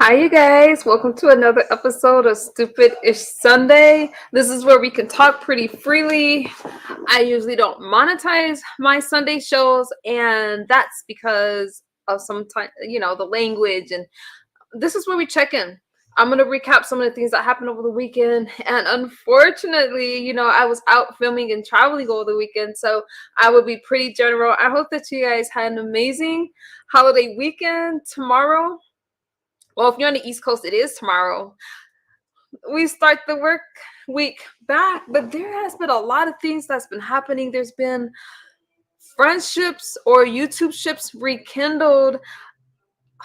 Hi, you guys. Welcome to another episode of Stupid Ish Sunday. This is where we can talk pretty freely. I usually don't monetize my Sunday shows, and that's because of sometimes, the language. And this is where we check in. I'm going to recap some of the things that happened over the weekend. And unfortunately, I was out filming and traveling over the weekend, so I will be pretty general. I hope that you guys had an amazing holiday weekend. Tomorrow, well, if you're on the East Coast, it is tomorrow. We start the work week back, but there has been a lot of things that's been happening. There's been friendships or YouTube ships rekindled.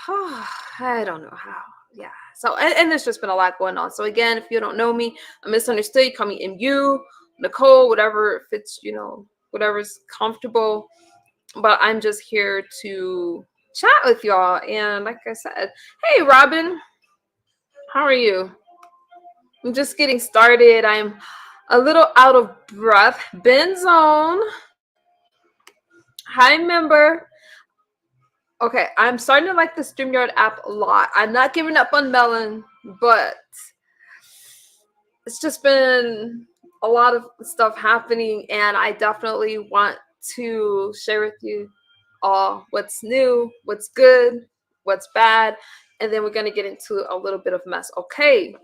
I don't know how. Yeah. So, and there's just been a lot going on. So, again, if you don't know me, I'm misunderstood. You call me MU, Nicole, whatever fits, whatever's comfortable. But I'm just here to chat with y'all. And like I said, hey, Robin, how are you? I'm just getting started. I'm a little out of breath. Ben Zone. Hi, member. Okay, I'm starting to like the StreamYard app a lot. I'm not giving up on Melon, but it's just been a lot of stuff happening, and I definitely want to share with you all what's new, what's good, what's bad, and then we're going to get into a little bit of mess. Okay.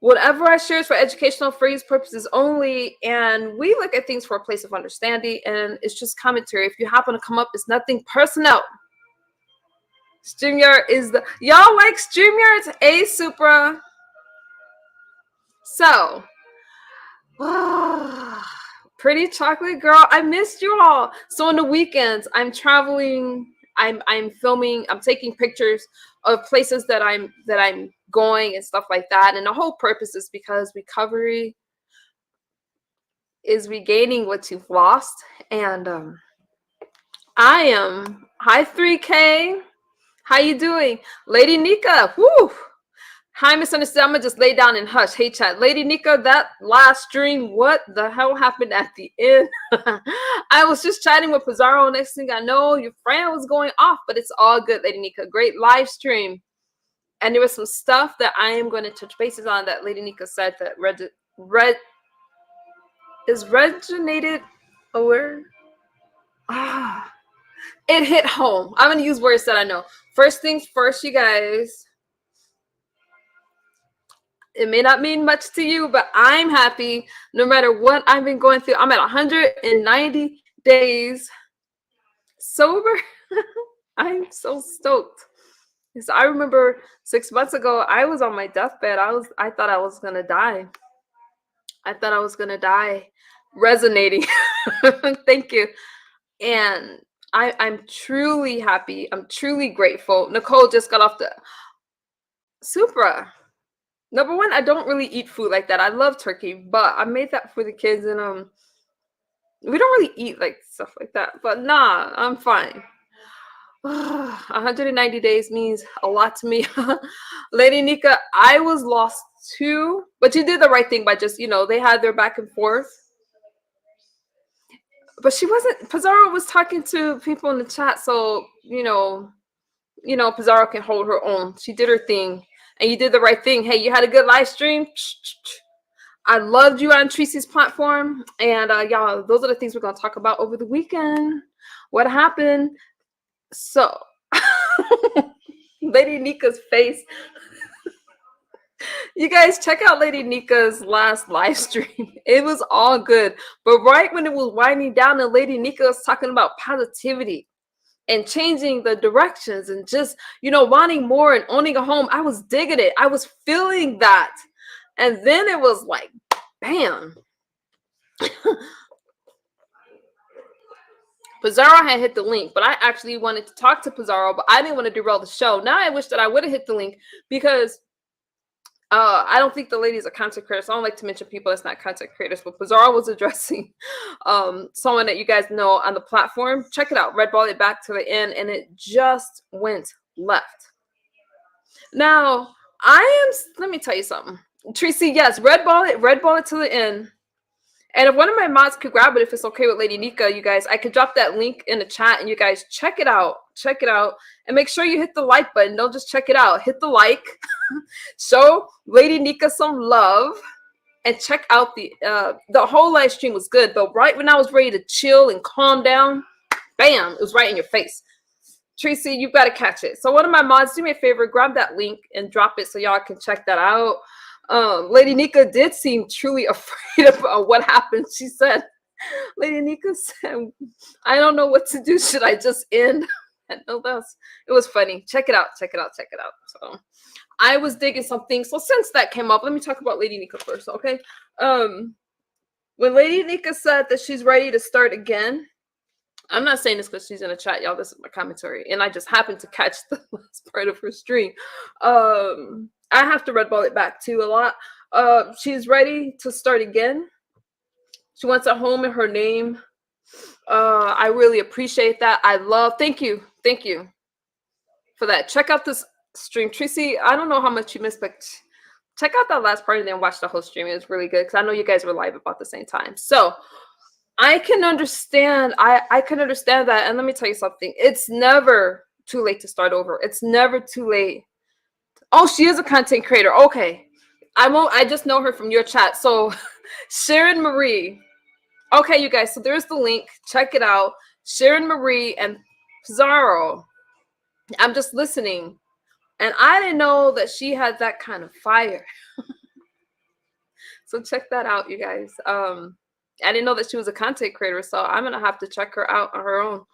Whatever I share is for educational phrase purposes only, and we look at things for a place of understanding, and it's just commentary. If you happen to come up, it's nothing personal. StreamYard is the... Y'all like StreamYard's A Supra. So, pretty chocolate girl, I missed you all. So on the weekends, I'm traveling, I'm filming, I'm taking pictures of places that I'm going and stuff like that. And the whole purpose is because recovery is regaining what you've lost. And I am... Hi 3K. How you doing? Lady Nika. Whoo. Hi, misunderstood. I'm gonna just lay down and hush. Hey, chat. Lady Nika, that last stream, what the hell happened at the end? I was just chatting with Pizarro. Next thing I know, your friend was going off, but it's all good, Lady Nika. Great live stream. And there was some stuff that I am going to touch bases on that Lady Nika said that is resonated a word? It hit home. I'm going to use words that I know. First things first, you guys. It may not mean much to you, but I'm happy no matter what I've been going through. I'm at 190 days sober. I'm so stoked. Because I remember 6 months ago, I was on my deathbed. I thought I was gonna die. I thought I was gonna die. Resonating. Thank you. And I'm truly happy. I'm truly grateful. Nicole just got off the Supra. Number one, I don't really eat food like that. I love turkey, but I made that for the kids, and we don't really eat like stuff like that. But nah, I'm fine. 190 days means a lot to me. Lady Nika, I was lost too, but you did the right thing by just, they had their back and forth. But she wasn't... Pizarro was talking to people in the chat, so, Pizarro can hold her own. She did her thing, and you did the right thing. Hey, you had a good live stream. I loved you on Tracy's platform, and y'all, those are the things we're going to talk about over the weekend. What happened? So, Lady Nika's face. You guys, check out Lady Nika's last live stream. It was all good. But right when it was winding down and Lady Nika was talking about positivity and changing the directions and just, wanting more and owning a home, I was digging it. I was feeling that. And then it was like, bam. Pizarro had hit the link, but I actually wanted to talk to Pizarro, but I didn't want to derail the show. Now I wish that I would have hit the link because I don't think the ladies are content creators. I don't like to mention people that's not content creators, but Pizarro was addressing someone that you guys know on the platform. Check it out. Red ball it back to the end, and it just went left. Now, let me tell you something. Tracy, yes, red ball it to the end. And if one of my mods could grab it, if it's okay with Lady Nika, you guys, I could drop that link in the chat and you guys check it out. Check it out. And make sure you hit the like button. Don't just check it out. Hit the like. Show Lady Nika some love. And check out the whole live stream was good. But right when I was ready to chill and calm down, bam, it was right in your face. Tracy, you've got to catch it. So one of my mods, do me a favor, grab that link and drop it so y'all can check that out. Lady Nika did seem truly afraid about what happened. She said, Lady Nika said, I don't know what to do. Should I just end? It was funny. Check it out. Check it out. Check it out. So I was digging something. So since that came up, let me talk about Lady Nika first, okay? When Lady Nika said that she's ready to start again, I'm not saying this because she's in a chat, y'all. This is my commentary. And I just happened to catch the last part of her stream. I have to red ball it back too a lot. She's ready to start again. She wants a home in her name. I really appreciate that. Thank you for that. Check out this stream. Tracy, I don't know how much you missed, but check out that last part and then watch the whole stream. It was really good because I know you guys were live about the same time. So I can understand. I can understand that. And let me tell you something. It's never too late to start over. It's never too late. Oh, she is a content creator. Okay. I just know her from your chat. So Sharon Marie. Okay, you guys. So there's the link. Check it out. Sharon Marie and Pizarro. I'm just listening. And I didn't know that she had that kind of fire. So check that out, you guys. I didn't know that she was a content creator, so I'm going to have to check her out on her own.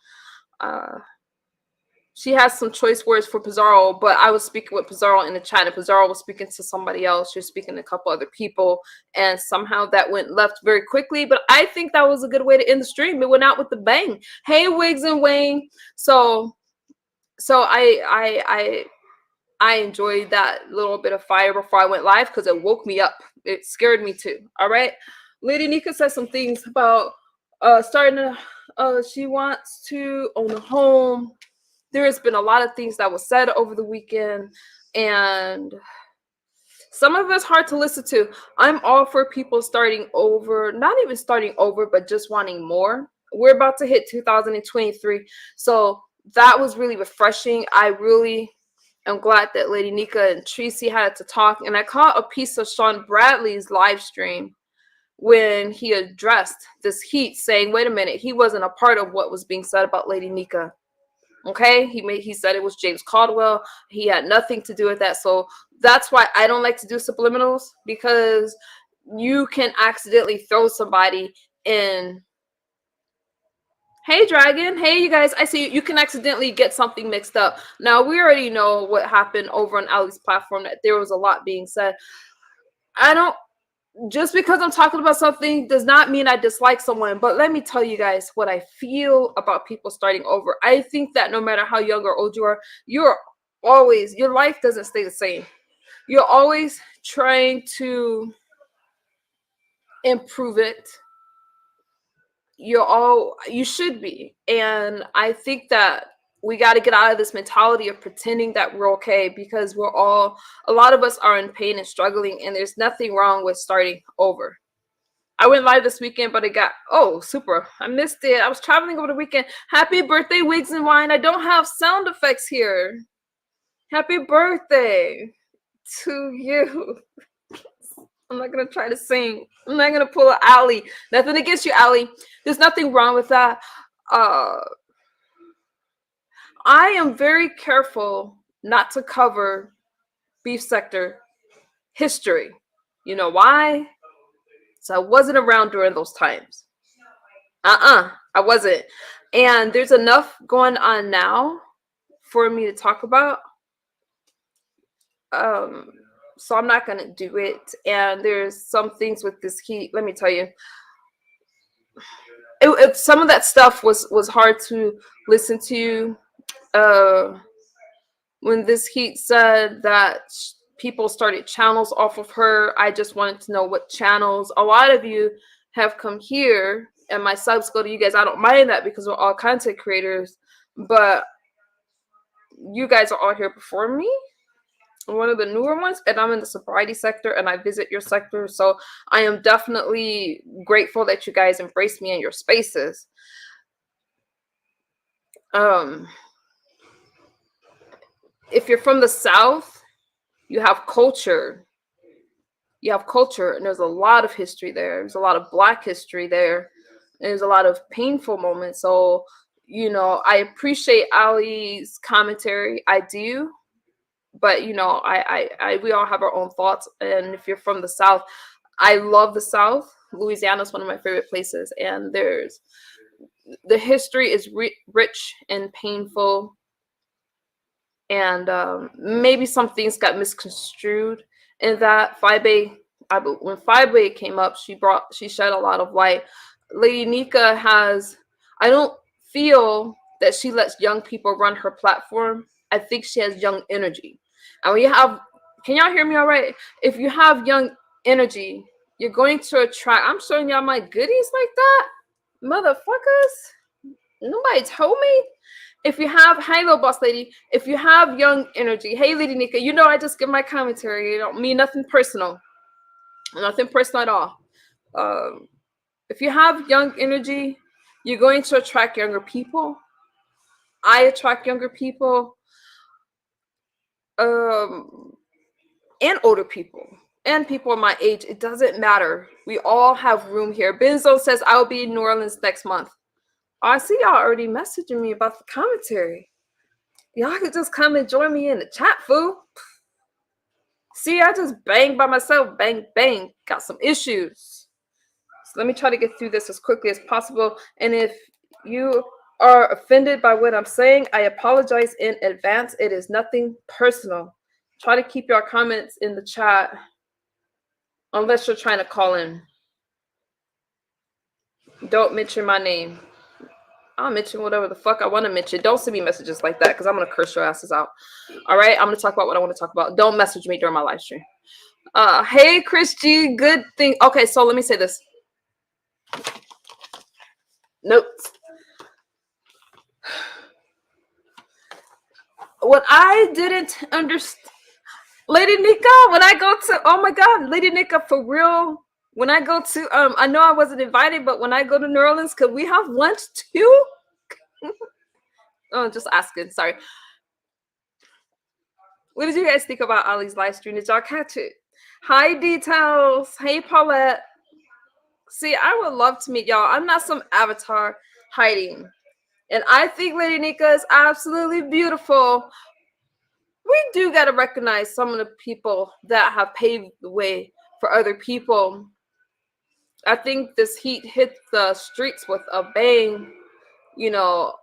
She has some choice words for Pizarro, but I was speaking with Pizarro in the chat, and Pizarro was speaking to somebody else. She was speaking to a couple other people, and somehow that went left very quickly. But I think that was a good way to end the stream. It went out with the bang. Hey, Wiggs and Wayne. So I enjoyed that little bit of fire before I went live because it woke me up. It scared me too. All right. Lady Nika said some things about she wants to own a home. There has been a lot of things that was said over the weekend, and some of it's hard to listen to. I'm all for people starting over, not even starting over, but just wanting more. We're about to hit 2023. So that was really refreshing. I really am glad that Lady Nika and Tracy had to talk. And I caught a piece of Sean Bradley's live stream when he addressed this heat, saying, wait a minute, he wasn't a part of what was being said about Lady Nika. Okay, he said it was James Caldwell. He had nothing to do with that. So that's why I don't like to do subliminals, because you can accidentally throw somebody in. Hey, Dragon. Hey, you guys. I see you can accidentally get something mixed up. Now, we already know what happened over on Ali's platform, that there was a lot being said. Just because I'm talking about something does not mean I dislike someone. But let me tell you guys what I feel about people starting over. I think that no matter how young or old you are, your life doesn't stay the same. You're always trying to improve it. You should be. And I think that we got to get out of this mentality of pretending that we're okay, because a lot of us are in pain and struggling, and there's nothing wrong with starting over. I went live this weekend, but super. I missed it. I was traveling over the weekend. Happy birthday, Wigs and Wine. I don't have sound effects here. Happy birthday to you. I'm not going to try to sing. I'm not going to pull an Allie. Nothing against you, Allie. There's nothing wrong with that. I am very careful not to cover beef sector history. You know why? So I wasn't around during those times. I wasn't. And there's enough going on now for me to talk about. So I'm not going to do it. And there's some things with this heat. Let me tell you. Some of that stuff was hard to listen to. When this heat said that people started channels off of her, I just wanted to know what channels. A lot of you have come here, and my subs go to you guys. I don't mind that because we're all content creators, but you guys are all here before me. one of the newer ones, and I'm in the sobriety sector, and I visit your sector, so I am definitely grateful that you guys embrace me in your spaces. Um, if you're from the South, you have culture. You have culture, and there's a lot of history there. There's a lot of Black history there. There's a lot of painful moments. So, I appreciate Ali's commentary. I do, but we all have our own thoughts. And if you're from the South, I love the South. Louisiana is one of my favorite places, and the history is rich and painful, and maybe some things got misconstrued in that Fibe. When Fibe came up, she shed a lot of light. Lady Nika has, I don't feel that she lets young people run her platform. I think she has young energy, and when you have, can y'all hear me all right? If you have young energy, you're going to attract. I'm showing y'all my goodies like that, motherfuckers. Nobody told me. If you have, hey, little boss lady, if you have young energy, hey, Lady Nika, I just give my commentary. It don't mean nothing personal. Nothing personal at all. If you have young energy, you're going to attract younger people. I attract younger people, and older people, and people my age. It doesn't matter. We all have room here. Benzo says, I will be in New Orleans next month. Oh, I see y'all already messaging me about the commentary. Y'all could just come and join me in the chat, fool. See, I just bang by myself. Bang, bang. Got some issues. So let me try to get through this as quickly as possible. And if you are offended by what I'm saying, I apologize in advance. It is nothing personal. Try to keep your comments in the chat unless you're trying to call in. Don't mention my name. I'll mention whatever the fuck I want to mention. Don't send me messages like that because I'm going to curse your asses out. All right? I'm going to talk about what I want to talk about. Don't message me during my live stream. Hey, Chris G. Good thing. Okay, so let me say this. Nope. What I didn't understand, Lady Nika, when I go to, oh my God, Lady Nika, for real, when I go to, I know I wasn't invited, but when I go to New Orleans, could we have lunch too? Oh, just asking, sorry. What did you guys think about Ali's live stream? Did y'all catch it? Hi, Details. Hey, Paulette. See, I would love to meet y'all. I'm not some avatar hiding. And I think Lady Nika is absolutely beautiful. We do got to recognize some of the people that have paved the way for other people. I think this heat hit the streets with a bang.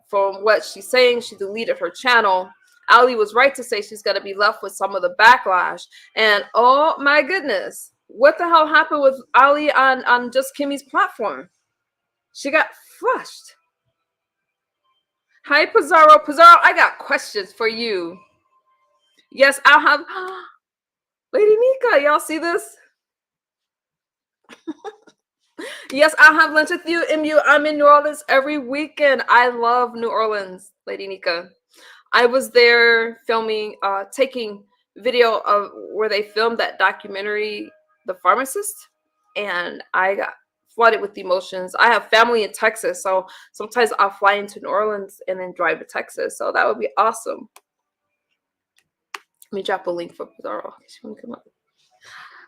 From what she's saying, she deleted her channel. Ali was right to say she's going to be left with some of the backlash. And oh my goodness, what the hell happened with Ali on Just Kimmy's platform? She got flushed. Hi, Pizarro. Pizarro, I got questions for you. Yes, I'll have... Lady Nika, y'all see this? Yes, I'll have lunch with you, MU. I'm in New Orleans every weekend. I love New Orleans, Lady Nika. I was there filming, taking video of where they filmed that documentary, The Pharmacist, and I got flooded with emotions. I have family in Texas, so sometimes I'll fly into New Orleans and then drive to Texas. So that would be awesome. Let me drop a link for Pizarro.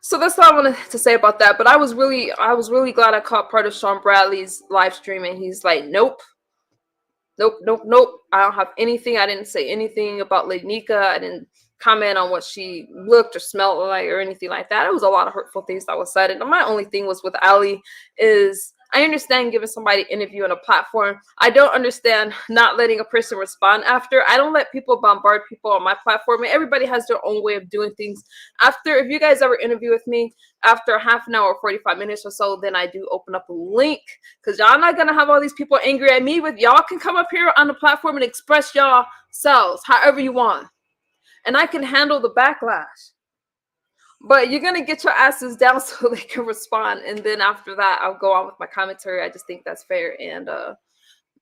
So that's all I wanted to say about that. But I was really glad I caught part of Sean Bradley's live stream, and he's like, nope. I don't have anything. I didn't say anything about Lady Nika. I didn't comment on what she looked or smelled like or anything like that. It was a lot of hurtful things that was said. And my only thing was with Ali is I understand giving somebody an interview on a platform. I don't understand not letting a person respond after. I don't let people bombard people on my platform. And everybody has their own way of doing things. If you guys ever interview with me, after half an hour or 45 minutes or so, then I do open up a link. Because y'all not going to have all these people angry at me. Y'all can come up here on the platform and express y'all selves however you want. And I can handle the backlash. But you're going to get your asses down so they can respond. And then after that, I'll go on with my commentary. I just think that's fair. And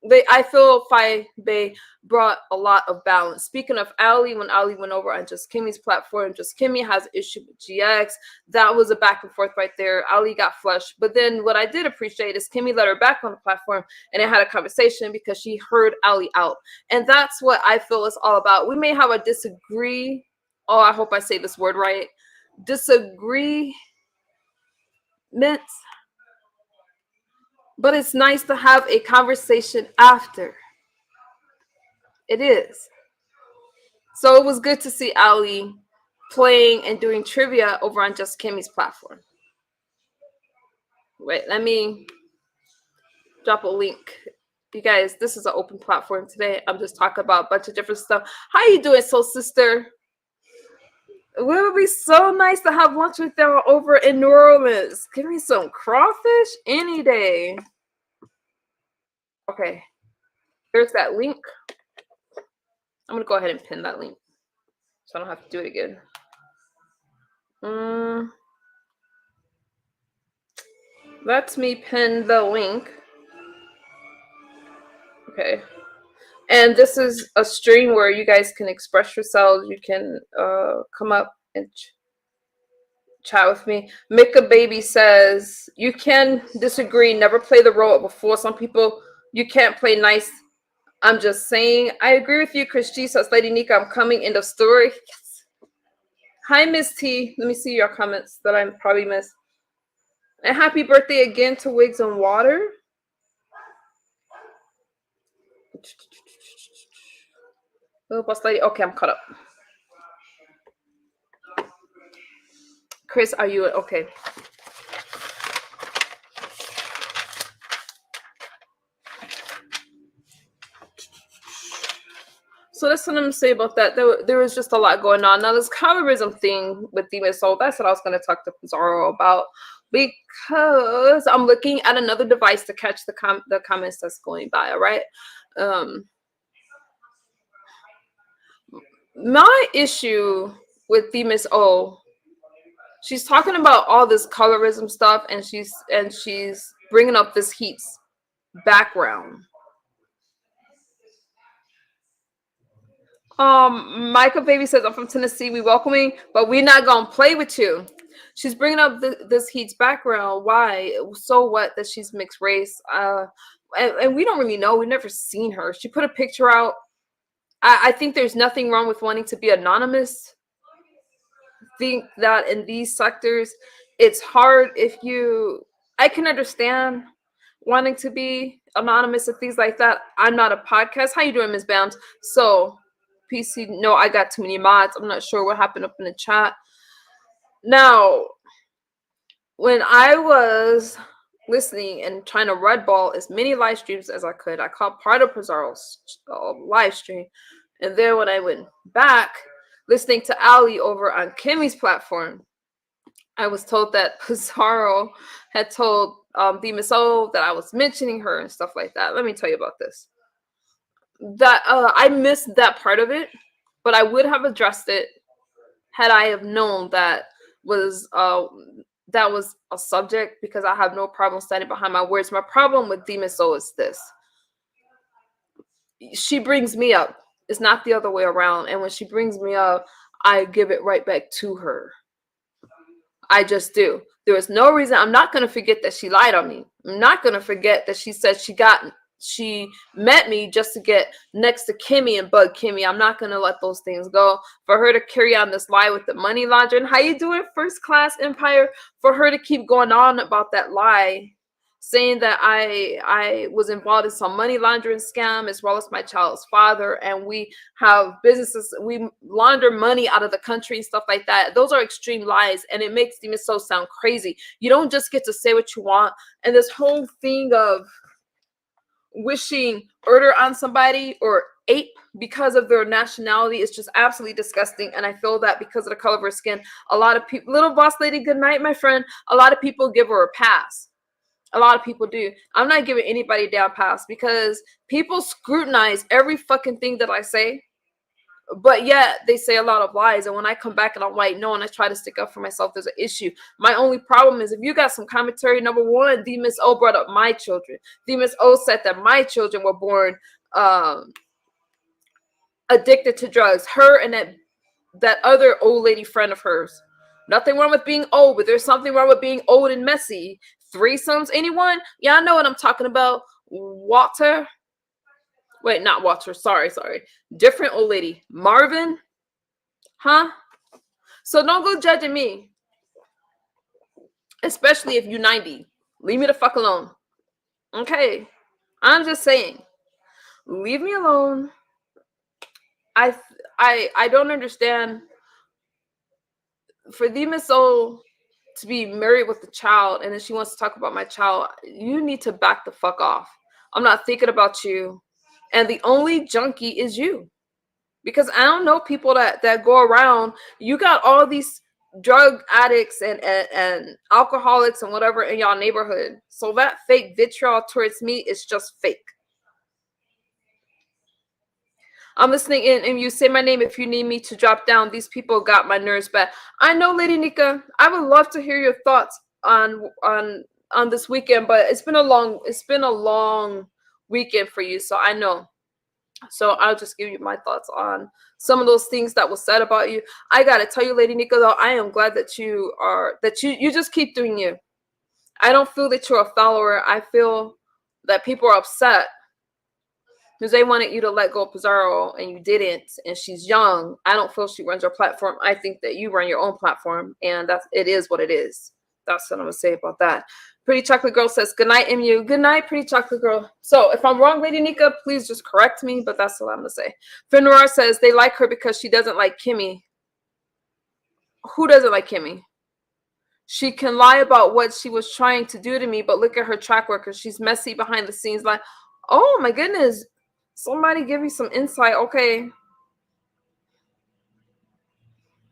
I feel Phi Bay brought a lot of balance. Speaking of Ali, when Ali went over on Just Kimmy's platform, Just Kimmy has an issue with GX. That was a back and forth right there. Ali got flushed. But then what I did appreciate is Kimmy let her back on the platform and they had a conversation because she heard Ali out. And that's what I feel it's all about. We may have a disagree. Oh, I hope I say this word right. Disagreements. But it's nice to have a conversation after. It is. So it was good to see Ali playing and doing trivia over on Just Kimmy's platform. Wait, let me drop a link. You guys, this is an open platform today. I'm just talking about a bunch of different stuff. How you doing, soul sister? It would be so nice to have lunch with y'all over in New Orleans. Give me some crawfish any day. Okay, here's that link. I'm going to go ahead and pin that link so I don't have to do it again. Let me pin the link. Okay. And this is a stream where you guys can express yourselves. You can come up and chat with me. Mika Baby says, you can disagree, never play the role before. Some people, you can't play nice. I'm just saying. I agree with you, Chris G. Says, Lady Nika, I'm coming. End of story. Yes. Hi, Miss T. Let me see your comments that I probably missed. And happy birthday again to Wigs and Water. Little boss lady. Okay, I'm caught up. Chris, are you okay? So that's what I'm gonna say about that. There was just a lot going on. Now this colorism thing with Demon Soul, that's what I was gonna talk to Pizarro about, because I'm looking at another device to catch the comments that's going by. All right. My issue with Demis O, she's talking about all this colorism stuff, and she's bringing up this Heat's background. Micah Baby says, I'm from Tennessee. We welcoming, but we're not gonna play with you. She's bringing up this Heat's background. Why? So what that she's mixed race? And we don't really know. We've never seen her. She put a picture out. I think there's nothing wrong with wanting to be anonymous. Think that in these sectors, it's hard if you. I can understand wanting to be anonymous and things like that. I'm not a podcast. How you doing, Ms. Bounds? So, PC, no, I got too many mods. I'm not sure what happened up in the chat. Now, when I was listening and trying to red ball as many live streams as I could, I caught part of Pizarro's live stream. And then when I went back, listening to Ali over on Kimmy's platform, I was told that Pizarro had told Demis O that I was mentioning her and stuff like that. Let me tell you about this. That I missed that part of it, but I would have addressed it had I have known that was a subject, because I have no problem standing behind my words. My problem with Demis O is this. She brings me up. It's not the other way around. And when she brings me up, I give it right back to her. I just do. There was no reason. I'm not going to forget that she lied on me. I'm not going to forget that she said she met me just to get next to Kimmy and bug Kimmy. I'm not going to let those things go. For her to carry on this lie with the money laundering. How you doing, First Class Empire? For her to keep going on about that lie, saying that I was involved in some money laundering scam as well as my child's father, and we have businesses, we launder money out of the country and stuff like that. Those are extreme lies, and it makes Demon Soul sound crazy. You don't just get to say what you want, and this whole thing of wishing murder on somebody or ape because of their nationality is just absolutely disgusting. And I feel that because of the color of her skin, a lot of people, little boss lady, good night, my friend, a lot of people give her a pass. A lot of people do. I'm not giving anybody a down pass because people scrutinize every fucking thing that I say. But yet they say a lot of lies, and when I come back and I'm like, no, and I try to stick up for myself, there's an issue. My only problem is if you got some commentary. Number one, the Miss O brought up my children. The Miss O said that my children were born addicted to drugs. Her and that other old lady friend of hers. Nothing wrong with being old, but there's something wrong with being old and messy. Threesomes, anyone? Y'all know what I'm talking about. Walter. Wait, not Walter. Sorry. Different old lady. Marvin. Huh? So don't go judging me. Especially if you're 90. Leave me the fuck alone. Okay. I'm just saying. Leave me alone. I don't understand. For the Miss O to be married with a child and then she wants to talk about my child, you need to back the fuck off. I'm not thinking about you. And the only junkie is you. Because I don't know people that go around. You got all these drug addicts and alcoholics and whatever in y'all neighborhood. So that fake vitriol towards me is just fake. I'm listening in, and you say my name if you need me to drop down. These people got my nerves bad. I know, Lady Nika. I would love to hear your thoughts on this weekend, but it's been a long weekend for you, so I know. So I'll just give you my thoughts on some of those things that was said about you. I gotta tell you, Lady Nika, though, I am glad that you just keep doing you. I don't feel that you're a follower. I feel that people are upset because they wanted you to let go of Pizarro and you didn't, and she's young. I don't feel she runs her platform. I think that you run your own platform, and it is what it is. That's what I'm gonna say about that. Pretty Chocolate Girl says, good night, MU. Good night, Pretty Chocolate Girl. So if I'm wrong, Lady Nika, please just correct me, but that's what I'm gonna say. Fenrir says they like her because she doesn't like Kimmy. Who doesn't like Kimmy? She can lie about what she was trying to do to me, but look at her track record. She's messy behind the scenes. Like, oh my goodness. Somebody give me some insight. Okay.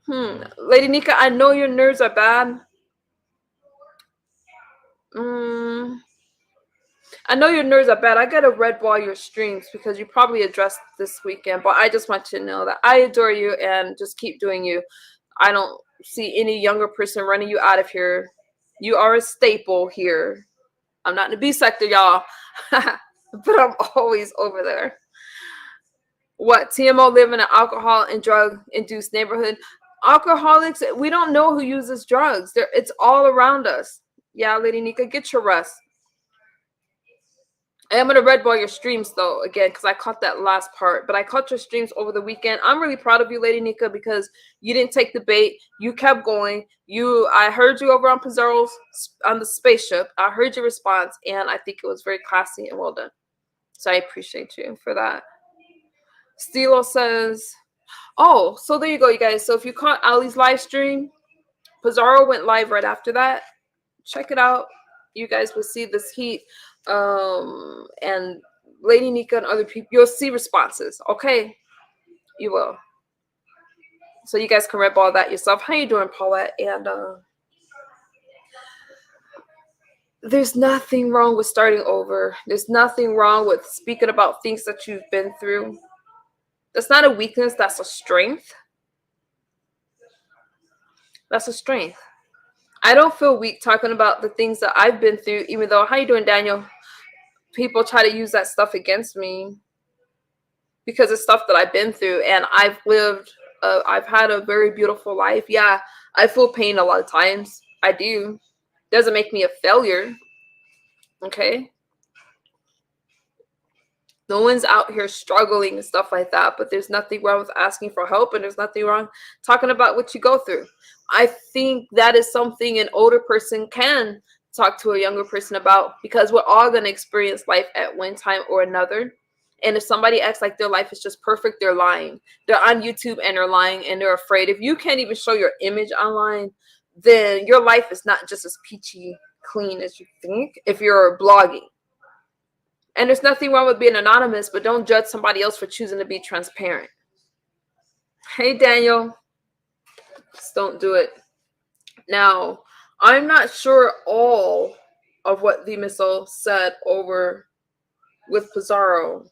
Lady Nika, I know your nerves are bad. I know your nerves are bad. I gotta red ball your streams because you probably addressed this weekend. But I just want you to know that I adore you and just keep doing you. I don't see any younger person running you out of here. You are a staple here. I'm not in the B sector, y'all. But I'm always over there. What? TMO live in an alcohol and drug induced neighborhood. Alcoholics, we don't know who uses drugs. It's all around us. Yeah, Lady Nika, get your rest. I am gonna red ball your streams though again because I caught that last part, but I caught your streams over the weekend. I'm really proud of you, Lady Nika, because you didn't take the bait. You kept going. I heard you over on Pizarro's on the spaceship. I heard your response, and I think it was very classy and well done. So I appreciate you for that. Stilo says, "Oh, so there you go, you guys. So if you caught Ali's live stream, Pizarro went live right after that. Check it out. You guys will see this heat." And Lady Nika and other people, you'll see responses. Okay, you will. So you guys can rep all that yourself. How you doing, Paulette? And there's nothing wrong with starting over. There's nothing wrong with speaking about things that you've been through. That's not a weakness. That's a strength. That's a strength. I don't feel weak talking about the things that I've been through, even though, how you doing, Daniel? People try to use that stuff against me because it's stuff that I've been through, and I've had a very beautiful life. Yeah, I feel pain a lot of times. I do. Doesn't make me a failure. Okay. No one's out here struggling and stuff like that, but there's nothing wrong with asking for help, and there's nothing wrong talking about what you go through. I think that is something an older person can talk to a younger person about, because we're all going to experience life at one time or another. And if somebody acts like their life is just perfect, they're lying. They're on YouTube and they're lying and they're afraid. If you can't even show your image online, then your life is not just as peachy clean as you think if you're blogging. And there's nothing wrong with being anonymous, but don't judge somebody else for choosing to be transparent. Hey, Daniel. Just don't do it. Now, I'm not sure all of what the missile said over with Pizarro.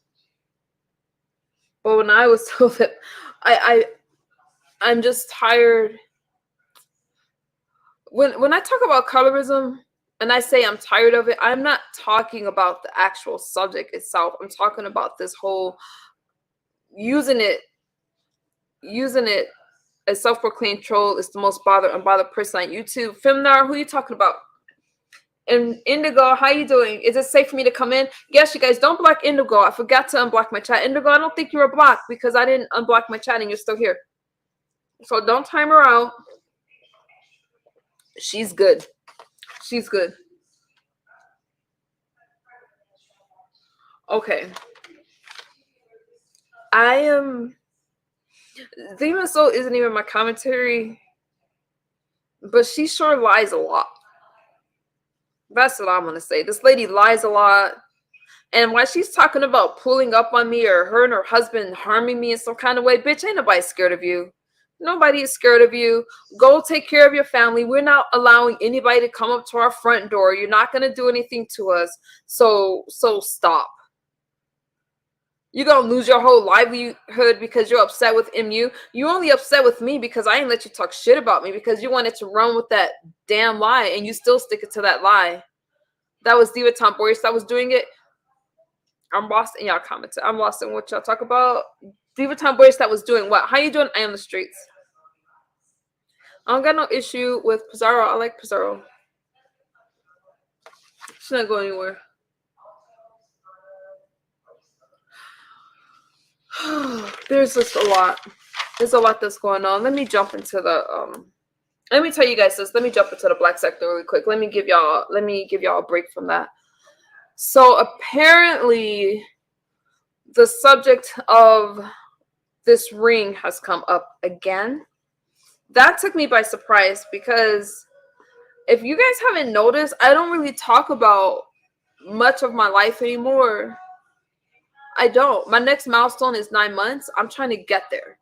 But when I was told that, I'm just tired. When I talk about colorism and I say I'm tired of it, I'm not talking about the actual subject itself. I'm talking about this whole using it using it as self-proclaimed troll is the most unbothered person on YouTube. Femnar, who are you talking about? And Indigo, how you doing? Is it safe for me to come in? Yes, you guys, don't block Indigo. I forgot to unblock my chat. Indigo, I don't think you were blocked because I didn't unblock my chat and you're still here. So don't time her out. She's good. She's good. Okay. I am... Demon Soul isn't even my commentary, but she sure lies a lot. That's what I'm going to say. This lady lies a lot. And while she's talking about pulling up on me or her and her husband harming me in some kind of way, bitch, ain't nobody scared of you. Nobody is scared of you. Go take care of your family. We're not allowing anybody to come up to our front door. You're not going to do anything to us. So stop. You're going to lose your whole livelihood because you're upset with MU. You only upset with me because I ain't let you talk shit about me because you wanted to run with that damn lie and you still stick it to that lie. That was Diva Tomboyish that was doing it. I'm lost in y'all comments. I'm lost in what y'all talk about. Diva Tomboyish that was doing what? How you doing? I am the streets. I don't got no issue with Pizarro. I like Pizarro. She's not going anywhere. There's just a lot. There's a lot that's going on. Let me jump into the let me tell you guys this. Let me jump into the black sector really quick. Let me give y'all a break from that. So apparently the subject of this ring has come up again. That took me by surprise because if you guys haven't noticed, I don't really talk about much of my life anymore. I don't. My next milestone is 9 months. I'm trying to get there.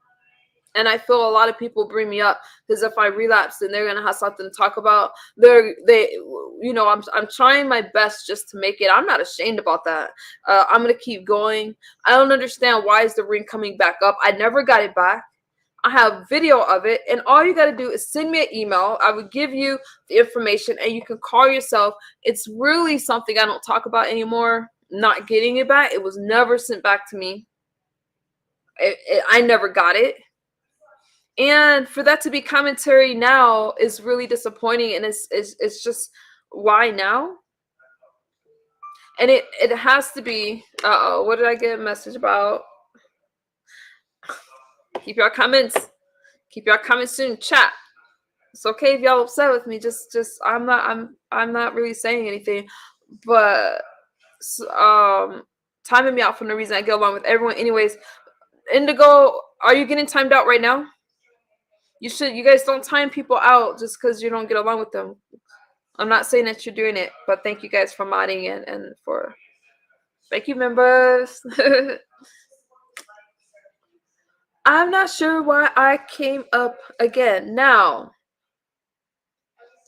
And I feel a lot of people bring me up because if I relapse, then they're gonna have something to talk about. I'm trying my best just to make it. I'm not ashamed about that. I'm gonna keep going. I don't understand why is the ring coming back up. I never got it back. I have video of it, and all you got to do is send me an email. I would give you the information, and you can call yourself. It's really something I don't talk about anymore. Not getting it back. It was never sent back to me. I never got it. And for that to be commentary now is really disappointing, and it's just why now? And it has to be. What did I get a message about? Keep your comments in chat. It's okay if y'all upset with me. Just I'm not really saying anything, but timing me out for no reason. I get along with everyone. Anyways, Indigo, are you getting timed out right now? You should. You guys don't time people out just because you don't get along with them. I'm not saying that you're doing it, but thank you guys for modding and for thank you, members. I'm not sure why I came up again. Now,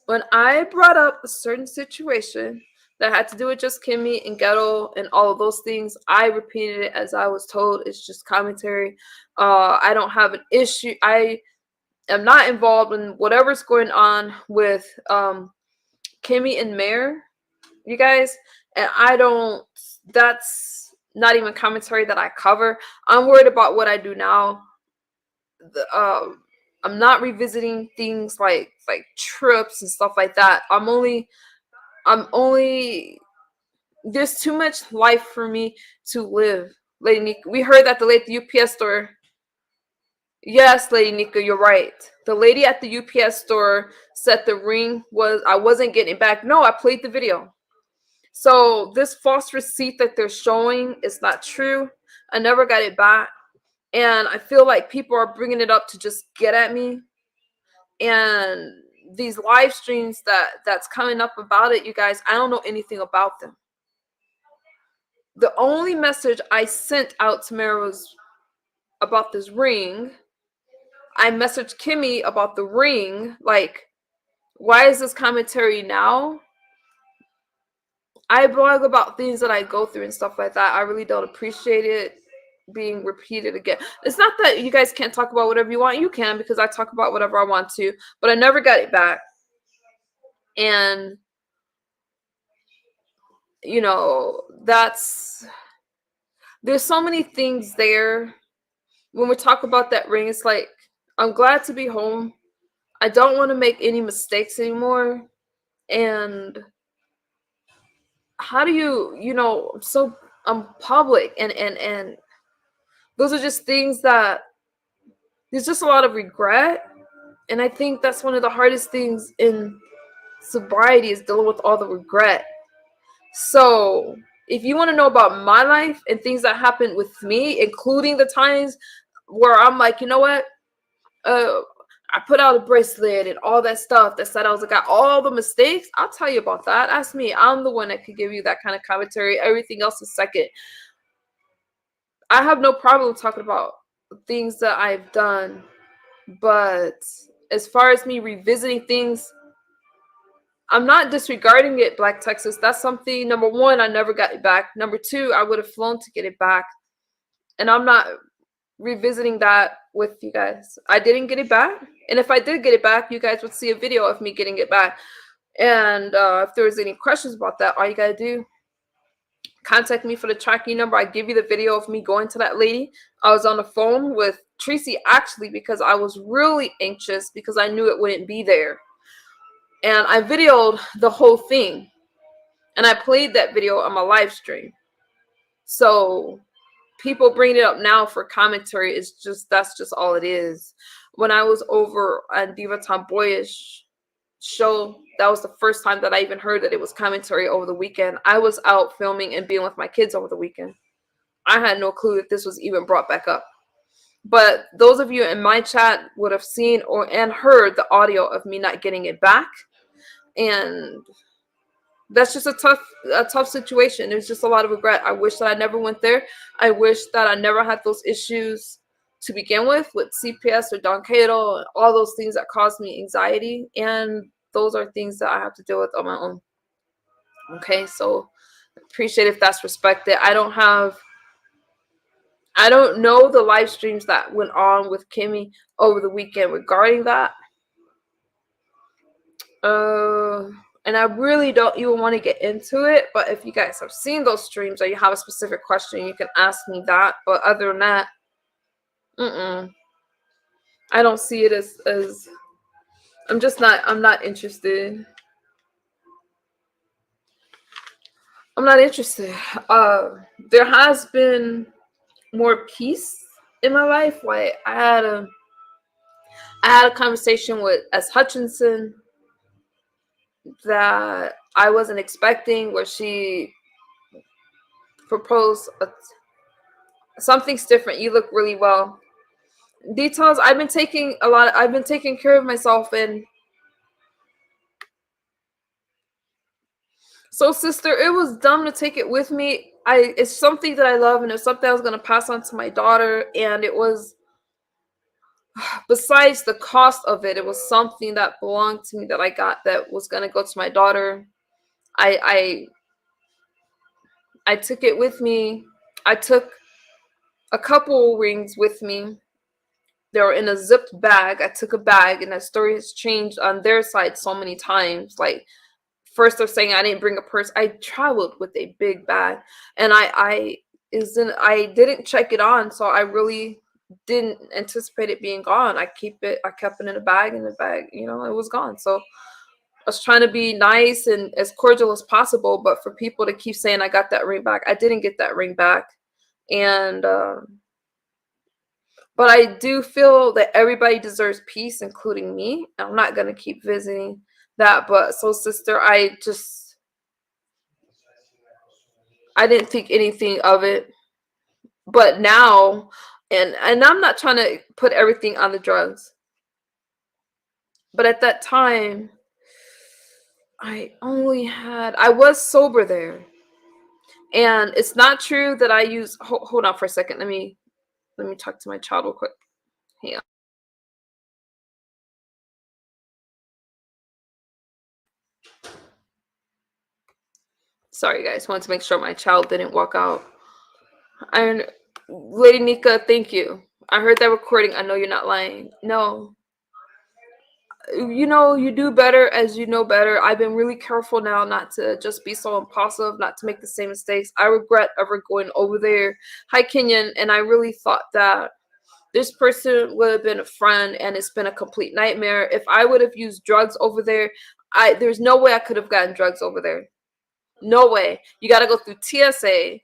when I brought up a certain situation that had to do with just Kimmy and Ghetto and all of those things, I repeated it as I was told. It's just commentary. I don't have an issue. I am not involved in whatever's going on with Kimmy and Mare, you guys. And that's not even commentary that I cover. I'm worried about what I do now. I'm not revisiting things like trips and stuff like that. I'm only there's too much life for me to live. Lady Nika, we heard that the lady at the UPS store. Yes, Lady Nika, you're right. The lady at the UPS store said the ring I wasn't getting it back. No, I played the video. So this false receipt that they're showing is not true. I never got it back. And I feel like people are bringing it up to just get at me. And these live streams that's coming up about it, you guys, I don't know anything about them. The only message I sent out to Mara was about this ring. I messaged Kimmy about the ring. Like, why is this commentary now? I blog about things that I go through and stuff like that. I really don't appreciate it. being repeated again. It's not that you guys can't talk about whatever you want. You can, because I talk about whatever I want to, but I never got it back. And there's so many things there. When we talk about that ring, it's like, I'm glad to be home. I don't want to make any mistakes anymore. And how do I'm public, and those are just things that there's just a lot of regret. And I think that's one of the hardest things in sobriety, is dealing with all the regret. So if you want to know about my life and things that happened with me, including the times where I'm like, you know what, I put out a bracelet and all that stuff that said I was got all the mistakes, I'll tell you about that. Ask me. I'm the one that could give you that kind of commentary. Everything else is second. I have no problem talking about things that I've done, but as far as me revisiting things, I'm not disregarding it, Black Texas. That's something, number one, I never got it back. Number two, I would have flown to get it back. And I'm not revisiting that with you guys. I didn't get it back. And if I did get it back, you guys would see a video of me getting it back. And if there was any questions about that, all you got to do, contact me for the tracking number. I give you the video of me going to that lady. I was on the phone with Tracy, actually, because I was really anxious because I knew it wouldn't be there. And I videoed the whole thing. And I played that video on my live stream. So people bring it up now for commentary. That's just all it is. When I was over on Diva Tomboyish show, that was the first time that I even heard that it was commentary over the weekend. I was out filming and being with my kids over the weekend. I had no clue that this was even brought back up. But those of you in my chat would have seen and heard the audio of me not getting it back. And that's just a tough situation. There's just a lot of regret. I wish that I never went there. I wish that I never had those issues to begin with CPS or Don Cato and all those things that caused me anxiety. And those are things that I have to deal with on my own. Okay, so appreciate if that's respected. I don't know the live streams that went on with Kimmy over the weekend regarding that. And I really don't even want to get into it, but if you guys have seen those streams or you have a specific question, you can ask me that. But other than that, I don't see it as I'm not interested. I'm not interested. There has been more peace in my life. Like I had a conversation with S. Hutchinson that I wasn't expecting, where she proposed something's different. You look really well. Details. I've been taking care of myself, and so sister, it was dumb to take it with me. It's something that I love, and it's something I was gonna pass on to my daughter, and it was, besides the cost of it, it was something that belonged to me that I got that was gonna go to my daughter. I took it with me. I took a couple rings with me. They were in a zipped bag. I took a bag, and that story has changed on their side so many times. Like, first they're saying I didn't bring a purse. I traveled with a big bag, and I didn't check it on, so I really didn't anticipate it being gone. I kept it in a bag, and the bag, it was gone. So I was trying to be nice and as cordial as possible, but for people to keep saying I got that ring back, I didn't get that ring back. And but I do feel that everybody deserves peace, including me. I'm not going to keep visiting that. But so, sister, I didn't think anything of it. But now, and I'm not trying to put everything on the drugs. But at that time, I was sober there. And it's not true that I use, hold on for a second. Let me talk to my child real quick. Yeah. Sorry, guys. Wanted to make sure my child didn't walk out. Lady Nika, thank you. I heard that recording. I know you're not lying. No, you do better as you know better. I've been really careful now not to just be so impulsive, not to make the same mistakes. I regret ever going over there. Hi, Kenyon. And I really thought that this person would have been a friend, and it's been a complete nightmare. If I would have used drugs over there, there's no way I could have gotten drugs over there. No way. You got to go through TSA.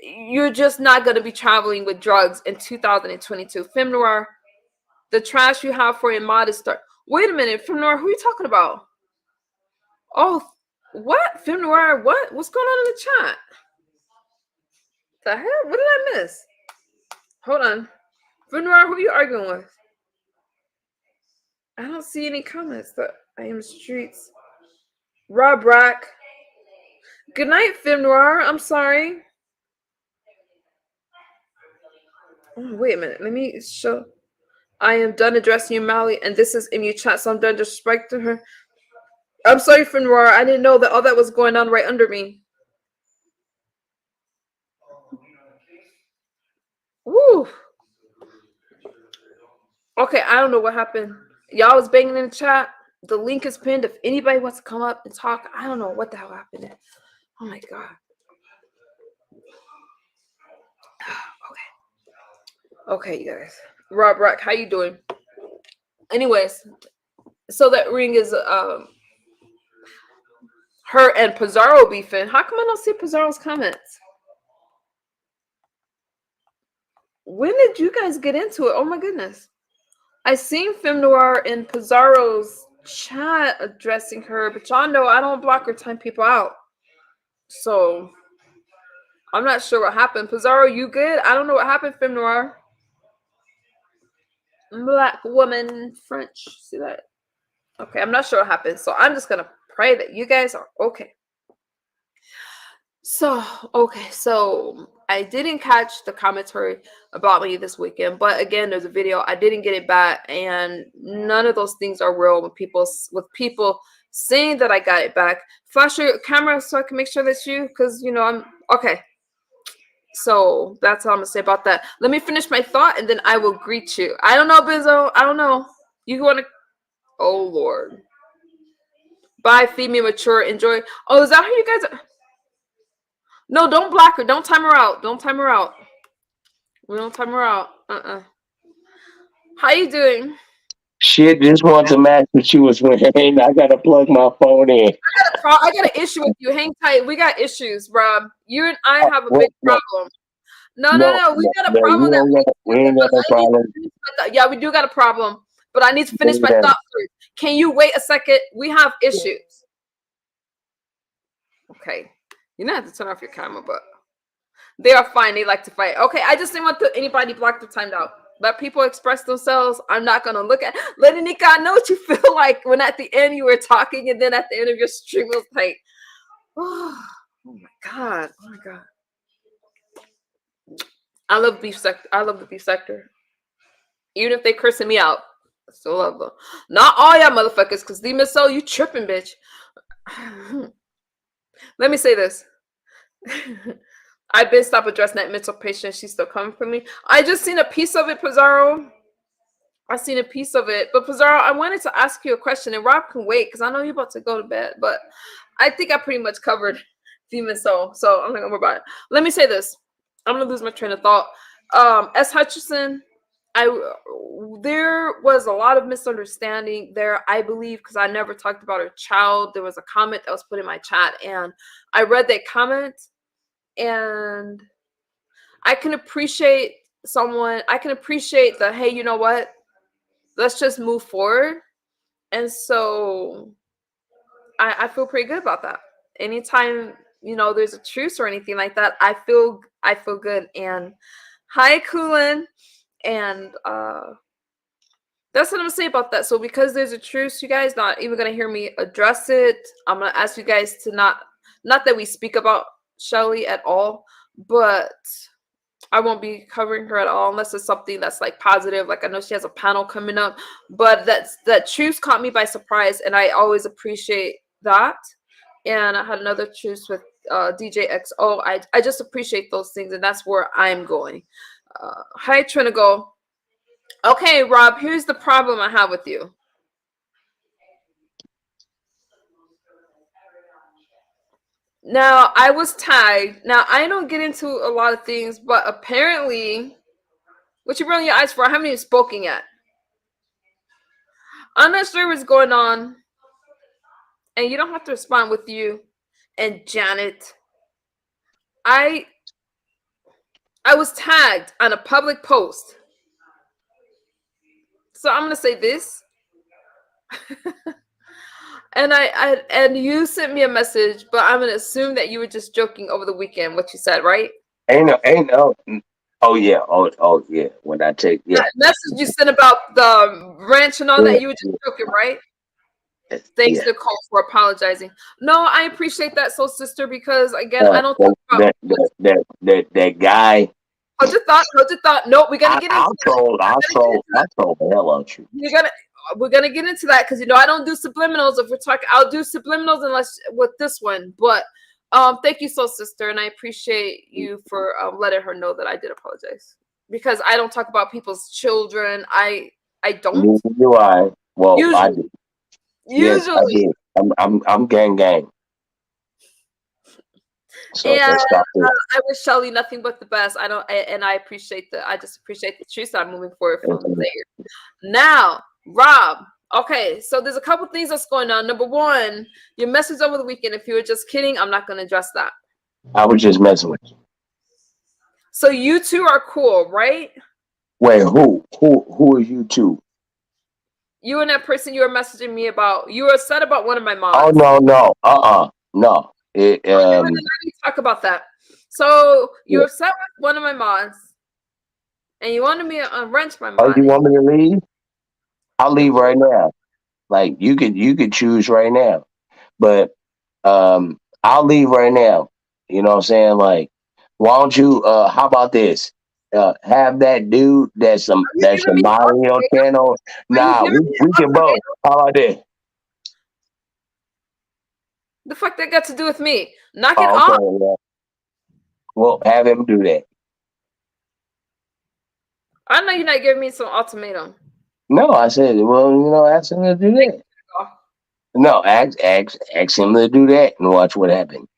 You're just not going to be traveling with drugs in 2022. Femme Noir, the trash you have for your modest start. Wait a minute, Femme Noir, who are you talking about? Oh, what? Femme Noir, what? What's going on in the chat? The hell? What did I miss? Hold on. Femme Noir, who are you arguing with? I don't see any comments. But I am streets. Rob Rack. Good night, Femme Noir. I'm sorry. Oh, wait a minute. Let me show. I am done addressing you, Mally, and this is in your chat, so I'm done disrespecting her. I'm sorry, Femme Noir. I didn't know that all that was going on right under me. Woo. Okay, I don't know what happened. Y'all was banging in the chat. The link is pinned. If anybody wants to come up and talk, I don't know what the hell happened. Oh my god. Okay, you guys. Rob Rock, how you doing? Anyways, so that ring is her and Pizarro beefing. How come I don't see Pizarro's comments? When did you guys get into it? Oh my goodness. I seen Femme Noir in Pizarro's chat addressing her, but y'all know I don't block or time people out. So I'm not sure what happened. Pizarro, you good? I don't know what happened, Femme Noir. Black woman, French. See that? Okay, I'm not sure what happened. So I'm just gonna pray that you guys are okay. So I didn't catch the commentary about me this weekend, but again, there's a video. I didn't get it back, and none of those things are real with people saying that I got it back. Flash your camera so I can make sure that's you, because I'm okay. So that's all I'm gonna say about that. Let me finish my thought, and then I will greet you. I don't know, Bizzo. I don't know. You want to? Oh Lord. Bye, feed me mature. Enjoy. Oh, is that how you guys? No, don't block her. Don't time her out. Don't time her out. We don't time her out. How you doing? Shit, just want to match what you was wearing. I gotta plug my phone in. I got an issue with you. Hang tight. We got issues, Rob. You and I have a What? big problem. No. No, We got a no, problem that we ain't got no I need to problem. finish my thought. Yeah, we do got a problem, but I need to finish my Yeah. thought first. Can you wait a second? We have issues. Okay. You don't have to turn off your camera, but they are fine. They like to fight. Okay, I just didn't want anybody blocked or timed out. Let people express themselves. I'm not gonna look at. Lady Nika, I know what you feel like when at the end you were talking, and then at the end of your stream it was like, oh my god, oh my god. I love beef sector. I love the beef sector. Even if they cursing me out, I still love them. Not all y'all motherfuckers, because the Miss O, you tripping, bitch. Let me say this. I've been stopped addressing that mental patient. She's still coming for me. I just seen a piece of it, Pizarro. I seen a piece of it. But Pizarro, I wanted to ask you a question, and Rob can wait because I know you're about to go to bed. But I think I pretty much covered Demon Soul, so I'm not gonna worry about it. Let me say this. I'm gonna lose my train of thought. S. Hutchinson, there was a lot of misunderstanding there, I believe, because I never talked about her child. There was a comment that was put in my chat, and I read that comment. And I can appreciate the, hey, you know what? Let's just move forward. And so I feel pretty good about that. Anytime, there's a truce or anything like that, I feel good. And hi, Kulin. And that's what I'm gonna say about that. So because there's a truce, you guys not even gonna hear me address it. I'm gonna ask you guys to not that we speak about Shelly at all, but I won't be covering her at all unless it's something that's like positive. Like I know she has a panel coming up, but that truce caught me by surprise, and I always appreciate that. And I had another truce with DJ XO. I just appreciate those things, and that's where I'm going. Hi, Trinigo. Okay, Rob, here's the problem I have with you. Now, I was tagged. Now, I don't get into a lot of things, but apparently, what you rolling your eyes for? I haven't even spoken yet. I'm not sure what's going on, and you don't have to respond with you and Janet. I I was tagged on a public post. So I'm gonna say this. And you sent me a message, but I'm gonna assume that you were just joking over the weekend, what you said, right? Ain't no. Oh yeah. Oh yeah. When I take yeah. That message you sent about the ranch and all Yeah. that, you were just joking, right? Thanks, Yeah. Nicole, for apologizing. No, I appreciate that, soul sister, because again, I don't talk That about that guy. hold your thought, hold your thought. No, we're gonna get into I'll that. troll. We're I'll gonna get troll. into that. I'll troll the hell out you. We're gonna get into that because I don't do subliminals. If we're talking, I'll do subliminals unless with this one. But thank you, soul sister, and I appreciate you for letting her know that I did apologize because I don't talk about people's children. I don't Neither do I. Well, I usually do. Yes, I usually. do. I'm gang. So And let's stop this. I wish Shelly nothing but the best. And I appreciate I just appreciate the truth. I'm moving forward from there. Now, Rob. Okay, so there's a couple things that's going on. Number one, your message over the weekend. If you were just kidding, I'm not going to address that. I was just messing with you. So you two are cool, right? Wait, who are you two? You and that person you were messaging me about. You were upset about one of my Oh mods. no. No. It, Okay, well, then let me talk about that. So you yeah. were upset with one of my mods, and you wanted me to wrench my Oh, mod. you want me to leave? I'll leave right now. Like you could choose right now. But I'll leave right now. You know what I'm saying? Like, why don't you how about this? Have that dude Are you that's giving me an somebody on your ultimatum? channel. Are you Nah, giving me we an can both. ultimatum? How about this? The fuck that got to do with me? Knock it Oh, off. okay, yeah. Well, have him do that. I know you're not giving me some ultimatum. No, I said, well, ask him to do that. No, ask him to do that and watch what happens.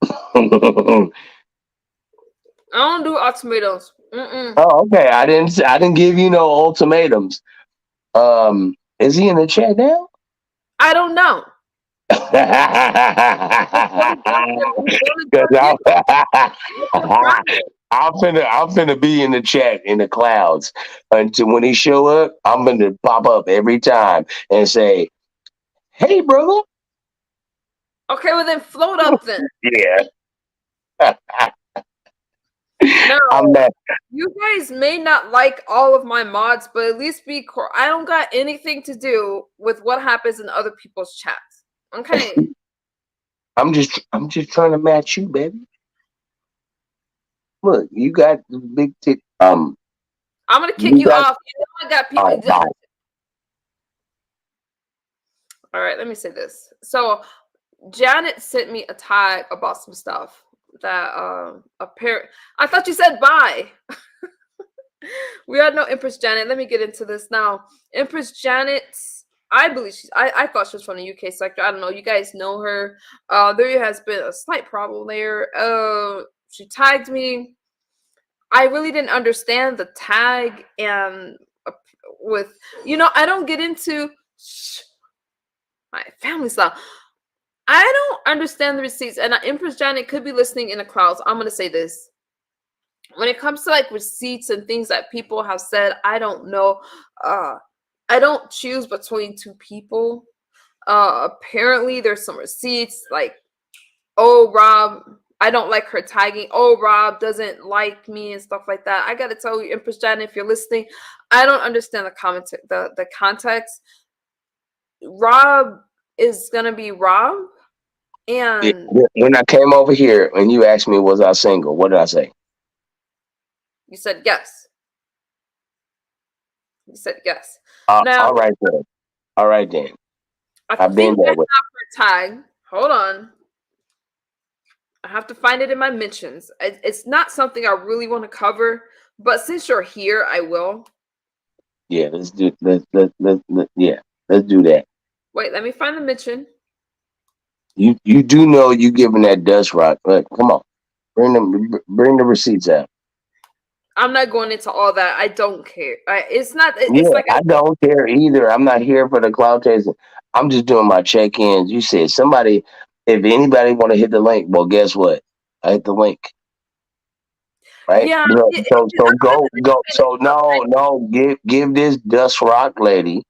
I don't do ultimatums. Oh, okay. I didn't give you no ultimatums. Is he in the chat now? I don't know. Because I'm finna be in the chat in the clouds until when he show up. I'm gonna pop up every time and say, "Hey, brother." Okay, well then float up then. Yeah. No, I'm not. you guys may not like all of my mods, but at least be I don't got anything to do with what happens in other people's chats. Okay. I'm just trying to match you, baby. Look, you got the big tit. I'm gonna kick You you got. off. You know I got All people. right, bye. All right, let me say this. So Janet sent me a tag about some stuff that apparent. I thought you said bye. We all know Empress Janet. Let me get into this now. Empress Janet, I believe I thought she was from the UK sector. I don't know. You guys know her. There has been a slight problem there. She tagged me. I really didn't understand the tag and with I don't get into my family style. I don't understand the receipts, and Empress Janet could be listening in the clouds. I'm gonna say this. When it comes to like receipts and things that people have said, I don't know. I don't choose between two people. Apparently there's some receipts like, oh, Rob, I don't like her tagging. Oh, Rob doesn't like me and stuff like that. I gotta tell you, Empress Janet, if you're listening, I don't understand the context. Rob is gonna be Rob, and When I came over here and you asked me was I single, what did I say? you said yes. You said yes. Uh, Now, all right then. All right then. I I've been think there that's with. not her tag. Hold on. I have to find it in my mentions. It's not something I really want to cover, but since you're here, I will. Yeah, let's do that. Wait, let me find the mention. You do know you giving that dust rock, but come on, bring the receipts out. I'm not going into all that. I don't care. It's not. It's Yeah, like I I don't care either. I'm not here for the cloud chasing. I'm just doing my check ins. You said somebody, if anybody want to hit the link, well, guess what? I hit the link, right? yeah. So, It, so, it, so I go, go. So no, no, give this dust rock lady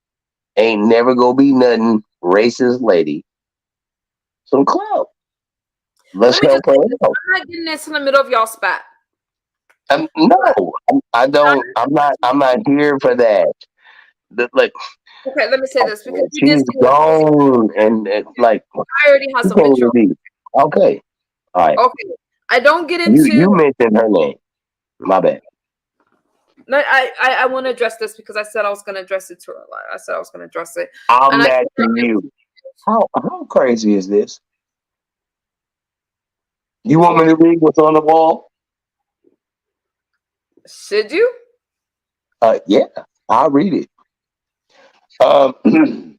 ain't never gonna be nothing racist lady some clout. Let's Let me just help her say this. out. I'm not getting into the middle of y'all spat. But No, I don't. I'm not here for that. Like, okay, let me say this because you did she's say what you gone, and like, I already have you some can't intro. even be. Okay, all right. Okay, I don't get You into. mentioned her name. My bad. I want to address this because I said I was going to address it to her. I said I was going to address it, and I'm I told her asking you. How crazy is this? You want me what to read what's on the wall? should you? Yeah, I'll read it. Um,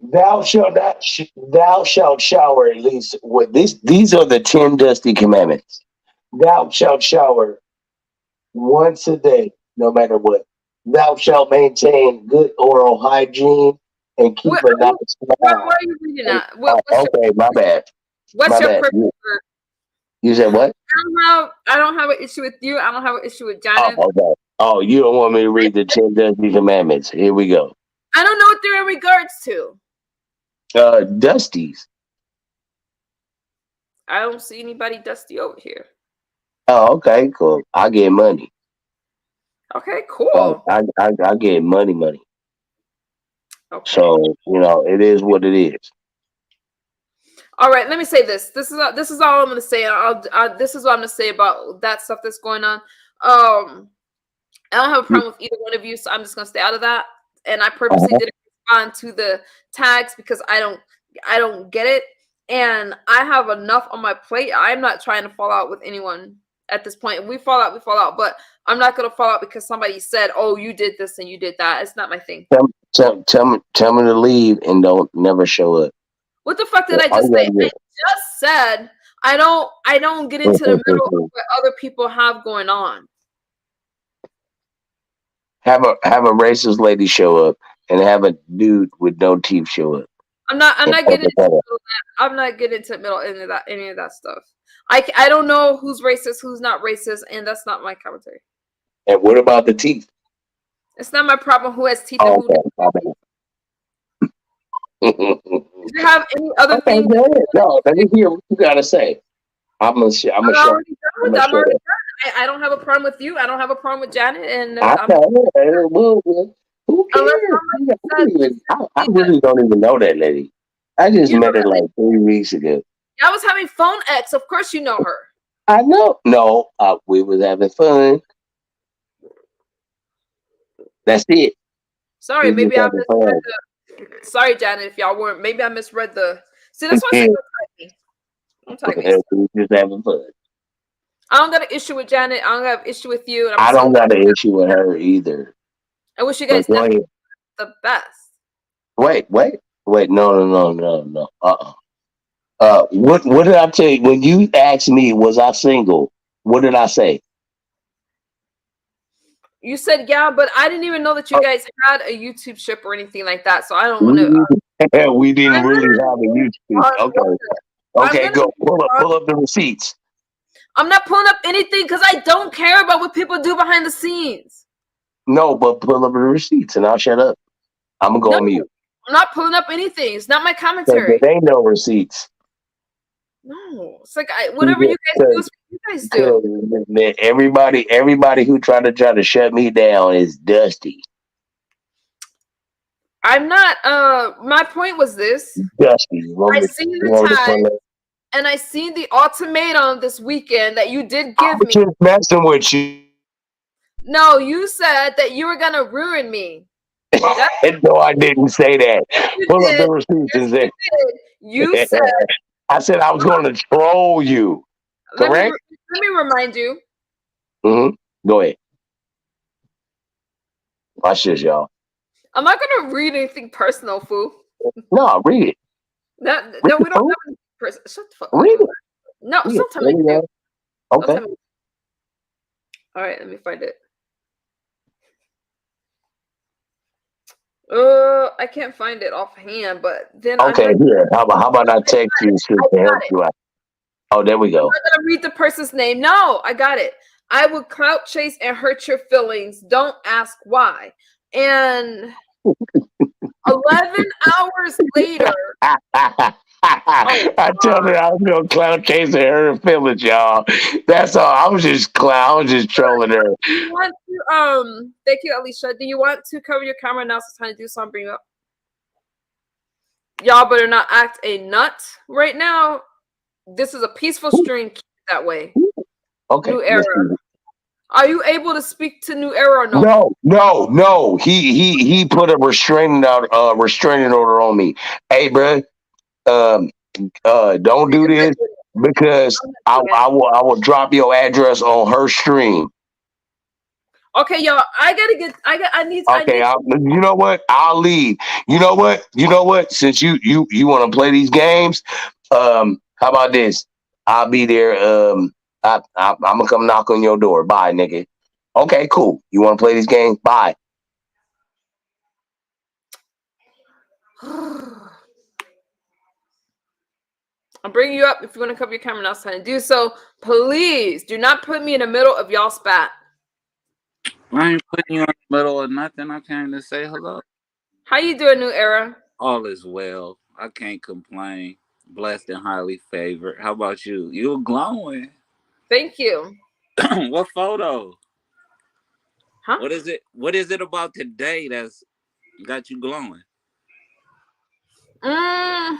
thou shalt shower at least with this. These are the 10 dusty commandments. Thou shalt shower once a day, no matter what. Thou shalt maintain good oral hygiene and keep What, a nice where smile. are you reading at? Okay, my bad. What's My your bad. preferred? You said what? I don't have an issue with you. I don't have an issue with Oh, Janet. okay. Oh, you don't want me to read the 10 dusty commandments. Here we go. I don't know what they're in regards to. Dusties. I don't see anybody dusty over here. Oh, okay, cool. I get money. Okay, cool. I get money. Okay. So, it is what it is. All right. Let me say this. This is all I'm going to say. This is what I'm going to say about that stuff that's going on. I don't have a You- problem with either one of you, so I'm just gonna stay out of that. And I purposely uh-huh. didn't respond to the tags because I don't get it. And I have enough on my plate. I'm not trying to fall out with anyone at this point. If we fall out, we fall out. But I'm not gonna fall out because somebody said, "Oh, you did this and you did that." It's not my thing. Tell me to leave and don't never show up. What the fuck did So I all just you say? I gotta just said I don't get into the middle of do what other people have going on. have a racist lady show up and have a dude with no teeth show up. I'm And not talk getting into about the it. middle of that. I'm not getting into the middle of any of that stuff. I don't know who's racist, who's not racist, and that's not my commentary. And what about the teeth? It's not my problem who has teeth and Oh, who okay. My doesn't. bad. If you have any other Okay, things, go ahead. No, let me hear what you gotta say. I'm gonna I'm shut. already done I'm with gonna that. I'm shut already up. done. I don't have a problem with you. I don't have a problem with Janet, and I know. Well, who unless cares? somebody said she said I to me that really don't even know that lady. I just you know met her that like 3 weeks ago. I was having phone X. Of course, you know her. I know. No, we was having fun. That's it. Sorry, We just maybe I having misread fun. the. Sorry, Janet, if y'all weren't. Maybe I misread the. See, that's why I say don't type me. Don't type me. We just having fun. I don't got an issue with Janet. I don't have an issue with you, and I'm I so don't glad. got an issue with her either. I wish you But guys go nothing ahead. but the best. Wait. No. What did I tell you when you asked me was I single? What did I say? You said yeah, but I didn't even know that you Oh, guys had a YouTube ship or anything like that. So I don't want to. we we didn't I'm really gonna have a move YouTube. on. Okay. I'm Okay, gonna go. move on. Pull up the receipts. I'm not pulling up anything because I don't care about what people do behind the scenes. No, but pull up the receipts and I'll shut up. I'm gonna go No, on mute. I'm not pulling up anything. It's not my Because commentary. there ain't no receipts. No, it's like whatever you guys do is what you guys do. Because everybody who try to shut me down is dusty. I'm not. My point was this. Dusty. I seen You the want me to tag pull up? and I seen the ultimatum this weekend that you did I give was me. just messing with you. No, you said that you were gonna ruin me. That's No, I didn't say that. yes, you Pull up the did. receipts Yes, and you say, did. You said I said I was going to troll you. Let me Correct? let me remind you. Mm-hmm. Go ahead. Watch this, y'all. I'm not gonna read anything personal, fool. No, read it. Read No, it, we don't fool. have any person. Shut the fuck up, Read fool. it. No, Read it. stop telling There me we to. go. Don't Okay. tell me. All right, let me find it. I can't find it offhand, but then I'm Okay, not. here. How about I text you shit I to help got it. you out? Oh, there we I'm go. not gonna read the person's name. No, I got it. I would clout chase and hurt your feelings. Don't ask why. And 11 hours later, oh I told her I was gonna clown chasing her feelings, y'all. That's all. I was just clown. I was just trolling her. do you want to thank you, Alicia. Do you want to cover your camera now? So it's time to do something. Bring you up. Y'all better not act a nut right now. This is a peaceful stream. Keep it that way. Okay, New era. let's see. Are you able to speak to New Era or no? No, no, no. He put a restraining order on me. Hey, bro, um, don't do I'm not this doing it. because I'm not I doing it. I will I will drop your address on her stream. Okay, y'all. I gotta get. I need. I Okay, need. you know what? I'll leave. You know what? You know what? Since you want to play these games, how about this? I'll be there. I'm gonna come knock on your door. Bye, nigga. Okay, cool. You want to play these games? Bye. I'm bringing you up. If you want to cover your camera now, it's time to do so. Please do not put me in the middle of y'all spat. I ain't putting you in the middle of nothing. I came to say hello. How you doing, New Era? All is well. I can't complain. Blessed and highly favored. How about you? You glowing. Thank you. What photo? Huh? What is it? What is it about today that's got you glowing? Mm,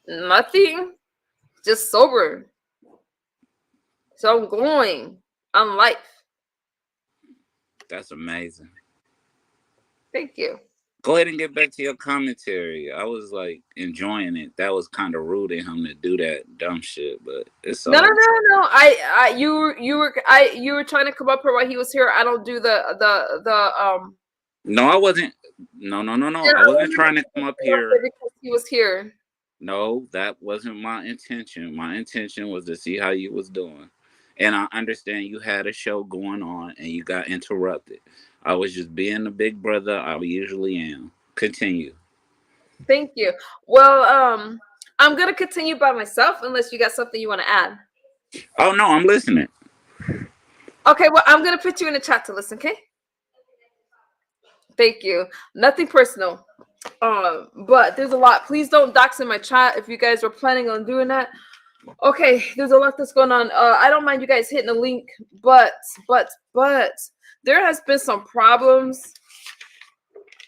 nothing. Just sober. So I'm glowing on life. That's amazing. Thank you. Go ahead and get back to your commentary. I was like enjoying it. That was kind of rude in him to do that dumb shit, but it's No, no, all. no, no. You were trying to come up here while he was here. I don't do the. No, I wasn't. No, no, no, no. Yeah, I I wasn't wanted trying to to come up come up here. here because he was here. No, that wasn't my intention. My intention was to see how you was doing. And I understand you had a show going on and you got interrupted. I was just being the big brother I usually am. Continue. Thank you. Well, I'm gonna continue by myself unless you got something you want to add. Oh no, I'm listening. Okay, well, I'm gonna put you in the chat to listen. Okay. Thank you. Nothing personal. But there's a lot. Please don't dox in my chat if you guys were planning on doing that. Okay, there's a lot that's going on. I don't mind you guys hitting the link, but there has been some problems.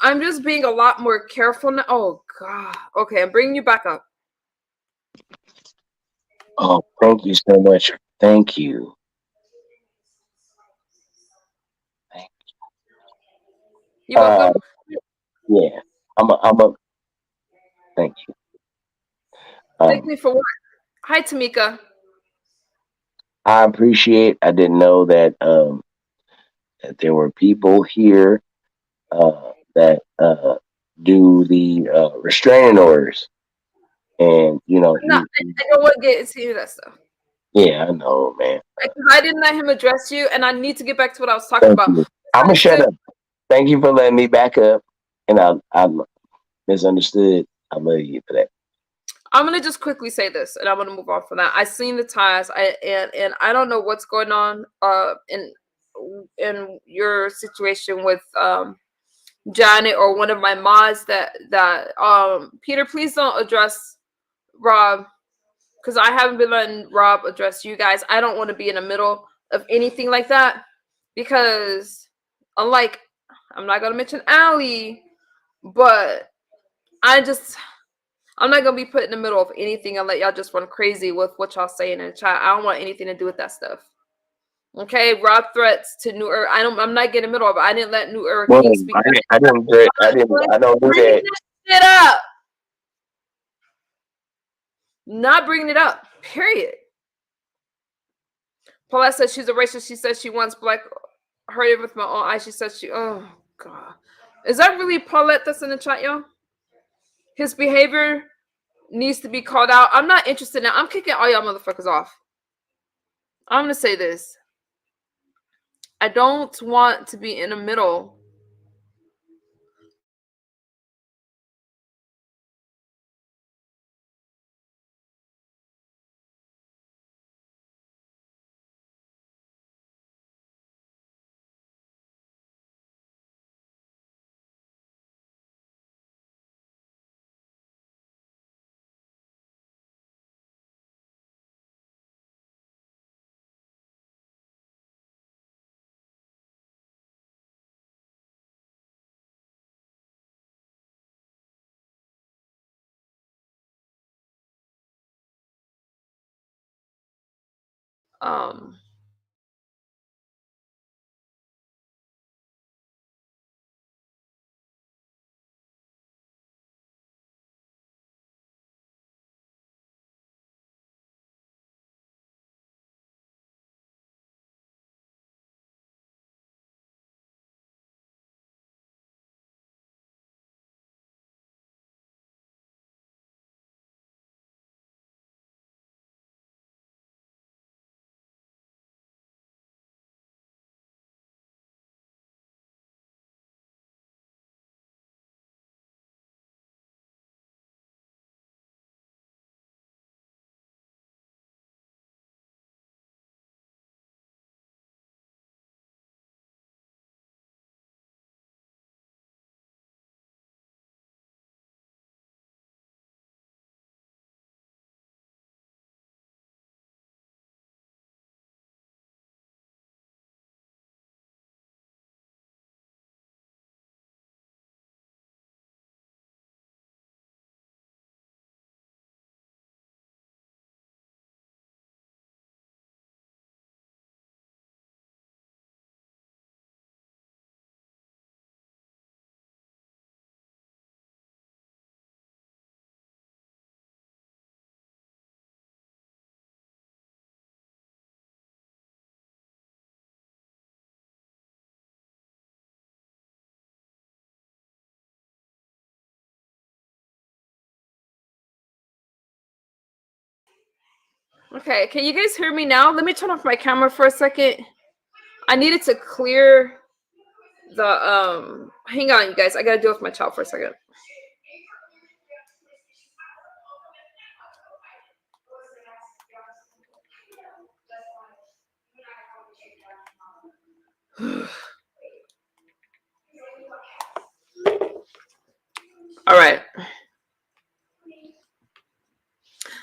I'm just being a lot more careful now. Oh God. Okay, I'm bringing you back up. Oh, thank you so much. Thank you. You Uh, welcome. yeah. I'm a. Thank you. Thank Um, me for what? Hi, Tamika. I appreciate. I didn't know that there were people here that do the restraining orders, and No, I don't want to get into that stuff. yeah, I know, man. Because I didn't let him address you, and I need to get back to what I was talking Thank about. you. I'm gonna shut Misunderstood. up. Thank you for letting me back up, and I misunderstood. I love you for that. I'm gonna just quickly say this, and I'm gonna move on from that. I seen the ties, and I don't know what's going on in your situation with Janet or one of my mods that Peter, please don't address Rob because I haven't been letting Rob address you guys. I don't want to be in the middle of anything like that because unlike I'm not gonna mention Allie, but I'm not gonna be put in the middle of anything and let y'all just run crazy with what y'all saying in the chat. I don't want anything to do with that stuff. Okay, Rob threats to New Era. I'm not getting in the middle of it. I didn't let New Era Well, King speak. I didn't. I didn't. I don't do Bring that. that shit up. Not bringing it up. Period. Paulette says she's a racist. She says she wants black. Heard it with my own eyes. She says she. Oh God, is that really Paulette that's in the chat, y'all? His behavior needs to be called out. I'm not interested now. I'm kicking all y'all motherfuckers off. I'm gonna say this. I don't want to be in the middle. Um, okay, can you guys hear me now? Let me turn off my camera for a second. I needed to clear the hang on, you guys. I gotta deal with my child for a second. All right.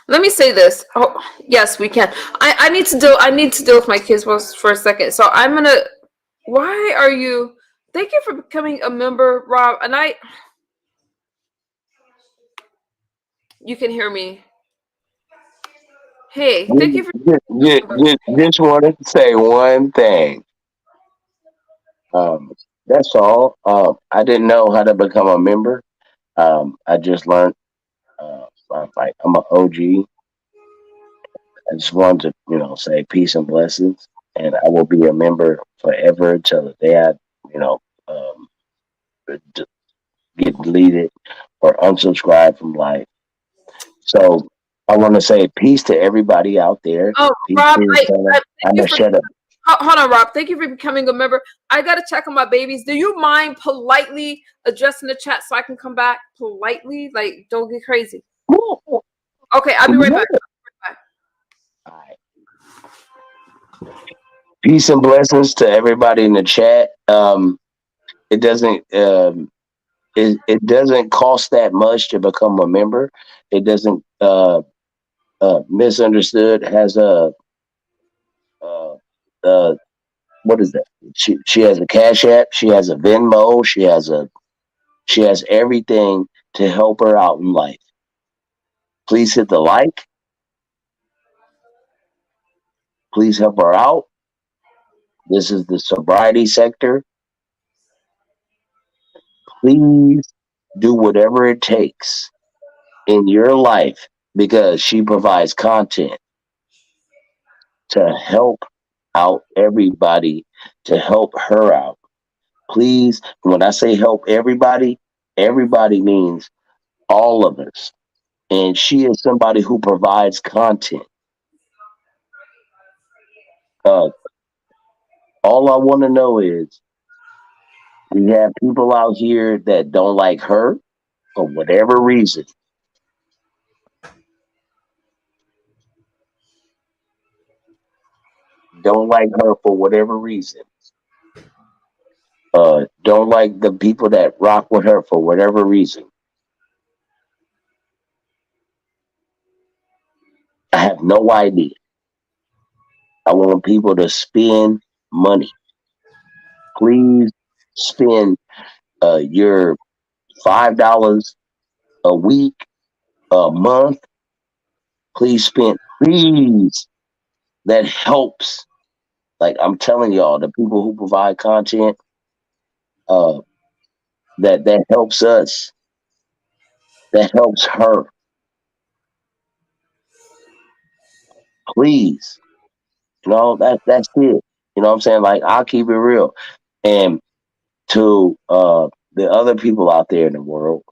Let me say this. Oh, yes, we can. I need to deal. I need to deal with my kids for a second. So I'm gonna. Why are you? Thank you for becoming a member, Rob. And you can hear me. Hey, thank you for. Just wanted to say one thing. That's all. I didn't know how to become a member. I just learned. I'm an OG. I just wanted to, say peace and blessings, and I will be a member forever until the day I, you know, um, d- get deleted or unsubscribe from life. So I want to say peace to everybody out there. Oh, Peace Rob, to your son. thank I'm you gonna for. shut up. Hold on, Rob. Thank you for becoming a member. I gotta check on my babies. Do you mind politely addressing the chat so I can come back politely? Like, don't get crazy. Okay, I'll be right back. All right. Peace and blessings to everybody in the chat. It doesn't it doesn't cost that much to become a member. It doesn't misunderstood has a uh, uh, what is that? She has a Cash App. She has a Venmo. She has everything to help her out in life. Please hit the like. Please help her out. This is the sobriety sector. Please do whatever it takes in your life because she provides content to help out everybody, to help her out. Please, when I say help everybody, everybody means all of us. And she is somebody who provides content. Uh, all I want to know is we have people out here that don't like her for whatever reason. Don't like her for whatever reason. Don't like the people that rock with her for whatever reason. I have no idea. I want people to spend money. Please spend your $5 a week, a month. Please spend. Please, that helps. Like I'm telling y'all, the people who provide content, uh, that helps us. That helps her. Please, that's it. You know what I'm saying? Like I'll keep it real. And to the other people out there in the world,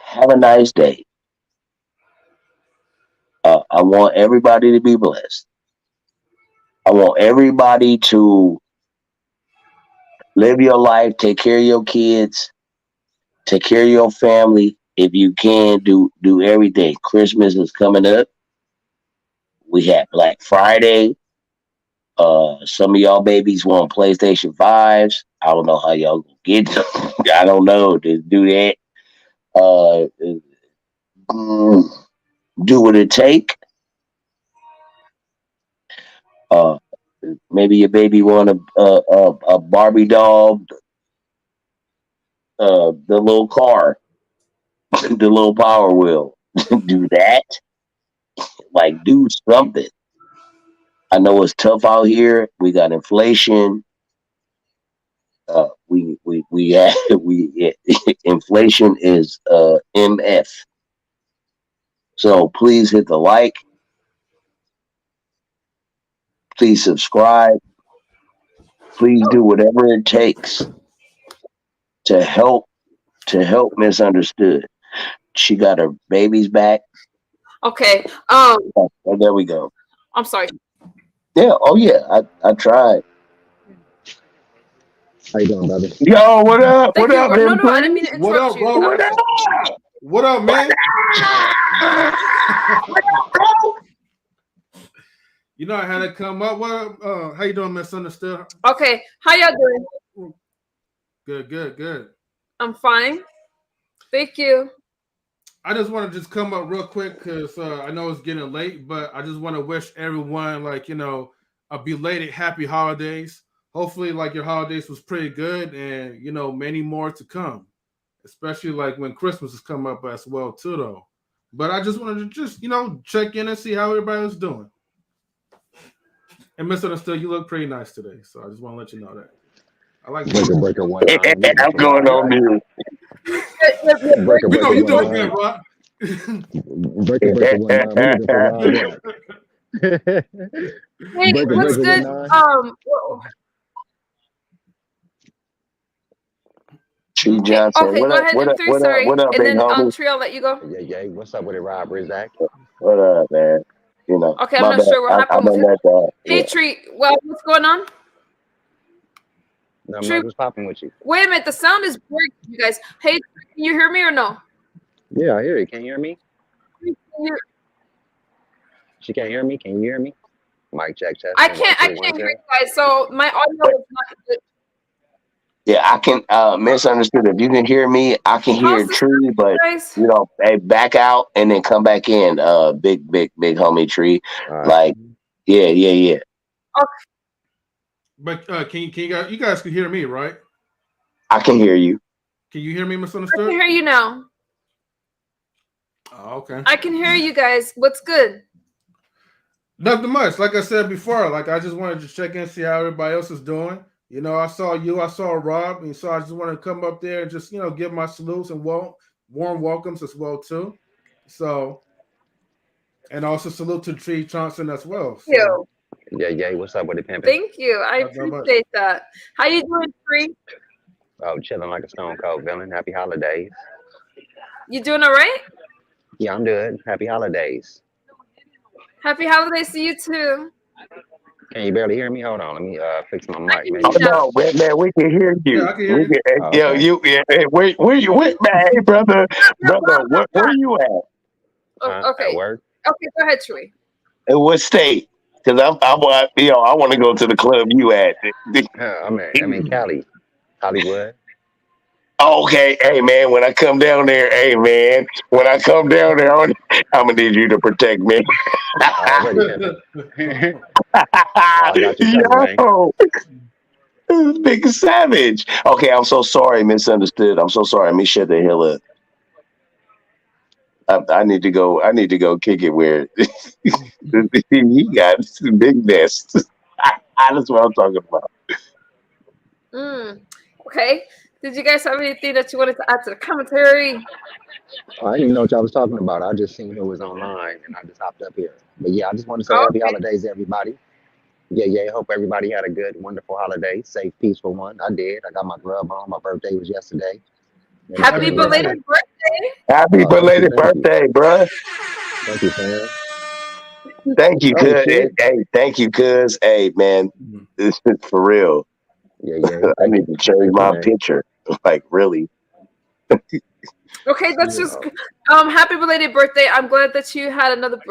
have a nice day. I want everybody to be blessed. I want everybody to live your life, take care of your kids, take care of your family. If you can, do everything. Christmas is coming up. We have Black Friday. Some of y'all babies want PlayStation 5s. I don't know how y'all gonna get them. I don't know. Just do that. Uh, mm, do what it take. Uh, maybe your baby want a Barbie doll, the little car, the little Power Wheel. Do that. Like do something. I know it's tough out here. We got inflation. We we inflation is MF. So please hit the like. Please subscribe. Please do whatever it takes to help Misunderstood. She got her babies back. Okay. Oh, there we go. I'm sorry. Yeah. Oh yeah. I tried. How you doing, brother? Yo, what up? Thank What you. up, No, no, I didn't mean M3? to What interrupt up, you. bro? What up? What up, man? What up, bro? You know I had to come up. What up? How you doing, Misunderstood? Okay. How y'all doing? Good. I'm fine. Thank you. I just want to just come up real quick because I know it's getting late, but I just want to wish everyone a belated happy holidays. Hopefully, like your holidays was pretty good, and many more to come. Especially like when Christmas is coming up as well too, though. But I just wanted to just check in and see how everybody was doing. And Misunderstood, you look pretty nice today, so I just want to let you know that. I like that. that. I'm 1-9. going on mute. We know you doing good, Rob. Breaker 1-9. We looking for Rob back. Hey, what's good? 1-9. Tree Hey, Johnson. okay, What go up? ahead, What up? M3. What up? Sorry, What up, and big then homie? Tree, I'll let you go. Yeah. What's up with it, Rob? Rizak? What up, man? Okay, I'm My not bad. sure what I happened with done him. let that. Hey, Yeah. Tree. Well, what's going on? Not Tree. much. What's popping with you? Wait a minute. The sound is breaking, you guys. Hey, can you hear me or no? Yeah, I hear you. Can you hear me? Can you- She can't hear me. Can you hear me? Mic check I testing. can't. I 1 2 1 can't hear 2. you guys. So my audio is not good. Yeah, I can Misunderstood. If you can hear me, I can How's hear this, Tree, but guys? hey, back out and then come back in. Big homie Tree. All right. Like, yeah. Okay. But can you guys can hear me, right? I can hear you. Can you hear me, I Misunderstood? can hear you now. Oh, okay. I can hear you guys. What's good? Nothing much. Like I said before, like I just wanted to check in, see how everybody else is doing. I saw you, I saw Rob, and so I just wanted to come up there and just give my salutes and warm welcomes as well too. So And also salute to Tree Johnson as well. Thank So you. Yeah, what's up with the pimping? Thank you. I not that much. appreciate that. How you doing, Free? Oh, chilling like a stone cold villain. Happy holidays. You doing all right? Yeah, I'm good. Happy holidays. Happy holidays to you too. Can you barely hear me? Hold on, let me fix my I mic. can hear Oh you Maybe. now. no, man, we can hear Yeah, you. I can hear We you. can, Oh, yo, okay. where you went, man, hey, brother, Yeah, Rob, Rob, where Rob. you at? Oh, Huh? At okay. work? Okay, go ahead, Chewy. In what state? Because I want to go to the club you at. I'm in Cali, Hollywood. Okay, hey man, when I come down there, hey man, when I come down there, I'm gonna need you to protect me. Already pimping. Oh, I got you covered, man. Yo, big savage. Okay, I'm so sorry, misunderstood. I'm so sorry. Let me shut the hell up. I need to go. I need to go kick it where he got some big nest. That's what I'm talking about. Mm. Okay. Did you guys have anything that you wanted to add to the commentary? I didn't even know what y'all was talking about. I just seen who was online and I just hopped up here. But yeah, I just want to say Oh, happy okay. holidays, everybody. Yeah. Hope everybody had a good, wonderful holiday. Safe, peaceful one. I did. I got my grub on. My birthday was yesterday. And I'm Happy Happy feeling birthday. good. belated birthday. Happy Oh, thank you. belated Thank you. birthday, bruh. Thank you, fam. Thank you, Oh, cuz. Hey, shit. hey, thank you, cuz. Hey, man, Mhm. this is for real. Yeah. I need to change Thank you, my man. picture. Like, really? Okay, that's Yeah. just happy belated birthday. I'm glad that you had another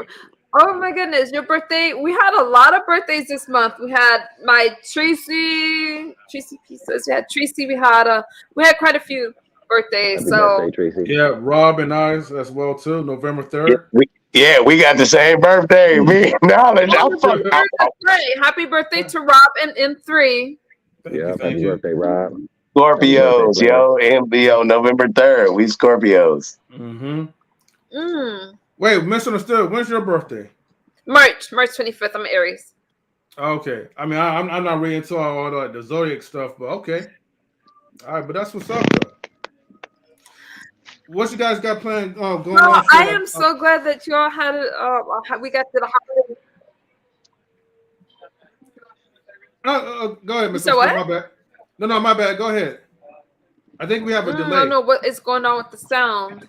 oh my goodness, your birthday. We had a lot of birthdays this month. We had my Tracy pieces. We had Tracy, we had quite a few birthdays. Happy birthday, So Tracy. Yeah, Rob and I as well too. November Yeah, 3rd. we got the same birthday. Me, knowledge. oh, I'm fuck. November 3rd, that's right. Happy birthday to Rob and M3. Thank you, Yeah, thank happy you. birthday, Rob. Happy birthday, Scorpios, player. yo. MBO, November 3rd. We Scorpios. Mm-hmm. Mm. Wait, misunderstood. When's your birthday? March 25th. I'm Aries. Okay. I mean, I'm not really into all the zodiac stuff, but okay. All right, but that's what's up though. What you guys got planned going No, on for I like? am so glad that you all had it. We got to the holiday. Go ahead, You said misunderstood. what? My bad. No, my bad. Go ahead. I think we have a I don't delay. know what is going on with the sound.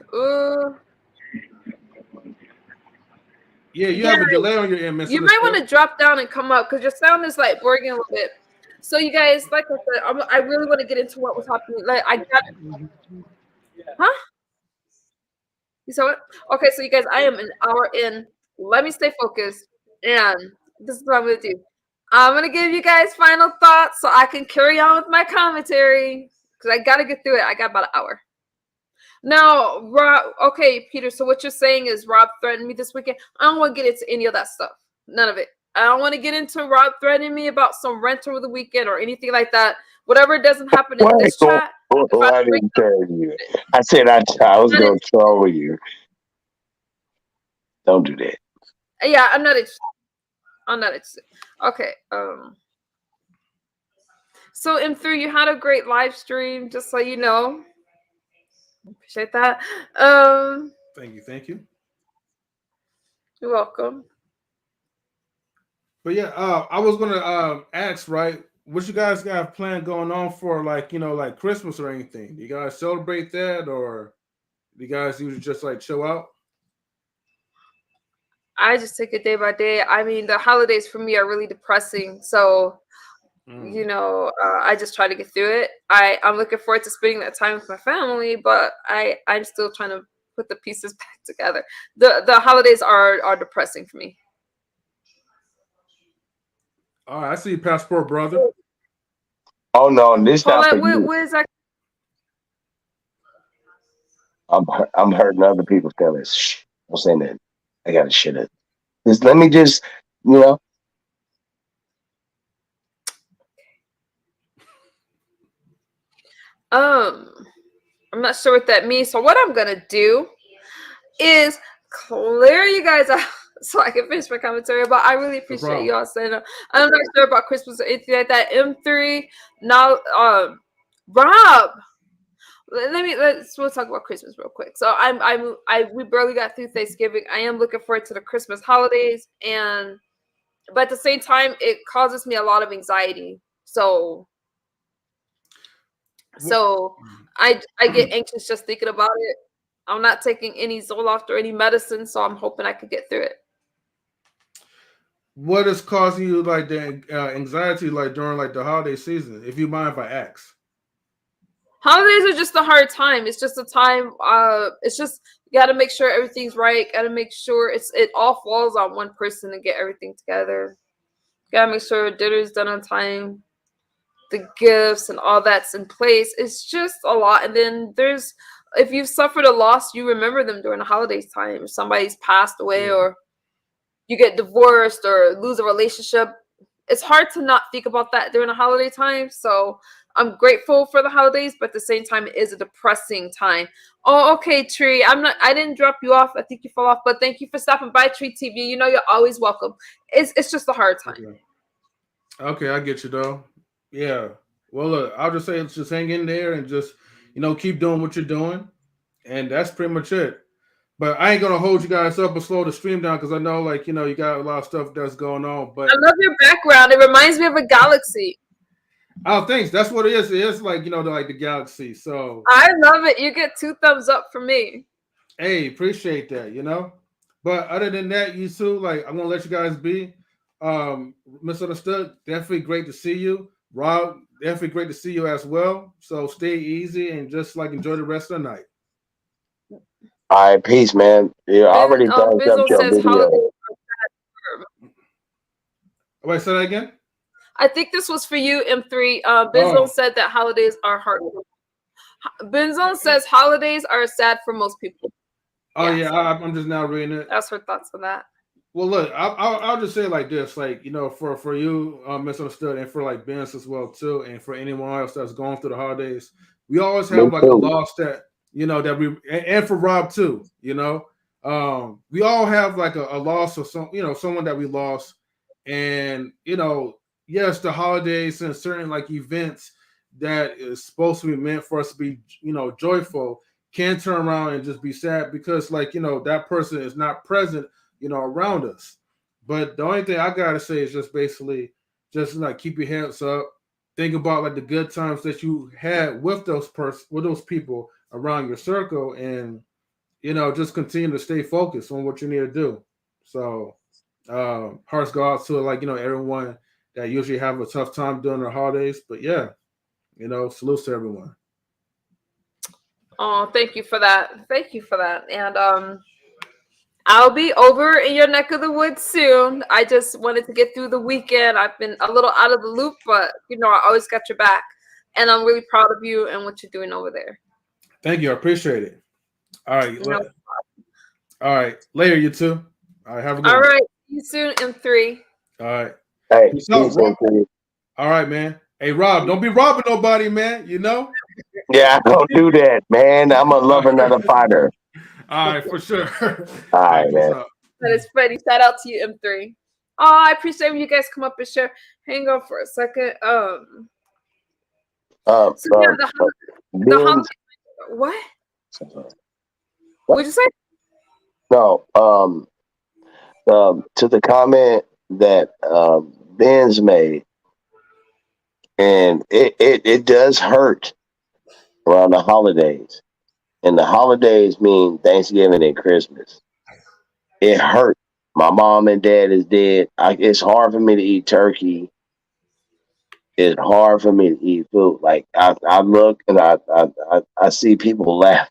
Yeah, you Yeah, have a delay on your end, you might want misunderstood. to drop down and come up because your sound is like breaking a little bit. So you guys, like I said, I really want to get into what was happening. Like I got, huh? You saw it? Okay, so you guys, I am an hour in. Let me stay focused, and this is what I'm gonna do. I'm gonna give you guys final thoughts so I can carry on with my commentary because I gotta get through it. I got about an hour. Now, Rob, okay, Peter, so what you're saying is Rob threatened me this weekend. I don't want to get into any of that stuff. None of it. I don't want to get into Rob threatening me about some rent over the weekend or anything like that. Whatever doesn't happen in What? this chat, if I I bring didn't tell you. I said I was not going in, to troll you. Don't do that. yeah, I'm not interested. I'm not interested. Okay. So M3, you had a great live stream, just so you know. Appreciate that. Thank you. You're welcome. But yeah, I was gonna ask, right? What you guys got planned going on for like like Christmas or anything? Do you guys celebrate that, or do you guys usually just like chill out? I just take it day by day. I mean, the holidays for me are really depressing. So Mm. I just try to get through it. I'm looking forward to spending that time with my family, but I'm still trying to put the pieces back together. The holidays are depressing for me. All right, I see your passport, brother. Oh no, this Hold not for on, you. where is that? I'm hurting other people's feelings. Shh, don't say that. I gotta shut it. Just let me just, you know. Um, I'm not sure what that means. So what I'm gonna do is clear you guys out so I can finish my commentary. But I really No appreciate problem. y'all saying I'm not sure about Christmas or anything like that. M3 now, Rob. we'll talk about Christmas real quick. So we barely got through Thanksgiving. I am looking forward to the Christmas holidays, but at the same time, it causes me a lot of anxiety. So I get anxious just thinking about it. I'm not taking any Zoloft or any medicine, so I'm hoping I could get through it. What is causing you like the anxiety like during like the holiday season? If you mind if I ask. Holidays are just a hard time. It's just a time. It's just you got to make sure everything's right. Got to make sure it all falls on one person to get everything together. Got to make sure dinner's done on time, the gifts and all that's in place. It's just a lot. And then if you've suffered a loss, you remember them during the holidays time. If somebody's passed away or you get divorced or lose a relationship, it's hard to not think about that during the holiday time. So I'm grateful for the holidays, but at the same time, it is a depressing time. Oh, okay, Tree. I didn't drop you off. I think you fell off, but thank you for stopping by, Tree TV. You know you're always welcome. It's just a hard time. Okay, I get you though. Yeah. Well, look, I'll just say let's just hang in there and just keep doing what you're doing, and that's pretty much it. But I ain't gonna hold you guys up or slow the stream down because I know, like, you got a lot of stuff that's going on. But I love your background. It reminds me of a galaxy. Oh, thanks. That's what it is. It is like, like the galaxy. So I love it. You get 2 thumbs up from me. Hey, appreciate that. But other than that, you two, like, I'm gonna let you guys be. Misunderstood. Definitely great to see you. Rob, definitely great to see you as well. So stay easy and just like enjoy the rest of the night. All right, peace, man. Yeah, I already thumbs up your video. Wait, say that again? I think this was for you, M3. Benzone said that holidays are hard. Benzone says holidays are sad for most people. Oh, yeah, I'm just now reading it. That's her thoughts on that. Well, look, I'll just say it like this, like, for you, Misunderstood, and for like Benz as well too, and for anyone else that's going through the holidays, we always have like a loss that that we, and for Rob too, we all have like a loss of someone that we lost, and yes, the holidays and certain like events that is supposed to be meant for us to be joyful can turn around and just be sad because like that person is not present around us. But the only thing I gotta say is just basically just like keep your heads up, think about like the good times that you had with those people around your circle, and just continue to stay focused on what you need to do. So hearts go out to like everyone that usually have a tough time during the holidays. But yeah, salutes to everyone. Oh, thank you for that. And I'll be over in your neck of the woods soon. I just wanted to get through the weekend. I've been a little out of the loop, but I always got your back. And I'm really proud of you and what you're doing over there. Thank you. I appreciate it. All right. All right. Later, you two. All right. Have a good one. All right. See you soon, M3. All right. Hey, all right, man. Hey, Rob, don't be robbing nobody, man. Yeah, I don't do that, man. I'm a lover, not a fighter. All right, for sure. All right, man. That is Freddie. Shout out to you, M3. Oh, I appreciate when you guys come up and share. Hang on for a second. What? What'd you say? No. To the comment that Ben's made, and it does hurt around the holidays. And the holidays mean Thanksgiving and Christmas. It hurt. My mom and dad is dead. It's hard for me to eat turkey. It's hard for me to eat food. Like I look and I see people laugh.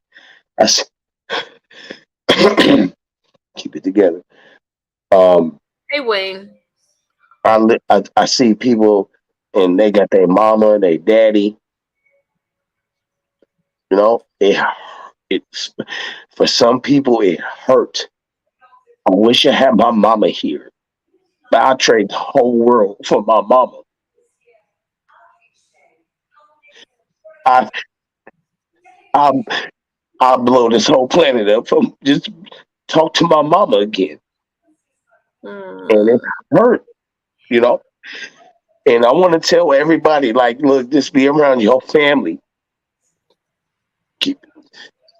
I see, keep it together. Hey, Wayne. I see people and they got their mama, their daddy. It's for some people it hurt. I wish I had my mama here, but I trade the whole world for my mama. I'll blow this whole planet up from just talk to my mama again, and it hurt, And I want to tell everybody, like, look, just be around your family. Keep,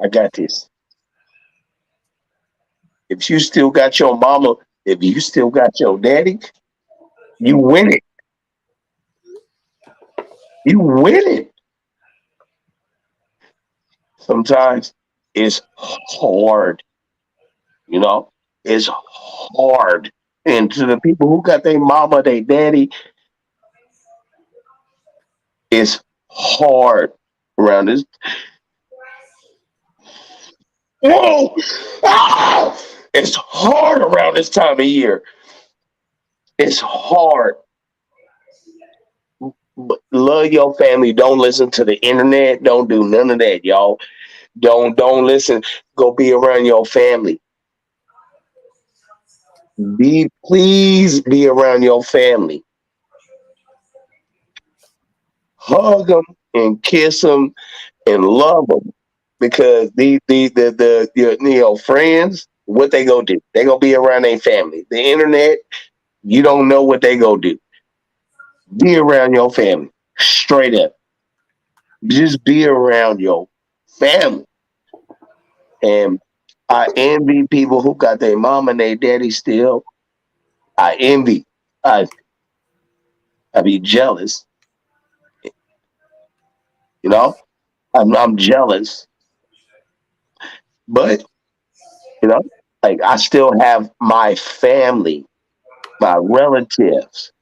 I got this. If you still got your mama, if you still got your daddy, you win it. You win it. Sometimes it's hard, you know. It's hard. And to the people who got their mama, their daddy, it's hard around this. Whoa! Ah! It's hard around this time of year. It's hard. But love your family. Don't listen to the internet. Don't do none of that, y'all. Don't listen. Go be around your family. Please be around your family. Hug them and kiss them and love them because your friends, what they gonna do? They gonna be around their family. The internet, you don't know what they gonna do. Be around your family, straight up. Just be around your family. And I envy people who got their mom and their daddy still. I envy. I I be jealous. You know, I'm jealous, but you know, like I still have my family, my relatives.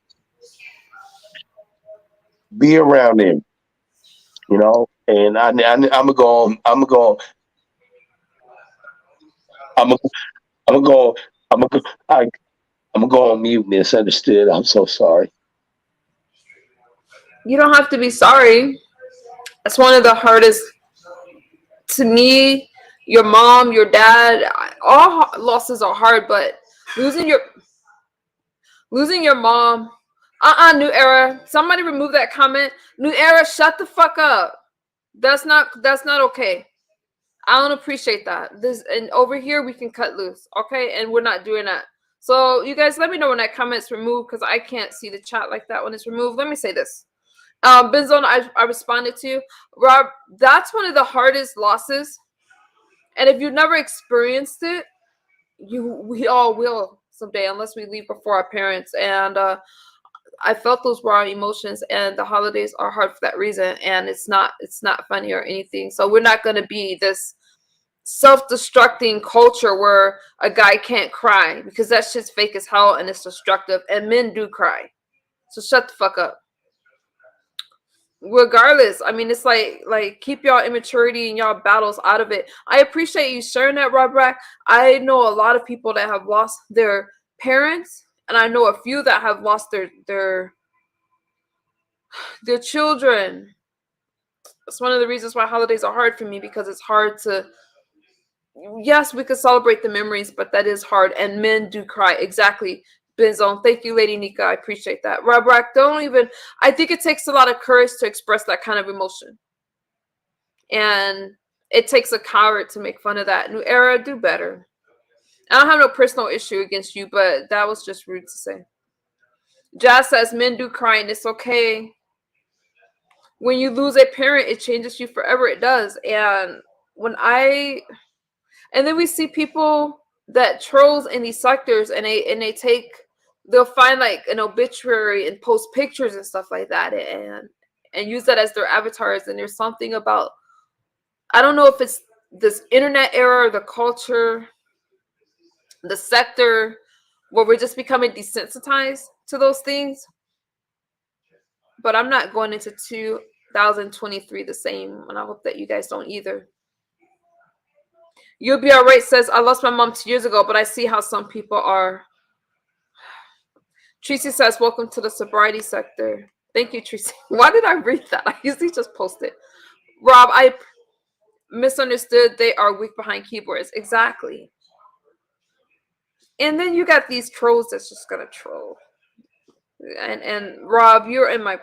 Be around them, you know. And I'm gonna go. I'm gonna go. I'm gonna. I'm gonna go. I'm gonna. I, I'm gonna go on mute. Misunderstood. I'm so sorry. You don't have to be sorry. That's one of the hardest to me. Your mom, your dad, all losses are hard, but losing your losing your mom. New era. Somebody remove that comment. New era, shut the fuck up. That's not okay. I don't appreciate that. This and over here we can cut loose, okay? And we're not doing that. So you guys, let me know when that comment's removed because I can't see the chat like that when it's removed. Let me say this. Benzone, I responded to Rob. That's one of the hardest losses, and if you've never experienced it, we all will someday, unless we leave before our parents. And I felt those raw emotions, and the holidays are hard for that reason. And it's not funny or anything. So we're not going to be this self-destructing culture where a guy can't cry because that shit's fake as hell and it's destructive. And men do cry, so shut the fuck up. Regardless, I mean, it's like keep y'all immaturity and y'all battles out of it. I appreciate you sharing that, Rob Rack. I know a lot of people that have lost their parents, and I know a few that have lost their children. It's one of the reasons why holidays are hard for me, because it's hard to, yes, we could celebrate the memories, but that is hard, and men do cry. Exactly. Benzone, thank you, Lady Nika. I appreciate that. Rob Rack, don't even. I think it takes a lot of courage to express that kind of emotion, and it takes a coward to make fun of that. New era, do better. I don't have no personal issue against you, but that was just rude to say. Jazz says men do cry, and it's okay. When you lose a parent, it changes you forever. It does. And then we see people that trolls in these sectors, and they'll find like an obituary and post pictures and stuff like that, and use that as their avatars. And there's something about, I don't know if it's this internet era, the culture, the sector, where we're just becoming desensitized to those things. But I'm not going into 2023 the same, and I hope that you guys don't either. You'll be all right says, I lost my mom 2 years ago, but I see how some people are. Tracy says, welcome to the sobriety sector. Thank you, Tracy. Why did I read that? I usually just post it. Rob, I misunderstood. They are weak behind keyboards. Exactly. And then you got these trolls that's just gonna troll. And Rob, you're in my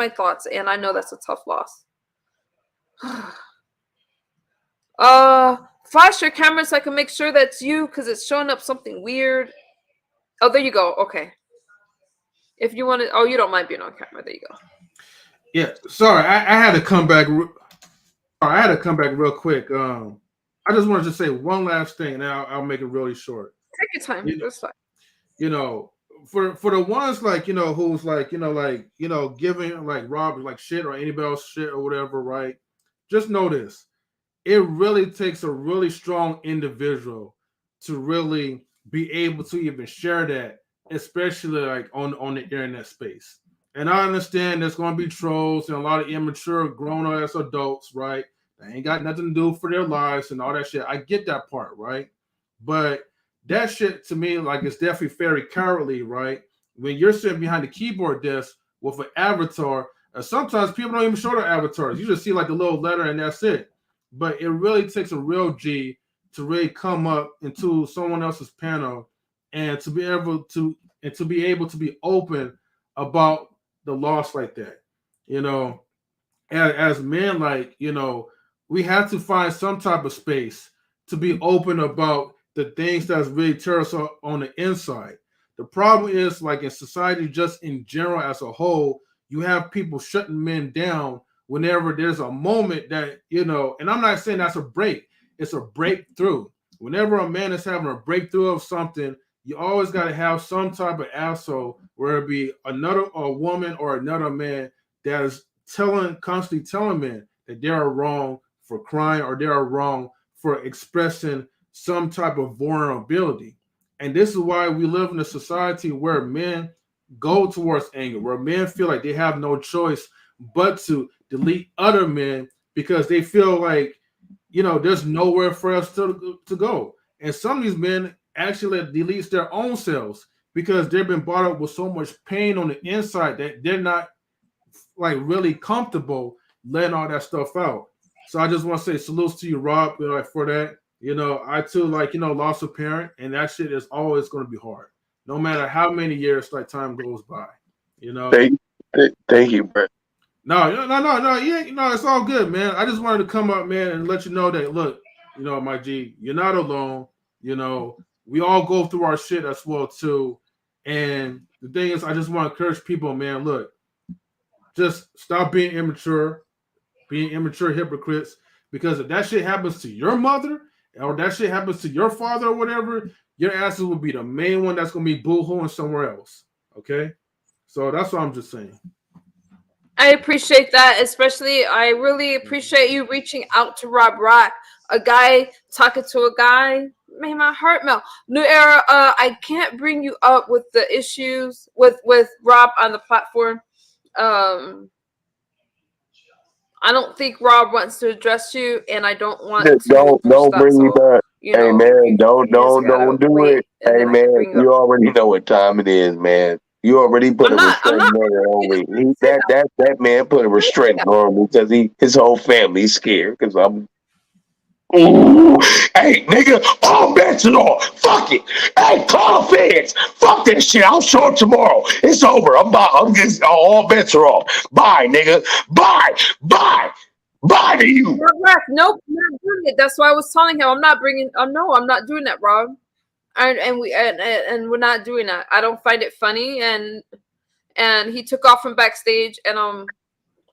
thoughts, and I know that's a tough loss. Flash your camera so I can make sure that's you, because it's showing up something weird. Oh, there you go. Okay. If you want to, you don't mind being on camera. There you go. Yeah, sorry, I had to come back. I had to come back real quick. I just wanted to say one last thing, and I'll make it really short. Take your time. You, That's fine. you know, for the ones like who's like giving like Rob like shit or anybody else shit or whatever, right? Just know this: it really takes a really strong individual to really be able to even share that, especially like on the internet space. And I understand there's going to be trolls and a lot of immature grown ass adults, right? They ain't got nothing to do for their lives and all that shit. I get that part, right? But that shit to me, like, it's definitely very cowardly, right? When you're sitting behind the keyboard desk with an avatar, and sometimes people don't even show their avatars. You just see like a little letter and that's it. But it really takes a real G to really come up into someone else's panel and to be able to be open about the loss like that. You know, as men, like, we have to find some type of space to be open about the things that's really tear us up on the inside. The problem is, like, in society, just in general as a whole, you have people shutting men down whenever there's a moment that, and I'm not saying that's a break, it's a breakthrough. Whenever a man is having a breakthrough of something, you always got to have some type of asshole, where it be a woman or another man that is constantly telling men that they are wrong for crying or they are wrong for expressing some type of vulnerability. And this is why we live in a society where men go towards anger, where men feel like they have no choice but to delete other men because they feel like, there's nowhere for us to go. And some of these men actually deletes their own selves because they've been brought up with so much pain on the inside that they're not like really comfortable letting all that stuff out. So I just want to say salutes to you, Rob, like, for that. I too, like, lost a parent, and that shit is always going to be hard, no matter how many years like time goes by. Thank you, bro. No, it's all good, man. I just wanted to come up, man, and let you know that, look, my G, you're not alone. We all go through our shit as well too. And the thing is, I just want to encourage people, man. Look, just stop being immature hypocrites. Because if that shit happens to your mother or that shit happens to your father or whatever, your asses will be the main one that's gonna be boo-hooing somewhere else. Okay, so that's what I'm just saying. I appreciate that, especially I really appreciate you reaching out to Rob Rock, a guy talking to a guy. Made my heart melt. New Era, I can't bring you up with the issues with Rob on the platform. I don't think Rob wants to address you, and I don't want to boost Don't that. bring me So, back. Hey man, don't you just don't gotta don't do wait, it. and Hey then I can man, bring you up. you already know what time it is, man. You already put a I'm not. restraining order on You just me. say That man put a restraining that. order on me because his whole family's scared because I'm. Ooh, hey, nigga, all bets are off. Fuck it. Hey, call the feds. Fuck that shit. I'll show up tomorrow. It's over. I'm just all bets are off. Bye, nigga. Bye. Bye. Bye to you. Nope, I'm not doing it. That's why I was telling him I'm not bringing. No, I'm not doing that, Rob. And we're not doing that. I don't find it funny, and he took off from backstage, and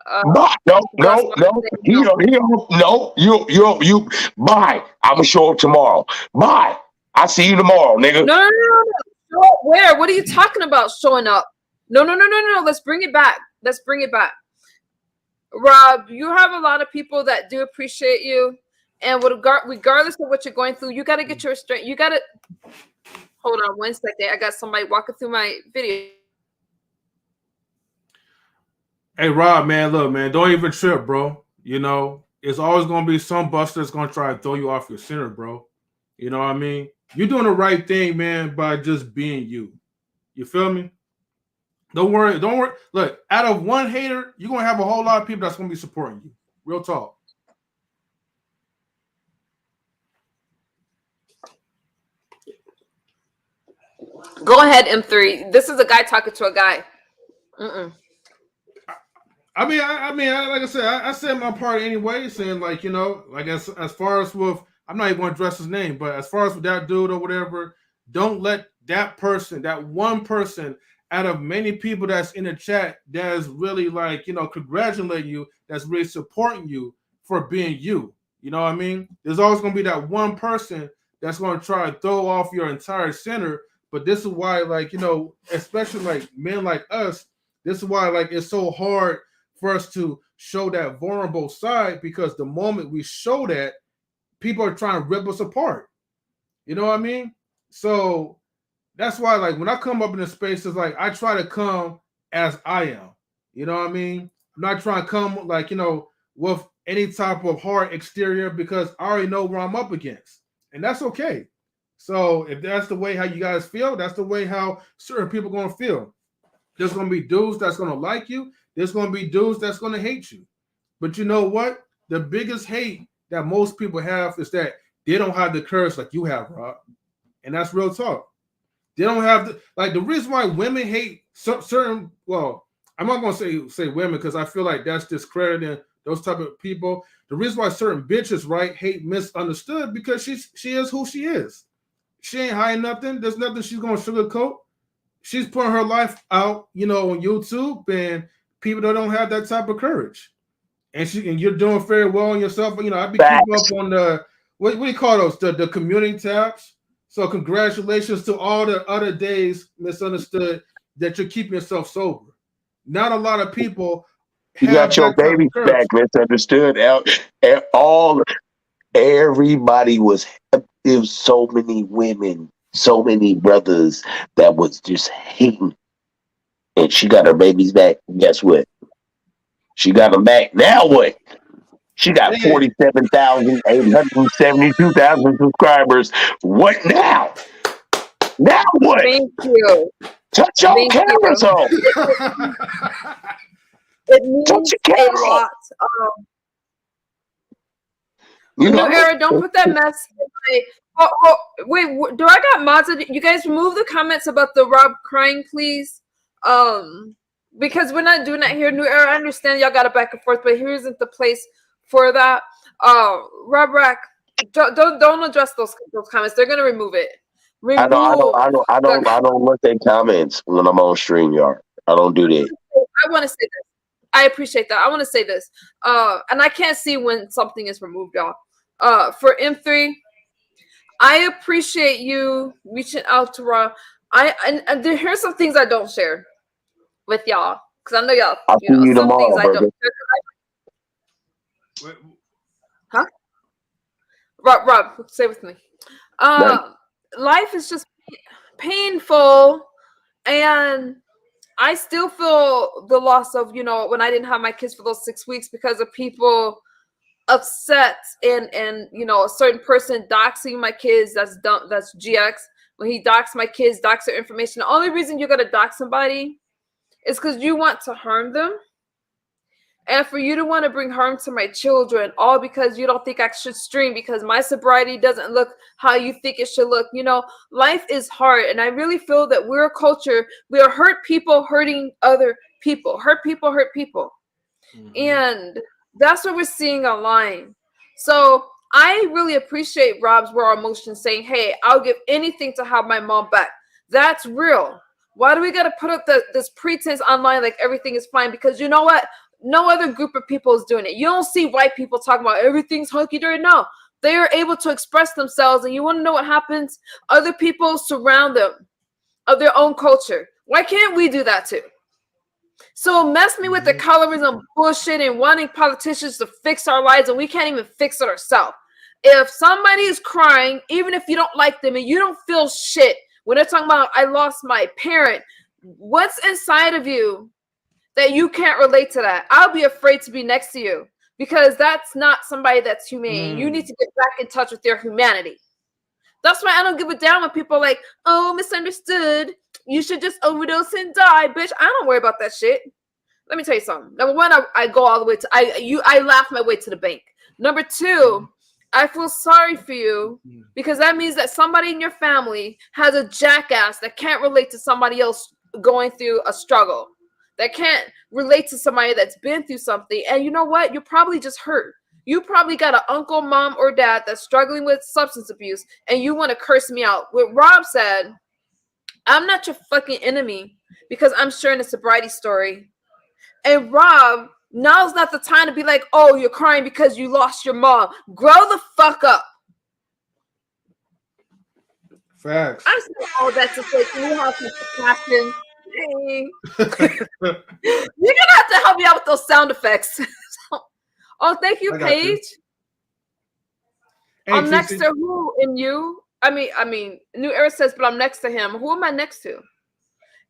Bye. No, that's no, why I'm no. saying He no. don't, he don't, no. You. Bye. I'm going to show up tomorrow. Bye. I see you tomorrow, nigga. No. Where? What are you talking about? Showing up? No. Let's bring it back. Rob, you have a lot of people that do appreciate you, and regardless of what you're going through, you got to get your strength. You got to hold on one second. I got somebody walking through my video. Hey, Rob, man, look, man, don't even trip, bro. It's always gonna be some buster that's gonna try to throw you off your center, bro. You know what I mean? You're doing the right thing, man, by just being you. You feel me? Don't worry. Look, out of one hater, you're gonna have a whole lot of people that's gonna be supporting you. Real talk. Go ahead, M3. This is a guy talking to a guy. Like I said, I said my part anyway, saying, like, like as far as with, I'm not even going to address his name, but as far as with that dude or whatever, don't let that person, that one person out of many people that's in the chat that's really, like, congratulating you, that's really supporting you, for being you. You know what I mean? There's always going to be that one person that's going to try to throw off your entire center. But this is why, like, you know, especially like men like us, this is why like it's so hard for us to show that vulnerable side, because the moment we show that, people are trying to rip us apart. You know what I mean? So that's why, like, when I come up in the spaces, like, I try to come as I am. You know what I mean? I'm not trying to come, like, you know, with any type of hard exterior, because I already know where I'm up against. And that's okay. So if that's the way how you guys feel, that's the way how certain people are going to feel. There's going to be dudes that's going to like you. There's going to be dudes that's going to hate you. But you know what? The biggest hate that most people have is that they don't have the courage like you have, Rob. And that's real talk. They don't have the reason why women hate certain. Well, I'm not gonna say women, because I feel like that's discrediting those type of people. The reason why certain bitches, right, hate misunderstood, because she is who she is. She ain't hiding nothing. There's nothing she's gonna sugarcoat. She's putting her life out, you know, on YouTube, and people that don't have that type of courage. And you're doing very well on yourself. You know, I be keeping up Facts. on the what do you call those? The community tabs. So congratulations to all the other days, misunderstood, that you're keeping yourself sober. Not a lot of people You have got your that type baby of courage. back, misunderstood. All everybody was. There was so many women, so many brothers that was just hating, and she got her babies back. Guess what? She got them back. Now what? She got Hey, 47,872,000 subscribers. What now? Now what? Thank you. Touch your Thank cameras you. on. It Touch means your a camera on. lot. You New know? era, don't put that mess in my. Wait, do I got mods? You guys remove the comments about the Rob crying, please. Because we're not doing that here. New era, I understand y'all got it back and forth, but here isn't the place for that. Rob Rack, don't address those comments. They're gonna remove it. I don't I don't Remove I don't I the. don't I don't look at comments when I'm on StreamYard. I don't do that. I want to say this. I appreciate that. I want to say this. And I can't see when something is removed, y'all. For M3, I appreciate you reaching out to Rob. Here's some things I don't share with y'all, because I know y'all, I'll you see know, you some things tomorrow, I don't brother. share. Huh? Rob, stay with me. Right. Life is just painful, and I still feel the loss of, you know, when I didn't have my kids for those 6 weeks because of people upset, and you know, a certain person doxing my kids. That's dumb. That's GX. When he doxed my kids, dox their information. The only reason you're gonna dox somebody is because you want to harm them, and for you to want to bring harm to my children, all because you don't think I should stream because my sobriety doesn't look how you think it should look. You know, life is hard, and I really feel that we're a culture. We are hurt people hurting other people. Hurt people hurt people. And that's what we're seeing online. So I really appreciate Rob's raw emotion saying, hey, I'll give anything to have my mom back. That's real. Why do we got to put up this pretense online like everything is fine? Because you know what? No other group of people is doing it. You don't see white people talking about everything's hunky-dory. No, they are able to express themselves. And you want to know what happens? Other people surround them of their own culture. Why can't we do that too? So mess me with the colorism bullshit and wanting politicians to fix our lives, and we can't even fix it ourselves. If somebody is crying, even if you don't like them and you don't feel shit, when they're talking about I lost my parent, what's inside of you that you can't relate to that? I'll be afraid to be next to you because that's not somebody that's humane. You need to get back in touch with your humanity. That's why I don't give a damn when people are like, oh, misunderstood. You should just overdose and die, bitch. I don't worry about that shit. Let me tell you something. Number one, I go all the way to I laugh my way to the bank. Number two, I feel sorry for you because that means that somebody in your family has a jackass that can't relate to somebody else going through a struggle, that can't relate to somebody that's been through something. And you know what? You're probably just hurt. You probably got an uncle, mom, or dad that's struggling with substance abuse, and you want to curse me out. What Rob said, I'm not your fucking enemy because I'm sharing a sobriety story. And Rob Now's not the time to be like, oh, you're crying because you lost your mom. Grow the fuck up. Facts. I'm saying all that to say, can you have some compassion? Hey. You're gonna have to help me out with those sound effects. Oh, thank you, I got you. Paige. Hey, I'm next TC. to who in you? I mean, New Era says, but I'm next to him. Who am I next to?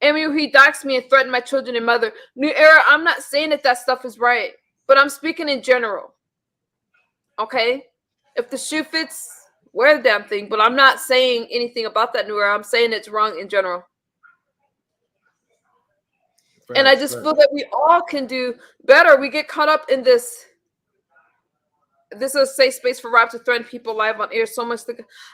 MU, he doxed me and threatened my children and mother. New Era, I'm not saying that stuff is right, but I'm speaking in general. Okay? If the shoe fits, wear the damn thing, but I'm not saying anything about that, New Era. I'm saying it's wrong in general. Facts, and I just feel that we all can do better. We get caught up in this. This is a safe space for rap to threaten people live on air so much.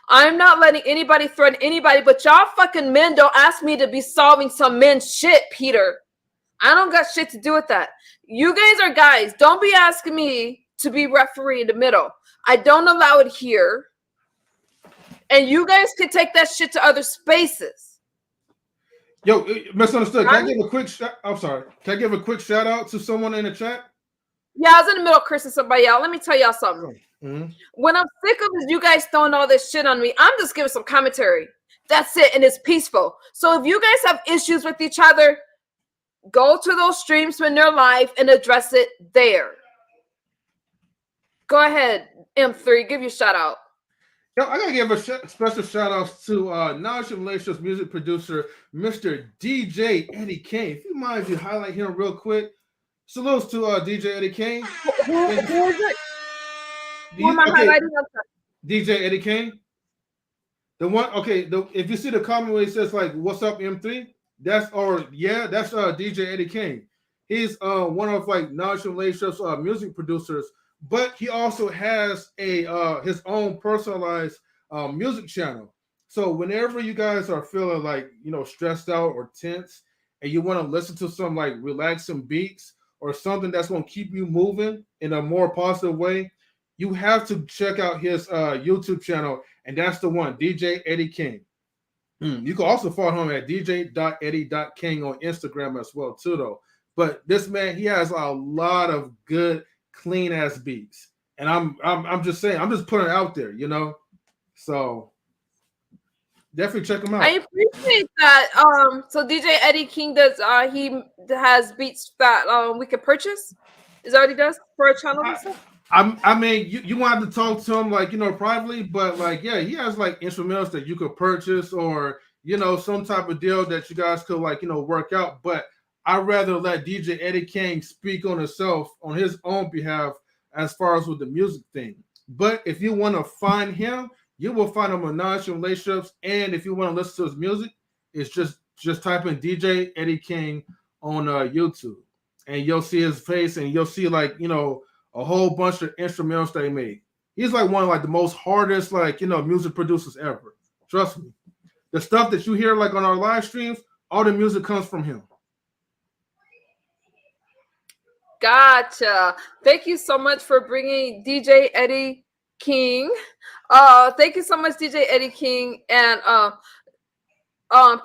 I'm not letting anybody threaten anybody, but y'all fucking men don't ask me to be solving some men's shit, Peter. I don't got shit to do with that. You guys are guys. Don't be asking me to be referee in the middle. I don't allow it here. And you guys can take that shit to other spaces. Yo, misunderstood. Can I give a quick I'm sorry. Can I give a quick shout out to someone in the chat? Yeah, I was in the middle of cursing somebody out. Let me tell y'all something. Mm-hmm. When I'm sick of you guys throwing all this shit on me, I'm just giving some commentary. That's it, and it's peaceful. So if you guys have issues with each other, go to those streams when they're live and address it there. Go ahead, M3, give your shout out. Yo, I gotta give a special shout out to Knowledge and Relationships music producer, Mr. DJ Eddie Kane. If you mind if you highlight him real quick. Salutes to DJ Eddie Kane. Who is it? Who am I highlighting? DJ Eddie Kane. The one, okay, if you see the comment where he says like, "What's up, M3?" That's DJ Eddie Kane. He's one of like Knowledge and Relationships music producers, but he also has a his own personalized music channel. So whenever you guys are feeling like stressed out or tense, and you want to listen to some like relaxing beats or something that's going to keep you moving in a more positive way, you have to check out his YouTube channel, and that's the one, DJ Eddie King. You can also follow him at dj.eddie.king on Instagram as well too, though. But this man, he has a lot of good, clean ass beats, and I'm just saying, I'm just putting it out there, So definitely check him out. I appreciate that. So DJ Eddie King does he has beats that we can purchase? Is that what he does for a channel and stuff? I mean, you want to have to talk to him like privately, but like he has like instrumentals that you could purchase or some type of deal that you guys could like work out. But I'd rather let DJ Eddie King speak on himself on his own behalf as far as with the music thing. But if you want to find him, you will find him on Knowledge and Relationships. And if you want to listen to his music, it's just type in DJ Eddie King on YouTube, and you'll see his face, and you'll see like a whole bunch of instrumentals they made. He's like one of like the most hardest like music producers ever. Trust me. The stuff that you hear like on our live streams, all the music comes from him. Gotcha. Thank you so much for bringing DJ Eddie King. Thank you so much, DJ Eddie King. And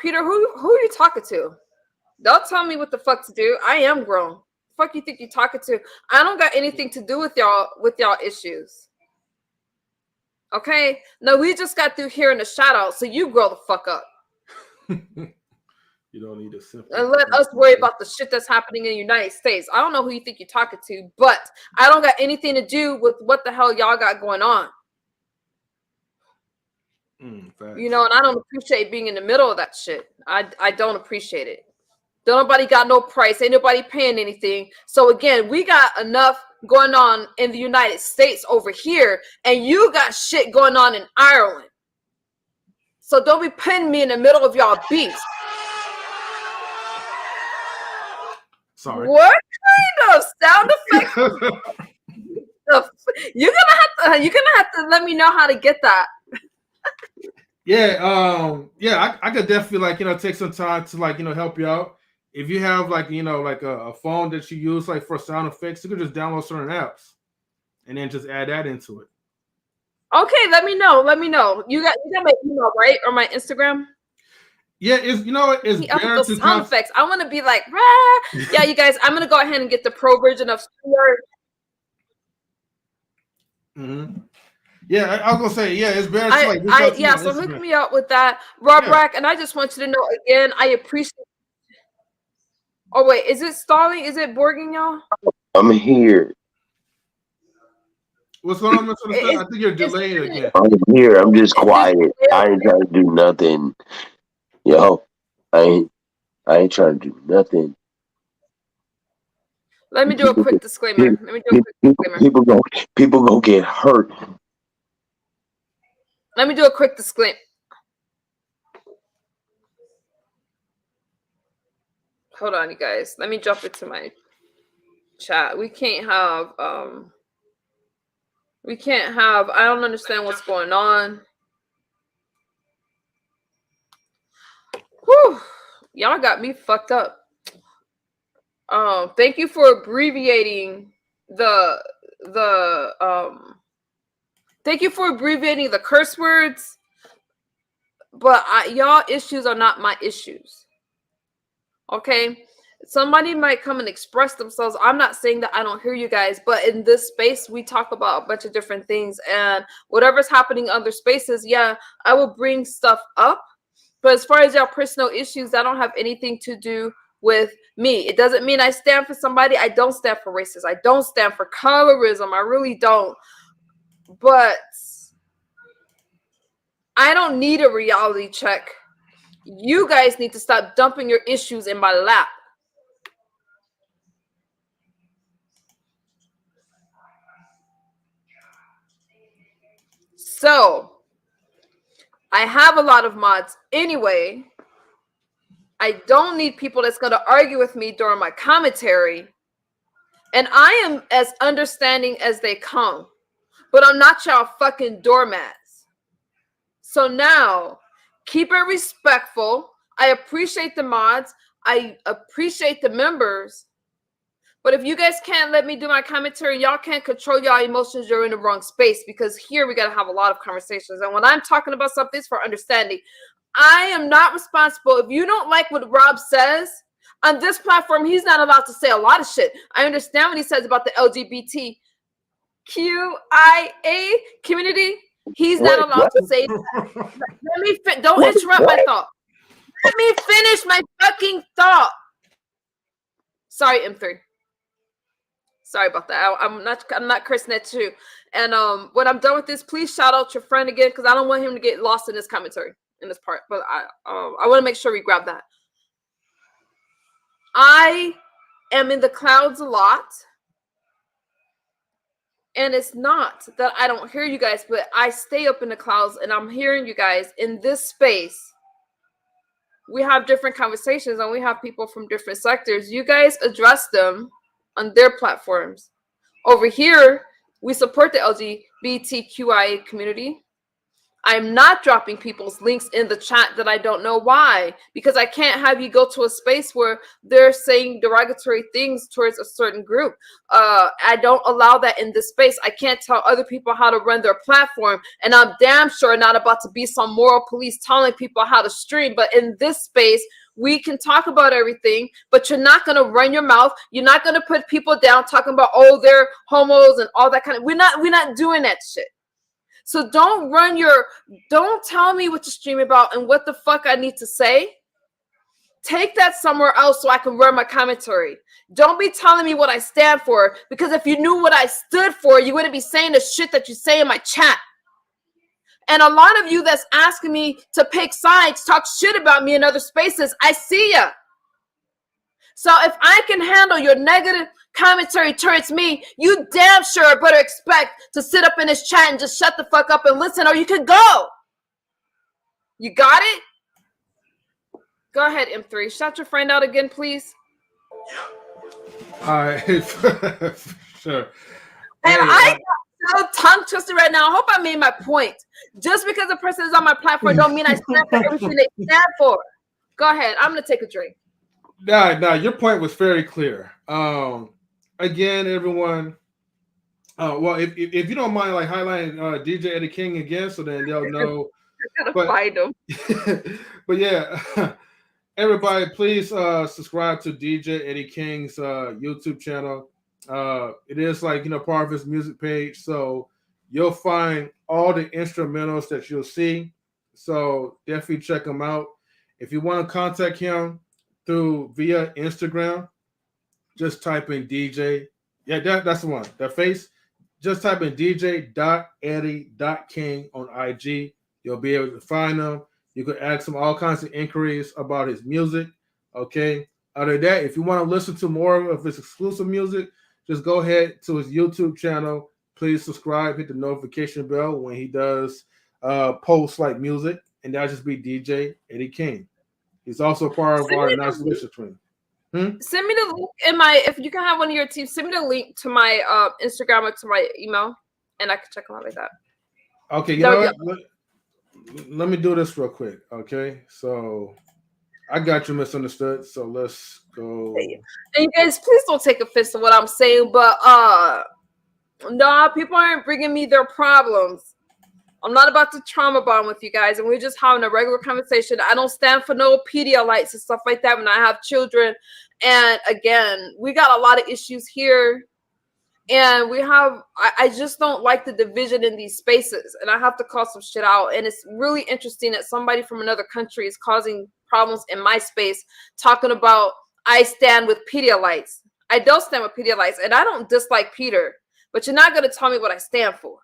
Peter, who are you talking to? Don't tell me what the fuck to do. I am grown. Fuck you think you're talking to? I don't got anything to do with y'all issues. Okay? No, we just got through hearing the shout out, so you grow the fuck up. You don't need to simple. And let us worry about the shit that's happening in the United States. I don't know who you think you're talking to, but I don't got anything to do with what the hell y'all got going on. And I don't appreciate being in the middle of that shit. I don't appreciate it. Don't nobody got no price. Ain't nobody paying anything. So again, we got enough going on in the United States over here, and you got shit going on in Ireland. So don't be putting me in the middle of y'all beefs. Sorry. What kind of sound effects? You're gonna have to let me know how to get that. Yeah, I could definitely take some time to help you out. If you have a phone that you use for sound effects, you could just download certain apps and then just add that into it. Okay, let me know. You got my email, right? Or my Instagram? Yeah, it's it's Me up with better those to sound effects. I want to be like, rah. Yeah, you guys. I'm gonna go ahead and get the pro version of StreamYard. Mm-hmm. Yeah, I was gonna say, yeah, it's better to like reach out to me Yeah. on So hook Instagram. me up with that, Rob Yeah. Rack. And I just want you to know again, I appreciate. Oh wait, is it stalling? Is it borging, y'all? I'm here. What's going on, misunderstood? Is I think you're is delayed again. I'm here. I'm just is this quiet. I ain't trying to do nothing. Yo, I ain't trying to do nothing. Let me do a quick disclaimer. Let me do a quick disclaimer. People go get hurt. Let me do a quick disclaimer. Hold on, you guys. Let me jump into my chat. We can't have I don't understand what's going on. Whew. Y'all got me fucked up. Thank you for abbreviating the thank you for abbreviating the curse words, but y'all issues are not my issues. Okay? Somebody might come and express themselves. I'm not saying that I don't hear you guys, but in this space, we talk about a bunch of different things, and whatever's happening in other spaces, yeah, I will bring stuff up. But as far as y'all personal issues, that don't have anything to do with me. It doesn't mean I stand for somebody. I don't stand for racism. I don't stand for colorism. I really don't. But I don't need a reality check. You guys need to stop dumping your issues in my lap. So, I have a lot of mods anyway. I don't need people that's going to argue with me during my commentary. And I am as understanding as they come. But I'm not y'all fucking doormats. So now, keep it respectful. I appreciate the mods. I appreciate the members. But if you guys can't let me do my commentary, y'all can't control y'all emotions, you're in the wrong space, because here we got to have a lot of conversations. And when I'm talking about something, it's for understanding. I am not responsible. If you don't like what Rob says on this platform, he's not allowed to say a lot of shit. I understand what he says about the LGBTQIA community. He's not Wait, allowed what? to say that. Don't interrupt my thought. Let me finish my fucking thought. Sorry, M3. Sorry about that. I'm not cursing at you. And when I'm done with this, please shout out your friend again, because I don't want him to get lost in this commentary in this part. But I want to make sure we grab that. I am in the clouds a lot. And it's not that I don't hear you guys, but I stay up in the clouds and I'm hearing you guys in this space. We have different conversations and we have people from different sectors. You guys address them on their platforms. Over here, we support the LGBTQIA community. I'm not dropping people's links in the chat that I don't know why, because I can't have you go to a space where they're saying derogatory things towards a certain group. I don't allow that in this space. I can't tell other people how to run their platform, and I'm damn sure not about to be some moral police telling people how to stream. But in this space, we can talk about everything, but you're not going to run your mouth. You're not going to put people down talking about, oh, they're homos and all that kind of, we're not doing that shit. So don't tell me what to stream about and what the fuck I need to say. Take that somewhere else so I can run my commentary. Don't be telling me what I stand for, because if you knew what I stood for, you wouldn't be saying the shit that you say in my chat. And a lot of you that's asking me to pick sides, talk shit about me in other spaces, I see ya. So if I can handle your negative commentary towards me, you damn sure better expect to sit up in this chat and just shut the fuck up and listen, or you can go. You got it? Go ahead, M3. Shout your friend out again, please. All right, sure. And I got so tongue twisted right now. I hope I made my point. Just because a person is on my platform don't mean I stand for everything they stand for. Go ahead. I'm gonna take a drink. Nah, your point was very clear. Again, everyone. Well, if you don't mind, like highlighting DJ Eddie King again, so then they'll know gotta But find them. but yeah, everybody, please subscribe to DJ Eddie King's YouTube channel. It is like part of his music page, so you'll find all the instrumentals that you'll see. So definitely check him out. If you want to contact him through via Instagram, just type in DJ. Yeah, that's the one. The face. Just type in DJ.Eddie.King on IG. You'll be able to find him. You could ask him all kinds of inquiries about his music. Okay. Other than that, if you want to listen to more of his exclusive music, just go ahead to his YouTube channel. Please subscribe, hit the notification bell when he does posts like music, and that'll just be DJ Eddie King. He's also part of our Nice Delicious Twin. Send me the link in my, if you can have one of your team, send me the link to my Instagram or to my email, and I can check them out like that. Okay, you know what? Let me do this real quick. Okay, so I got you misunderstood. So let's go. And you guys, please don't take offense to what I'm saying, but no, people aren't bringing me their problems. I'm not about to trauma bond with you guys, and we're just having a regular conversation. I don't stand for no Pedialytes and stuff like that when I have children. And again, we got a lot of issues here, and I just don't like the division in these spaces, and I have to call some shit out. And it's really interesting that somebody from another country is causing problems in my space, talking about I stand with Pedialytes. I don't stand with Pedialytes, and I don't dislike Peter, but you're not going to tell me what I stand for.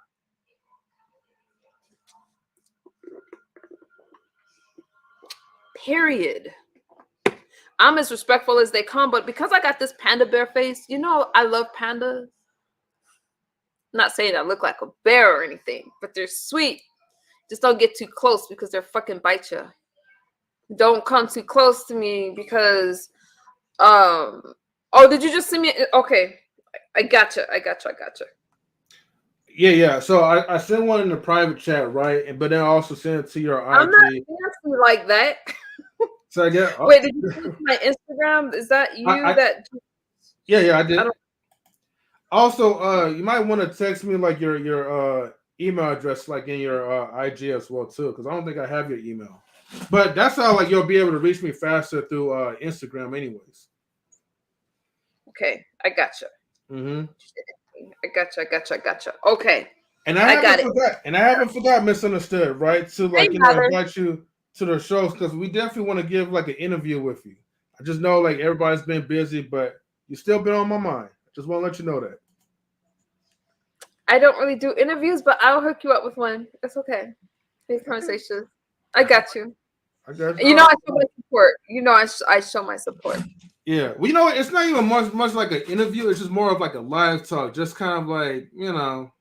Period. I'm as respectful as they come, but because I got this panda bear face, I love pandas. I'm not saying I look like a bear or anything, but they're sweet. Just don't get too close because they'll fucking bite you. Don't come too close to me because, oh, did you just send me? Okay, I gotcha. Yeah. So I sent one in the private chat, right? But then I also sent it to your IG. I'm not fancy like that. So I get. Wait, did you send it to my Instagram? Is that you? Yeah, I did. Also, you might want to text me like your email address, like in your IG as well too, because I don't think I have your email. But that's how like you'll be able to reach me faster through Instagram, anyways. Okay, I gotcha. Mm-hmm. I gotcha. Okay. And I haven't forgot misunderstood, right? To like invite you to the shows because we definitely want to give like an interview with you. I just know like everybody's been busy, but you still been on my mind. I just want to let you know that. I don't really do interviews, but I'll hook you up with one. It's okay. These conversations. I got you. I got you. I show my support. I show my support. Yeah. Well, it's not even much like an interview. It's just more of like a live talk. Just kind of like,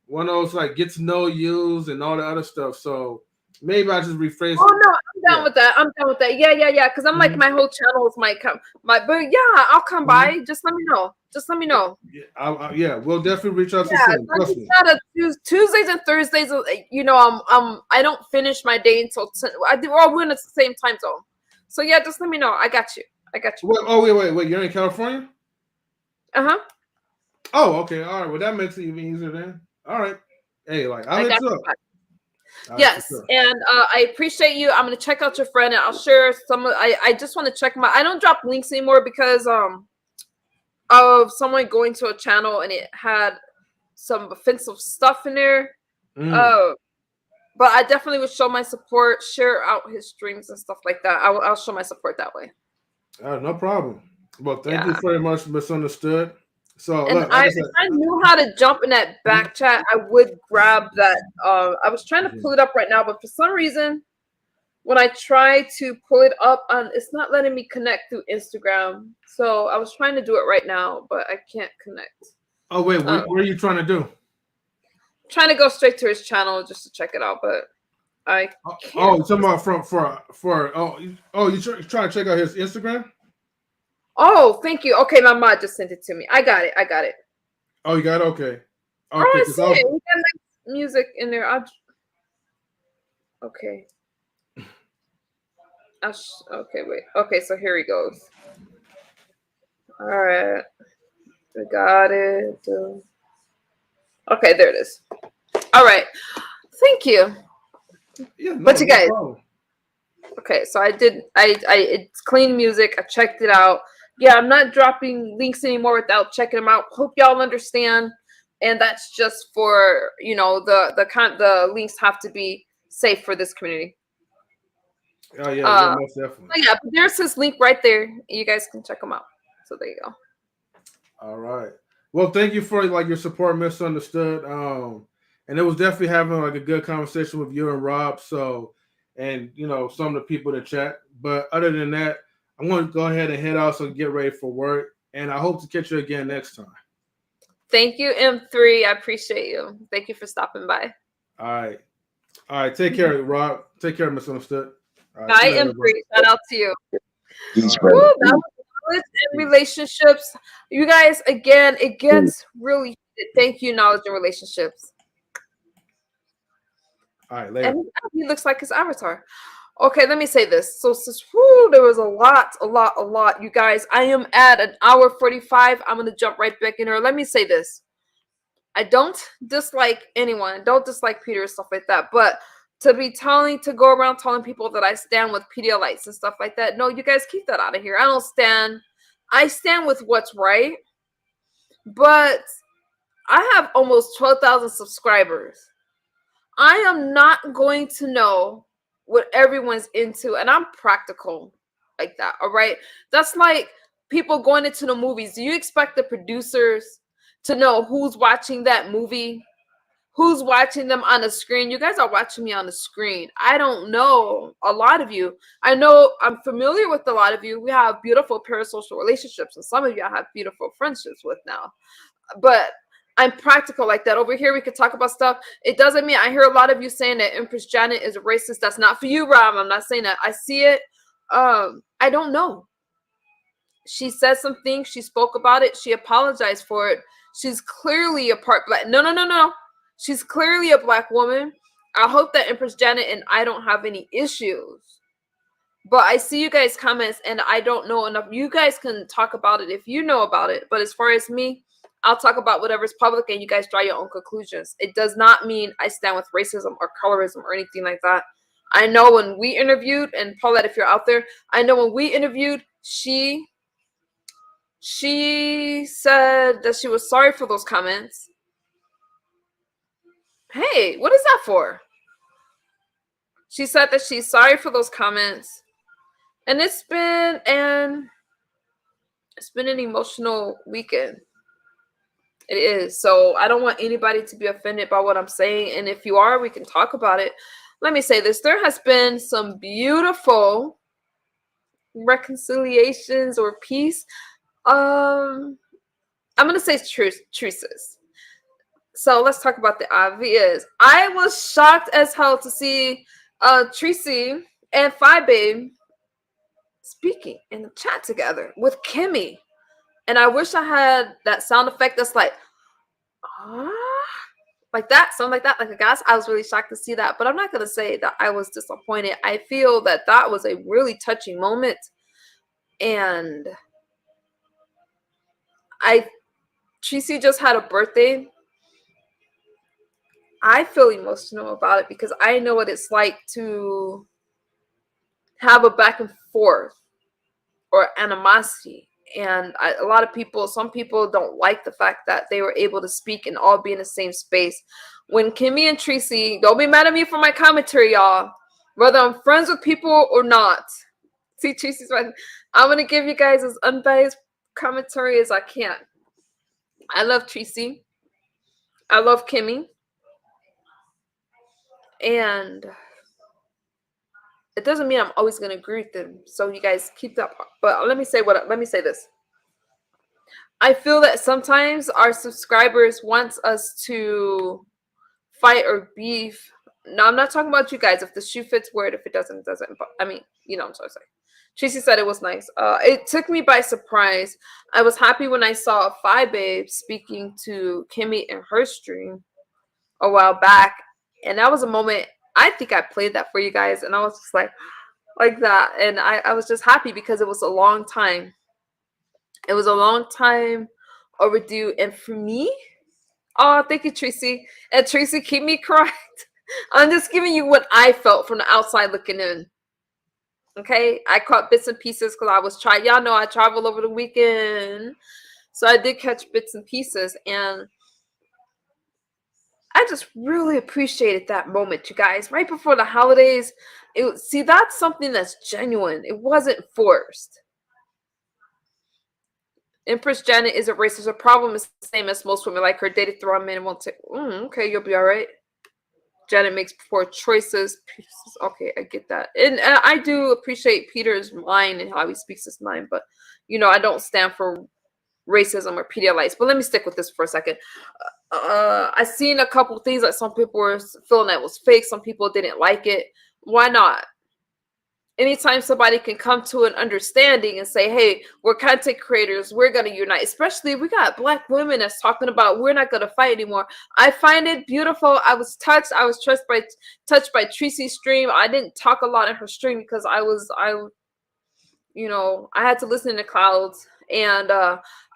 one of those like get to know yous and all the other stuff. So maybe I just rephrase. Oh no, I'm down with that. Yeah. Because I'm like my whole channel is but yeah, I'll come by. Just let me know. Yeah, we'll definitely reach out to you. Tuesdays and Thursdays. I don't finish my day until we're in the same time zone. So yeah, just let me know. I got you. Wait. You're in California? Uh-huh. Oh, okay. All right. Well, that makes it even easier then. All right. Hey, like I'll hit you up. Yes, sure. And I appreciate you. I'm gonna check out your friend, and I'll share some. I just want to check I don't drop links anymore because of someone going to a channel and it had some offensive stuff in there. But I definitely would show my support, share out his streams and stuff like that. I'll show my support that way. No problem. Well, thank you very much, misunderstood. So, and if I knew how to jump in that back chat, I would grab that. I was trying to pull it up right now, but for some reason, when I try to pull it up, it's not letting me connect through Instagram. So I was trying to do it right now, but I can't connect. Oh wait, what are you trying to do? Trying to go straight to his channel just to check it out, but I can't. Oh, you're talking about you trying to check out his Instagram? Oh, thank you. Okay, my mod just sent it to me. I got it. Oh, you got it? Okay. I see it. We got like music in there. Okay. Okay, wait. Okay, so here he goes. All right. We got it. Okay, there it is. All right. Thank you. Yeah, But no, you no guys, problem. okay, so it's clean music. I checked it out. Yeah, I'm not dropping links anymore without checking them out. Hope y'all understand. And that's just for, the links have to be safe for this community. Oh yeah, yeah, Uh, most definitely. but yeah, but there's this link right there. You guys can check them out. So there you go. All right. Well, thank you for like your support, misunderstood. And it was definitely having like a good conversation with you and Rob. So, and some of the people in the chat. But other than that, I'm going to go ahead and head out so get ready for work. And I hope to catch you again next time. Thank you, M3. I appreciate you. Thank you for stopping by. All right. All right. Take care, Rob. Take care, misunderstood. All right. Good Bye, night, everybody. M3. Shout out to you. All Peace, right. Woo, brother. that was knowledge and relationships. You guys, again, it Peace. gets really heated. Thank you, knowledge and relationships. All right. Later. And he looks like his avatar. Okay, let me say this. So since there was a lot. You guys, I am at an hour 45. I'm gonna jump right back in here. Let me say this. I don't dislike anyone. Don't dislike Peter and stuff like that. But to go around telling people that I stand with Pedialites and stuff like that. No, you guys keep that out of here. I don't stand. I stand with what's right. But I have almost 12,000 subscribers. I am not going to know what everyone's into, and I'm practical like that. All right. That's like people going into the movies. Do you expect the producers to know who's watching that movie? Who's watching them on the screen? You guys are watching me on the screen. I don't know a lot of you. I know I'm familiar with a lot of you. We have beautiful parasocial relationships, and some of you I have beautiful friendships with now. But I'm practical like that. Over here, we could talk about stuff. It doesn't mean I hear a lot of you saying that Empress Janet is a racist. That's not for you, Rob. I'm not saying that. I see it. I don't know. She said some things. She spoke about it. She apologized for it. She's clearly a part black. No. She's clearly a black woman. I hope that Empress Janet and I don't have any issues. But I see you guys' comments and I don't know enough. You guys can talk about it if you know about it. But as far as me, I'll talk about whatever's public and you guys draw your own conclusions. It does not mean I stand with racism or colorism or anything like that. I know when we interviewed, and Paulette, if you're out there, I know when we interviewed, she said that she was sorry for those comments. Hey, what is that for? She said that she's sorry for those comments. And it's been an emotional weekend. It is. So I don't want anybody to be offended by what I'm saying. And if you are, we can talk about it. Let me say this. There has been some beautiful reconciliations or peace. I'm gonna say truces. So let's talk about the obvious. I was shocked as hell to see Tracy and Phi Babe speaking in the chat together with Kimmy. And I wish I had that sound effect that's like, ah, like that, something like that. Like, guys, I was really shocked to see that. But I'm not going to say that I was disappointed. I feel that that was a really touching moment. And Tracy just had a birthday. I feel emotional about it because I know what it's like to have a back and forth or animosity. And a lot of people, some people don't like the fact that they were able to speak and all be in the same space. When Kimmy and Tracy, don't be mad at me for my commentary, y'all, whether I'm friends with people or not. See, Tracy's right. I'm going to give you guys as unbiased commentary as I can. I love Tracy. I love Kimmy. And it doesn't mean I'm always going to agree with them. So you guys keep that part. But let me say this. I feel that sometimes our subscribers want us to fight or beef. No, I'm not talking about you guys. If the shoe fits, wear it. If it doesn't, it doesn't. But I mean, I'm so sorry. Tracy said it was nice. It took me by surprise. I was happy when I saw Phi Babe speaking to Kimmy in her stream a while back. And that was a moment, I think I played that for you guys. And I was just like that. And I was just happy because it was a long time. It was a long time overdue. And for me, oh, thank you, Tracy. And Tracy, keep me correct. I'm just giving you what I felt from the outside looking in. Okay, I caught bits and pieces because I was trying. Y'all know I travel over the weekend, so I did catch bits and pieces, and I just really appreciated that moment, you guys. Right before the holidays, see, that's something that's genuine. It wasn't forced. Empress Janet is a racist. Her problem is the same as most women like her. Dated through a man and won't take. Okay, you'll be all right. Janet makes poor choices. Okay, I get that. And I do appreciate Peter's mind and how he speaks his mind, but, I don't stand for racism or Pedialytes. But let me stick with this for a second. I seen a couple things that some people were feeling that was fake. Some people didn't like it. Why not? Anytime somebody can come to an understanding and say, hey, we're content creators, we're going to unite, especially if we got Black women that's talking about we're not going to fight anymore. I find it beautiful. I was touched. I was touched by Tracy's stream. I didn't talk a lot in her stream because I had to listen in the clouds. And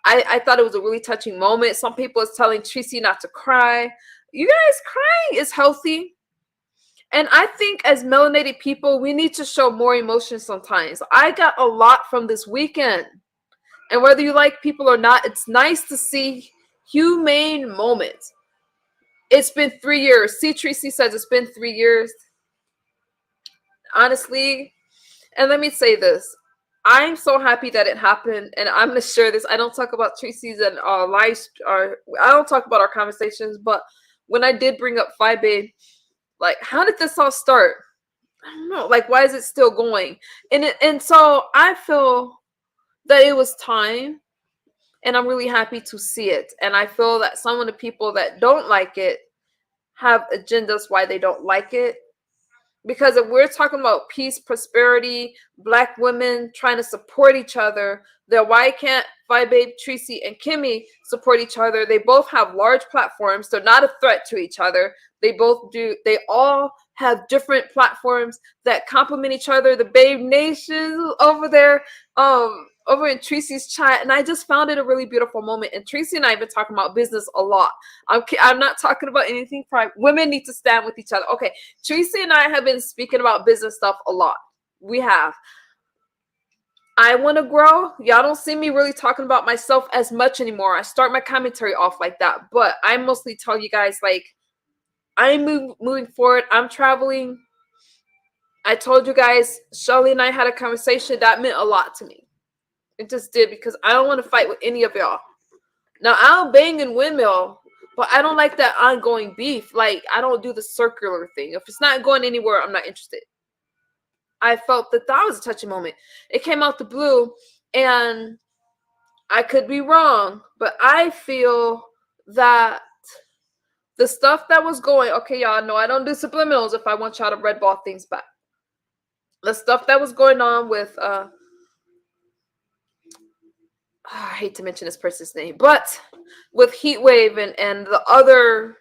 I thought it was a really touching moment. Some people is telling Tracy not to cry. You guys, crying is healthy. And I think as melanated people, we need to show more emotion sometimes. I got a lot from this weekend. And whether you like people or not, it's nice to see humane moments. It's been 3 years. See, Tracy says it's been 3 years. Honestly, and let me say this. I'm so happy that it happened, and I'm going to share this. I don't talk about Tracy's and lives, or I don't talk about our conversations, but when I did bring up Phi Babe, like, how did this all start? I don't know. Like, why is it still going? And so I feel that it was time, and I'm really happy to see it. And I feel that some of the people that don't like it have agendas why they don't like it. Because if we're talking about peace, prosperity, Black women trying to support each other, then why can't Phi Babe, Tracy, and Kimmy support each other? They both have large platforms. They're not a threat to each other. They all have different platforms that complement each other. The Babe Nation over there, over in Tracy's chat, and I just found it a really beautiful moment. And Tracy and I have been talking about business a lot. I'm not talking about anything private. Women need to stand with each other. Okay, Tracy and I have been speaking about business stuff a lot. We have. I want to grow. Y'all don't see me really talking about myself as much anymore. I start my commentary off like that, but I mostly tell you guys, like, I'm moving forward. I'm traveling. I told you guys, Shelly and I had a conversation that meant a lot to me. It just did, because I don't want to fight with any of y'all. Now, I'll bang and windmill, but I don't like that ongoing beef. Like, I don't do the circular thing. If it's not going anywhere, I'm not interested. I felt that was a touching moment. It came out the blue, and I could be wrong, but I feel that the stuff that was going, okay, y'all know I don't do subliminals if I want y'all to red ball things back. The stuff that was going on with, I hate to mention this person's name, but with Heatwave and the other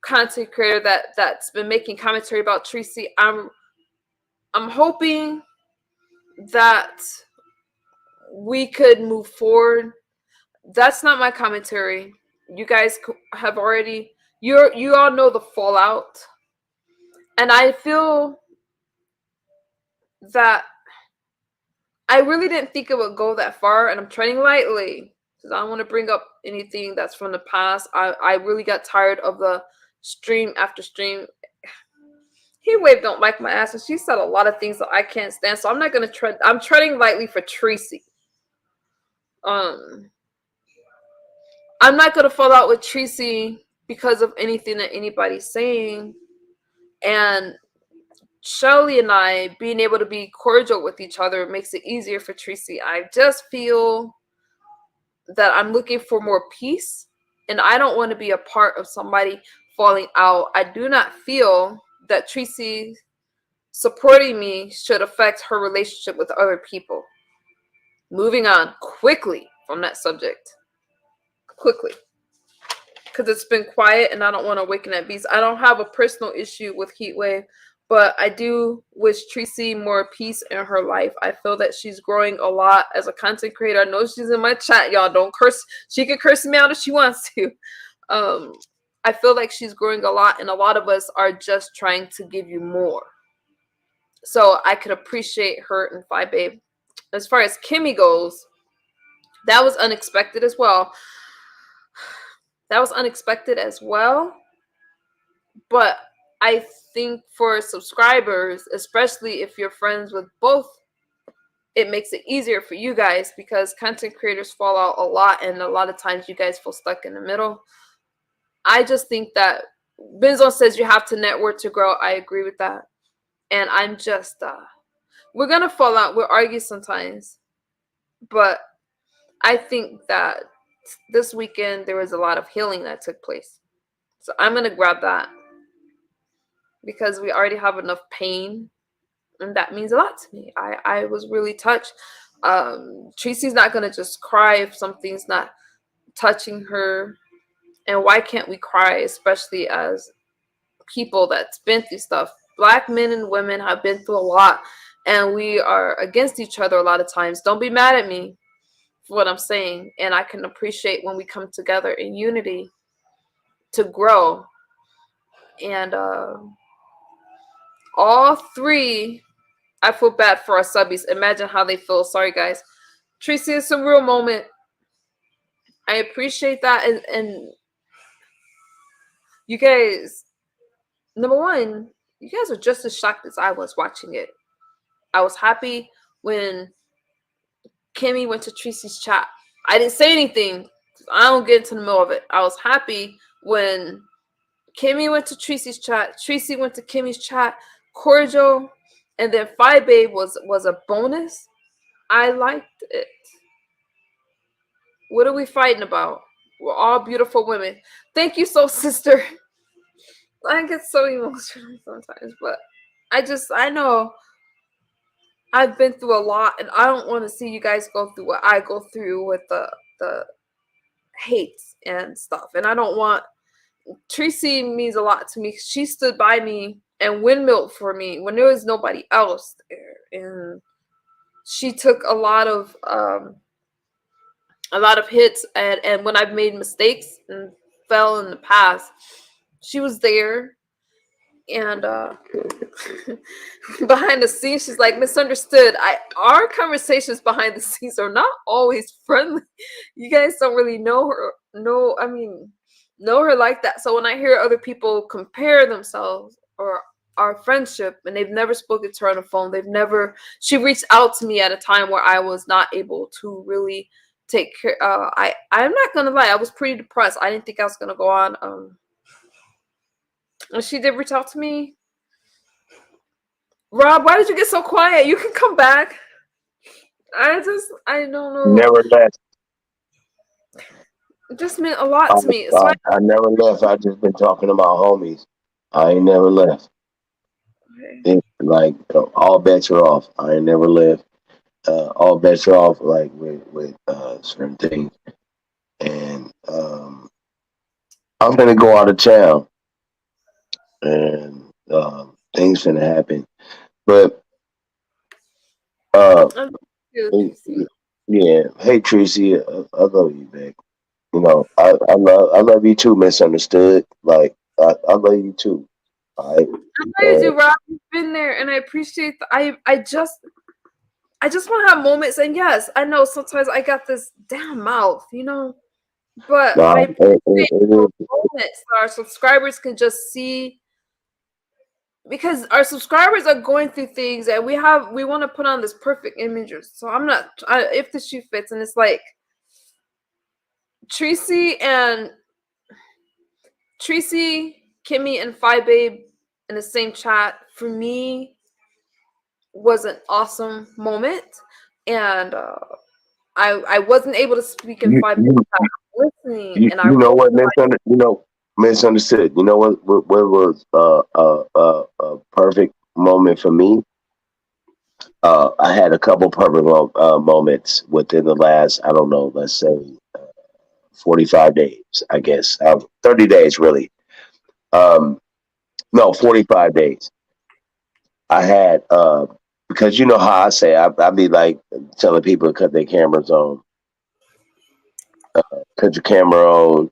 content creator that's been making commentary about Tracy, I'm hoping that we could move forward. That's not my commentary. You guys have already, you all know the fallout, and I feel that I really didn't think it would go that far, and I'm treading lightly because I don't want to bring up anything that's from the past. I really got tired of the stream after stream. Heatwave don't like my ass, and she said a lot of things that I can't stand, so I'm not going to tread. I'm treading lightly for Tracy. I'm not going to fall out with Tracy because of anything that anybody's saying. And Shelly and I being able to be cordial with each other makes it easier for Tracy. I just feel that I'm looking for more peace, and I don't want to be a part of somebody falling out. I do not feel that Tracy supporting me should affect her relationship with other people. Moving on quickly from that subject. Quickly. Because it's been quiet and I don't want to awaken that beast. I don't have a personal issue with Heatwave, but I do wish Tracy more peace in her life. I feel that she's growing a lot as a content creator. I know she's in my chat, y'all. Don't curse. She can curse me out if she wants to. I feel like she's growing a lot, and a lot of us are just trying to give you more. So I could appreciate her and Phi Babe. As far as Kimmy goes, that was unexpected as well. That was unexpected as well. But I think for subscribers, especially if you're friends with both, it makes it easier for you guys because content creators fall out a lot, and a lot of times you guys feel stuck in the middle. I just think that Benzo says you have to network to grow. I agree with that. And I'm just, we're going to fall out. We'll argue sometimes. But I think that this weekend there was a lot of healing that took place. So I'm going to grab that because we already have enough pain. And that means a lot to me. I was really touched. Tracy's not going to just cry if something's not touching her. And why can't we cry, especially as people that's been through stuff? Black men and women have been through a lot, and we are against each other a lot of times. Don't be mad at me for what I'm saying. And I can appreciate when we come together in unity to grow. And all three, I feel bad for our subbies. Imagine how they feel. Sorry, guys. Tracy, it's a real moment. I appreciate that. And you guys, number one, you guys are just as shocked as I was watching it. I was happy when Kimmy went to Tracy's chat. I didn't say anything. I don't get into the middle of it. I was happy when Kimmy went to Tracy's chat. Tracy went to Kimmy's chat. Cordial. And then Phi Babe was a bonus. I liked it. What are we fighting about? We're all beautiful women. Thank you, soul sister. I get so emotional sometimes, but I know I've been through a lot, and I don't want to see you guys go through what I go through with the hates and stuff. And I don't want. Tracy means a lot to me. She stood by me and windmilled for me when there was nobody else there, and she took a lot of hits, and when I've made mistakes and fell in the past, she was there. And behind the scenes, she's like, misunderstood. Our conversations behind the scenes are not always friendly. You guys don't really know her. Know her like that. So when I hear other people compare themselves or our friendship, and they've never spoken to her on the phone, she reached out to me at a time where I was not able to really take care. I'm not gonna lie, I was pretty depressed. I didn't think I was gonna go on. And she did reach out to me. Rob, why did you get so quiet? You can come back. I don't know. Never left. It just meant a lot to me. So I never left. I just been talking to my homies. I ain't never left. Okay. Like all bets are off. I ain't never left. All bets are off. Like with certain things, and I'm gonna go out of town, and things gonna happen. But yeah. Hey Tracy, I love you, babe. You know, I love you too, misunderstood. Like I love you too. I love you, Rob. You've been there, and I appreciate. I just want to have moments, and yes, I know sometimes I got this damn mouth, but I appreciate those moments so our subscribers can just see, because our subscribers are going through things, and we want to put on this perfect image. So I'm not. If the shoe fits, and it's like Tracy, Kimmy, and Phi Babe in the same chat, for me, was an awesome moment. And I wasn't able to speak in 5 minutes. Listening, and you know what misunderstood. You know what was a perfect moment for me? I had a couple perfect moments within the last, I don't know, let's say 45 days, I guess. 30 days, really. No, 45 days. I had, because you know how I say, I be like telling people to cut their cameras on. Cut your camera on.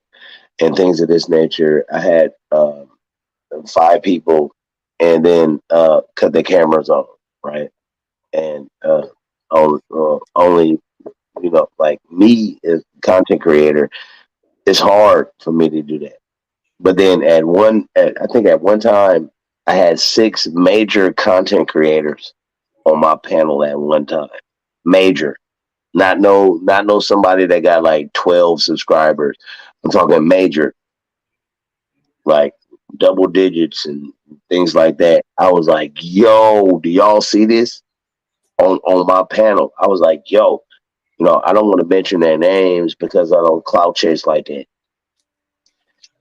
and things of this nature. I had 5 people, and then cut the cameras on, right? And only, like me as content creator, it's hard for me to do that. But then I think at one time, I had 6 major content creators on my panel at one time. Major, not no somebody that got like 12 subscribers. I'm talking major, like double digits and things like that. I was like, yo, do y'all see this on my panel? I was like, yo, I don't want to mention their names because I don't clout chase like that.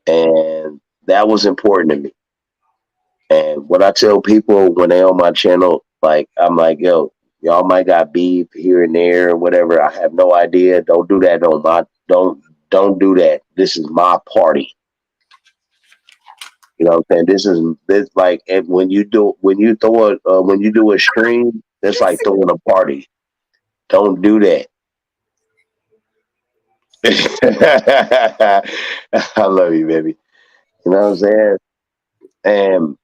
And that was important to me. And what I tell people when they on my channel, like, I'm like, yo, y'all might got beef here and there or whatever. I have no idea. Don't do that on my don't do that. This is my party. You know what I'm saying? This like, and when you do a stream, it's like throwing a party. Don't do that. I love you, baby. You know what I'm saying? And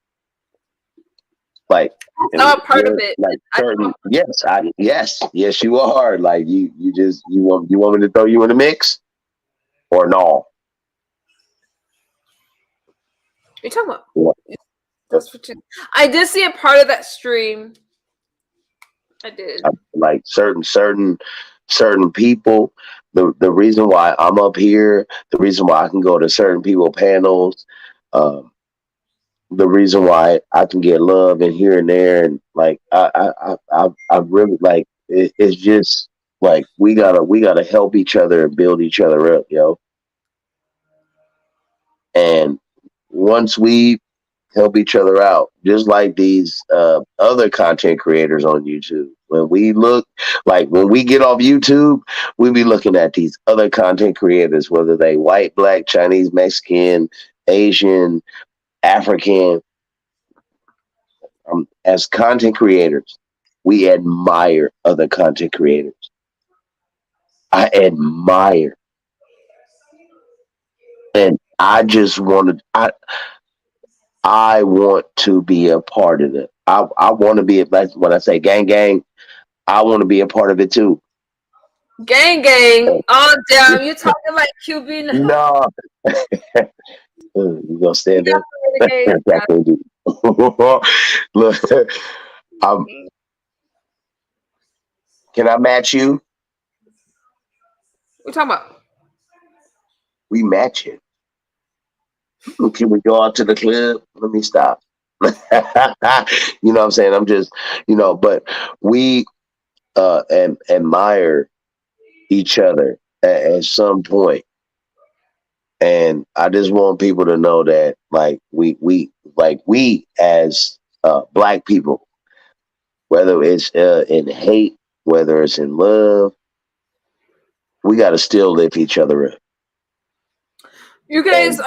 like, and Not part of it. like certain, yes, you are. Like you want me to throw you in the mix or no? You're talking about. What? That's what you. I did see a part of that stream. I did. Like certain people. The reason why I'm up here, the reason why I can go to certain people panels, the reason why I can get love and here and there, and like I really like it, it's just like we gotta help each other and build each other up, yo. And once we help each other out, just like these other content creators on YouTube. When we get off YouTube, we be looking at these other content creators, whether they white, black, Chinese, Mexican, Asian, African. As content creators, we admire other content creators. I admire, and I just want to. I want to be a part of it. I want to be like when I say gang gang, I want to be a part of it too. Gang gang. Oh damn, you talking like QB now. No, you gonna stand Yeah, up? renegade. Yeah. Definitely do. Look, um, can I match you? We talking about. We match it. Can we go out to the club? Let me stop. You know what I'm saying? I'm just, but we admire each other at some point. And I just want people to know that, like, we as black people, whether it's in hate, whether it's in love, we got to still lift each other up. You guys,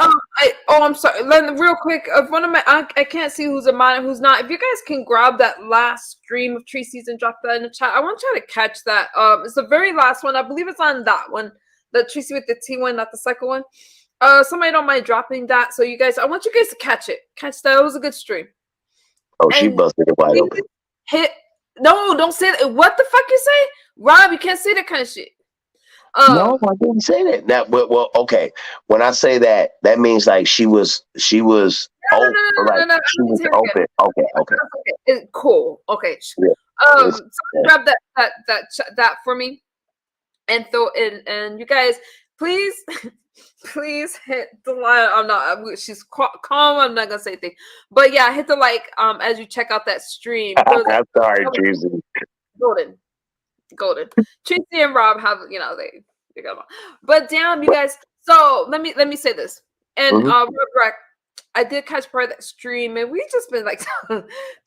I'm sorry. Real quick, one of my, I can't see who's a mod, who's not. If you guys can grab that last stream of Tracy's and drop that in the chat, I want you to catch that. It's the very last one. I believe it's on that one, the Tracy with the T one, not the second one. Somebody don't mind dropping that. So you guys, I want you guys to catch it. Catch that. It was a good stream. Oh, she busted it wide open. No, don't say that. What the fuck you say, Rob? You can't say that kind of shit. No, I didn't say that. Now, well, okay. When I say that, that means like she was No, she was open. Okay. Cool. Okay. Yeah. Grab that for me, and throw in. And you guys, please, please hit the like. I'm not. She's calm. I'm not gonna say anything, but yeah, hit the like. As you check out that stream. I'm sorry, Tracy. Golden. Tracy and Rob have, they got them. But damn, you guys. So let me say this. And Rec, I did catch part of that stream, and we just been like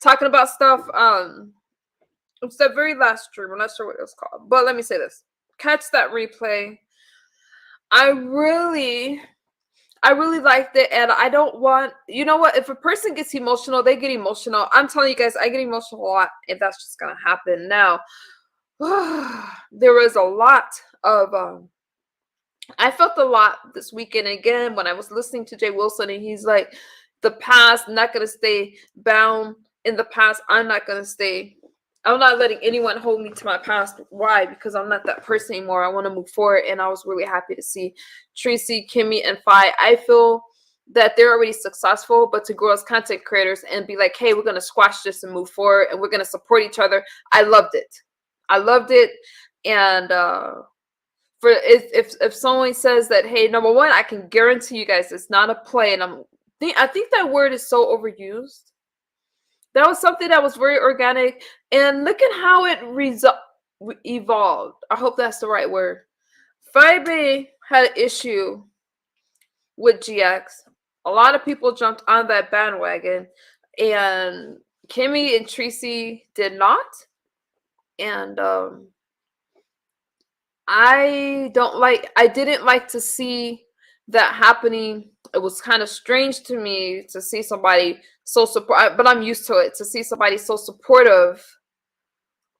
talking about stuff. It's that very last stream. I'm not sure what it was called, but let me say this. Catch that replay. I really liked it, and I don't want, you know what, if a person gets emotional, they get emotional. I'm telling you guys, I get emotional a lot, if that's just gonna happen. Now, there was a lot of I felt a lot this weekend again when I was listening to Jay Wilson, and he's like, the past, not going to stay bound in the past. I'm not going to stay. I'm not letting anyone hold me to my past. Why? Because I'm not that person anymore. I want to move forward. And I was really happy to see Tracy, Kimmy, and Fi. I feel that they're already successful, but to grow as content creators and be like, hey, we're going to squash this and move forward, and we're going to support each other. I loved it. I loved it. And, for if someone says that, hey, number one, I can guarantee you guys it's not a play, and I think that word is so overused. That was something that was very organic, and look at how it evolved. I hope that's the right word. Fibe had an issue with GX. A lot of people jumped on that bandwagon, and Kimmy and Tracy did not. And I didn't like to see that happening. It was kind of strange to me to see somebody so support, but I'm used to it, to see somebody so supportive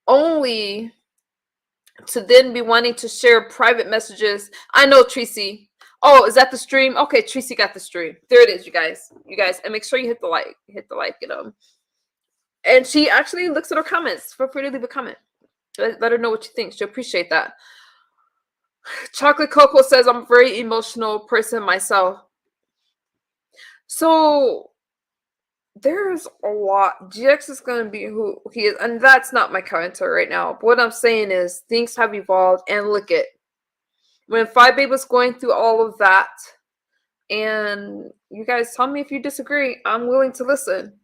only to then be wanting to share private messages. I know, Tracy. Oh, is that the stream? Okay, Tracy got the stream. There it is, you guys. And make sure you hit the like, And she actually looks at her comments. Feel free to leave a comment. Let her know what you think. She'll appreciate that. Chocolate Cocoa says, I'm a very emotional person myself. So there's a lot. GX is going to be who he is. And that's not my commentary right now. But what I'm saying is things have evolved. And look at when Five was going through all of that. And you guys tell me if you disagree. I'm willing to listen.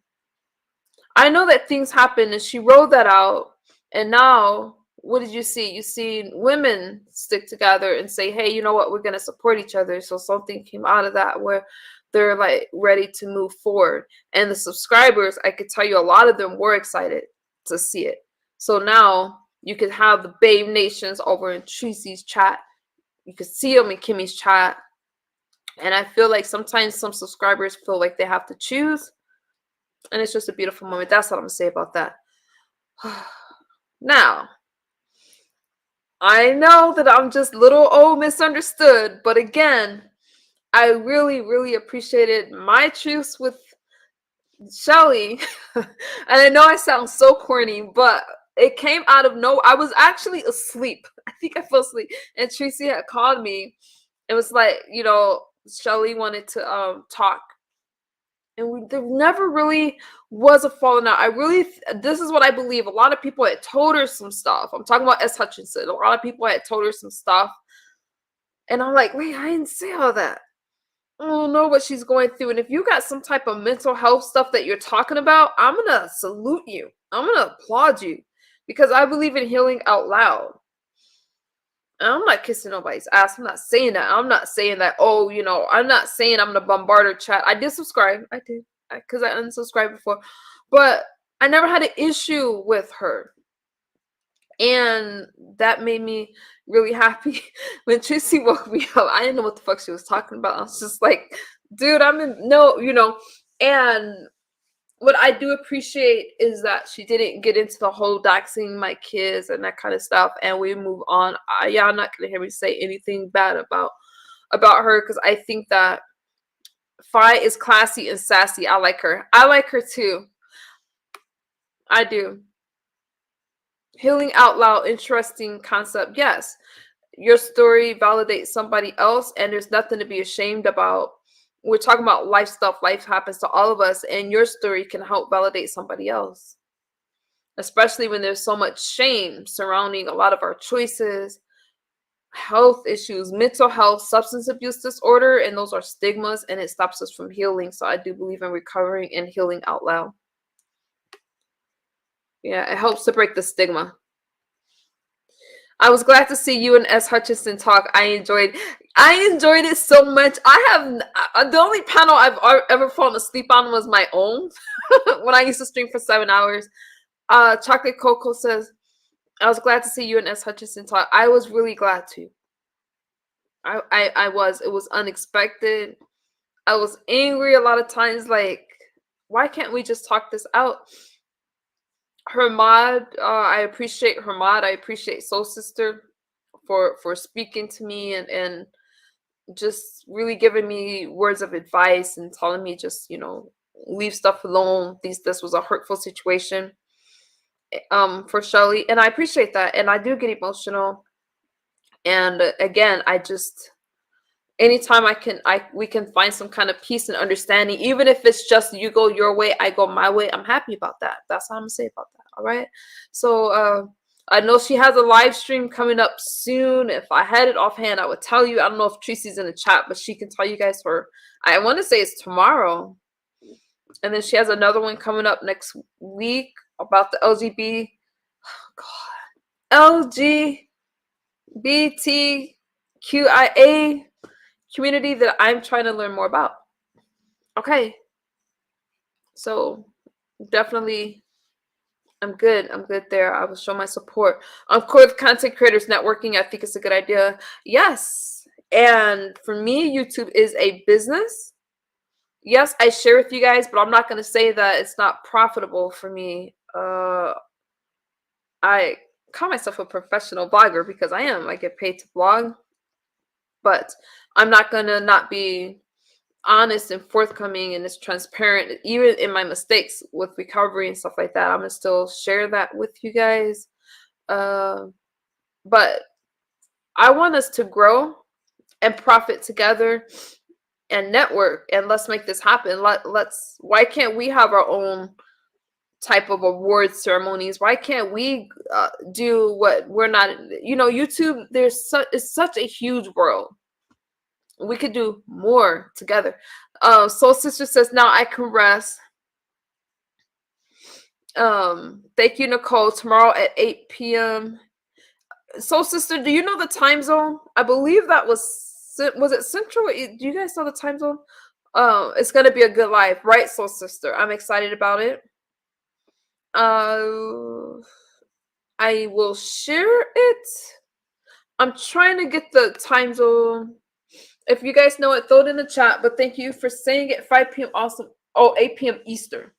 I know that things happen. And she wrote that out. And now, what did you see? You see women stick together and say, hey, you know what? We're going to support each other. So something came out of that where they're like ready to move forward. And the subscribers, I could tell you a lot of them were excited to see it. So now you could have the Babe Nations over in Tracy's chat. You could see them in Kimmy's chat. And I feel like sometimes some subscribers feel like they have to choose. And it's just a beautiful moment. That's what I'm going to say about that. Now, I know that I'm just little old misunderstood, but again, I really, really appreciated my truce with Shelly. And I know I sound so corny, but it came out of no. I was actually asleep. I think I fell asleep. And Tracy had called me. It was like, Shelly wanted to talk. And there never really was a falling out. This is what I believe. A lot of people had told her some stuff. I'm talking about S. Hutchinson. A lot of people had told her some stuff. And I'm like, wait, I didn't say all that. I don't know what she's going through. And if you got some type of mental health stuff that you're talking about, I'm going to salute you. I'm going to applaud you because I believe in healing out loud. And I'm not kissing nobody's ass. I'm not saying that. I'm not saying that, I'm not saying I'm going to bombard her chat. I did subscribe. I did because I unsubscribed before. But I never had an issue with her. And that made me really happy when Tracy woke me up. I didn't know what the fuck she was talking about. I was just like, dude, and what I do appreciate is that she didn't get into the whole doxing my kids and that kind of stuff. And we move on. Y'all not going to hear me say anything bad about her because I think that Fi is classy and sassy. I like her. I like her too. I do. Healing out loud, interesting concept. Yes, your story validates somebody else, and there's nothing to be ashamed about. We're talking about life stuff. Life happens to all of us, and your story can help validate somebody else, especially when there's so much shame surrounding a lot of our choices, health issues, mental health, substance abuse disorder, and those are stigmas, and it stops us from healing. So I do believe in recovering and healing out loud. Yeah, it helps to break the stigma. I was glad to see you and S. Hutchinson talk. I enjoyed it so much. The only panel I've ever fallen asleep on was my own when I used to stream for 7 hours. Chocolate Cocoa says, I was glad to see you and S. Hutchinson talk. I was really glad to. I was. It was unexpected. I was angry a lot of times. Like, why can't we just talk this out? Hermod, I appreciate Hermod. I appreciate Soul Sister for speaking to me and just really giving me words of advice and telling me just, leave stuff alone. This was a hurtful situation for Shelly, and I appreciate that. And I do get emotional. And again, I just anytime we can find some kind of peace and understanding, even if it's just you go your way, I go my way, I'm happy about that. That's all I'm gonna say about that. All right. So I know she has a live stream coming up soon. If I had it offhand, I would tell you. I don't know if Tracy's in the chat, but she can tell you guys I want to say it's tomorrow. And then she has another one coming up next week about the LGBTQIA community that I'm trying to learn more about. Okay. So definitely I'm good there. I will show my support. Of course, content creators networking, I think it's a good idea. Yes. And for me, YouTube is a business. Yes, I share with you guys, but I'm not going to say that it's not profitable for me. I call myself a professional blogger because I am. I get paid to blog. But I'm not going to not be honest and forthcoming and as transparent, even in my mistakes with recovery and stuff like that. I'm gonna still share that with you guys. But I want us to grow and profit together and network, and let's make this happen. Why can't we have our own type of award ceremonies? Why can't we do what we're not? YouTube. It's such a huge world. We could do more together. Soul Sister says, now I can rest. Thank you, Nicole. Tomorrow at 8 p.m. Soul Sister, do you know the time zone? I believe that was it Central? Do you guys know the time zone? It's going to be a good live, right, Soul Sister? I'm excited about it. I will share it. I'm trying to get the time zone. If you guys know it, throw it in the chat. But thank you for saying it. 5 p.m. Awesome. Oh, 8 p.m. Eastern.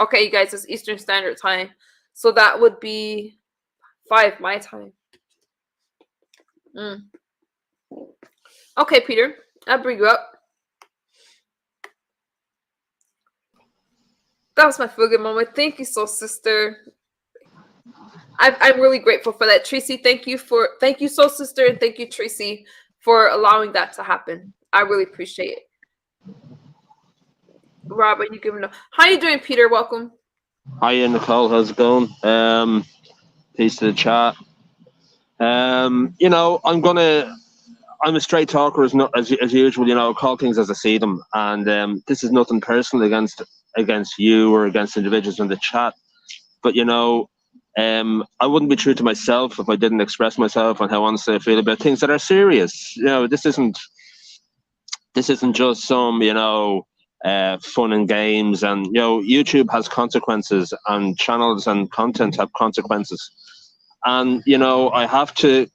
Okay, you guys, it's Eastern Standard Time. So that would be 5 my time. Okay, Peter. I'll bring you up. That was my feel good moment. Thank you, Soul Sister. I'm really grateful for that. Tracy, thank you, Soul Sister, and thank you, Tracy, for allowing that to happen. I really appreciate it. Robert, you giving how you doing, Peter? Welcome. Hiya, Nicole. How's it going? Peace to the chat. I'm a straight talker as usual. Call things as I see them, and this is nothing personal against you or against individuals in the chat. But I wouldn't be true to myself if I didn't express myself on how honestly I feel about things that are serious. This isn't just some fun and games, and YouTube has consequences, and channels and content have consequences, and I have to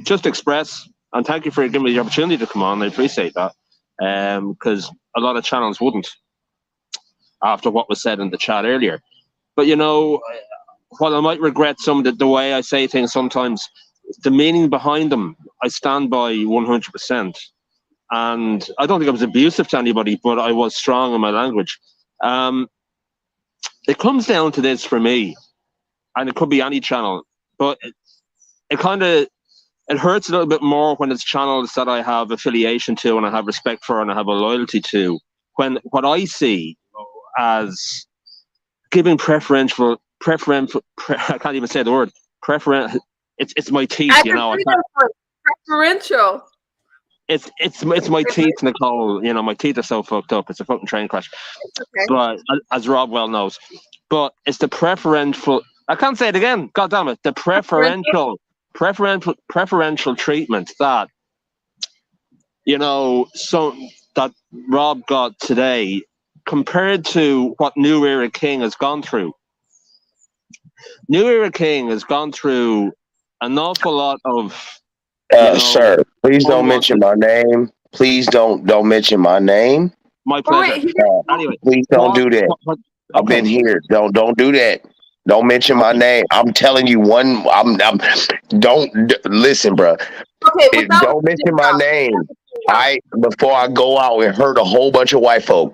just express, and thank you for giving me the opportunity to come on. I appreciate that, because a lot of channels wouldn't after what was said in the chat earlier. But while I might regret some of the way I say things sometimes, the meaning behind them I stand by 100%. And I don't think I was abusive to anybody, but I was strong in my language. It comes down to this for me, and it could be any channel, but it hurts a little bit more when it's channels that I have affiliation to and I have respect for and I have a loyalty to. When what I see as giving preferential, I can't even say the word, it's my teeth, Preferential. It's my teeth, Nicole. My teeth are so fucked up. It's a fucking train crash. Okay. But as Rob well knows, but it's the preferential. I can't say it again. God damn it! The preferential treatment that that Rob got today, compared to what New Era King has gone through. New Era King has gone through an awful lot of. Sir, please don't mention my name. Please don't mention my name. My pleasure. Anyway, please don't do that. Okay. I've been here. Don't do that. Don't mention my name. I'm telling you don't listen, bro. Okay, without Don't mention my name. All right, before I go out and hurt a whole bunch of white folk.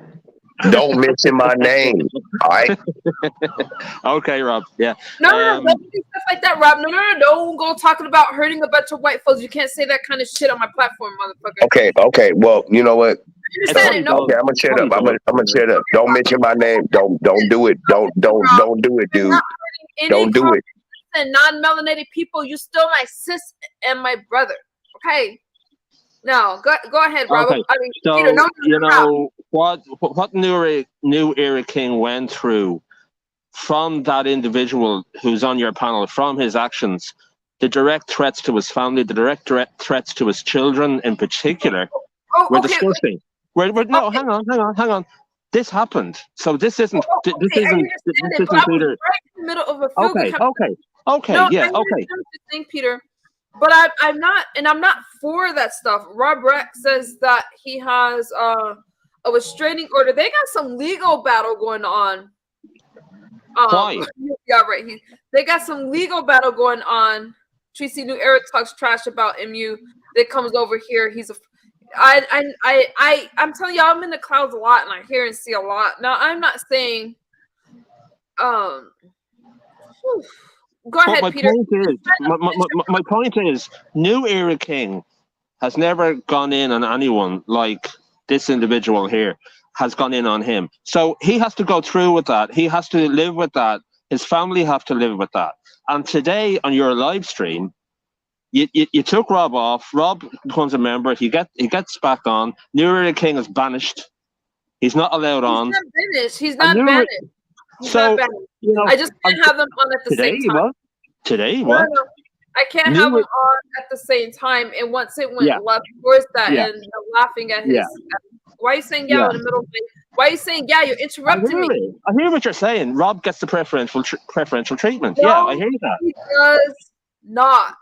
Don't mention my name. All right. Okay, Rob. Yeah. No, don't do stuff like that, Rob. No. Don't go talking about hurting a bunch of white folks. You can't say that kind of shit on my platform, motherfucker. Okay. Well, you know what? I understand it. No. Okay, I'm gonna shut up. I'm gonna shut up. Don't mention my name. Don't do it. Don't do it, dude. Don't do it. And non-melanated people, you still my sis and my brother. Okay. No, go ahead, Rob. Okay. I mean, So Peter, no, you know what New Era King went through from that individual who's on your panel, from his actions, the direct threats to his family, the direct threats to his children in particular, were disgusting. No, hang on. This happened, so this isn't. This isn't Peter. Right in the middle of a field. Okay. No, yeah. I Okay. Thing, Peter, but I'm not, and I'm not for that stuff. Rob Rex says that he has a restraining order. They got some legal battle going on. Why? Yeah, right. They got some legal battle going on. Tracy New Era talks trash about MU. That comes over here. He's a. I'm telling y'all, I'm in the clouds a lot, and I hear and see a lot. Now, I'm not saying. Go ahead, Peter. My point is, New Era King has never gone in on anyone like this individual here has gone in on him. So he has to go through with that. He has to live with that. His family have to live with that. And today on your live stream, you took Rob off. Rob becomes a member. He gets back on. New Era King is banished. He's not allowed on. He's not banished. So, you know, I just can't have them on at the same time. Today, what? No. I can't have them on at the same time. And once it went left towards that, and laughing at his. Why are you saying in the middle of it? Why are you saying You're interrupting me. I hear what you're saying. Rob gets the preferential treatment. No, I hear that. He does not.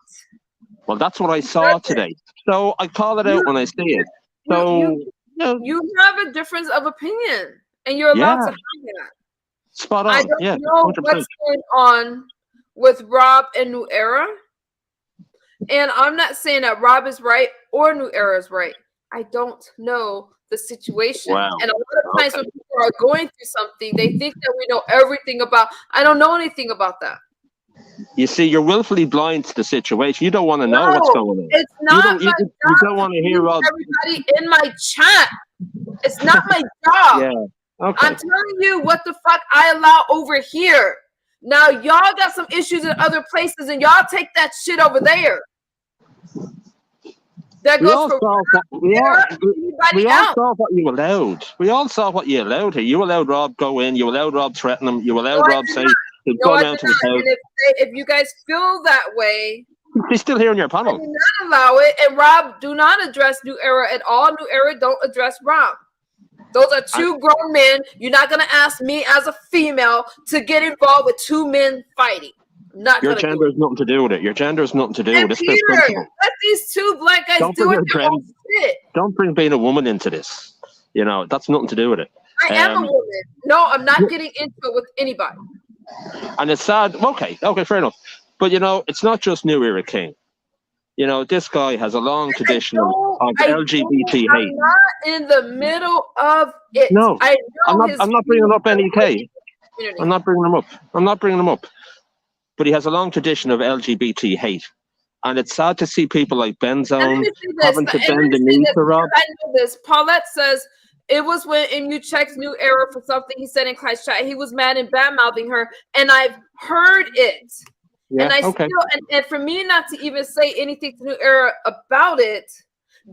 Well, that's what I saw today. So I call it out when I see it. So you have a difference of opinion, and you're allowed to have that. Spot on. I don't know 100%. what's going on with Rob and New Era, and I'm not saying that Rob is right or New Era is right. I don't know the situation. Wow. And a lot of times when people are going through something, they think that we know everything about. I don't know anything about that. You see, you're willfully blind to the situation. You don't want to know what's going on. It's not you don't want to hear Rob. Everybody in my chat. It's not my job. Okay. I'm telling you what the fuck I allow over here. Now y'all got some issues in other places, and y'all take that shit over there. That goes for we all saw what you allowed. We all saw what you allowed here. You allowed Rob go in. You allowed Rob threaten him. You allowed Rob say he'd go down to his house. If you guys feel that way, he's still here on your panel. I do not allow it. And Rob, do not address New Era at all. New Era don't address Rob. Those are two grown men. You're not gonna ask me as a female to get involved with two men fighting. Your gender has nothing to do with it. Your gender has nothing to do with it. Peter, let these two black guys do it. Don't bring being a woman into this. You know, that's nothing to do with it. I am a woman. No, I'm not getting into it with anybody. And it's sad. Okay, fair enough. But you know, it's not just New Era King. You know, this guy has a long tradition of LGBT hate. I'm not in the middle of it. No, I'm not bringing up NEK. I'm not bringing him up. But he has a long tradition of LGBT hate. And it's sad to see people like Benzone having to bend the knee to Rob. I know this. Paulette says it was when MU checked New Era for something he said in class chat. He was mad and bad-mouthing her. And I've heard it. Yeah, and I still, and for me not to even say anything to New Era about it,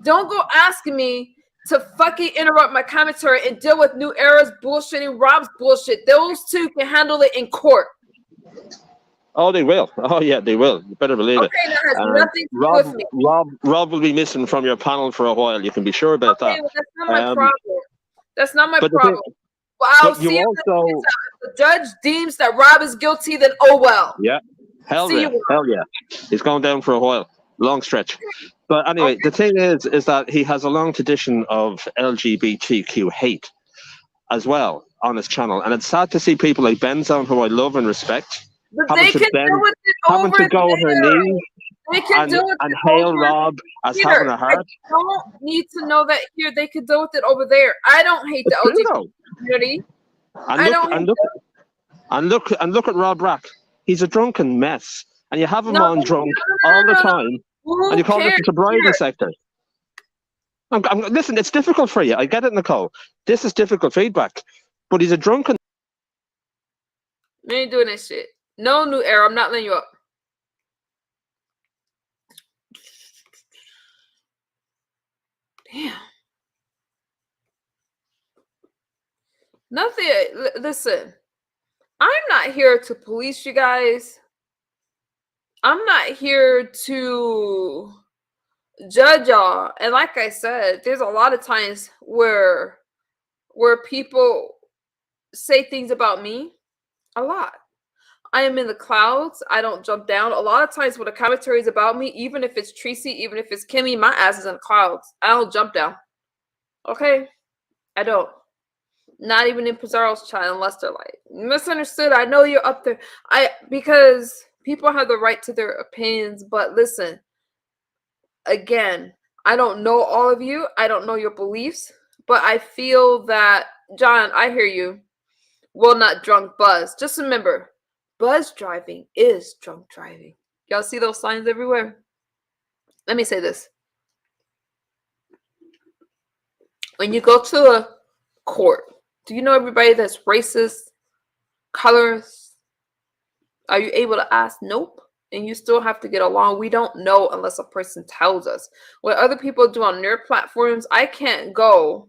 don't go asking me to fucking interrupt my commentary and deal with New Era's bullshit and Rob's bullshit. Those two can handle it in court. Oh, they will. Oh, yeah, they will. You better believe it. That has nothing to do with me. Rob will be missing from your panel for a while. You can be sure about that. Well, that's not my problem. That's not my problem. Well, I'll see if the judge deems that Rob is guilty, then oh well. Yeah. Hell yeah. He's going down for a while. Long stretch. But anyway, the thing is that he has a long tradition of LGBTQ hate as well on his channel. And it's sad to see people like Benzone, who I love and respect, but they can deal with it over there. go on her knees. They can deal with and it hail over Rob as having here. a I heart. don't need to know that here. They can deal with it over there. I don't hate the It's true LGBT though. community. And I look don't and hate look them. and look at Rob Rack. He's a drunken mess, and you have him No, on no, drunk no, all no, the no, no. time, and Who you call this cares? the sobriety Here. sector. Listen, it's difficult for you. I get it, Nicole. This is difficult feedback, but he's a drunken. We ain't doing this shit. No, New Era. I'm not letting you up. Damn. Nothing. Listen, I'm not here to police you guys. I'm not here to judge y'all. And like I said, there's a lot of times where people say things about me. A lot. I am in the clouds. I don't jump down. A lot of times when the commentary is about me, even if it's Tracy, even if it's Kimmy, my ass is in the clouds. I don't jump down. Okay? I don't. Not even in Pizarro's chat unless they're like, misunderstood. I know you're up there. Because people have the right to their opinions, but listen, again, I don't know all of you. I don't know your beliefs, but I feel that, John, I hear you. Will not drunk buzz. Just remember, buzz driving is drunk driving. Y'all see those signs everywhere? Let me say this. When you go to a court, do you know everybody that's racist, colorist? Are you able to ask? Nope. And you still have to get along. We don't know unless a person tells us. What other people do on their platforms, I can't go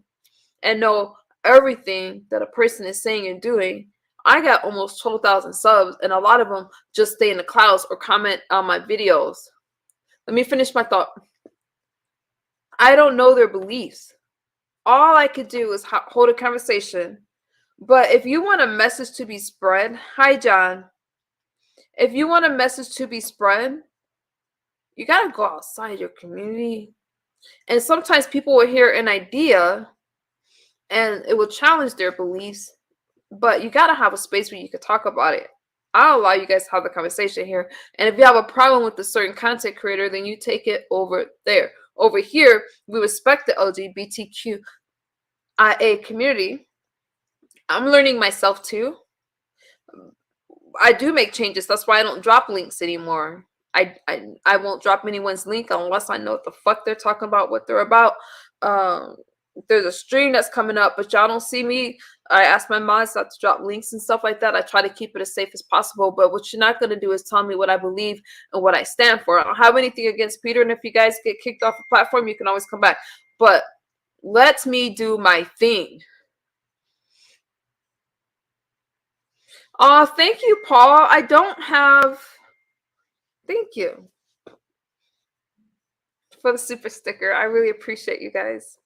and know everything that a person is saying and doing. I got almost 12,000 subs, and a lot of them just stay in the clouds or comment on my videos. Let me finish my thought. I don't know their beliefs. All I could do is hold a conversation. But if you want a message to be spread, hi, John. If you want a message to be spread, you got to go outside your community. And sometimes people will hear an idea and it will challenge their beliefs, but you got to have a space where you can talk about it. I'll allow you guys to have the conversation here. And if you have a problem with a certain content creator, then you take it over there. Over here, we respect the LGBTQIA community. I'm learning myself too. I do make changes. That's why I don't drop links anymore. I won't drop anyone's link unless I know what the fuck they're talking about, what they're about. There's a stream that's coming up, but y'all don't see me. I ask my mods not to drop links and stuff like that. I try to keep it as safe as possible. But what you're not going to do is tell me what I believe and what I stand for. I don't have anything against Peter. And if you guys get kicked off the platform, you can always come back. But let me do my thing. Oh, thank you, Paul. I don't have... Thank you for the super sticker. I really appreciate you guys.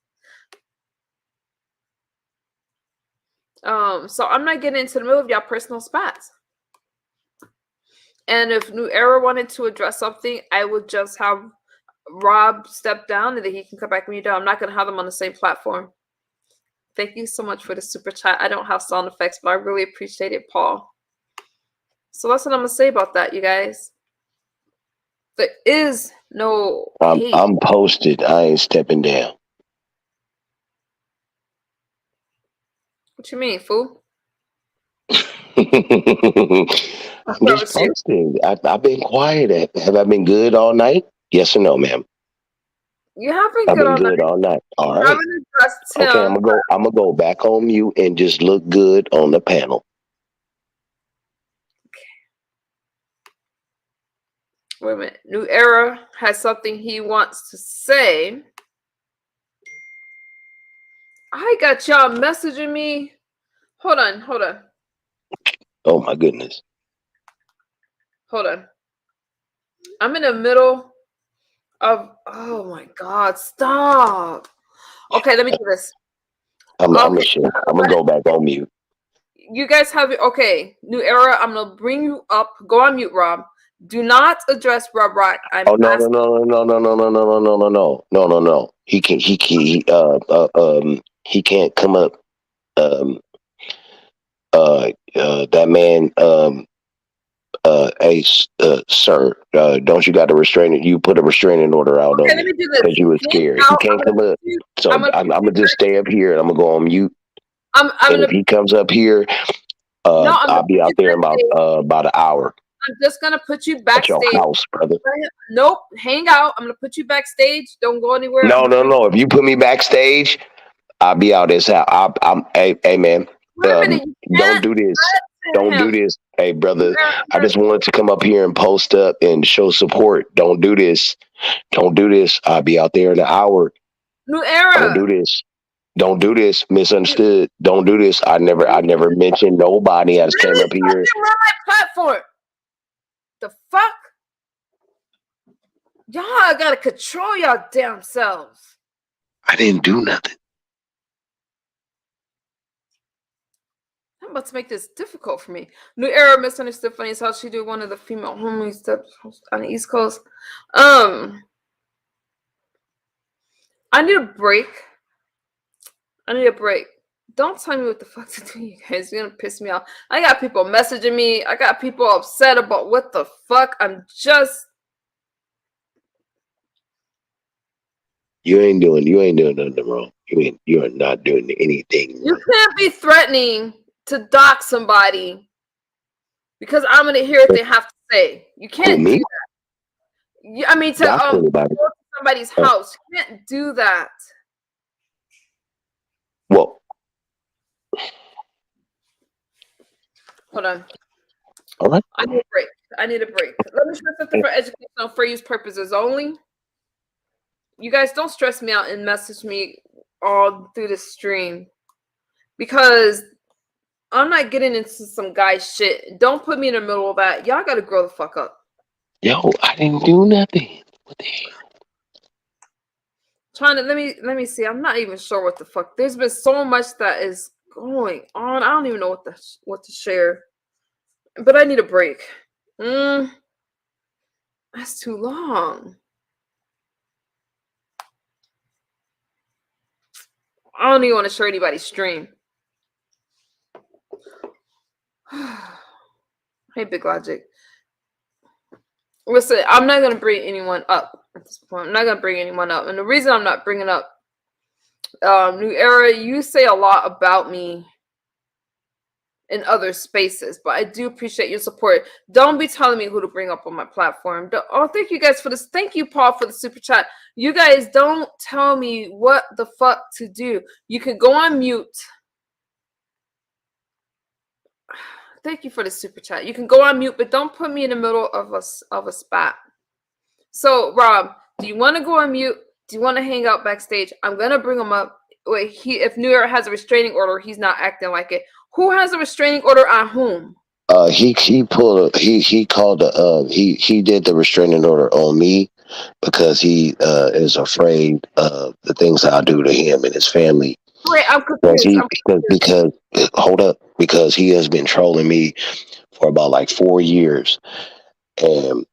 So I'm not getting into the middle of y'all personal spats. And if New Era wanted to address something, I would just have Rob step down and then he can come back when you're done. I'm not going to have them on the same platform. Thank you so much for the super chat. I don't have sound effects, but I really appreciate it, Paul. So that's what I'm going to say about that, you guys. There is no hate. I'm posted. I ain't stepping down. What you mean, fool? I'm just posting. I've been quiet. Have I been good all night? Yes or no, ma'am? You have been I've good, been good all night. All right. Okay, I'm gonna go back on mute and just look good on the panel. Wait a minute. New Era has something he wants to say. I got y'all messaging me. Hold on. Oh my goodness. Hold on. I'm in the middle of... Oh my God, stop. Okay, let me do this. I'm gonna go back on mute. You guys have it. Okay, New Era, I'm gonna bring you up. Go on mute, Rob. Do not address Rob Rock. No. He can't come up. That man hey, sir, don't you got a restraining? You put a restraining order out Okay, on let me me do this. because you was Hang scared. He out. can't come up, so I'm gonna I'm put gonna you just back. stay up here and I'm gonna go on mute. I'm And if gonna he comes up here, no. I'm gonna I'll be put you out there in backstage. about an hour I'm just gonna put you at your backstage. house, brother. Nope. Hang out. I'm gonna put you backstage. Don't go anywhere. I'm No, gonna no, bring. no. If you put me backstage, I'll be out this house. Hey, man, Wait a minute. You don't can't do this. threaten Don't do him. this. Hey, brother, I Era, just wanted to come up here and post up and show support. Don't do this. Don't do this. I'll be out there in an hour. New Don't do era. this. Don't do this. Misunderstood. Don't do this. I never mentioned nobody. I just came Really up here. fucking run my platform. The fuck? Y'all gotta control y'all damn selves. I didn't do nothing. I'm about to make this difficult for me. New era misunderstood funny is how she do one of the female homies steps on the East Coast. I need a break. Don't tell me what the fuck to do, you guys. You're gonna piss me off. I got people messaging me. I got people upset about what the fuck. You ain't doing nothing wrong. You are not doing anything You wrong. can't be threatening to dock somebody because I'm gonna hear what they have to say. You Who, can't do me? that. I mean, to Dox go anybody? to somebody's Oh, house. You can't do that. well, Hold on. all right. I need a break. Let me share something for educational fair use purposes only. You guys don't stress me out and message me all through the stream because I'm not getting into some guy shit. Don't put me in the middle of that. Y'all gotta grow the fuck up. Yo, I didn't do nothing. What the hell? Trying to let me see. I'm not even sure what the fuck. There's been so much that is going on. I don't even know what to share. But I need a break. That's too long. I don't even want to share anybody's stream. Hey, Big Logic. Listen, I'm not gonna bring anyone up at this point. I'm not gonna bring anyone up, and the reason I'm not bringing up New Era, you say a lot about me in other spaces, but I do appreciate your support. Don't be telling me who to bring up on my platform. Thank you guys for this. Thank you, Paul, for the super chat. You guys don't tell me what the fuck to do. You can go on mute. Thank you for the super chat. You can go on mute, but don't put me in the middle of a spot. So, Rob, do you want to go on mute? Do you want to hang out backstage? I'm gonna bring him up. Wait, if New York has a restraining order, he's not acting like it. Who has a restraining order on whom? He did the restraining order on me because he is afraid of the things I do to him and his family. Wait, I'm confused. Because hold up, because he has been trolling me for about like 4 years, and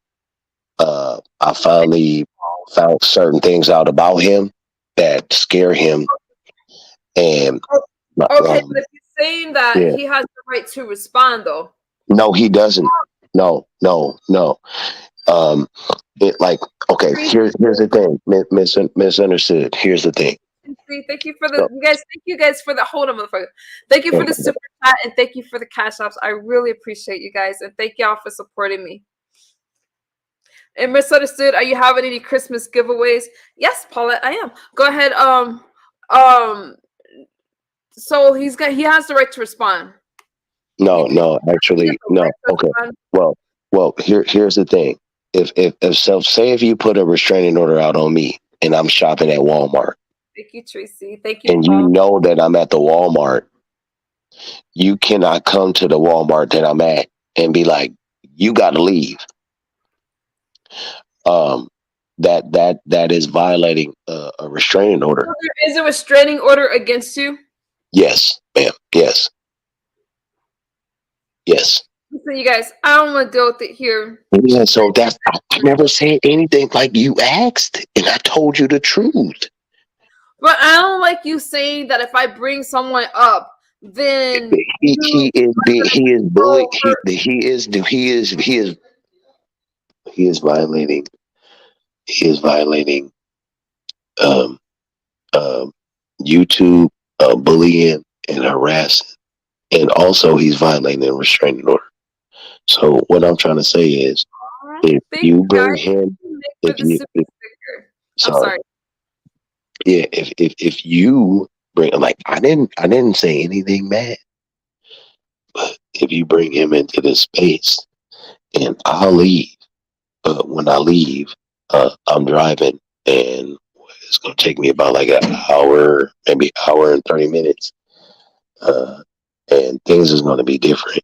I finally found certain things out about him that scare him. And Okay, but if you're saying that yeah. he has the right to respond, though. No, he doesn't. No. Here's the thing. Misunderstood. Here's the thing. Thank you for the you guys. Thank you guys for the hold on, motherfucker. Thank you for the super chat and thank you for the cash apps. I really appreciate you guys and thank y'all for supporting me. And misunderstood, are you having any Christmas giveaways? Yes, Paulette, I am. Go ahead. So he has the right to respond. No, actually, no. Okay. Well, here's the thing. If you put a restraining order out on me and I'm shopping at Walmart. Thank you, Tracy. Thank you, and Paul. you know that I'm at the Walmart, you cannot come to the Walmart that I'm at and be like, you got to leave. That is violating a restraining order. So there is a restraining order against you? Yes, ma'am. Yes. Listen, you guys, I don't want to deal with it here. Yeah, so I never said anything like you asked, and I told you the truth. But I don't like you saying that if I bring someone up, then he is bullying. He is he is violating he is violating um, um, YouTube bullying and harassing, and also he's violating a restraining order. So what I'm trying to say is, if Thank you you bring guys. him, For if the you, super if, sticker. I'm sorry, sorry. yeah, if you bring, like, I didn't say anything bad, but if you bring him into this space, and I'll leave. But when I leave, I'm driving, and it's gonna take me about like an hour, maybe hour and 30 minutes, uh, and things is gonna be different.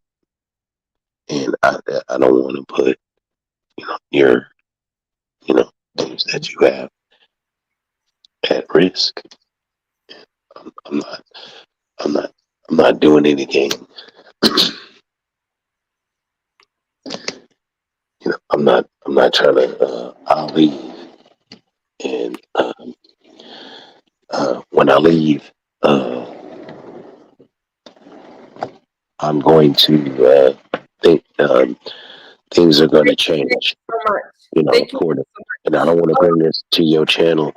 And I don't want to put your things that you have at risk. I'm not I'm not I'm not doing anything. I'm not trying to. I'll leave, and when I leave, I'm going to think things are going to Thank change. you so much. Thank you According, so and I don't want to much. bring this to your channel.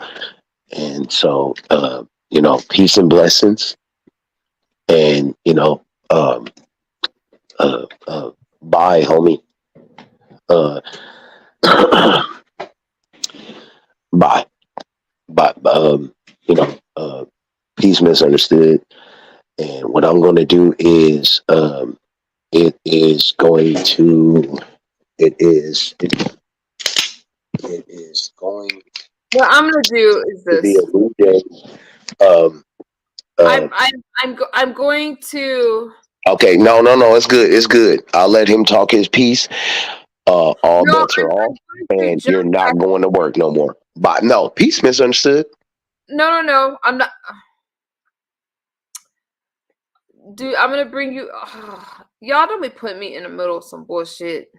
And so, peace and blessings, and um, bye, homie. Uh, bye, bye. Peace, misunderstood. And what I'm going to do is, it is going to, it is, it is going What I'm gonna do is to be this. a new day. Um, uh, I'm going to. okay, no, it's good, it's good. I'll let him talk his piece. All No, bets are I'm off, going to and you're jump back. not going to work no more. But no, peace, misunderstood. No. I'm not. Dude, I'm gonna bring you. Y'all don't be putting me in the middle of some bullshit.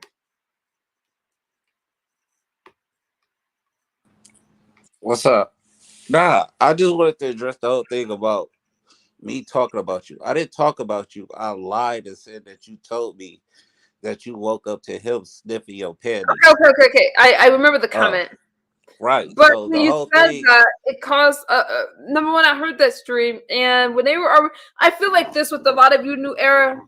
What's up? Nah, I just wanted to address the whole thing about me talking about you. I didn't talk about you. I lied and said that you told me that you woke up to him sniffing your panties. Okay. I remember the Uh, comment. right. But So when the you whole said thing, that, it caused number one. I heard that stream, and when they were, I feel like this with a lot of you new era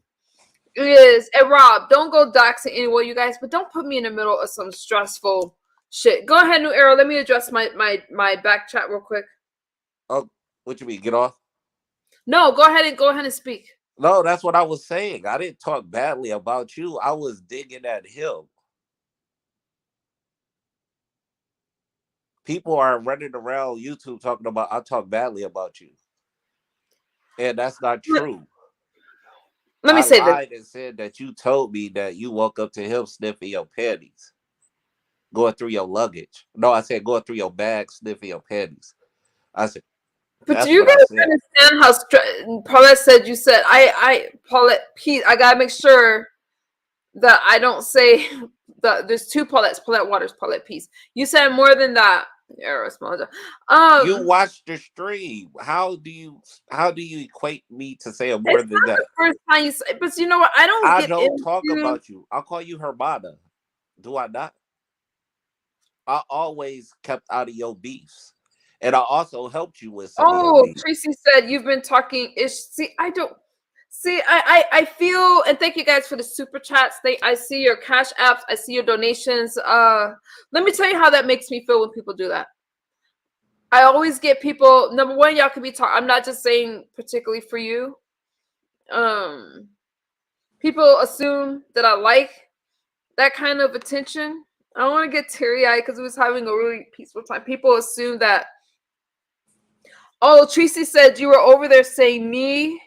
is. And Rob, don't go doxing anyone, you guys, but don't put me in the middle of some stressful shit. Go ahead, new era. Let me address my back chat real quick. oh, what you mean? Get off? No, go ahead and speak. No, that's what I was saying. I didn't talk badly about you. I was digging at him. People are running around YouTube talking about I talk badly about you. And that's not true. Let me I say this. lied and said that you told me that you woke up to him sniffing your panties, going through your luggage. No, I said going through your bag, sniffing your panties. I said, But do that's you what I guys said. understand how Paulette said? You said Paulette Pete. I gotta make sure that I don't say that there's two Paulettes, Paulette Waters, Paulette Peace. You said more than that. You Um, watched the stream. How do you equate me to say more it's than not the that? first time you say, but you know what? I don't I get don't talk into. about you. I'll call you Hermana. Do I not? I always kept out of your beefs. And I also helped you with some of your Oh, beefs. Tracy said you've been talking ish. See, I don't. See, I feel, and thank you guys for the super chats. I see your cash apps. I see your donations. Let me tell you how that makes me feel when people do that. I always get people. Number one, y'all could be talking. I'm not just saying particularly for you. Um, People assume that I like that kind of attention. I don't want to get teary eyed because we was having a really peaceful time. People assume that. Oh, Tracy said you were over there saying me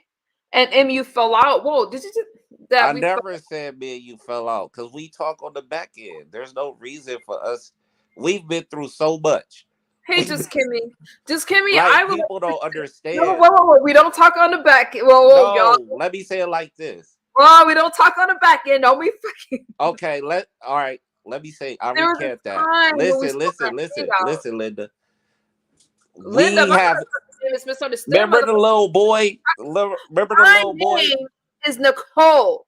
and MU fell out. Whoa, did you just that I we fell? never said me and you fell out because we talk on the back end. There's no reason for us. We've been through so much. Hey, just Kimmy. I Like will. people don't No, understand. whoa. We don't talk on the back. Whoa, y'all. No, let me say it like this. Oh, we don't talk on the back end. Don't be fucking. Okay, all right. Let me say I There was recant a that. time when we Listen, spoke our listen, hang listen, out. listen, Linda. Linda, We my have name is misunderstood, remember the motherfucker. little boy. Remember the My little boy. name is Nicole.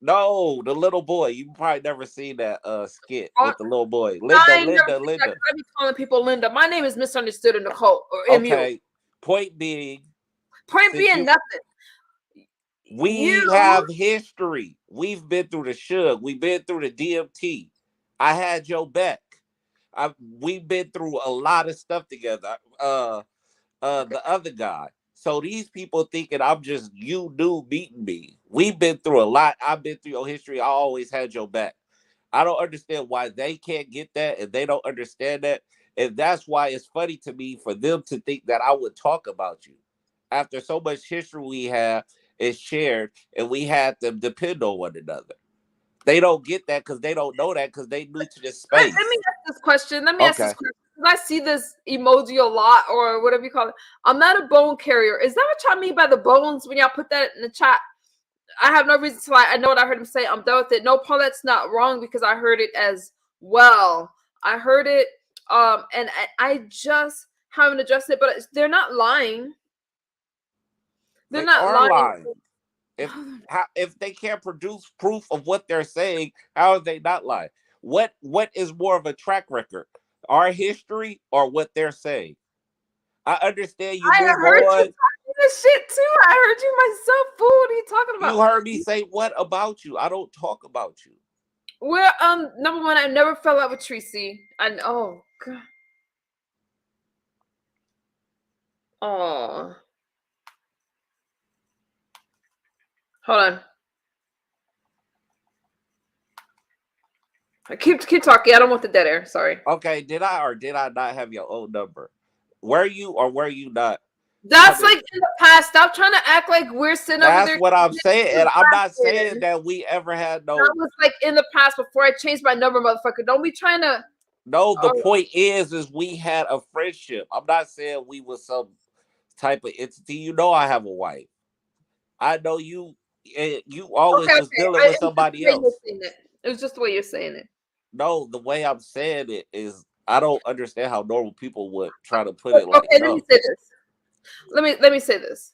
No, the little boy. You probably never seen that skit Oh, with the little boy. I Linda, ain't never Linda, seen that Linda. 'cause I be calling people Linda. My name is Misunderstood or Nicole or MU. Okay. Point being, Point since being you nothing. we You have history. We've been through the Shug. We've been through the DMT. I had your back. We've been through a lot of stuff together. okay. The other guy. So these people thinking I'm just you new meeting me. We've been through a lot. I've been through your history. I always had your back. I don't understand why they can't get that and they don't understand that. And that's why it's funny to me for them to think that I would talk about you. After so much history we have is shared and we had them depend on one another. They don't get that because they don't know that because they new to this Let me space. ask this question. Let me ask this Okay. question. 'Cause I see this emoji a lot, or whatever you call it. I'm not a bone carrier. Is that what y'all mean by the bones when y'all put that in the chat? I have no reason to lie. I know what I heard him say. I'm done with it. No, Paulette's not wrong because I heard it as well. I heard it, and I just haven't addressed it. But they're not lying. They're They not are lying. lying. If they can't produce proof of what they're saying, how are they not lying? What is more of a track record? Our history or what they're saying? I understand you I move heard you on. talking this shit too. I heard you myself. Fool, what are you talking about? You heard me say what about you? I don't talk about you. Well, number one, I never fell out with Tracy. And oh god, oh, hold on. Keep talking. I don't want the dead air. Sorry. Okay, did I or did I not have your own number? Were you or were you not That's coming? like in the past. Stop trying to act like we're sitting over That's there. what I'm saying. And I'm not saying That that we ever had no was like in the past before I changed my number, motherfucker. Don't be trying to. no, the Oh, point is we had a friendship. I'm not saying we was some type of entity. You know I have a wife. I know you you always okay, was okay. dealing with It was just the somebody way you're else. saying it. It was just the way you're saying it. No, the way I'm saying it is I don't understand how normal people would try to put it like Okay, let me no. say this. Let me say this.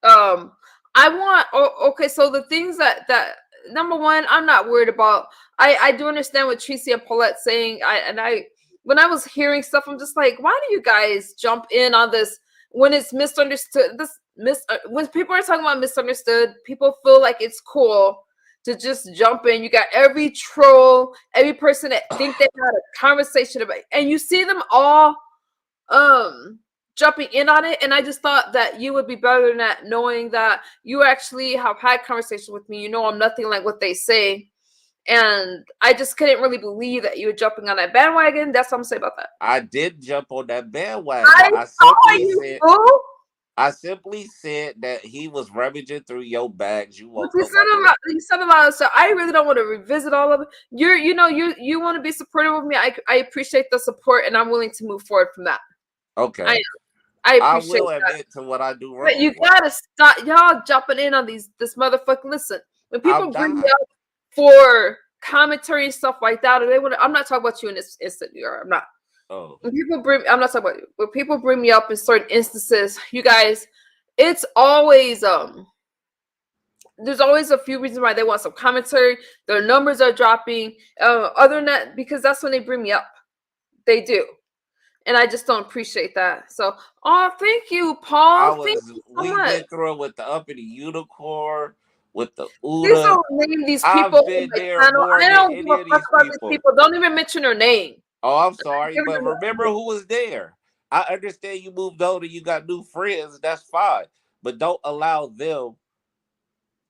I want okay, so the things that number one, I'm not worried about. I do understand what Tracy and Paulette saying. I when I was hearing stuff, I'm just like, why do you guys jump in on this when it's misunderstood? When people are talking about misunderstood, people feel like it's cool to just jump in. You got every troll, every person that think they had a conversation about, and you see them all jumping in on it. And I just thought that you would be better than that, knowing that you actually have had conversations with me. You know I'm nothing like what they say. And I just couldn't really believe that you were jumping on that bandwagon. That's what I'm saying about that. I did jump on that bandwagon. I saw you, fool. I simply said that he was rummaging through your bags. You But woke up under the you said a lot of stuff. I really don't want to revisit all of it. You want to be supportive of me. I appreciate the support, and I'm willing to move forward from that. okay. I I I appreciate will that. admit to what I do But wrong. you gotta stop y'all jumping in on this motherfucker. Listen, when I'm people bring me not. up for commentary and stuff like that, or they want to, I'm not talking about you in this instant, I'm not. Oh, When people bring, I'm not talking about you. When people bring me up in certain instances, you guys, it's always there's always a few reasons why they want some commentary. Their numbers are dropping. Other than that, because that's when they bring me up. They do. And I just don't appreciate that. So, oh, thank you, I Paul. Thank was. you so We've much. been through it with the uppity unicorn, with the Please Uda. don't name these people I've on been my there channel. more I than don't give any a of fuck these about these people. people. Don't even mention their name. Oh, I'm sorry, Give but them remember a- who was there. I understand you moved on and you got new friends. That's fine, but don't allow them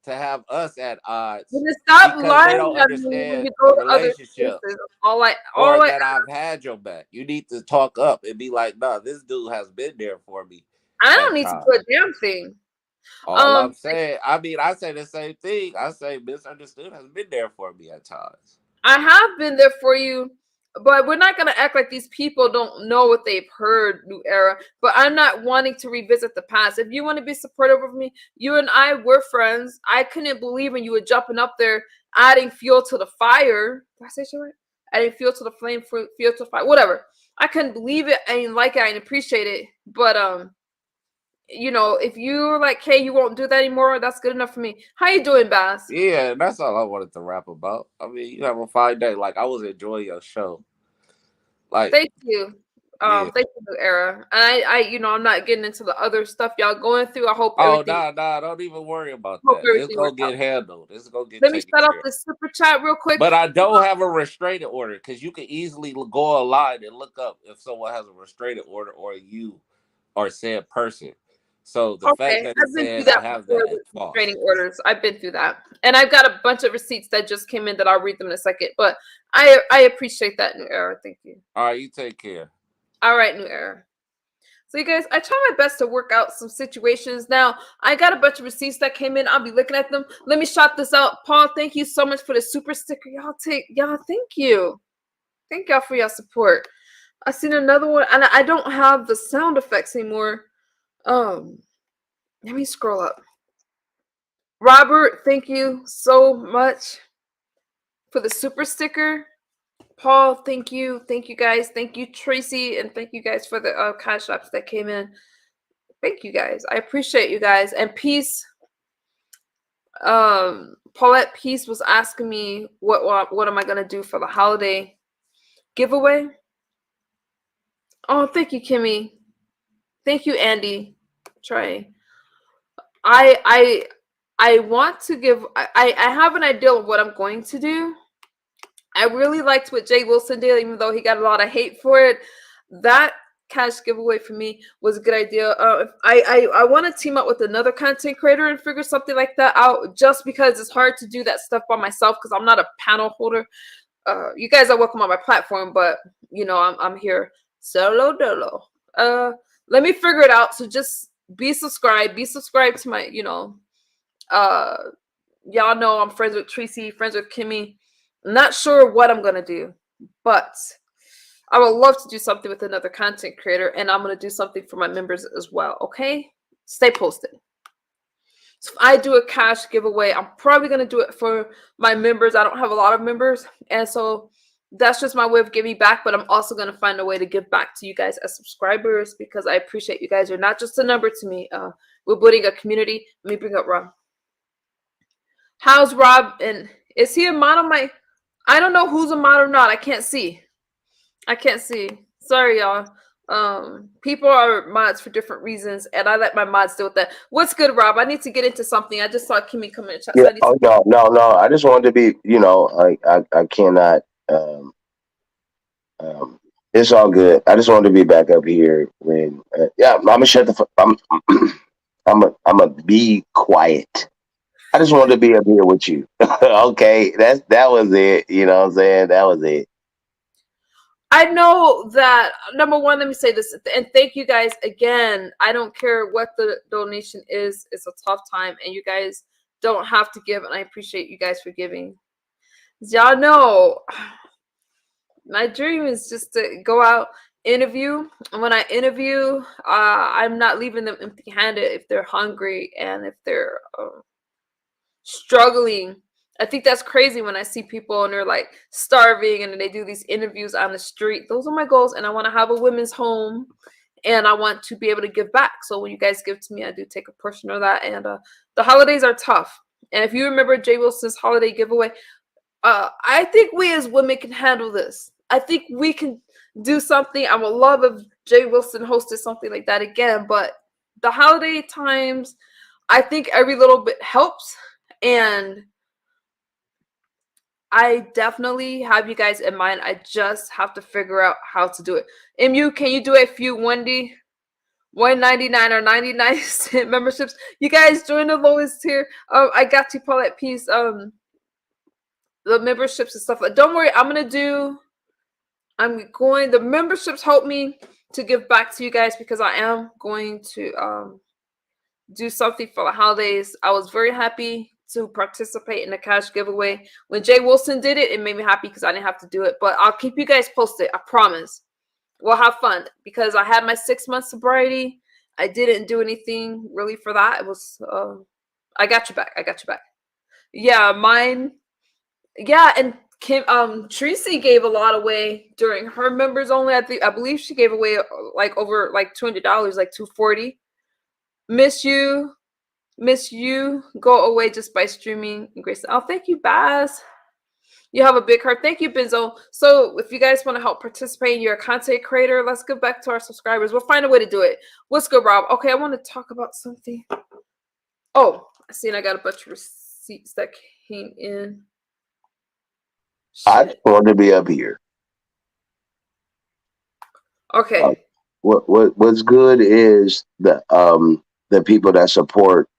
to have us at odds Then stop because they lying don't on me when understand you go the to other relationship spaces. or All I that I've had your back. You need to talk up and be like, "No, this dude has been there for me I don't at need to do times." a damn thing. All Um, I'm saying, I mean, I say the same thing. I say misunderstood has been there for me at times. I have been there for you, but we're not gonna act like these people don't know what they've heard, New Era. But I'm not wanting to revisit the past. If you want to be supportive of me, you and I were friends. I couldn't believe when you were jumping up there, adding fuel to the fire. Did I say shit right? Adding fuel to the flame, fuel to the fire, whatever. I couldn't believe it. I didn't like it. I didn't appreciate it. But if you're like, hey, you won't do that anymore, that's good enough for me. How you doing, Bass? Yeah, that's all I wanted to rap about. I mean, you have a fine day. Like I was enjoying your show. Like, Thank you. yeah. Thank you, New Era. And I'm not getting into the other stuff y'all going through. I hope Oh, everything nah, don't even worry about hope that. It's everything gonna works out. get handled. It's gonna get Let me taken shut off care of. this super chat real quick. But I don't have a restraining order because you can easily go online and look up if someone has a restraining order or you or said person. So the fact Okay, that it I've been through says I that have before that is with false. restraining orders. I've been through that, and I've got a bunch of receipts that just came in that I'll read them in a second. But I appreciate that, New Era. Thank you. All right, you take care. All right, New Era. So you guys, I try my best to work out some situations. Now I got a bunch of receipts that came in. I'll be looking at them. Let me shout this out, Paul. Thank you so much for the super sticker. Y'all. Thank you. Thank y'all for your support. I seen another one, and I don't have the sound effects anymore. Let me scroll up. Robert, thank you so much for the super sticker. Paul, thank you. Thank you guys. Thank you, Tracy, and thank you guys for the cash apps that came in. Thank you guys. I appreciate you guys. And Peace, Paulette Peace was asking me what am I gonna do for the holiday giveaway. Oh, thank you, Kimmy. Thank you, Andy. Trey. I want to give I have an idea of what I'm going to do. I really liked what Jay Wilson did, even though he got a lot of hate for it. That cash giveaway for me was a good idea. I want to team up with another content creator and figure something like that out, just because it's hard to do that stuff by myself because I'm not a panel holder. You guys are welcome on my platform, but I'm here solo dolo. Let me figure it out. So just be subscribed. Be subscribed to my y'all know I'm friends with Tracy, friends with Kimmy. I'm not sure what I'm gonna do, but I would love to do something with another content creator, and I'm gonna do something for my members as well. Okay, stay posted. So if I do a cash giveaway, I'm probably gonna do it for my members. I don't have a lot of members, and so that's just my way of giving back. But I'm also gonna find a way to give back to you guys as subscribers because I appreciate you guys. You're not just a number to me. We're building a community. Let me bring up Rob. How's Rob? And is he a mod on my? I don't know who's a mod or not. I can't see. Sorry, y'all. People are mods for different reasons, and I let my mods deal with that. What's good, Rob? I need to get into something. I just saw Kimmy come in the chat. Yeah. So I need Oh, no. I just wanted to be, I cannot. Um, it's all good. I just wanted to be back up here when. Yeah, I'm gonna shut the. I'm gonna be quiet. I just wanted to be up here with you. Okay, that was it. You know what I'm saying? That was it. I know that number one, let me say this, and thank you guys again. I don't care what the donation is, it's a tough time, and you guys don't have to give, and I appreciate you guys for giving. Y'all know my dream is just to go out, interview, and when I interview, I'm not leaving them empty-handed if they're hungry and if they're struggling. I think that's crazy when I see people and they're like starving and they do these interviews on the street. Those are my goals, and I want to have a women's home, and I want to be able to give back. So when you guys give to me, I do take a portion of that. And the holidays are tough. And if you remember Jay Wilson's holiday giveaway, I think we as women can handle this. I think we can do something. I would love if Jay Wilson hosted something like that again. But the holiday times, I think every little bit helps. And I definitely have you guys in mind. I just have to figure out how to do it. MU, can you do a few Wendy 199 or 99 memberships? You guys join the lowest tier. I got you, Paulette Peace. The memberships and stuff. Don't worry, the memberships help me to give back to you guys because I am going to do something for the holidays. I was very happy to participate in the cash giveaway. When Jay Wilson did it, it made me happy because I didn't have to do it. But I'll keep you guys posted. I promise. We'll have fun because I had my 6 month sobriety. I didn't do anything really for that. It was I got you back. Yeah, mine. Yeah, and Tracy gave a lot away during her members only. I believe she gave away like over like $200, like $240. Miss you. Miss you. Go away just by streaming. Grace. Oh, thank you, Baz. You have a big heart. Thank you, Benzo. So if you guys want to help participate and you're a content creator, let's go back to our subscribers. We'll find a way to do it. What's good, Rob? Okay, I want to talk about something. Oh, I see, and I got a bunch of receipts that came in. I just want to be up here. Okay. What's good is the people that support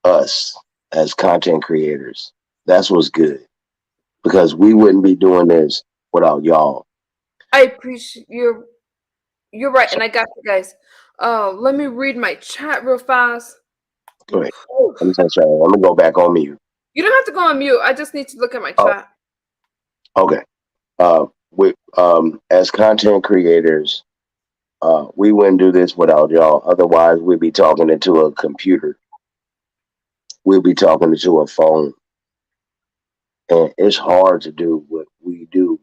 us as content creators. That's what's good, because we wouldn't be doing this without y'all. I appreciate you. You're right, and I got you guys. Let me read my chat real fast. Go ahead. I'm gonna go back on mute. You don't have to go on mute. I just need to look at my chat. Okay. As content creators, we wouldn't do this without y'all. Otherwise, we'd be talking into a computer. We'll be talking into a phone. And it's hard to do what we do.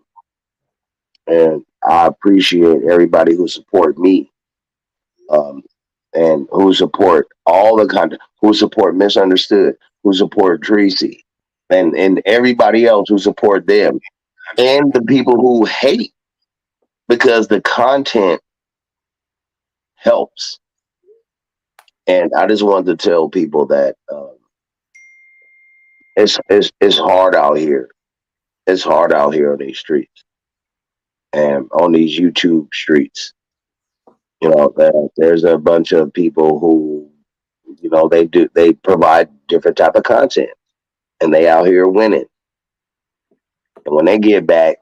And I appreciate everybody who support me, and who support all the content, who support Misunderstood, who support Tracy, and everybody else who support them, and the people who hate, because the content helps. And I just wanted to tell people that it's hard out here. It's hard out here on these streets and on these YouTube streets. You know, there's a bunch of people who, you know, they provide different type of content, and they out here winning. And when they get back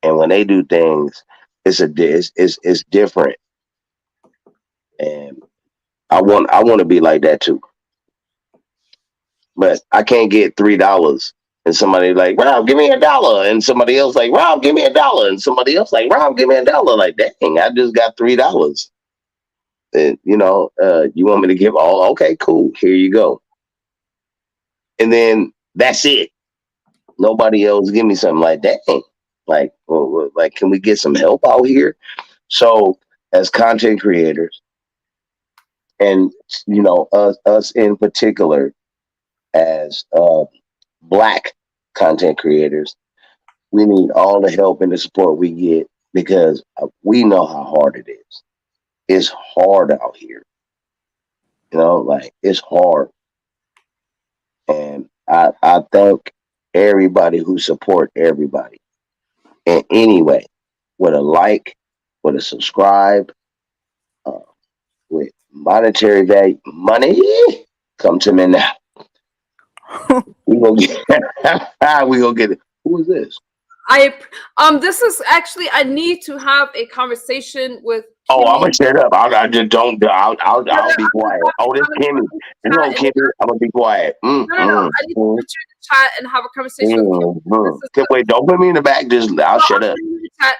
and when they do things, it's different. And I want to be like that too. But I can't get $3 and somebody like, Rob, give me $1, and somebody else like, Rob, give me $1, and somebody else like, Rob, give me $1. Like, dang, I just got $3. And you know, you want me to give all? Okay, cool. Here you go. And then that's it. Nobody else give me something like that. Like, like, can we get some help out here? So, as content creators, and you know, us in particular, as Black content creators, we need all the help and the support we get, because we know how hard it is. It's hard out here. You know, like, it's hard. And I thank everybody who support everybody in any way, with a like, with a subscribe, uh, with monetary value. Money, come to me now. We gonna get we gonna get it. Who is this? This is actually, I need to have a conversation with Oh, I'm Kimmy. gonna shut up. I just don't. I'll be quiet. Oh, this Kimmy. It's no Kimmy. I'm gonna be quiet. No. I need to put you in the chat and have a conversation with Kimmy. Wait, don't put me in the back. Just I'll shut up.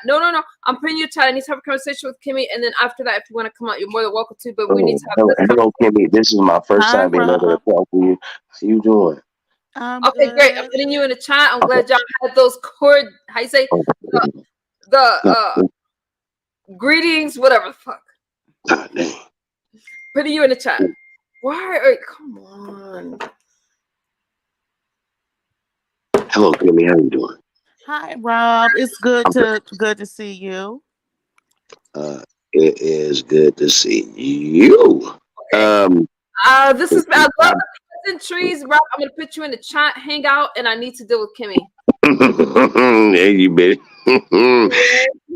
No. I'm putting you in the chat. I need to have a conversation with Kimmy, and then after that, if you want to come out, you're more than welcome to. But we need to have this. Hello, Kimmy. This is my first time being able to talk to you. How you doing? Okay, good. Great. I'm putting you in the chat. I'm glad y'all had those how you say, the greetings, whatever the fuck. God dang. Putting you in the chat. Why? Come on. Hello, Kimmy. How you doing? Hi, Rob. It's good to see you. It is good to see you. Okay. This is, I love the pleasantries, Rob. I'm gonna put you in the chat, hang out, and I need to deal with Kimmy. There you be.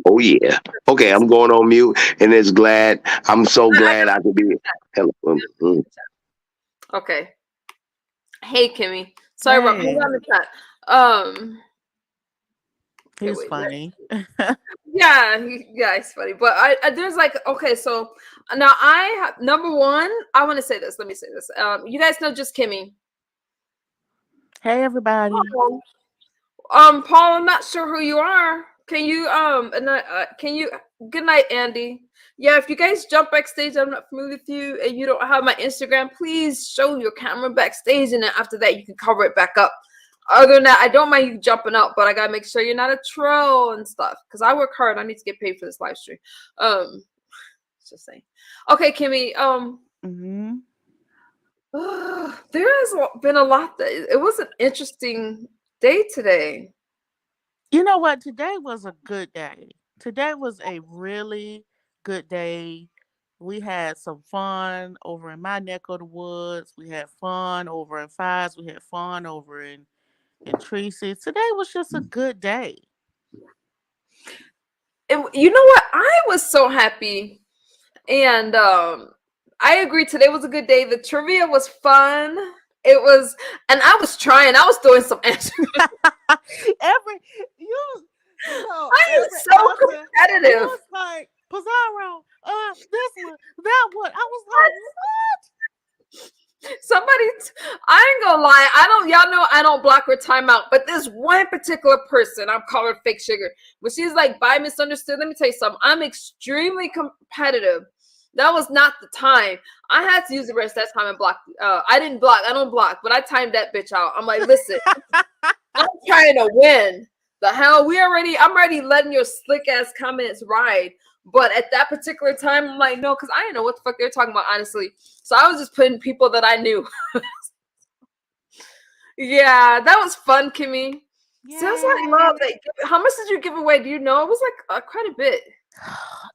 Oh yeah. Okay, I'm going on mute, and I'm so glad I could be. Hello. Okay. Hey, Kimmy. Sorry, Rob. Hang on the chat. He's funny. Yeah, he's funny. But I there's like, okay, so now I have number one. I want to say this. Let me say this. You guys know Just Kimmy. Hey, everybody. Paul, I'm not sure who you are. Can you can you? Good night, Andy. Yeah, if you guys jump backstage, I'm not familiar with you, and you don't have my Instagram, please show your camera backstage, and then after that, you can cover it back up. Other than that, I don't mind you jumping up, but I gotta make sure you're not a troll and stuff, because I work hard. I need to get paid for this live stream. Just saying. Okay, Kimmy. There has been a lot. It was an interesting day today. You know what? Today was a good day. Today was a really good day. We had some fun over in my neck of the woods. We had fun over in Fives. We had fun over in Tracy. Today was just a good day. You know what? I was so happy, and I agree. Today was a good day. The trivia was fun. It was, and I was trying. I was doing some answers. every you know I am every so answer it competitive. was like Pizarro, this one, that one. I was like, Somebody, I ain't gonna lie. Y'all know I don't block her timeout, but this one particular person, I'm calling her fake sugar, but she's like, by misunderstood. Let me tell you something. I'm extremely competitive. That was not the time. I had to use the rest of that time and block. I didn't block. I don't block, but I timed that bitch out. I'm like, listen, I'm trying to win. The hell, I'm already letting your slick ass comments ride. But at that particular time, I'm like, no, because I didn't know what the fuck they're talking about, honestly. So I was just putting people that I knew. Yeah, that was fun, Kimmy. Sounds like love. yeah. Like, how much did you give away? Do you know? It was like quite a bit.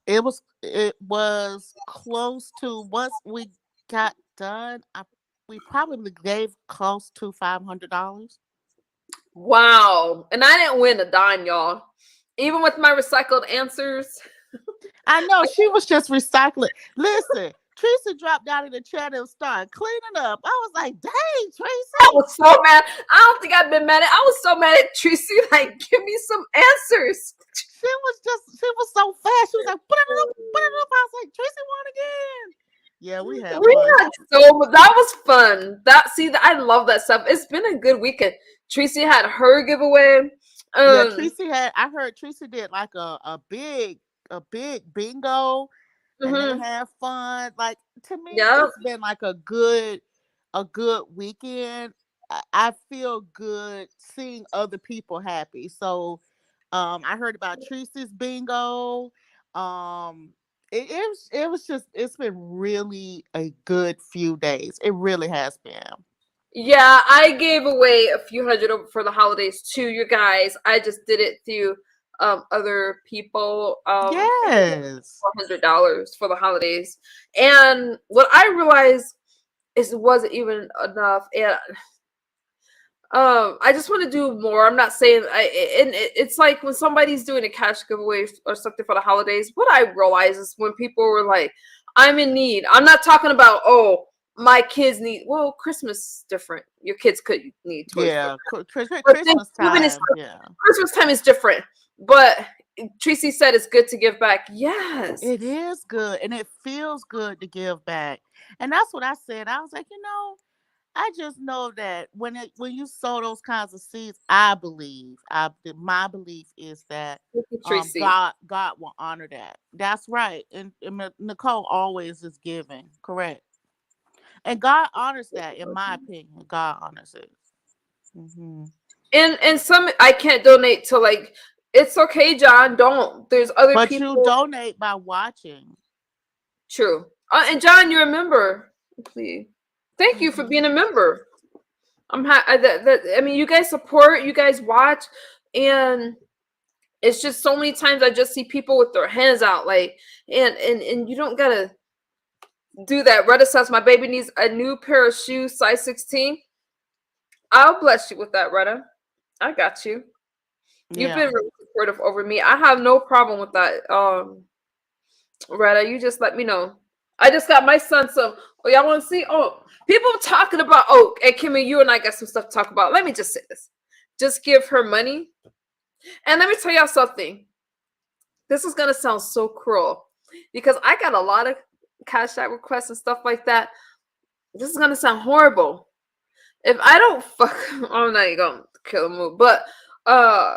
It was close to once we got done. We probably gave close to $500. Wow. And I didn't win a dime, y'all. Even with my recycled answers. I know she was just recycling. Listen, Teresa dropped down in the chat and started cleaning up. I was like, "Dang, I Tracy!" was so mad. I don't think I've been mad at. I was so mad at Tracy. Like, give me some answers. She was so fast. She was like, "Put it up, put it up." I was like, "Tracy won again." Yeah, we had We fun. had that was fun. I love that stuff. It's been a good weekend. Tracy had her giveaway. Yeah, Um, Tracy had. I heard Tracy did like a big bingo, and they mhm. had fun. Like, to me, Yeah. it's been like a good weekend. I feel good seeing other people happy. So, I heard about Tracy's bingo. Um, it's been really a good few days. It really has been. Yeah, I gave away a few hundred for the holidays to you guys. I just did it through other people. I gave Yes. $400 for the holidays. And what I realized is it wasn't even enough. And I just want to do more. I'm not saying it's like when somebody's doing a cash giveaway or something for the holidays. What I realize is when people were like, "I'm in need." I'm not talking about, oh, my kids need. Well, Christmas is different. Your kids could need toys for Yeah. that. But Christmas Thanksgiving is time. Yeah. Christmas time is different. But Tracy said it's good to give back. Yes. It is good and it feels good to give back. And that's what I said. I was like, I just know that when you sow those kinds of seeds, I believe, my belief is that Thank you, Tracy. God will honor that. That's right. And Nicole always is giving, correct. And God honors that, in my opinion. God honors it. Hmm. And some I can't donate to, like, it's okay, John. Don't. There's other But you people. donate by watching. True. And John, you're a member. Please. Thank you for Hmm. being a member. I mean, you guys support, you guys watch, and it's just so many times I just see people with their hands out, like, and you don't gotta do that. Retta says my baby needs a new pair of shoes, size 16. I'll bless you with that, Retta. I got you. You've Yeah. been really supportive over me. I have no problem with that. Retta, you just let me know. I just got my son some. Oh, y'all want to see? Oh, people talking about. Oh, and Kimmy, you and I got some stuff to talk about. Let me just say this. Just give her money. And let me tell y'all something. This is gonna sound so cruel because I got a lot of cash out requests and stuff like that. This is gonna sound horrible. If I don't fuck, I'm not even gonna kill a move. But uh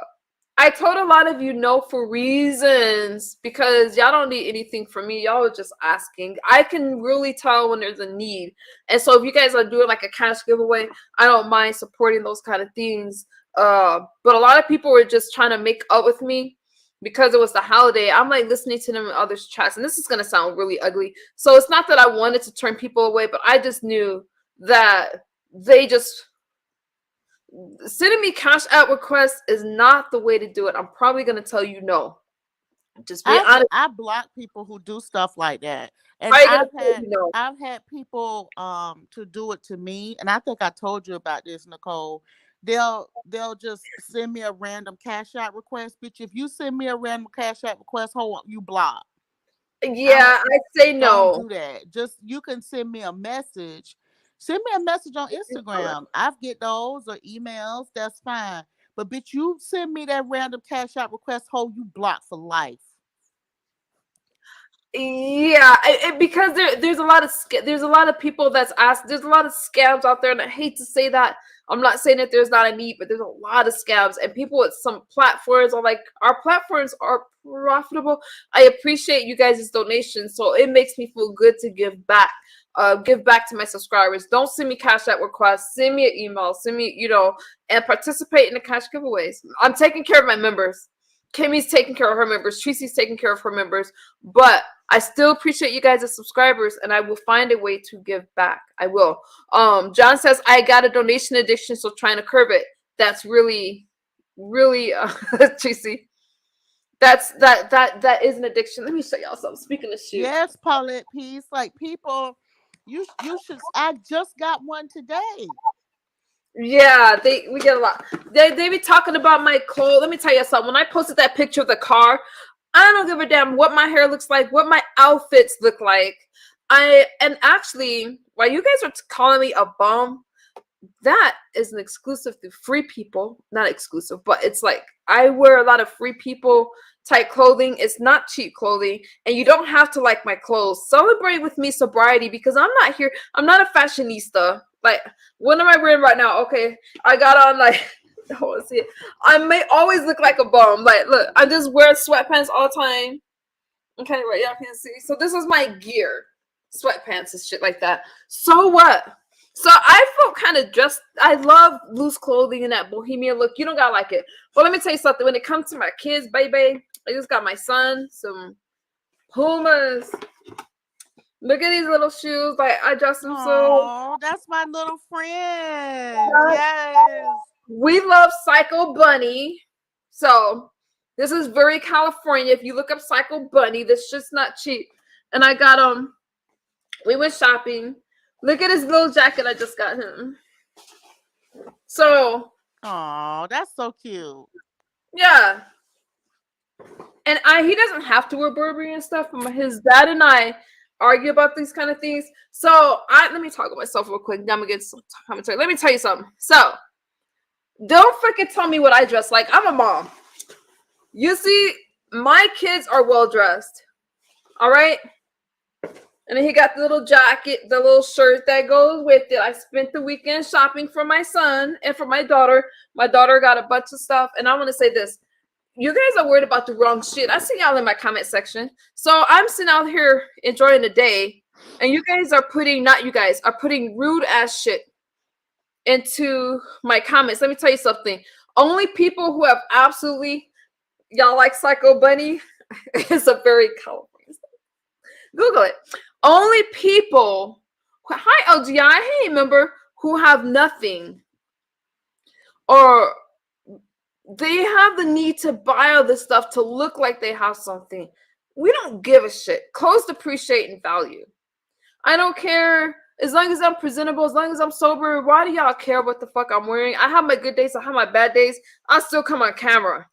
I told a lot of you no for reasons because y'all don't need anything from me. Y'all are just asking. I can really tell when there's a need. And so if you guys are doing like a cash giveaway, I don't mind supporting those kind of things. But a lot of people were just trying to make up with me because it was the holiday. I'm like listening to them in others' chats, and this is gonna sound really ugly. So it's not that I wanted to turn people away, but I just knew that they just sending me cash out requests is not the way to do it. I'm probably gonna tell you no. Just being honest. I block people who do stuff like that, and Probably gonna tell you no. I've had people to do it to me, and I think I told you about this, Nicole. They'll just send me a random cash out request, bitch. If you send me a random cash out request, hold on, you block. Yeah, I say Don't no. do that. Just you can send me a message. Send me a message on Instagram. I've get those or emails. That's fine. But bitch, you send me that random cash out request, hold you block for life. Yeah, because there's a lot of people that's asked. There's a lot of scams out there, and I hate to say that. I'm not saying that there's not a need, but there's a lot of scams, and people with some platforms are like, our platforms are profitable. I appreciate you guys' donations, so it makes me feel good to give back. Give back to my subscribers. Don't send me cash out requests. Send me an email. Send me, and participate in the cash giveaways. I'm taking care of my members. Kimmy's taking care of her members. Tracy's taking care of her members. But I still appreciate you guys as subscribers, and I will find a way to give back. I will. John says, I got a donation addiction, so trying to curb it. That's really, really, Tracy. That is an addiction. Let me show y'all something. Speaking of shit. Yes, Paulette Peace. Like people, you should. I just got one today. Yeah, we get a lot. They be talking about my clothes. Let me tell you something. When I posted that picture of the car, I don't give a damn what my hair looks like, what my outfits look like. And actually, while you guys are calling me a bum, that is an exclusive to free people. Not exclusive, but it's like I wear a lot of free people type clothing. It's not cheap clothing, and you don't have to like my clothes. Celebrate with me sobriety, because I'm not here. I'm not a fashionista. Like, what am I wearing right now? Okay, I got on like, I want to see it. I may always look like a bum. Like, look, I just wear sweatpants all the time. Okay, right, y'all can see. So this is my gear, sweatpants and shit like that. So what? So I felt kind of dressed. I love loose clothing and that bohemian look. You don't gotta like it. But let me tell you something. When it comes to my kids, baby, I just got my son some Pumas. Look at these little shoes. Like, I dress them Oh, that's my little friend. Yes. We love Psycho Bunny. So this is very California. If you look up Psycho Bunny, this shit's not cheap. And I got we went shopping. Look at his little jacket I just got him. So, oh, that's so cute. Yeah. And he doesn't have to wear Burberry and stuff, but his dad and I argue about these kind of things. So let me talk about myself real quick. Then I'm gonna get some commentary. Let me tell you something. So don't freaking tell me what I dress like. I'm a mom. You see, my kids are well dressed. All right. And then he got the little jacket, the little shirt that goes with it. I spent the weekend shopping for my son and for my daughter. My daughter got a bunch of stuff. And I want to say this. You guys are worried about the wrong shit. I see y'all in my comment section. So I'm sitting out here enjoying the day. And you guys are putting rude ass shit into my comments. Let me tell you something. Only people who have absolutely, y'all like Psycho Bunny, is a very California stuff. Google it. Only people, hi LGI, hey, remember, who have nothing, or they have the need to buy all this stuff to look like they have something. We don't give a shit. Clothes depreciate in value. I don't care. As long as I'm presentable, as long as I'm sober, why do y'all care what the fuck I'm wearing? I have my good days, I have my bad days. I still come on camera.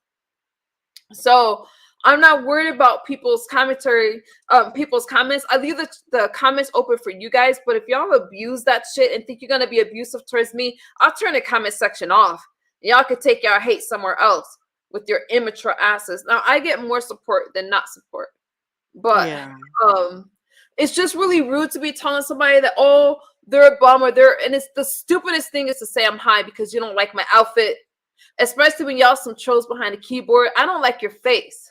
So I'm not worried about people's commentary, people's comments. I leave the comments open for you guys, but if y'all abuse that shit and think you're gonna be abusive towards me, I'll turn the comment section off. Y'all could take y'all hate somewhere else with your immature asses. Now I get more support than not support. But yeah. It's just really rude to be telling somebody that, oh, they're a bum, and it's the stupidest thing is to say I'm high because you don't like my outfit. Especially when y'all some trolls behind the keyboard. I don't like your face.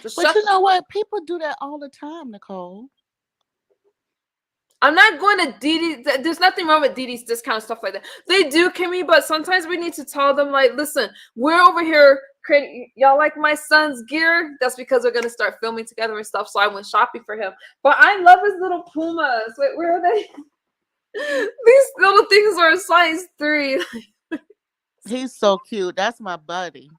But you know what? People do that all the time, Nicole. I'm not going to Didi. There's nothing wrong with Didi's discount stuff like that. They do, Kimmy, but sometimes we need to tell them, like, listen, we're over here creating. Y'all like my son's gear? That's because we're gonna start filming together and stuff. So I went shopping for him. But I love his little Pumas. Wait, where are they? These little things are a size 3. He's so cute. That's my buddy.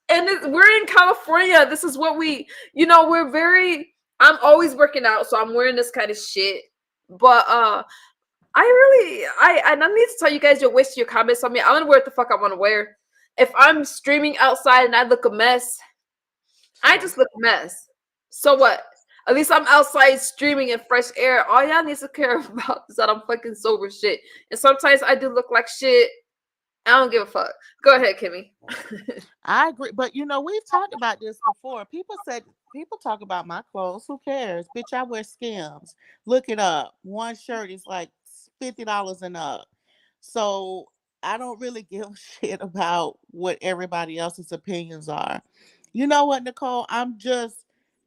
And we're in California. This is what we're very. I'm always working out, so I'm wearing this kind of shit. But I need to tell you guys, you're wasting your comments on me. I'm gonna wear what the fuck I want to wear. If I'm streaming outside and I look a mess, I just look a mess. So what? At least I'm outside streaming in fresh air. All y'all need to care about is that I'm fucking sober shit. And sometimes I do look like shit. I don't give a fuck. Go ahead, Kimmy. I agree, but we've talked about this before. People talk about my clothes. Who cares, bitch? I wear Skims. Look it up. One shirt is like $50 and up. So I don't really give a shit about what everybody else's opinions are. You know what, Nicole? I'm just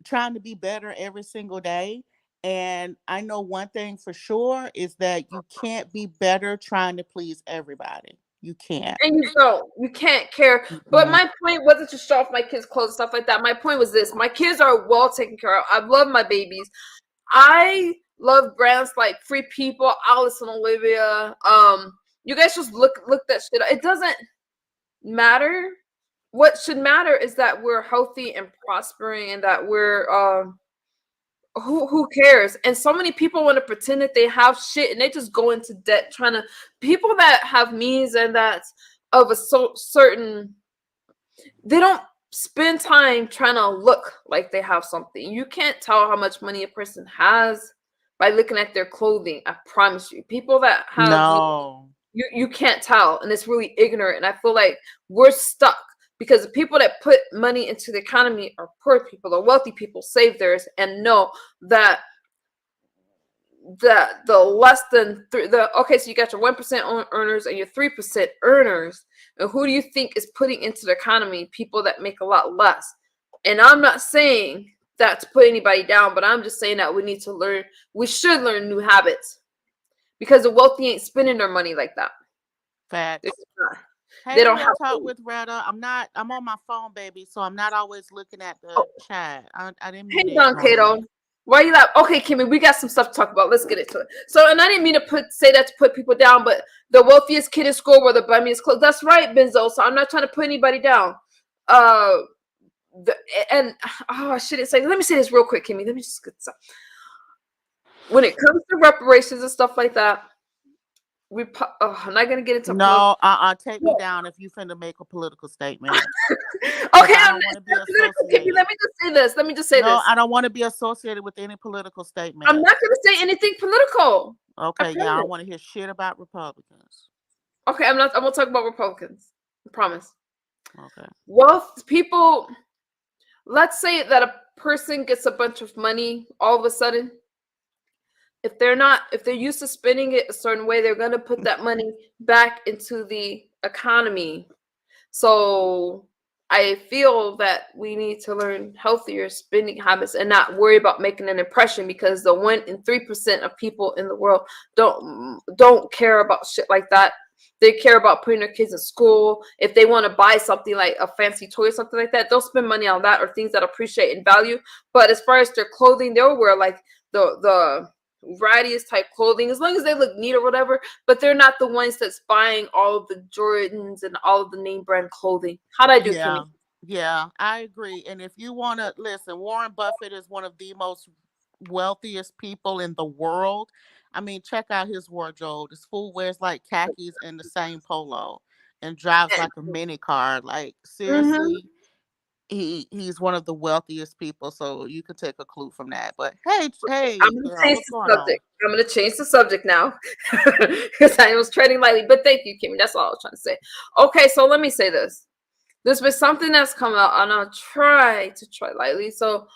trying to be better every single day. And I know one thing for sure is that you can't be better trying to please everybody. You can't. And you don't. You can't care. But my point wasn't to show off my kids' clothes and stuff like that. My point was this. My kids are well taken care of. I love my babies. I love brands like Free People, Alice and Olivia. You guys just look that shit up. It doesn't matter. What should matter is that we're healthy and prospering and that we're who cares? And so many people want to pretend that they have shit and they just go into debt trying to. People that have means and that's of a certain, they don't spend time trying to look like they have something. You can't tell how much money a person has by looking at their clothing. I promise you. People that have No. you can't tell, and it's really ignorant. And I feel like we're stuck. Because the people that put money into the economy are poor people. The wealthy people save theirs and know that the less than okay, so you got your 1% earners and your 3% earners. And who do you think is putting into the economy? People that make a lot less. And I'm not saying that to put anybody down, but I'm just saying that we should learn new habits. Because the wealthy ain't spending their money like that. Facts. Hey, they don't Real have Talk to. with Retta. I'm on my phone, baby, so I'm not always looking at the chat. I didn't mean Hey, to Don ignore Cato. you. Why you laugh? Okay, Kimmy, we got some stuff to talk about. Let's get into it. So, and I didn't mean to say that to put people down, but the wealthiest kid in school were the bummiest clothes. That's right, Benzo. So I'm not trying to put anybody down. I shouldn't say. Let me say this real quick, Kimmy. Let me just get some. When it comes to reparations and stuff like that, I'm not gonna get into. No, take me down if you finna make a political statement. Okay, I don't want to be associated. Let me just say this. No, I don't want to be associated with any political statement. I'm not gonna say anything political. Okay, yeah, I don't want to hear shit about Republicans. Okay, I'm gonna talk about Republicans. I promise. Okay. Wealth people. Let's say that a person gets a bunch of money all of a sudden. If they're used to spending it a certain way, they're going to put that money back into the economy. So I feel that we need to learn healthier spending habits and not worry about making an impression, because the 1 in 3% of people in the world don't care about shit like that. They care about putting their kids in school. If they want to buy something like a fancy toy or something like that, they'll spend money on that or things that appreciate in value. But as far as their clothing, they'll wear like the various type clothing as long as they look neat or whatever, but they're not the ones that's buying all of the Jordans and all of the name brand clothing. How'd I do, Kimmy? Yeah, I agree. And if you want to listen, Warren Buffett is one of the most wealthiest people in the world. I mean, check out his wardrobe. This fool wears like khakis and the same polo and drives like a mini car. Like, seriously. He's one of the wealthiest people, so you can take a clue from that. But hey, I'm gonna change the subject now because I was treading lightly. But thank you, Kimmy. That's all I was trying to say. Okay, so let me say this. There's been something that's come out, and I'll try to tread lightly. So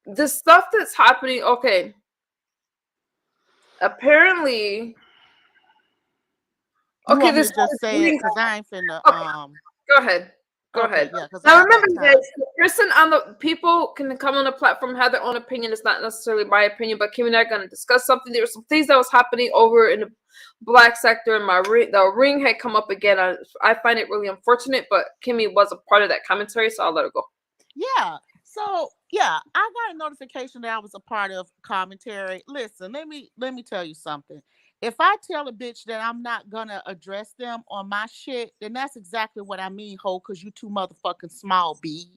the stuff that's happening. Okay, apparently. Okay, this just say it because I ain't finna. Go ahead. Go ahead. Yeah, now remember, guys, the person on the people can come on the platform, have their own opinion. It's not necessarily my opinion, but Kimmy and I are going to discuss something. There were some things that was happening over in the black sector, and the ring had come up again. I find it really unfortunate, but Kimmy was a part of that commentary, so I'll let her go. Yeah. So yeah, I got a notification that I was a part of commentary. Listen, let me tell you something. If I tell a bitch that I'm not gonna address them on my shit, then that's exactly what I mean, ho, because you too motherfucking small, bitch.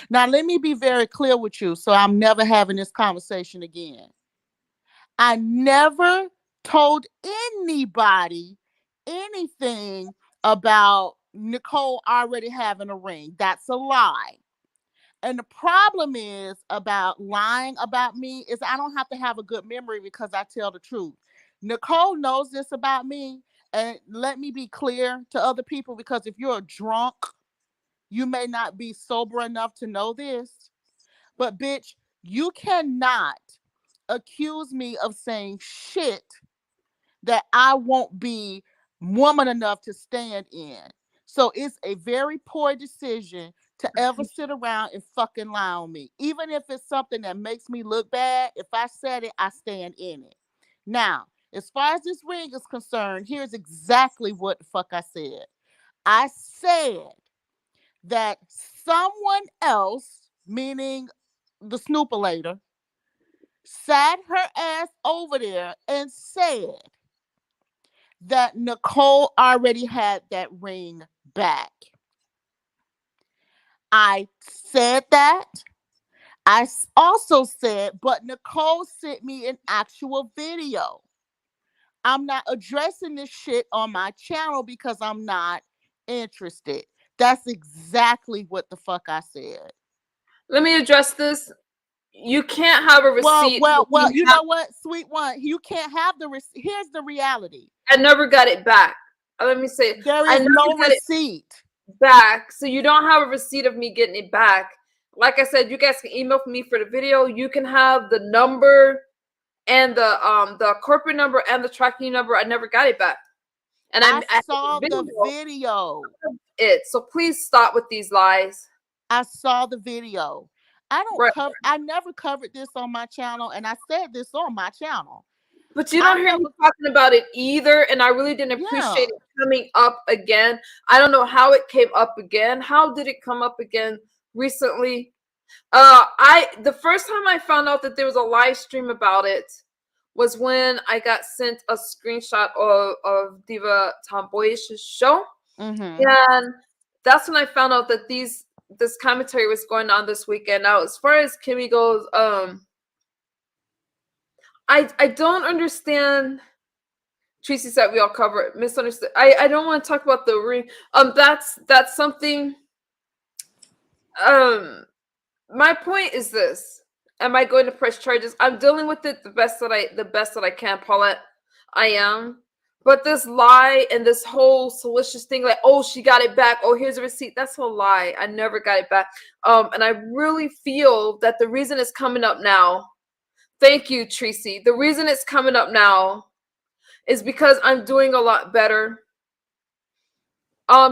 Now, let me be very clear with you, so I'm never having this conversation again. I never told anybody anything about Nicole already having a ring. That's a lie. And the problem is about lying about me is I don't have to have a good memory because I tell the truth. Nicole knows this about me. And let me be clear to other people, because if you're a drunk, you may not be sober enough to know this. But bitch, you cannot accuse me of saying shit that I won't be woman enough to stand in. So it's a very poor decision to ever sit around and fucking lie on me. Even if it's something that makes me look bad, if I said it, I stand in it. Now, as far as this ring is concerned, here's exactly what the fuck I said. I said that someone else, meaning the snoopalator, sat her ass over there and said that Nicole already had that ring back. I said that. I also said, but Nicole sent me an actual video. I'm not addressing this shit on my channel because I'm not interested. That's exactly what the fuck I said. Let me address this. You can't have a receipt. Well, you know what, sweet one, you can't have the receipt. Here's the reality. I never got it back. Let me say, there I is never no got it receipt back. So you don't have a receipt of me getting it back. Like I said, you guys can email me for the video. You can have the number and the corporate number and the tracking number. I never got it back. And I I saw the video. So please stop with these lies. I saw the video. I don't Right. cover. I never covered this on my channel, and I said this on my channel. But you don't hear me talking about it either, and I really didn't appreciate it coming up again. I don't know how it came up again. How did it come up again recently? The first time I found out that there was a live stream about it was when I got sent a screenshot of Diva Tomboyish's show. Mm-hmm. And that's when I found out that this commentary was going on this weekend. Now, as far as Kimmy goes, I don't understand. Tracy said we all cover it. Misunderstood. I don't want to talk about the ring. That's something. My point is this. Am I going to press charges? I'm dealing with it the best that I can, Paulette. I am. But this lie and this whole salacious thing, like, oh, she got it back. Oh, here's a receipt. That's a lie. I never got it back. And I really feel that the reason it's coming up now. Thank you, Tracy. The reason it's coming up now is because I'm doing a lot better.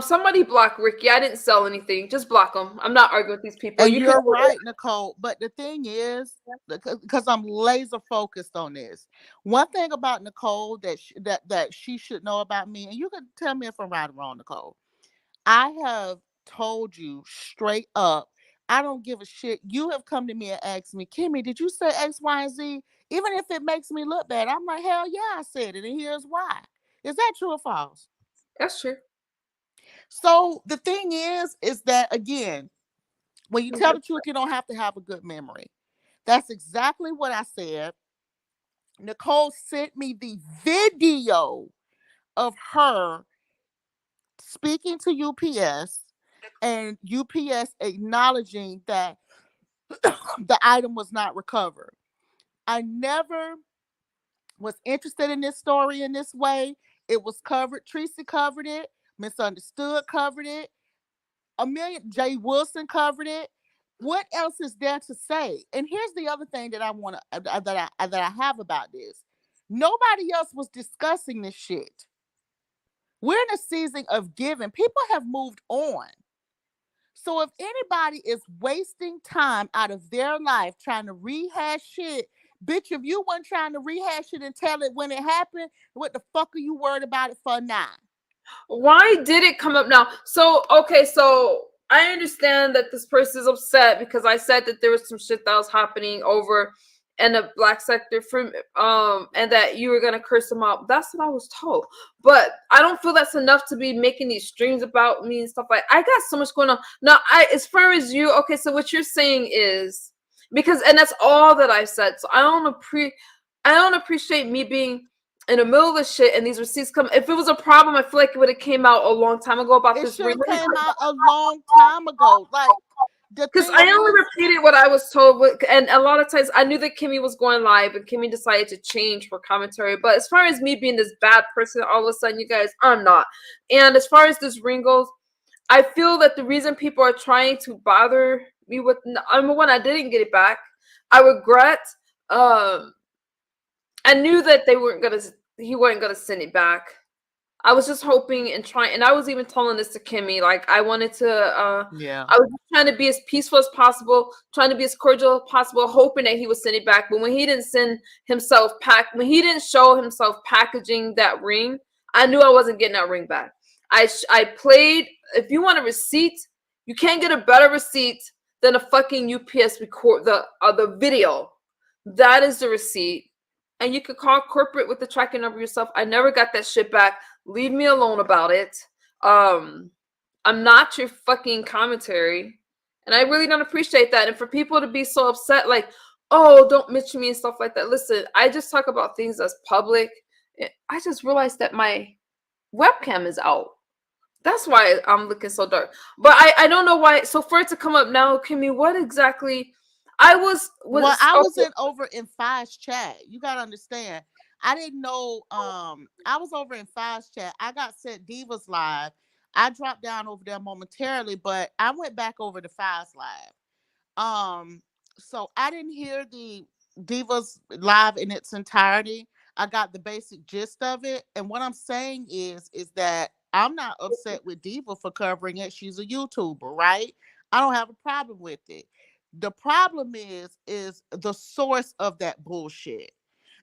Somebody block Ricky. I didn't sell anything. Just block them. I'm not arguing with these people. And you're right, Nicole. But the thing is, because I'm laser focused on this, one thing about Nicole that she should know about me, and you can tell me if I'm right or wrong, Nicole. I have told you straight up, I don't give a shit. You have come to me and asked me, Kimmy, did you say X, Y, and Z? Even if it makes me look bad, I'm like, hell yeah, I said it, and here's why. Is that true or false? That's true. So the thing is that, again, when you tell the truth, you don't have to have a good memory. That's exactly what I said. Nicole sent me the video of her speaking to UPS and UPS acknowledging that the item was not recovered. I never was interested in this story in this way. It was covered. Tracy covered it. Misunderstood covered it. Jay Wilson covered it. What else is there to say? And here's the other thing that I want to that I have about this. Nobody else was discussing this shit. We're in a season of giving. People have moved on. So if anybody is wasting time out of their life trying to rehash shit, bitch, if you weren't trying to rehash it and tell it when it happened, what the fuck are you worried about it for now? Why did it come up now? So, okay, so I understand that this person is upset because I said that there was some shit that was happening over and the black sector from and that you were gonna curse them out. That's what I was told. But I don't feel that's enough to be making these streams about me and stuff like. I got so much going on. Now, as far as you, okay, so what you're saying is because and that's all that I've said. So I don't appreciate me being in the middle of the shit and these receipts come. If it was a problem, I feel like it would have came out a long time ago about It this should have ring. came out a long time ago. Like the Because thing I only is, repeated what I was told, and a lot of times I knew that Kimmy was going live, and Kimmy decided to change her commentary. But as far as me being this bad person, all of a sudden, you guys, I'm not. And as far as this ring goes, I feel that the reason people are trying to bother me with number one, I didn't get it back. I regret. Um, I knew that he wasn't gonna send it back. I was just hoping and trying, and I was even telling this to Kimmy. Like I wanted to, yeah. I was just trying to be as peaceful as possible, trying to be as cordial as possible, hoping that he would send it back. But when he didn't when he didn't show himself packaging that ring, I knew I wasn't getting that ring back. I played. If you want a receipt, you can't get a better receipt than a fucking UPS record the video. That is the receipt. And you could call corporate with the tracking number yourself. I never got that shit back. Leave me alone about it. I'm not your fucking commentary. And I really don't appreciate that. And for people to be so upset, like, oh, don't mention me and stuff like that. Listen, I just talk about things that's public. I just realized that my webcam is out. That's why I'm looking so dark. But I don't know why. So for it to come up now, Kimmy, what exactly? Well, I was over in Five's chat. You gotta understand. I didn't know. I was over in Five's chat. I got sent Divas live. I dropped down over there momentarily, but I went back over to Five's live. So I didn't hear the Divas live in its entirety. I got the basic gist of it, and what I'm saying is that I'm not upset with Diva for covering it. She's a YouTuber, right? I don't have a problem with it. The problem is the source of that bullshit.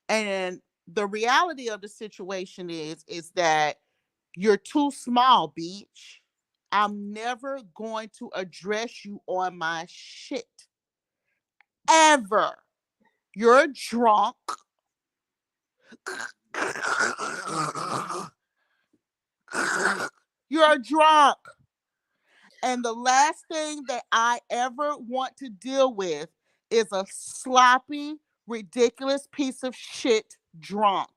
And the reality of the situation is that you're too small, beach. I'm never going to address you on my shit. Ever. You're drunk. You're drunk. And the last thing that I ever want to deal with is a sloppy, ridiculous piece of shit drunk.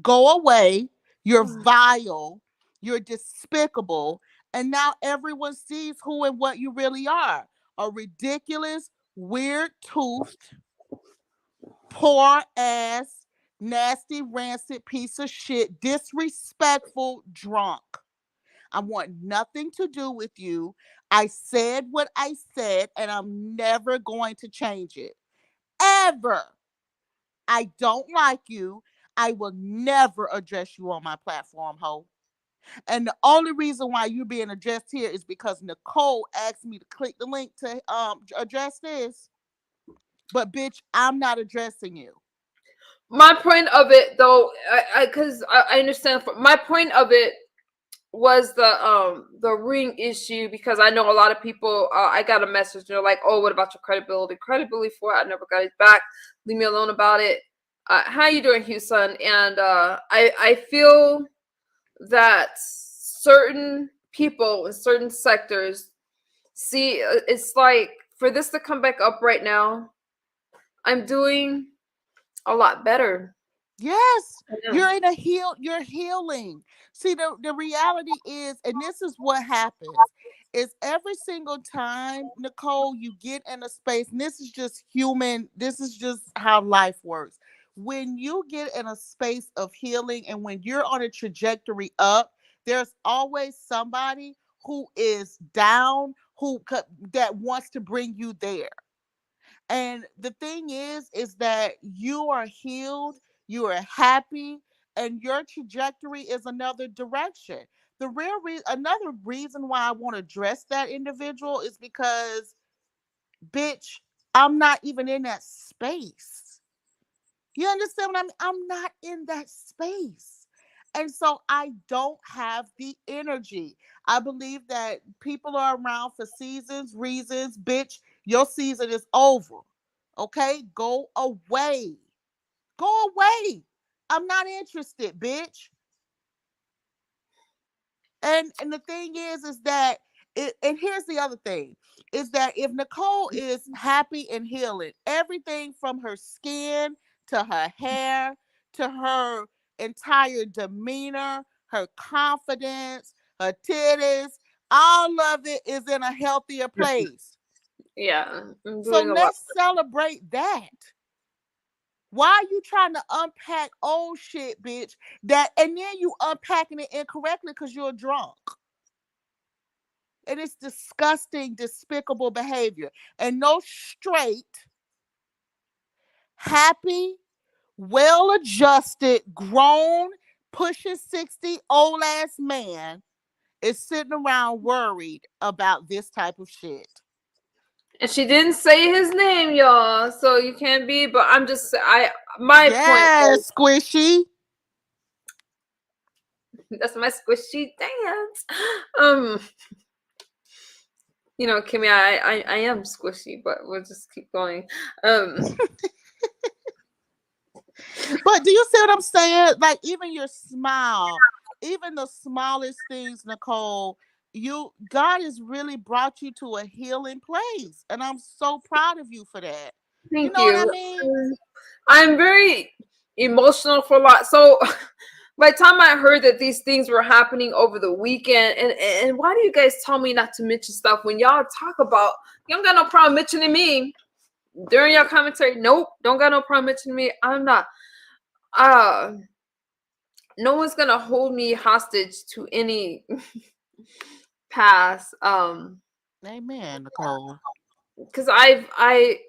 Go away. You're vile. You're despicable. And now everyone sees who and what you really are. A ridiculous, weird toothed, poor ass, nasty, rancid piece of shit, disrespectful drunk. I want nothing to do with you. I said what I said, and I'm never going to change it. Ever. I don't like you. I will never address you on my platform, ho. And the only reason why you're being addressed here is because Nicole asked me to click the link to address this. But bitch, I'm not addressing you. My point of it, though, because I understand. My point of it was the ring issue, because I know a lot of people. I got a message. They're like, "Oh, what about your credibility? Credibility for it? I never got it back. Leave me alone about it." How you doing, Houston? And I feel that certain people in certain sectors see it's like for this to come back up right now. I'm doing a lot better. Yes, you're you're healing. See, the reality is, and this is what happens, is every single time, Nicole, you get in a space, and this is just human, this is just how life works. When you get in a space of healing and when you're on a trajectory up, there's always somebody who is down, that wants to bring you there. And the thing is that you are healed, you are happy, and your trajectory is another direction. Another reason why I want to address that individual is because, bitch, I'm not even in that space. You understand what I mean? I'm not in that space. And so I don't have the energy. I believe that people are around for seasons, reasons. Bitch, your season is over. Okay, go away. Go away. I'm not interested, bitch. And the thing is that and here's the other thing is that if Nicole is happy and healing, everything from her skin to her hair to her entire demeanor, her confidence, her titties, all of it is in a healthier place. Yeah, I'm So doing a lot. let's celebrate that. Why are you trying to unpack old shit, bitch? That and then you unpacking it incorrectly because you're drunk. And it's disgusting, despicable behavior. And no straight, happy, well adjusted, grown, pushing 60, old ass man is sitting around worried about this type of shit. And she didn't say his name, y'all, so you can't be. But I'm just, my point was, Yes, squishy. that's my squishy dance. Um, Kimmy, I am squishy, but we'll just keep going. But do you see what I'm saying? Like even your smile, even the smallest things, Nicole, God has really brought you to a healing place. And I'm so proud of you for that. You Thank know what I you. mean? I'm very emotional for a lot. So by the time I heard that these things were happening over the weekend, and why do you guys tell me not to mention stuff when y'all talk about, you don't got no problem mentioning me during your commentary? Nope, don't got no problem mentioning me. I'm not. Uh, no one's gonna hold me hostage to any past. Amen, Nicole. Because I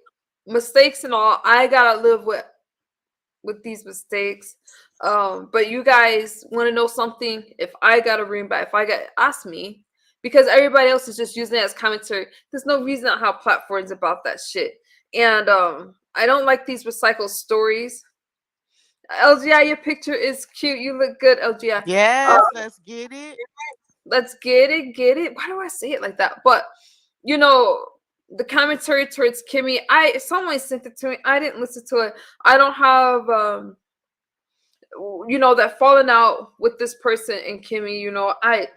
mistakes and all, I gotta live with these mistakes. But you guys want to know something? If I got a ring back, if I got, ask me, because everybody else is just using it as commentary. There's no reason to have platforms about that shit. And I don't like these recycled stories. LGI, your picture is cute. You look good, LGI. Yes, let's get it. Let's get it, get it. Why do I say it like that? But you know, the commentary towards Kimmy, someone sent it to me. I didn't listen to it. I don't have that falling out with this person and Kimmy, And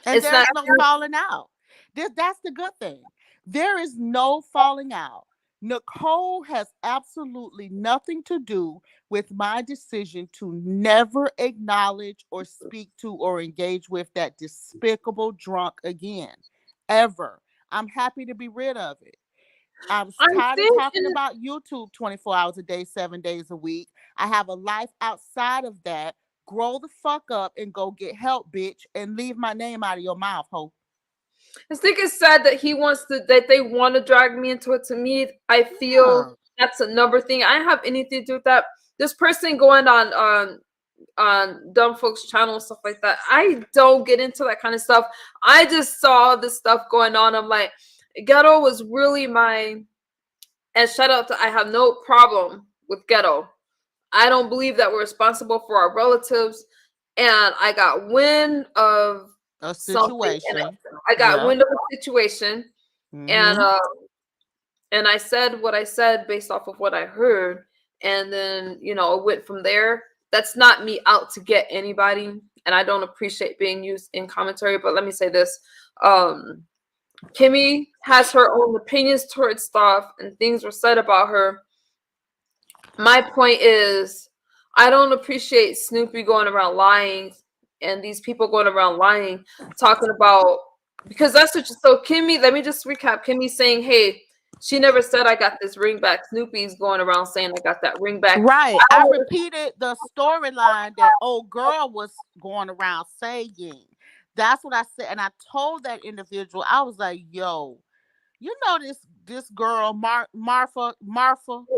it's not. there's no falling out. That's the good thing. There is no falling out. Nicole has absolutely nothing to do with my decision to never acknowledge or speak to or engage with that despicable drunk again. Ever. I'm happy to be rid of it. I'm I'm tired of talking thinking, about YouTube 24 hours a day, 7 days a week. I have a life outside of that. Grow the fuck up and go get help, bitch, and leave my name out of your mouth, ho. I think it's sad that that they want to drag me into it. To me, I feel Yeah. that's another thing. I don't have anything to do with that. This person going on dumb folks channel and stuff like that. I don't get into that kind of stuff. I just saw this stuff going on. I'm like, Ghetto was really and shout out to, I have no problem with Ghetto. I don't believe that we're responsible for our relatives. And I got wind of A something, and situation. I got Yeah. wind of a situation, and Mm-hmm. I said what I said based off of what I heard, and then it went from there. That's not me out to get anybody, and I don't appreciate being used in commentary. But let me say this: Kimmy has her own opinions towards stuff, and things were said about her. My point is, I don't appreciate Snoopy going around lying, and these people going around lying, talking about, because that's what. So Kimmy, let me just recap. Kimmy saying, "Hey, she never said I got this ring back." Snoopy's going around saying I got that ring back. Right. I repeated the storyline that old girl was going around saying. That's what I said. And I told that individual, I was like, yo, you know this girl, Marfa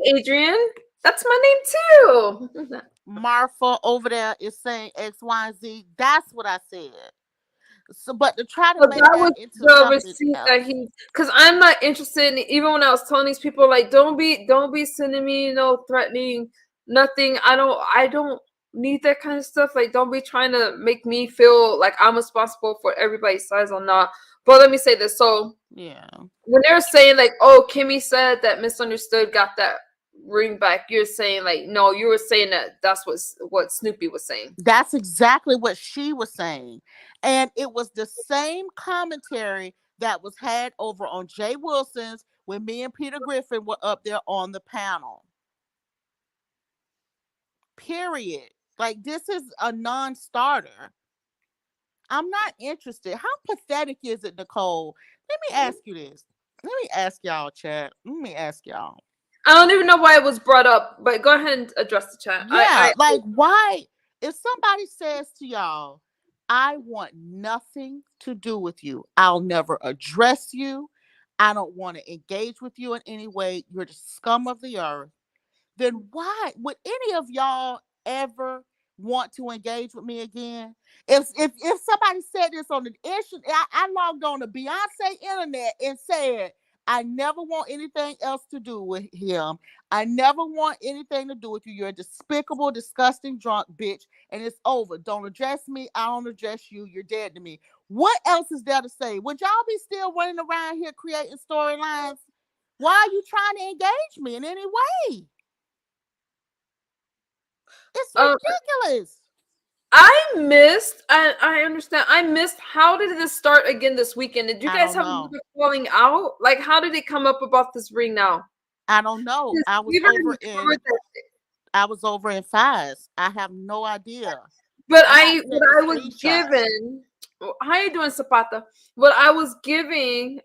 Adrian, that's my name too. Marfa over there is saying X, Y, and Z. That's what I said. So, but to try to But make that that was into the something receipt that else. because I'm not interested in, even when I was telling these people, like, don't be sending me, threatening, nothing. I don't need that kind of stuff. Like, don't be trying to make me feel like I'm responsible for everybody's size or not. But let me say this. So Yeah. When they're saying like, "Oh, Kimmy said that misunderstood got that ring back," you're saying like, no, you were saying that that's what Snoopy was saying. That's exactly what she was saying. And it was the same commentary that was had over on Jay Wilson's when me and Peter Griffin were up there on the panel. Period. Like, this is a non-starter. I'm not interested. How pathetic is it, Nicole? Let me ask you this. Let me ask y'all, chat. Let me ask y'all. I don't even know why it was brought up, but go ahead and address the chat. Yeah, like, why? If somebody says to y'all, I want nothing to do with you, I'll never address you, I don't want to engage with you in any way, you're the scum of the earth, then why would any of y'all ever want to engage with me again? If somebody said this on the issue, I logged on the Beyonce internet and said, I never want anything else to do with him. I never want anything to do with you. You're a despicable, disgusting, drunk bitch, and it's over. Don't address me. I don't address you. You're dead to me. What else is there to say? Would y'all be still running around here creating storylines? Why are you trying to engage me in any way? It's ridiculous. I understand. I missed, how did this start again this weekend? Did you guys have another falling out? Like, how did it come up about this ring now? I don't know. I was over in Fies. I have no idea. But what I was given. How you doing, Zapata? What I was given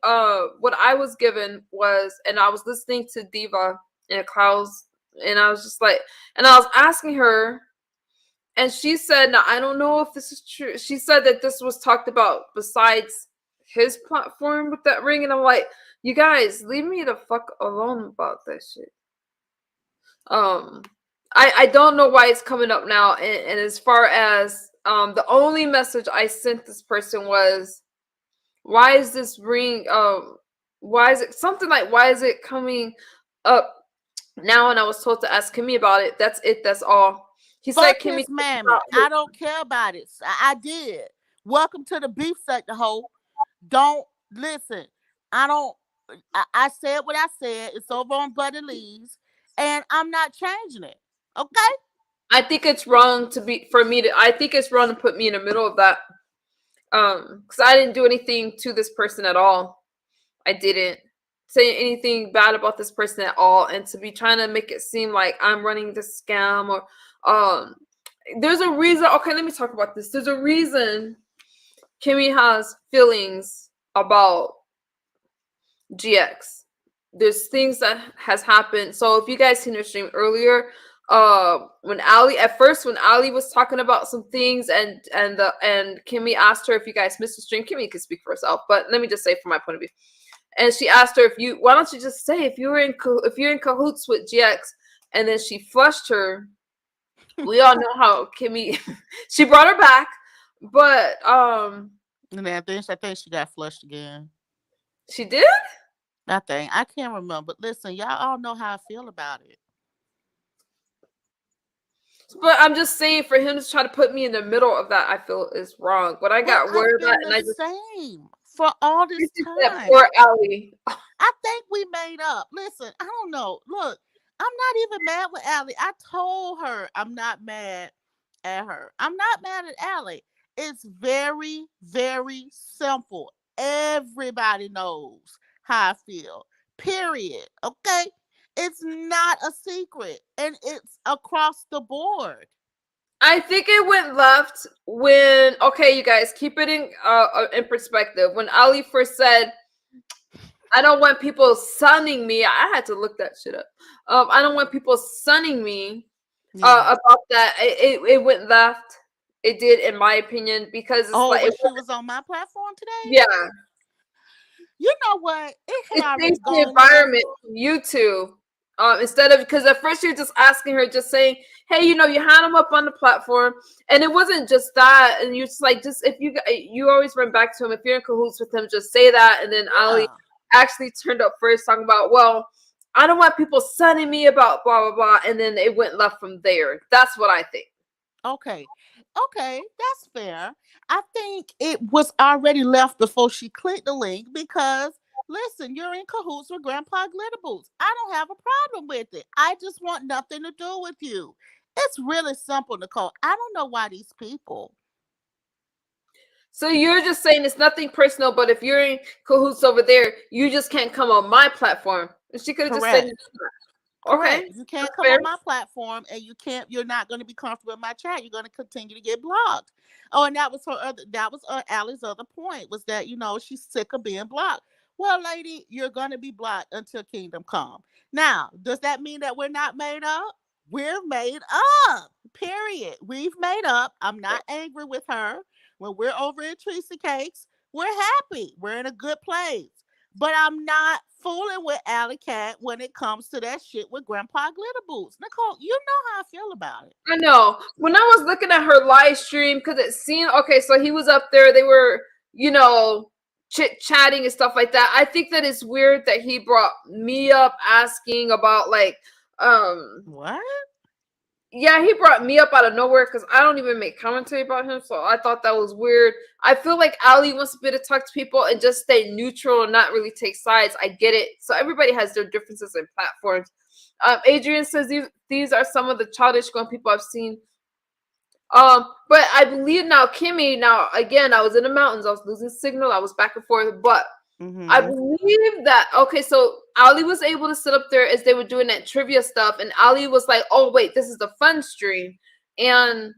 was, and I was listening to Diva and Klaus, and I was just like, and I was asking her, and she said, "Now I don't know if this is true." She said that this was talked about besides his platform with that ring, and I'm like, "You guys, leave me the fuck alone about that shit." I don't know why it's coming up now, and as far as the only message I sent this person was, why is this ring why is it something like, why is it coming up now? And I was told to ask Kimmy about it. That's it. That's all. He said, Kimmy, his mammy. I don't care about it. I did. Welcome to the beef sector, hoe. Don't listen. I said what I said. It's over on Buddy Lee's, and I'm not changing it. Okay? I think it's wrong I think it's wrong to put me in the middle of that. Because I didn't do anything to this person at all. I didn't say anything bad about this person at all, and to be trying to make it seem like I'm running this scam or there's a reason. Okay, let me talk about this. There's a reason Kimmy has feelings about GX. There's things that has happened. So if you guys seen her stream earlier, when Ali was talking about some things, and Kimmy asked her, if you guys missed the stream, Kimmy can speak for herself, but let me just say from my point of view. And she asked her, why don't you just say if you're in cahoots with GX, and then she flushed her. We all know how Kimmy she brought her back, but and I think she got flushed again. She did? I think. I can't remember. But listen, y'all all know how I feel about it. But I'm just saying, for him to try to put me in the middle of that, I feel is wrong. But I got worried about, and I just same for all this time. Poor Allie. I think we made up. Listen, I don't know. Look, I'm not even mad with Allie. I told her I'm not mad at her. I'm not mad at Allie. It's very, very simple. Everybody knows how I feel. Period. Okay? It's not a secret, and it's across the board. I think it went left when, okay, you guys, keep it in perspective. When Ali first said, I don't want people sunning me, I had to look that shit up. I don't want people sunning me about that. It went left. It did, in my opinion, because it's like she was on my platform today. Yeah. You know what? It changed the environment from YouTube. Instead of, because at first you're just asking her, just saying, hey, you had him up on the platform, and it wasn't just that, and you're just like, just if you always run back to him, if you're in cahoots with him, just say that. And then Ali actually turned up first, talking about, well, I don't want people sunning me about blah blah blah, and then it went left from there. That's what I think. Okay, that's fair. I think it was already left before she clicked the link, because Listen, you're in cahoots with Grandpa Glitter Boots. I don't have a problem with it. I just want nothing to do with you. It's really simple, Nicole. I don't know why these people. So you're just saying it's nothing personal, but if you're in cahoots over there, you just can't come on my platform. And she could have just said, Correct. okay, Correct. You can't that's come fair. on my platform, and you're not going to be comfortable in my chat. You're going to continue to get blocked. Oh, and that was Allie's other point, was that, she's sick of being blocked. Well, lady, you're going to be blocked until kingdom come. Now, does that mean that we're not made up? We're made up. Period. We've made up. I'm not angry with her. When we're over at Tracy Cakes, we're happy. We're in a good place. But I'm not fooling with Alley Cat when it comes to that shit with Grandpa Glitter Boots. Nicole, you know how I feel about it. I know. When I was looking at her live stream, because it seemed okay, so he was up there, they were, chit chatting and stuff like that. I think that it's weird that he brought me up asking about What? yeah, he brought me up out of nowhere because I don't even make commentary about him. So I thought that was weird. I feel like Ali wants to be to talk to people and just stay neutral and not really take sides. I get it. So everybody has their differences in platforms. Adrian says these are some of the childish grown people I've seen. But I believe now, Kimmy, now again, I was in the mountains, I was losing signal, I was back and forth, but I Mm-hmm. believe that okay, so Ali was able to sit up there as they were doing that trivia stuff, and Ali was like, "Oh wait, this is the fun stream," and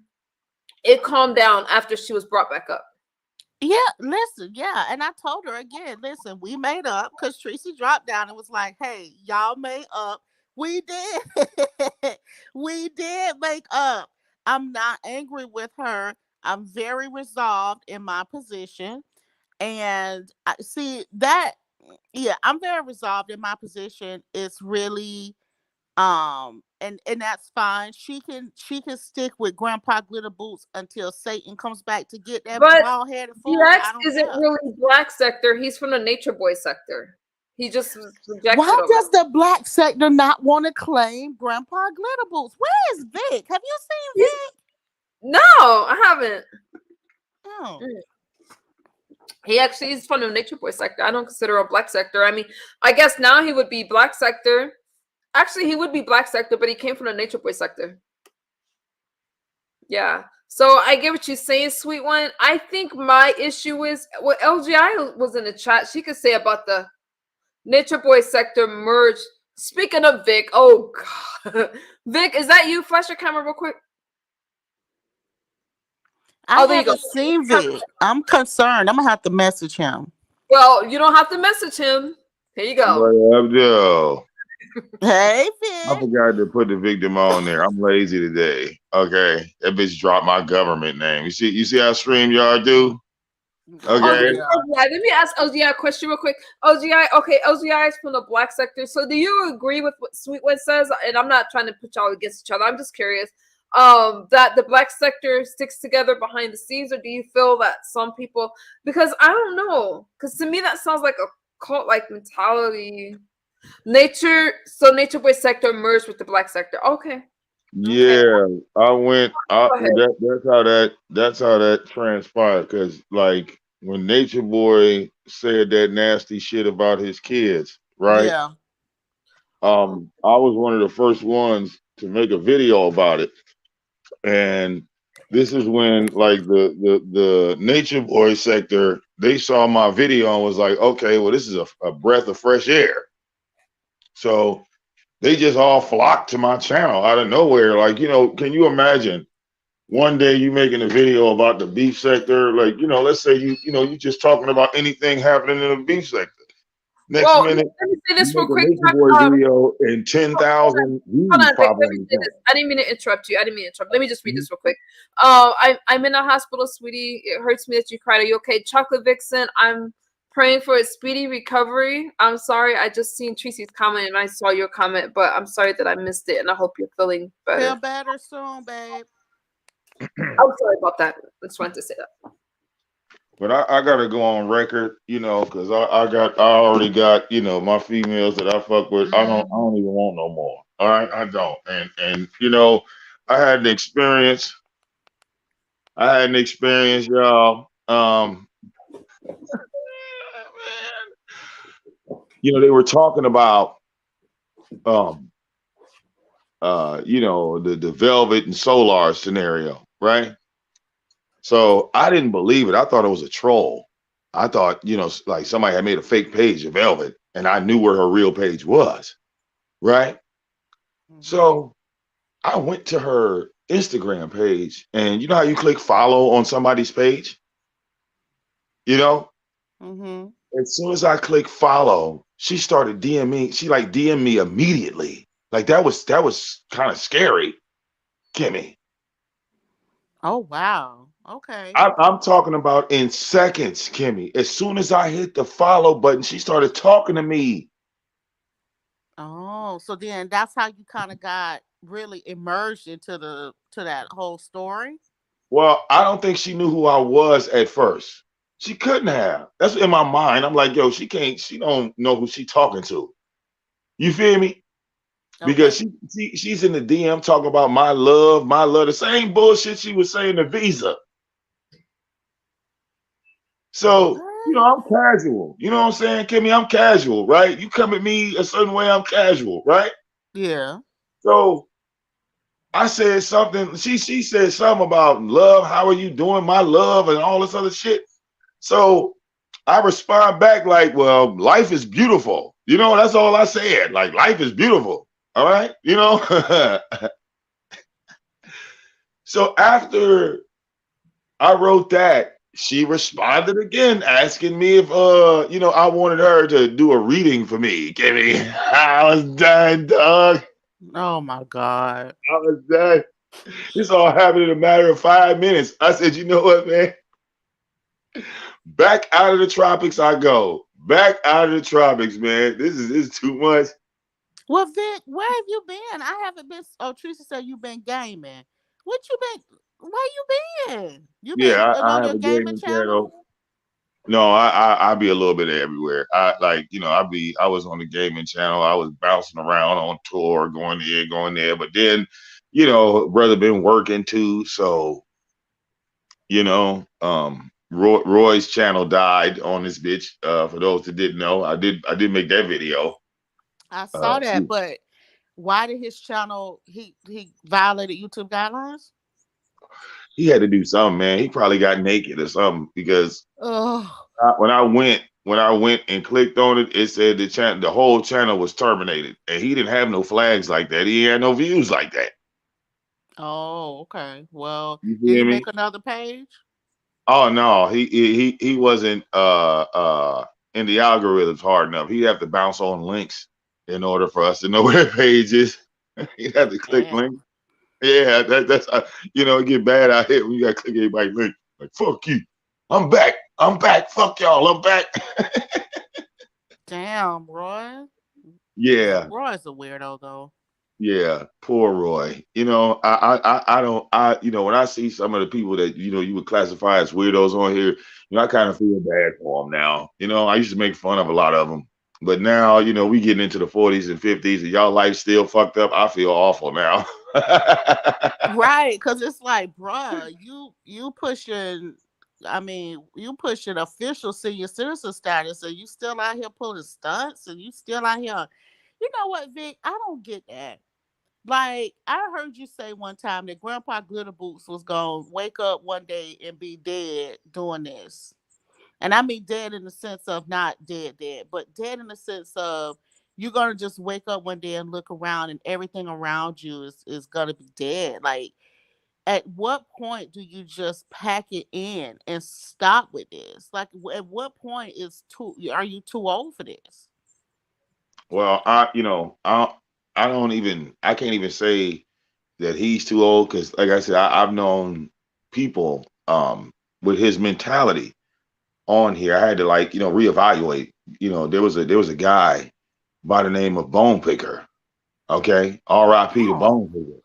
it calmed down after she was brought back up. Yeah, listen, yeah. And I told her again, listen, we made up because Tracy dropped down and was like, hey, y'all made up. We did. We did make up. I'm not angry with her. I'm very resolved in my position. And I see that, yeah, I'm very resolved in my position. It's really and that's fine. She can stick with Grandpa Glitter Boots until Satan comes back to get that But bald headed fool. DX I don't isn't care. really black sector; he's from the Nature Boy sector. He just was Why rejected over. does the black sector not want to claim Grandpa Glitter Boots? Where is Vic? Have you seen He's, Vic? no, I haven't. Oh. Mm. He actually is from the Nature Boy sector. I don't consider a black sector. I mean, I guess now he would be black sector. Actually, he would be black sector, but he came from the Nature Boy sector. Yeah. So I get what you're saying, sweet one. I think my issue is what LGI was in the chat. She could say about the Nature Boy sector merge. Speaking of Vic, oh god, Vic, is that you? Flash your camera real quick. I Oh, there you go. haven't seen Vic. I'm concerned. I'm gonna have to message him. Well, you don't have to message him. Here you go. What up, Joe? Hey I Vic. forgot to put the victim on there. I'm lazy today. Okay, that bitch dropped my government name. You see how StreamYard do? Oh, Oh Okay, this yeah. OGI. Let me ask OGI a question real quick. OGI, okay, OGI is from the black sector. So do you agree with what Sweetwood says? And I'm not trying to put y'all against each other. I'm just curious. That the black sector sticks together behind the scenes, or do you feel that some people, because I don't know, because to me that sounds like a cult like mentality. Nature Boy sector merged with the black sector. Okay. Okay. yeah, I went. Go ahead. That's how that transpired. Cause like when Nature Boy said that nasty shit about his kids, right? Yeah. I was one of the first ones to make a video about it. And this is when like the nature boy sector, they saw my video and was like, okay, well, this is a breath of fresh air. So they just all flocked to my channel out of nowhere. Like, can you imagine one day you making a video about the beef sector? Like, let's say you just talking about anything happening in the beef sector. Next Well, let minute, me say you this real make a quick. nature boy video and 10,000 Hold views on, Vic. pop Let on me your say channel. this. I didn't mean to interrupt you. I didn't mean to interrupt. Let me just read Mhm. this real quick. I'm in a hospital, sweetie. It hurts me that you cried. Are you okay? Chocolate Vixen. I'm praying for a speedy recovery. I'm sorry. I just seen Tracy's comment and I saw your comment, but I'm sorry that I missed it, and I hope you're feeling Feel better. better soon, babe. I'm sorry about that. I just wanted to say that. But I gotta go on record, because I already got, my females that I fuck with. I don't even want no more. All right, I don't. And I had an experience. I had an experience, y'all. they were talking about um the Velvet and Solar scenario, right? So I didn't believe it. I thought it was a troll. I thought, like somebody had made a fake page of Velvet and I knew where her real page was, right? Mm-hmm. So I went to her Instagram page and you know how you click follow on somebody's page? You know, Mm-hmm. as soon as I click follow, she started DMing. She like DM me immediately. Like that was kind of scary, Kimmy. Oh wow. Okay. I'm talking about in seconds, Kimmy. As soon as I hit the follow button, she started talking to me. Oh, so then that's how you kind of got really immersed into that whole story. Well, I don't think she knew who I was at first. She couldn't have. That's in my mind. I'm like, yo, she can't. She don't know who she talking to. You feel me? Because Okay. she's in the DM talking about my love, the same bullshit she was saying to Visa. So, What? I'm casual. You know what I'm saying, Kimmy? I'm casual, right? You come at me a certain way, I'm casual, right? Yeah. So I said something. She said something about love. How are you doing, my love, and all this other shit. So I respond back like, well, life is beautiful. That's all I said. Like, life is beautiful. All right. So after I wrote that, she responded again, asking me if I wanted her to do a reading for me. Kimmy, I was done, dog. Oh my God. I was done. This all happened in a matter of 5 minutes. I said, you know what, man? Back out of the tropics I go. Back out of the tropics, man. This is too much. Well, Vic, where have you been? I haven't been. Oh, Teresa said you've been gaming. What you been? Where you been? You been Yeah, I on have your a gaming gaming channel. channel? No, I be a little bit everywhere. I was on the gaming channel. I was bouncing around on tour, going there. But then, brother been working too. So, Roy's channel died on this bitch. For those that didn't know, I did make that video. I saw that, Shoot. but why did his channel he violated YouTube guidelines? He had to do something, man. He probably got naked or something because Oh, when I went and clicked on it, it said the whole channel was terminated, and he didn't have no flags like that. He had no views like that. oh, okay. Well, You did he feel make me? another page? Oh no, he wasn't in the algorithms hard enough. He'd have to bounce on links in order for us to know where the page is. He'd have to click links. Damn. Yeah, that's it get bad out here when you gotta click everybody's link. Like fuck you, I'm back. I'm back. Fuck y'all. I'm back. Damn, Roy. Yeah. Roy's a weirdo though. Yeah, poor Roy. I don't. When I see some of the people that you would classify as weirdos on here, I kind of feel bad for them now. I used to make fun of a lot of them, but now, we getting into the 40s and 50s, and y'all life still fucked up. I feel awful now. Right, because it's like, bruh, you pushing. I mean, you pushing official senior citizen status, and you still out here pulling stunts, and you still out here. You know what, Vic? I don't get that. Like, I heard you say one time that Grandpa Glitter Boots was gonna wake up one day and be dead doing this. And I mean dead in the sense of not dead dead, but dead in the sense of you're gonna just wake up one day and look around and everything around you is gonna be dead. Like, at what point do you just pack it in and stop with this? Like, at what point is too are you too old for this? Well, I can't even say that he's too old because, like I said, I've known people with his mentality on here. I had to reevaluate. There was a guy by the name of Bone Picker. Okay, R.I.P. to Oh. Bone Picker.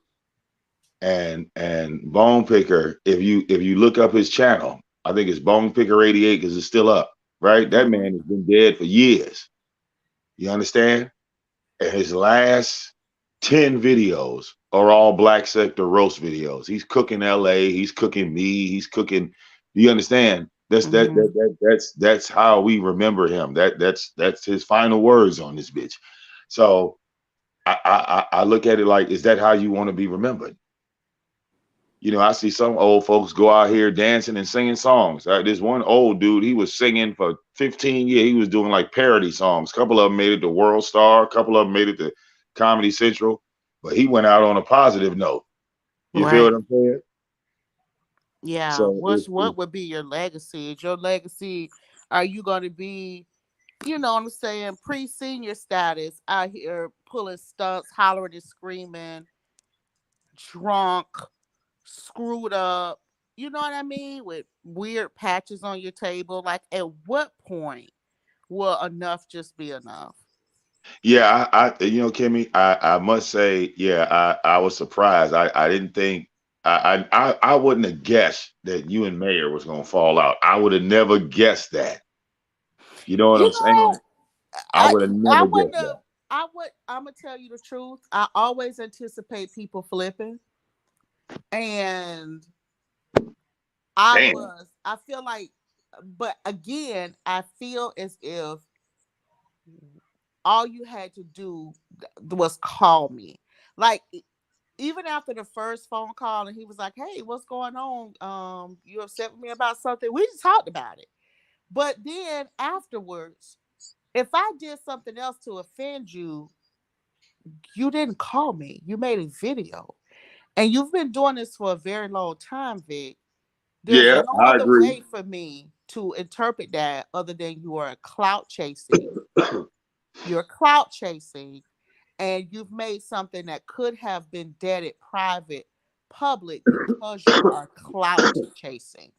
And Bone Picker, if you look up his channel, I think it's Bone Picker 88 because it's still up. Right, that Mm-hmm. man has been dead for years. You understand? And his last 10 videos are all black sector roast videos. He's cooking LA, he's cooking me, he's cooking, you understand? That's how we remember him. That's his final words on this bitch. So I look at it like, is that how you want to be remembered? You know, I see some old folks go out here dancing and singing songs. This one old dude, he was singing for 15 years. He was doing like parody songs. A couple of them made it to World Star. A couple of them made it to Comedy Central. But he went out on a positive note. You feel Right. what I'm saying? Yeah. So What would be your legacy? Is your legacy, are you going to be, you know what I'm saying, pre-senior status out here pulling stunts, hollering and screaming, drunk, screwed up, you know what I mean, with weird patches on your table? Like, at what point will enough just be enough? yeah, I you know, Kimmy, I must say, yeah, I was surprised. I didn't think I wouldn't have guessed that you and Mayor was gonna fall out. I would have never guessed that. You know what You I'm saying? know, I I would have I never wouldn't guessed have. that. I'm gonna tell you the truth. I always anticipate people flipping, and Damn. I feel like, but again, I feel as if all you had to do was call me. Like, even after the first phone call, and he was like, "Hey, what's going on? You upset with me about something?" We just talked about it. But then afterwards, if I did something else to offend you, you didn't call me. You made a video. And you've been doing this for a very long time, Vic. There's Yeah, no I other agree. way for me to interpret that other than you are clout chasing. You're clout chasing, and you've made something that could have been deaded private public because you are clout chasing.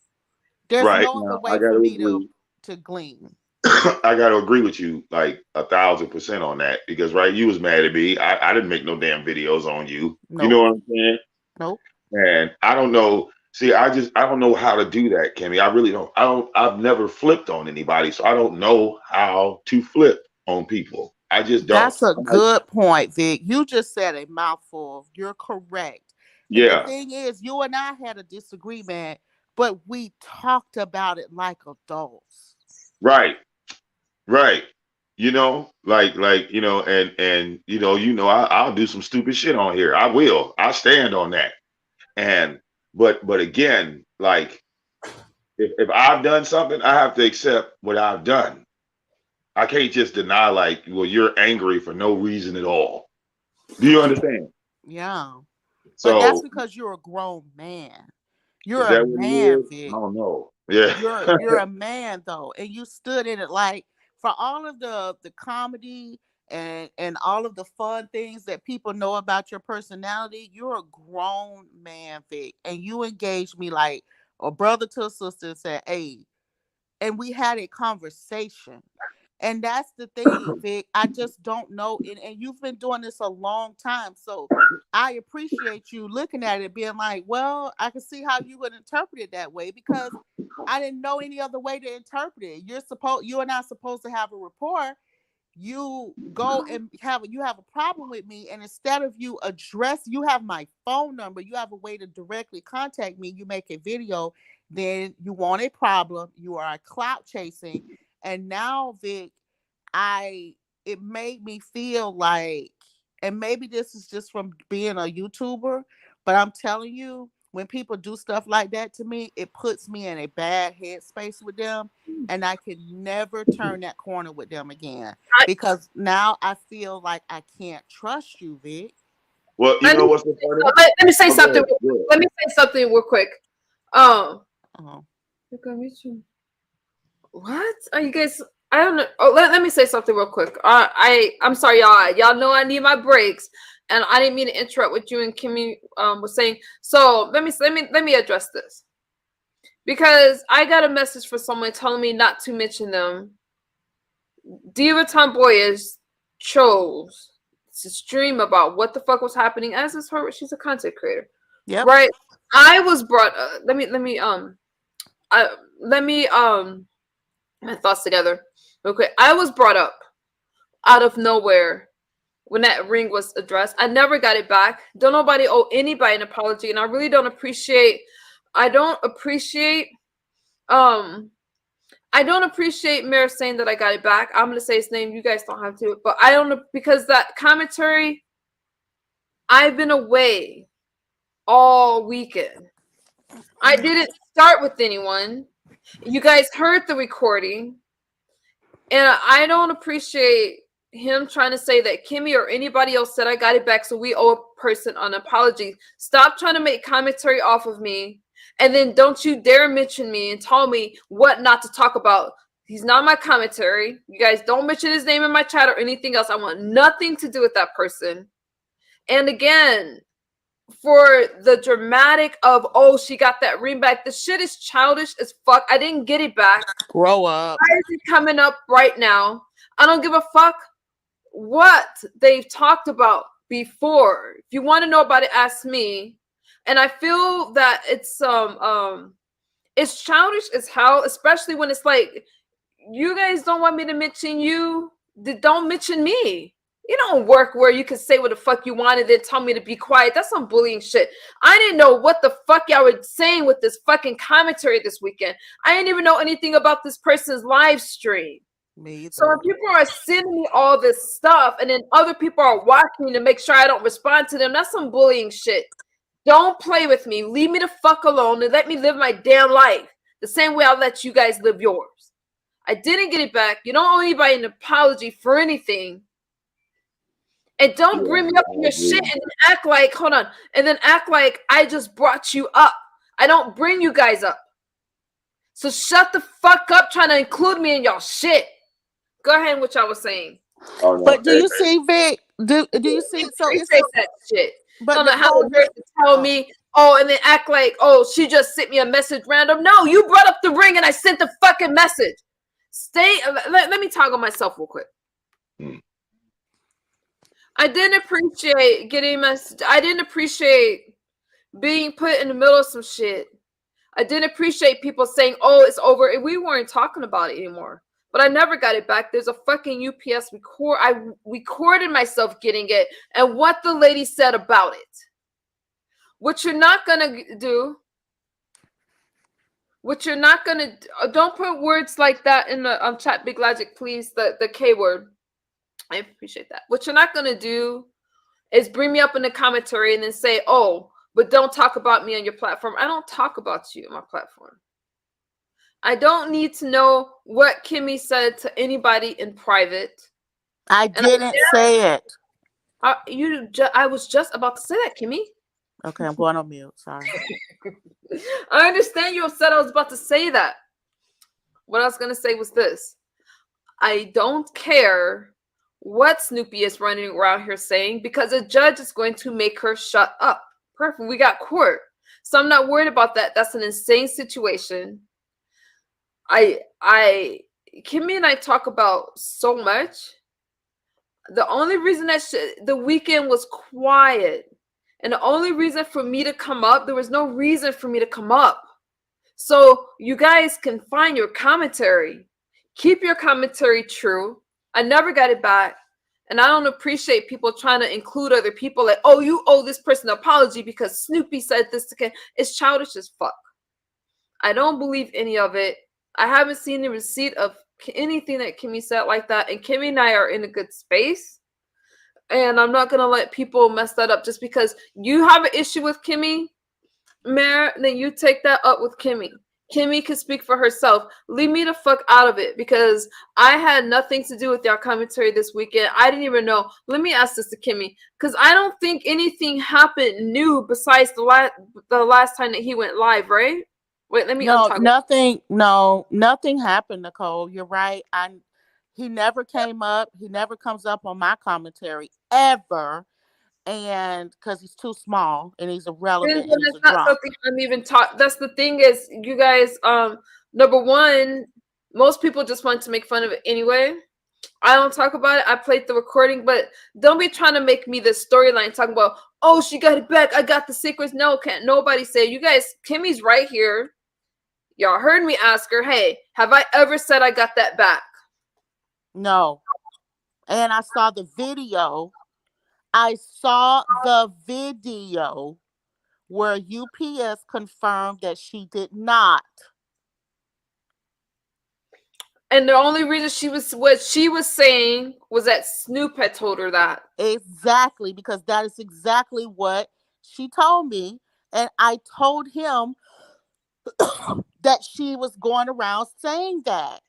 There's Right no other now, I way got for to me agree. to glean. I got to agree with you like 1,000% on that because right, you was mad at me. I didn't make no damn videos on you. You know Nope. what I'm saying? Nope. And I don't know. See, I don't know how to do that, Kimmy. I really don't. I've never flipped on anybody, so I don't know how to flip on people. I just don't. That's a I'm like, good point, Vic. You just said a mouthful. You're correct. And the yeah, thing is, you and I had a disagreement, but we talked about it like adults. right, right. And I'll do some stupid shit on here. I will. I stand on that. And but again, like if I've done something, I have to accept what I've done. I can't just deny like, well, you're angry for no reason at all. Do you understand? Yeah. But that's So because you're a grown man. is You're a that what it man, is? I Vic. don't know. Yeah. You're a man though, and you stood in it. Like, for all of the comedy and all of the fun things that people know about your personality, you're a grown man, Vic, and you engaged me like a brother to a sister and said, "Hey," and we had a conversation. And that's the thing, Vic. I just don't know. And you've been doing this a long time. So I appreciate you looking at it, being like, well, I can see how you would interpret it that way, because I didn't know any other way to interpret it. You and I supposed to have a rapport. You go and have a problem with me, and instead of you have my phone number, you have a way to directly contact me, you make a video, then you want a problem, you are clout chasing. And now, Vic, I it made me feel like, and maybe this is just from being a YouTuber, but I'm telling you, when people do stuff like that to me, it puts me in a bad headspace with them, and I can never turn that corner with them again, I, because now I feel like I can't trust you, Vic. Well, you let know me what's so funny? let me say Oh, go something. ahead. Go ahead. Let me say something real quick. Um, Oh, what are you guys? I don't know. Oh, let me say something real quick. I'm sorry, y'all. Y'all know I need my breaks, and I didn't mean to interrupt what you and Kimmy was saying. So let me address this, because I got a message for someone telling me not to mention them. Diva Tomboyish chose to stream about what the fuck was happening, as is her. She's a content creator, yep. right? I was brought. Let me my thoughts together. Okay, I was brought up out of nowhere when that ring was addressed. I never got it back. Don't nobody owe anybody an apology, and I really don't appreciate. I don't appreciate I don't appreciate Mayor saying that I got it back. I'm gonna say his name. You guys don't have to, but I don't, because that commentary. I've been away all weekend. I didn't start with anyone. You guys heard the recording, and I don't appreciate him trying to say that Kimmy or anybody else said I got it back, so we owe a person an apology. Stop trying to make commentary off of me, and then don't you dare mention me and tell me what not to talk about. He's not my commentary. You guys don't mention his name in my chat or anything else. I want nothing to do with that person. And again, for the dramatic of, oh, she got that ring back. The shit is childish as fuck. I didn't get it back. Grow up. Why is it coming up right now? I don't give a fuck what they've talked about before. If you want to know about it, ask me. And I feel that it's childish as hell, especially when it's like, you guys don't want me to mention you, don't mention me. You don't work where you can say what the fuck you want and then tell me to be quiet. That's some bullying shit. I didn't know what the fuck y'all were saying with this fucking commentary this weekend. I didn't even know anything about this person's live stream. Me either. So if people are sending me all this stuff and then other people are watching to make sure I don't respond to them, that's some bullying shit. Don't play with me. Leave me the fuck alone and let me live my damn life the same way I'll let you guys live yours. I didn't get it back. You don't owe anybody an apology for anything. And don't bring me up in your shit and act like, hold on, and then act like I just brought you up. I don't bring you guys up. So shut the fuck up trying to include me in y'all shit. Go ahead, what y'all was saying. Oh, no. But do you see, Vic? Do you see? So it's that shit. But don't know how to tell me, oh, and then act like, oh, she just sent me a message random. No, you brought up the ring and I sent the fucking message. Let me toggle myself real quick. I didn't appreciate getting message. I didn't appreciate being put in the middle of some shit. I didn't appreciate people saying, oh, it's over. And we weren't talking about it anymore. But I never got it back. There's a fucking UPS record. I recorded myself getting it and what the lady said about it. What you're not going to do. What you're not going to do. Don't put words like that in the chat, Big Logic, please. The K word. I appreciate that. What you're not going to do is bring me up in the commentary and then say, oh, but don't talk about me on your platform. I don't talk about you on my platform. I don't need to know what Kimmy said to anybody in private. I didn't say it. I was just about to say that, Kimmy. Okay, I'm going on mute. Sorry. I understand you said I was about to say that. What I was going to say was this. I don't care what Snoopy is running around here saying because a judge is going to make her shut up. Perfect. We got court. So I'm not worried about that. That's an insane situation. Kimmy and I talk about so much. The only reason that the weekend was quiet and the only reason for me to come up, there was no reason for me to come up. So you guys can find your commentary. Keep your commentary true. I never got it back. And I don't appreciate people trying to include other people like, oh, you owe this person an apology because Snoopy said this again. It's childish as fuck. I don't believe any of it. I haven't seen the receipt of anything that Kimmy said like that. And Kimmy and I are in a good space. And I'm not going to let people mess that up just because you have an issue with Kimmy, Mayor, then you take that up with Kimmy. Kimmy can speak for herself. Leave me the fuck out of it because I had nothing to do with your commentary this weekend. I didn't even know. Let me ask this to Kimmy because I don't think anything happened new besides the last time that he went live, right? Wait, let me. Nothing happened, Nicole. You're right. He never came up. He never comes up on my commentary ever. And because he's too small and he's irrelevant. And he's not something I'm even talking. That's the thing is, you guys. Number one, most people just want to make fun of it anyway. I don't talk about it. I played the recording, but don't be trying to make me the storyline talking about. Oh, she got it back. I got the secrets. No, can't nobody say. You guys, Kimmy's right here. Y'all heard me ask her. Hey, have I ever said I got that back? No. And I saw the video. Where UPS confirmed that she did not. And the only reason what she was saying was that Snoop had told her that. Exactly, because that is exactly what she told me. And I told him that she was going around saying that.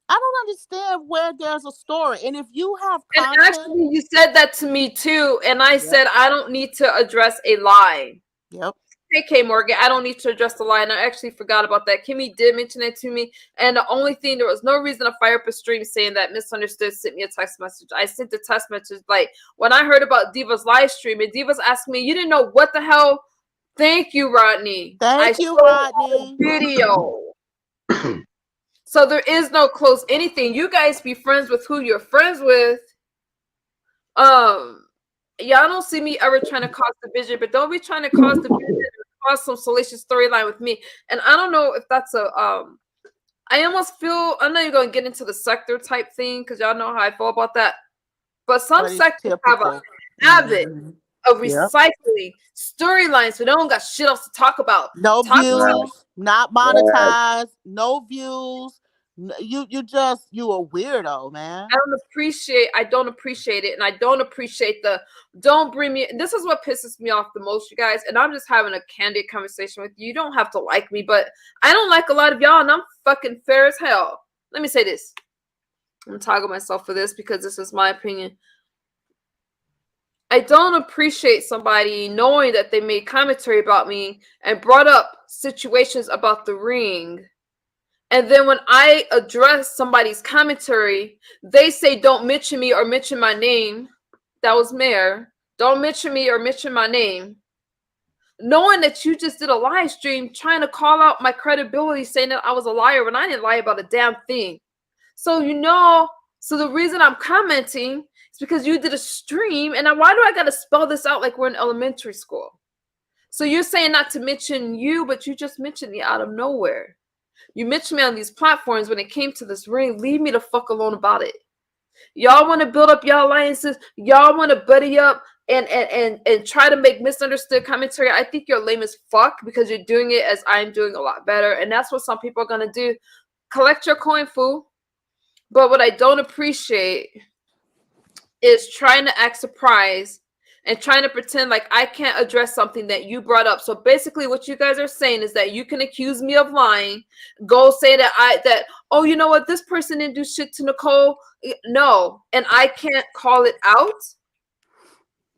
I don't understand where there's a story. And if you have And content, actually, you said that to me too. And I yep, said, I don't need to address a lie. yep. Hey, K Morgan, I don't need to address the lie. And I actually forgot about that. Kimmy did mention it to me. And the only thing, there was no reason to fire up a stream saying that Misunderstood sent me a text message. I sent the text message. Like, when I heard about Diva's live stream, and Diva's asked me, you didn't know what the hell? Thank you, Rodney. I Thank you, showed the Rodney. video. So there is no close anything. You guys be friends with who you're friends with. Y'all don't see me ever trying to cause division, but don't be trying to cause division or cause some salacious storyline with me. And I don't know if that's a I almost feel, I'm not even gonna get into the sector type thing because y'all know how I feel about that. But some But it's sectors have a typical. habit of Yep. recycling storylines, so they don't got shit else to talk about. No Talk about views, not monetized, no views. You a weirdo, man. I don't appreciate it, and I don't appreciate don't bring me. This is what pisses me off the most, you guys, and I'm just having a candid conversation with you. You don't have to like me, but I don't like a lot of y'all, and I'm fucking fair as hell. Let me say this. I'm gonna toggle myself for this because this is my opinion. I don't appreciate somebody knowing that they made commentary about me and brought up situations about the ring. And then when I address somebody's commentary, they say, don't mention me or mention my name. That was Mayor. Don't mention me or mention my name. Knowing that you just did a live stream trying to call out my credibility, saying that I was a liar when I didn't lie about a damn thing. So, so the reason I'm commenting is because you did a stream. And why do I got to spell this out like we're in elementary school? So you're saying not to mention you, but you just mentioned me out of nowhere. You mentioned me on these platforms when it came to this ring. Leave me the fuck alone about it. Y'all want to build up y'all alliances. Y'all want to buddy up and try to make misunderstood commentary. I think you're lame as fuck because you're doing it as I'm doing a lot better. And that's what some people are going to do. Collect your coin, fool. But what I don't appreciate is trying to act surprised and trying to pretend like I can't address something that you brought up. So basically what you guys are saying is that you can accuse me of lying, go say that oh, you know what, this person didn't do shit to Nicole. No, and I can't call it out.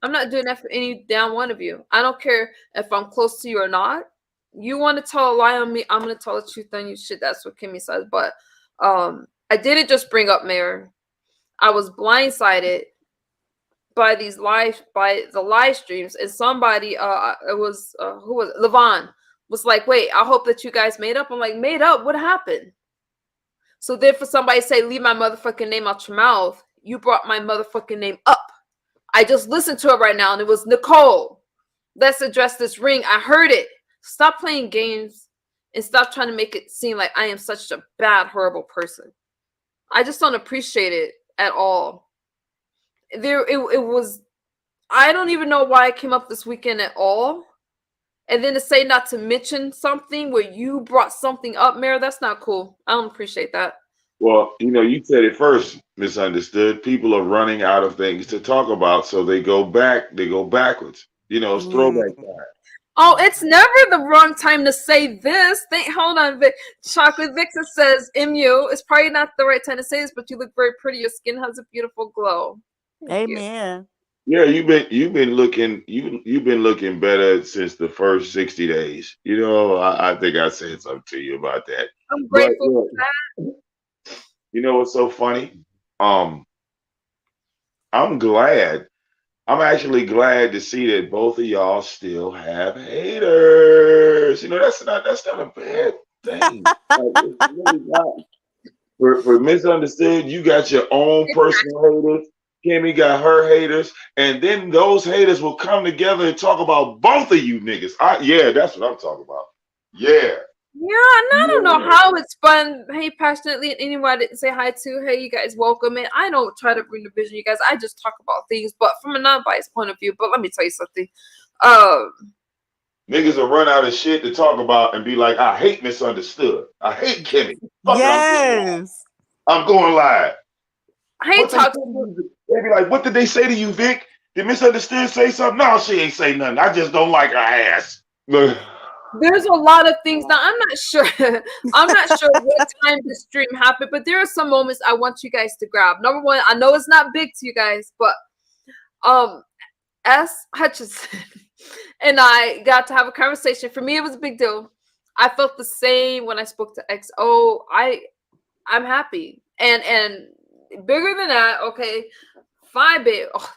I'm not doing that for any damn one of you. I don't care if I'm close to you or not. You want to tell a lie on me, I'm going to tell the truth on you. Shit, that's what Kimmy says. But I didn't just bring up Mayor. I was blindsided by the live streams, and somebody it was who was it? Levon was like, wait, I hope that you guys made up. I'm like, made up? What happened? So then for somebody to say, leave my motherfucking name out your mouth, you brought my motherfucking name up. I just listened to it right now, and it was Nicole. Let's address this ring. I heard it. Stop playing games and stop trying to make it seem like I am such a bad, horrible person. I just don't appreciate it at all. It was, I don't even know why it came up this weekend at all. And then to say not to mention something where you brought something up, Mayor, that's not cool. I don't appreciate that. Well, you said it first, misunderstood. People are running out of things to talk about, so they go backwards. It's throwback time. Oh, it's never the wrong time to say this. Hold on, Vic. Chocolate Vixen says, MU, it's probably not the right time to say this, but you look very pretty. Your skin has a beautiful glow. Thank you. Amen. Yeah, you've been looking better since the first 60 days. I think I said something to you about that. I'm grateful for that. You know what's so funny? I'm actually glad to see that both of y'all still have haters. That's not a bad thing. Like, it's really not. For misunderstood, you got your own personal haters. Kimmy got her haters, and then those haters will come together and talk about both of you niggas. Yeah, that's what I'm talking about. Yeah. Yeah, and I don't know how it's fun. Hey, passionately, and anyone I didn't say hi to, hey, you guys, welcome. And I don't try to bring division, you guys. I just talk about things, but from a non-biased point of view. But let me tell you something. Niggas will run out of shit to talk about and be like, I hate misunderstood. I hate Kimmy. Fuck Yes. I'm going live. I hate What they say toxic. to you, they be like, what did they say to you, Vic? Did Misunderstood say something? No, she ain't say nothing. I just don't like her ass. Look, There's a lot of things now. I'm not sure. I'm not sure what time the stream happened, but there are some moments I want you guys to grab. Number one, I know it's not big to you guys, but S. Hutchinson and I got to have a conversation. For me, it was a big deal. I felt the same when I spoke to XO. I'm happy. And bigger than that, okay, Phi Babe. Oh,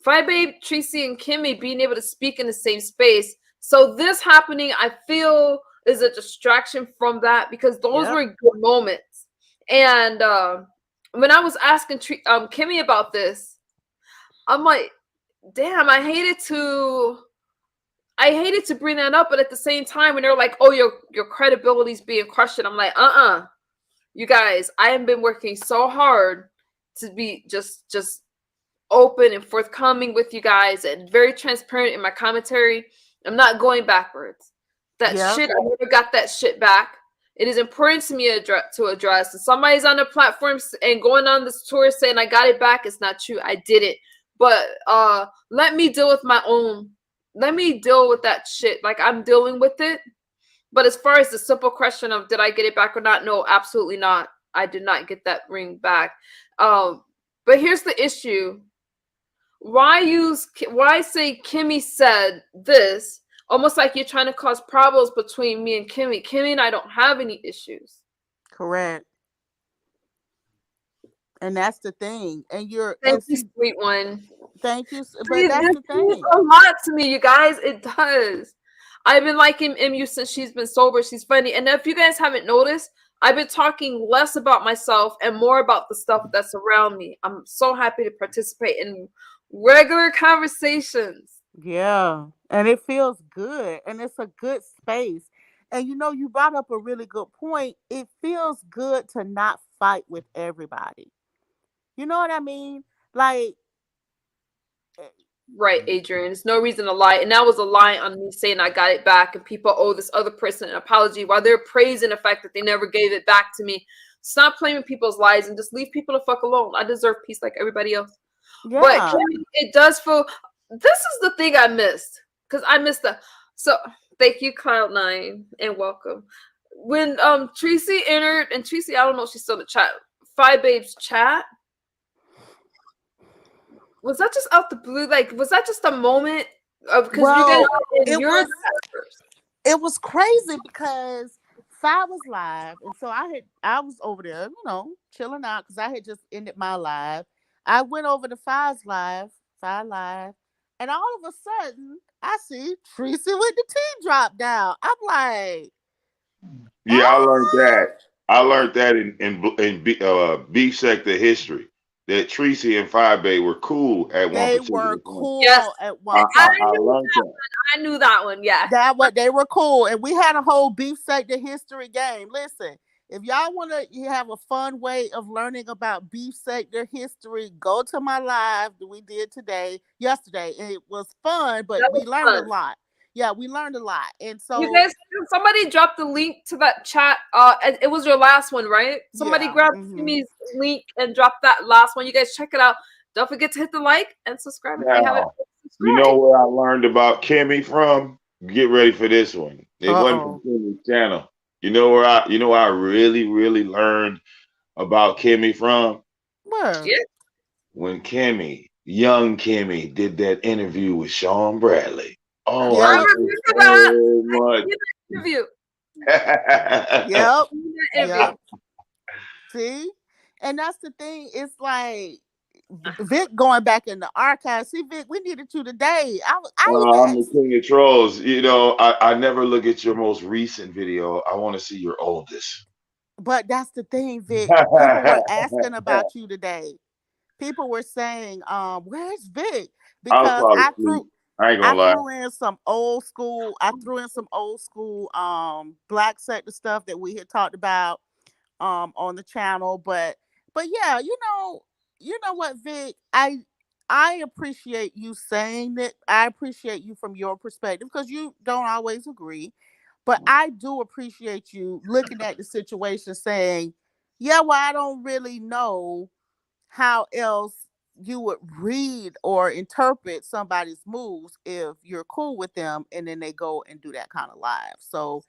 Phi Babe, Tracy, and Kimmy being able to speak in the same space. So this happening, I feel, is a distraction from that because those Yep. were good moments. And when I was asking Kimmy about this, I'm like, damn, I hated to bring that up, but at the same time, when they're like, "Oh, your credibility's being crushed," I'm like, you guys, I have been working so hard to be just open and forthcoming with you guys and very transparent in my commentary. I'm not going backwards. That Yep. shit, I never got that shit back. It is important to me to address. If somebody's on the platforms and going on this tour saying I got it back, it's not true. I didn't. But let me deal with my own. Let me deal with that shit. Like I'm dealing with it. But as far as the simple question of did I get it back or not? No, absolutely not. I did not get that ring back. But here's the issue. Why say Kimmy said this? Almost like you're trying to cause problems between me and Kimmy. Kimmy and I don't have any issues. Correct. And that's the thing. And Thank you, sweet one. thank you. But that's the This means thing. a lot to me, you guys. It does. I've been liking MU since she's been sober. She's funny. And if you guys haven't noticed, I've been talking less about myself and more about the stuff that's around me. I'm so happy to participate in regular conversations. Yeah. And it feels good. And it's a good space. And you brought up a really good point. It feels good to not fight with everybody. You know what I mean? Like, Right, Adrian. There's no reason to lie. And that was a lie on me saying I got it back and people owe this other person an apology while they're praising the fact that they never gave it back to me. Stop playing with people's lies and just leave people the fuck alone. I deserve peace like everybody else. yeah. But Kimmy, it does feel this is the thing I missed. Because I missed the so thank you, Cloud9, and welcome. When Tracy entered, and Tracy, I don't know if she's still in the chat, Phi Babe's chat. Was that just out the blue? Like, was that just a moment of because you guys it was crazy because Fi was live, and so I was over there, chilling out because I had just ended my live. I went over to Fi's live, and all of a sudden I see Tracy with the T drop down. I'm like, yeah, I learned that. I learned that in beef sector history that Tracy and Phi Bay were cool at one they particular were point. cool Yes. at one I time. learned that. I knew that one. Yeah. They were cool, and we had a whole beef sector history game. Listen, if y'all want to have a fun way of learning about beef sector history, go to my live that we did yesterday, and it was fun, but we learned a lot. Yeah, we learned a lot, and so you guys, somebody dropped the link to that chat. It was your last one, right? Somebody grabbed Kimmy's link and dropped that last one. You guys check it out. Don't forget to hit the like and subscribe if you haven't. You know where I learned about Kimmy from? Get ready for this one. It wasn't from Kimmy's channel. You know where I really, really learned about Kimmy from? Where? Yeah. When young Kimmy, did that interview with Sean Bradley. Oh, I I remember that. Interview. Yep. See? And that's the thing. It's like Vic going back in the archives. See, Vic, we needed you today. I'm the king of trolls. I never look at your most recent video. I want to see your oldest. But that's the thing, Vic. People were asking about you today. People were saying, where's Vic? Because I ain't gonna lie. threw in some old school black sector stuff that we had talked about on the channel. But yeah, you know what, Vic, I appreciate you saying that. I appreciate you from your perspective because you don't always agree. But I do appreciate you looking at the situation saying, Yeah, well, I don't really know how else you would read or interpret somebody's moves if you're cool with them and then they go and do that kind of live. So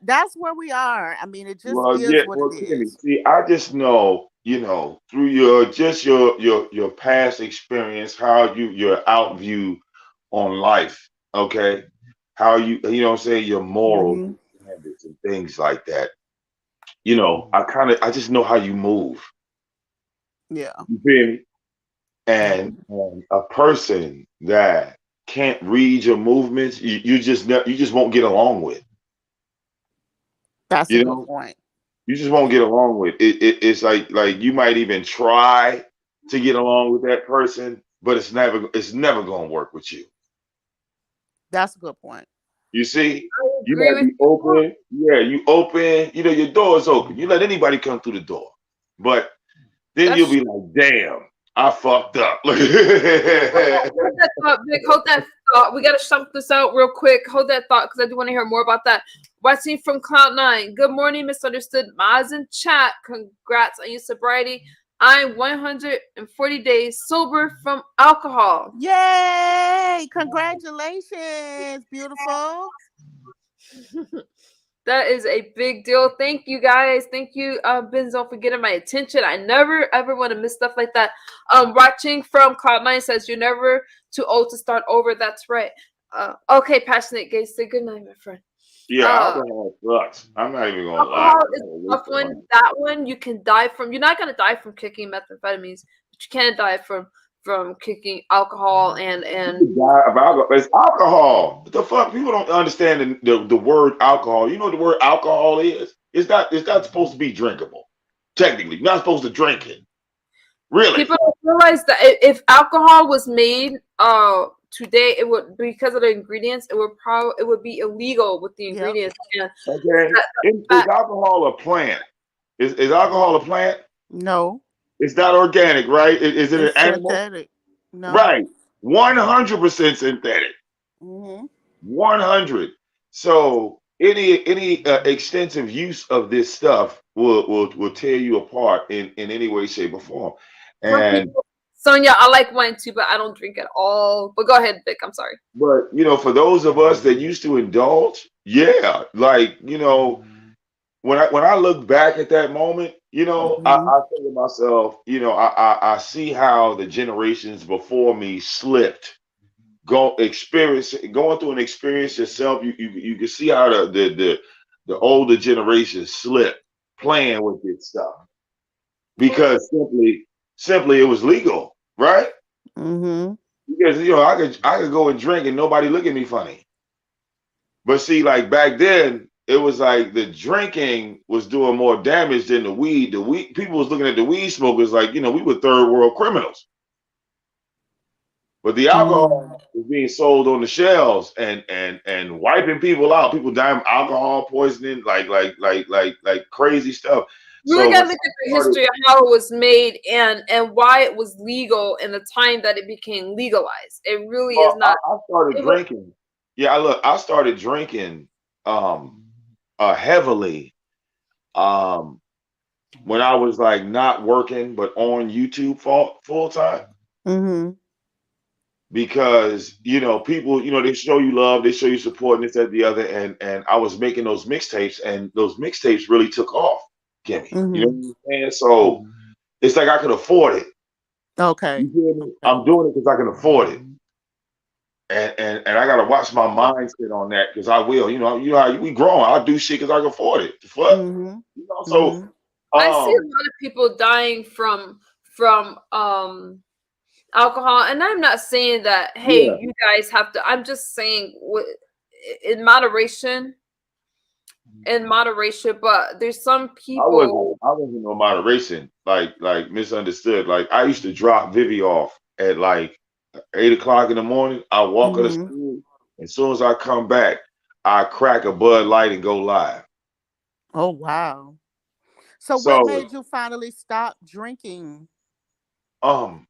that's where we are. I mean, it just Well, is yeah, what it well, Kimmy, is. see, I just know, through your past experience, how your outview on life, okay? How you know what I'm saying, your morals Hmm. and standards and things like that. I just know how you move. Yeah, You feel me? And a person that can't read your movements, you just won't get along with. that's a You good know, point. you just won't get along with it's like you might even try to get along with that person, but it's never gonna work with you. That's a good point. You see, I you agree might with be you. open. Yeah, you open. Your door is open. You let anybody come through the door, but then you'll That's be like, "Damn, I fucked up." hold that thought, Vic. Hold that thought. We gotta stump this out real quick. Hold that thought because I do want to hear more about that. Watching from Cloud9. Good morning, misunderstood. Maz in chat. Congrats on your sobriety. I'm 140 days sober from alcohol. Yay! Congratulations, beautiful. That is a big deal. Thank you guys. Thank you, Benzo, for getting my attention. I never ever want to miss stuff like that. Watching from Cloud9 says you're never too old to start over. That's right. Okay, passionate gay. Say good night, my friend. Yeah, Uh, alcohol sucks. I'm not even gonna lie. alcohol It's is a a waste tough of one. money. That one you can die from. You're not gonna die from kicking methamphetamines, but you can die from kicking alcohol You and could die of alcohol. It's alcohol. What the fuck? People don't understand the word alcohol. You know what the word alcohol is? It's not supposed to be drinkable. Technically, you're not supposed to drink it. Really? people don't realize that if alcohol was made today, it would, because of the ingredients, it would be illegal with the Yep. ingredients. And Okay. that, Is that, alcohol a plant? Is alcohol a plant? No, It's not organic, right? Is it an it's animal? synthetic. No. Right. 100% synthetic. Hmm. 100. So any extensive use of this stuff will tear you apart in any way, shape, or form. some And people, Sonia, I like wine too, but I don't drink at all. But go ahead, Vic. I'm sorry. but for those of us that used to indulge, yeah, like when I look back at that moment, Hmm. I think to myself, I see how the generations before me slipped going through an experience yourself. You can see how the older generation slip playing with this stuff because simply it was legal, right? Hmm. Because I could go and drink and nobody look at me funny. But see, like back then, it was like the drinking was doing more damage than the weed. The weed people was looking at the weed smokers like we were third world criminals. But the Hmm. alcohol is being sold on the shelves and wiping people out. People dying of alcohol poisoning, like crazy stuff. You really So gotta when look I at the started, history of how it was made and why it was legal and the time that it became legalized. It really is not. I started It was drinking. Yeah, look, I started drinking heavily um when I was like not working but on YouTube full time. Hmm. Because people they show you love, they show you support, and this that the other, and I was making those mixtapes, and those mixtapes really took off, Kimmy. You know Hmm. what I'm saying? So it's like I could afford it. Okay. You feel me? Okay. I'm doing it because I can afford it, and I gotta watch my mindset on that because I will. You know how we growing. I do shit because I can afford it. The fuck, Hmm. So Hmm. I see a um, lot of people dying from alcohol, and I'm not saying that hey yeah, you guys have to. I'm just saying in moderation, but there's some people. I wasn't no moderation, like misunderstood. Like I used to drop Vivi off at like 8 o'clock in the morning. I walk her to Hmm. school. As soon as I come back, I crack a Bud Light and go live. Oh, wow. So, what So, made you finally stop drinking? um,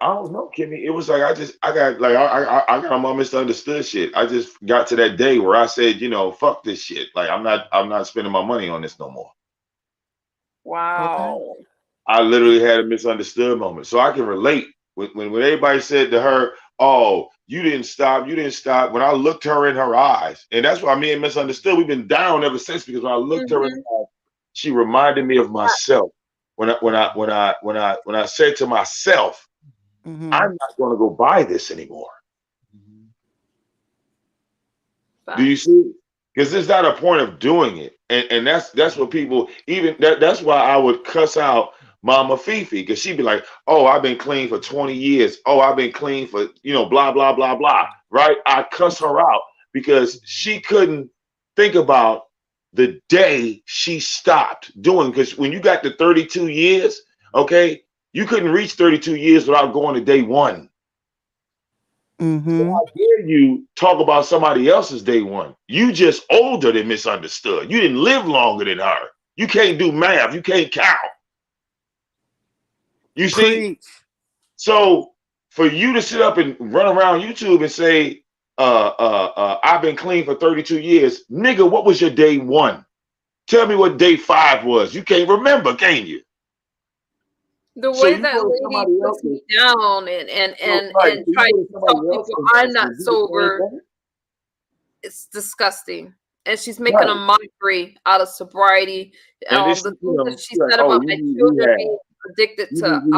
I don't know, Kimmy. It was like I got like I got my misunderstood shit. I just got to that day where I said, fuck this shit. Like I'm not spending my money on this no more. Okay. Wow. I literally had a misunderstood moment. So I can relate when everybody said to her, "Oh, you didn't stop, you didn't stop." When I looked her in her eyes, and that's why me and misunderstood. We've been down ever since because when I looked her in Mm-hmm. the eyes, she reminded me of myself. When I said to myself, Mm-hmm. "I'm not going to go buy this anymore." Do you Facts. see? Because there's not a point of doing it, and that's what people even that's why I would cuss out Mama Fifi because she'd be like, "Oh, I've been clean for 20 years. Oh, I've been clean for blah blah blah blah." Right? I cuss her out because she couldn't think about the day she stopped doing. Because when you got to 32 years, okay, you couldn't reach 32 years without going to day one. So Mm-hmm. how dare you talk about somebody else's day one? You just older than misunderstood. You didn't live longer than her. You can't do math. You can't count. You see? Preach. So for you to sit up and run around YouTube and say, I've been clean for 32 years, nigga, what was your day one? Tell me what day 5 was. You can't remember, can you? The So way you that go to lady somebody puts else's, me down and so, right? So you tries go to to tell somebody people else's I'm house not and do the same sober, thing? it's disgusting. And she's making a Right. mockery out of sobriety. And then The she, things that she she's like, said oh, about you my need children rehab. being addicted You to need rehab.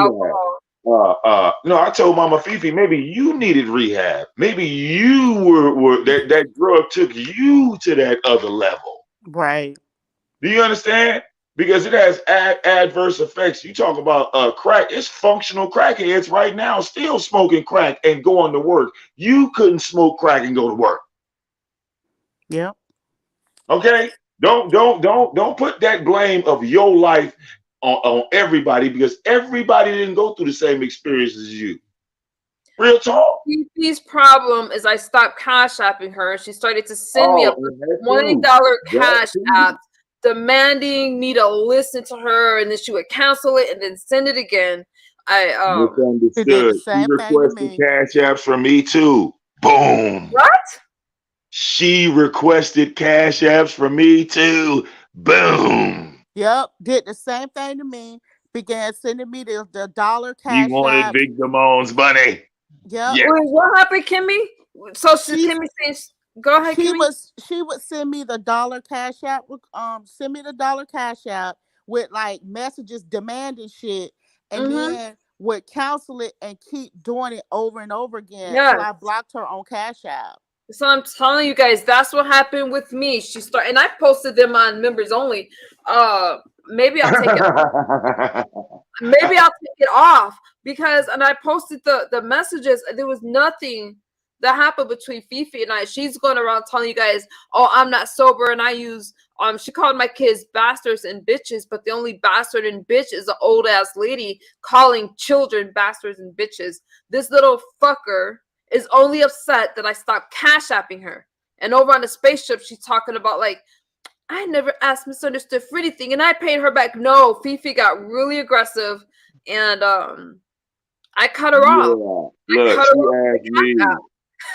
alcohol. No, I told Mama Fifi, maybe you needed rehab. Maybe you were that drug took you to that other level. Right. Do you understand? Because it has adverse effects. You talk about crack, it's functional crackheads right now still smoking crack and going to work. You couldn't smoke crack and go to work. Yep. Okay? Don't put that blame of your life on everybody because everybody didn't go through the same experience as you. Real talk. Fifi's problem is I stopped cash apping her. She started to send me a Oh, and that $20 too. That cash app too. demanding me to listen to her, and then she would cancel it and then send it again. I She did the Misunderstood. She same thing to requested me. cash apps from me too. Boom. What? She requested cash apps from me too. Boom. Yep. Did the same thing to me. Began sending me the dollar He cash wanted apps. Big Damone's money. Yep. Yeah. Wait, what happened, Kimmy? So She Kimmy saying, go ahead, Kimmy. she would send me the dollar cash app. Send me the dollar cash app with like messages demanding shit, and Mm-hmm. then would cancel it and keep doing it over and over again Yeah. till I blocked her on Cash App. So I'm telling you guys, that's what happened with me. She started, and I posted them on members only. Maybe I'll take it. Maybe I'll take it off because, and I posted the messages. And there was nothing that happened between Fifi and I. She's going around telling you guys, "Oh, I'm not sober," and I use She called my kids bastards and bitches, but the only bastard and bitch is an old ass lady calling children bastards and bitches. This little fucker is only upset that I stopped cash apping her. And over on the spaceship, she's talking about like, I never asked Misunderstood for anything, and I paid her back. No, Fifi got really aggressive, and I cut her off. Yeah. I Look, cut she her off asked me. the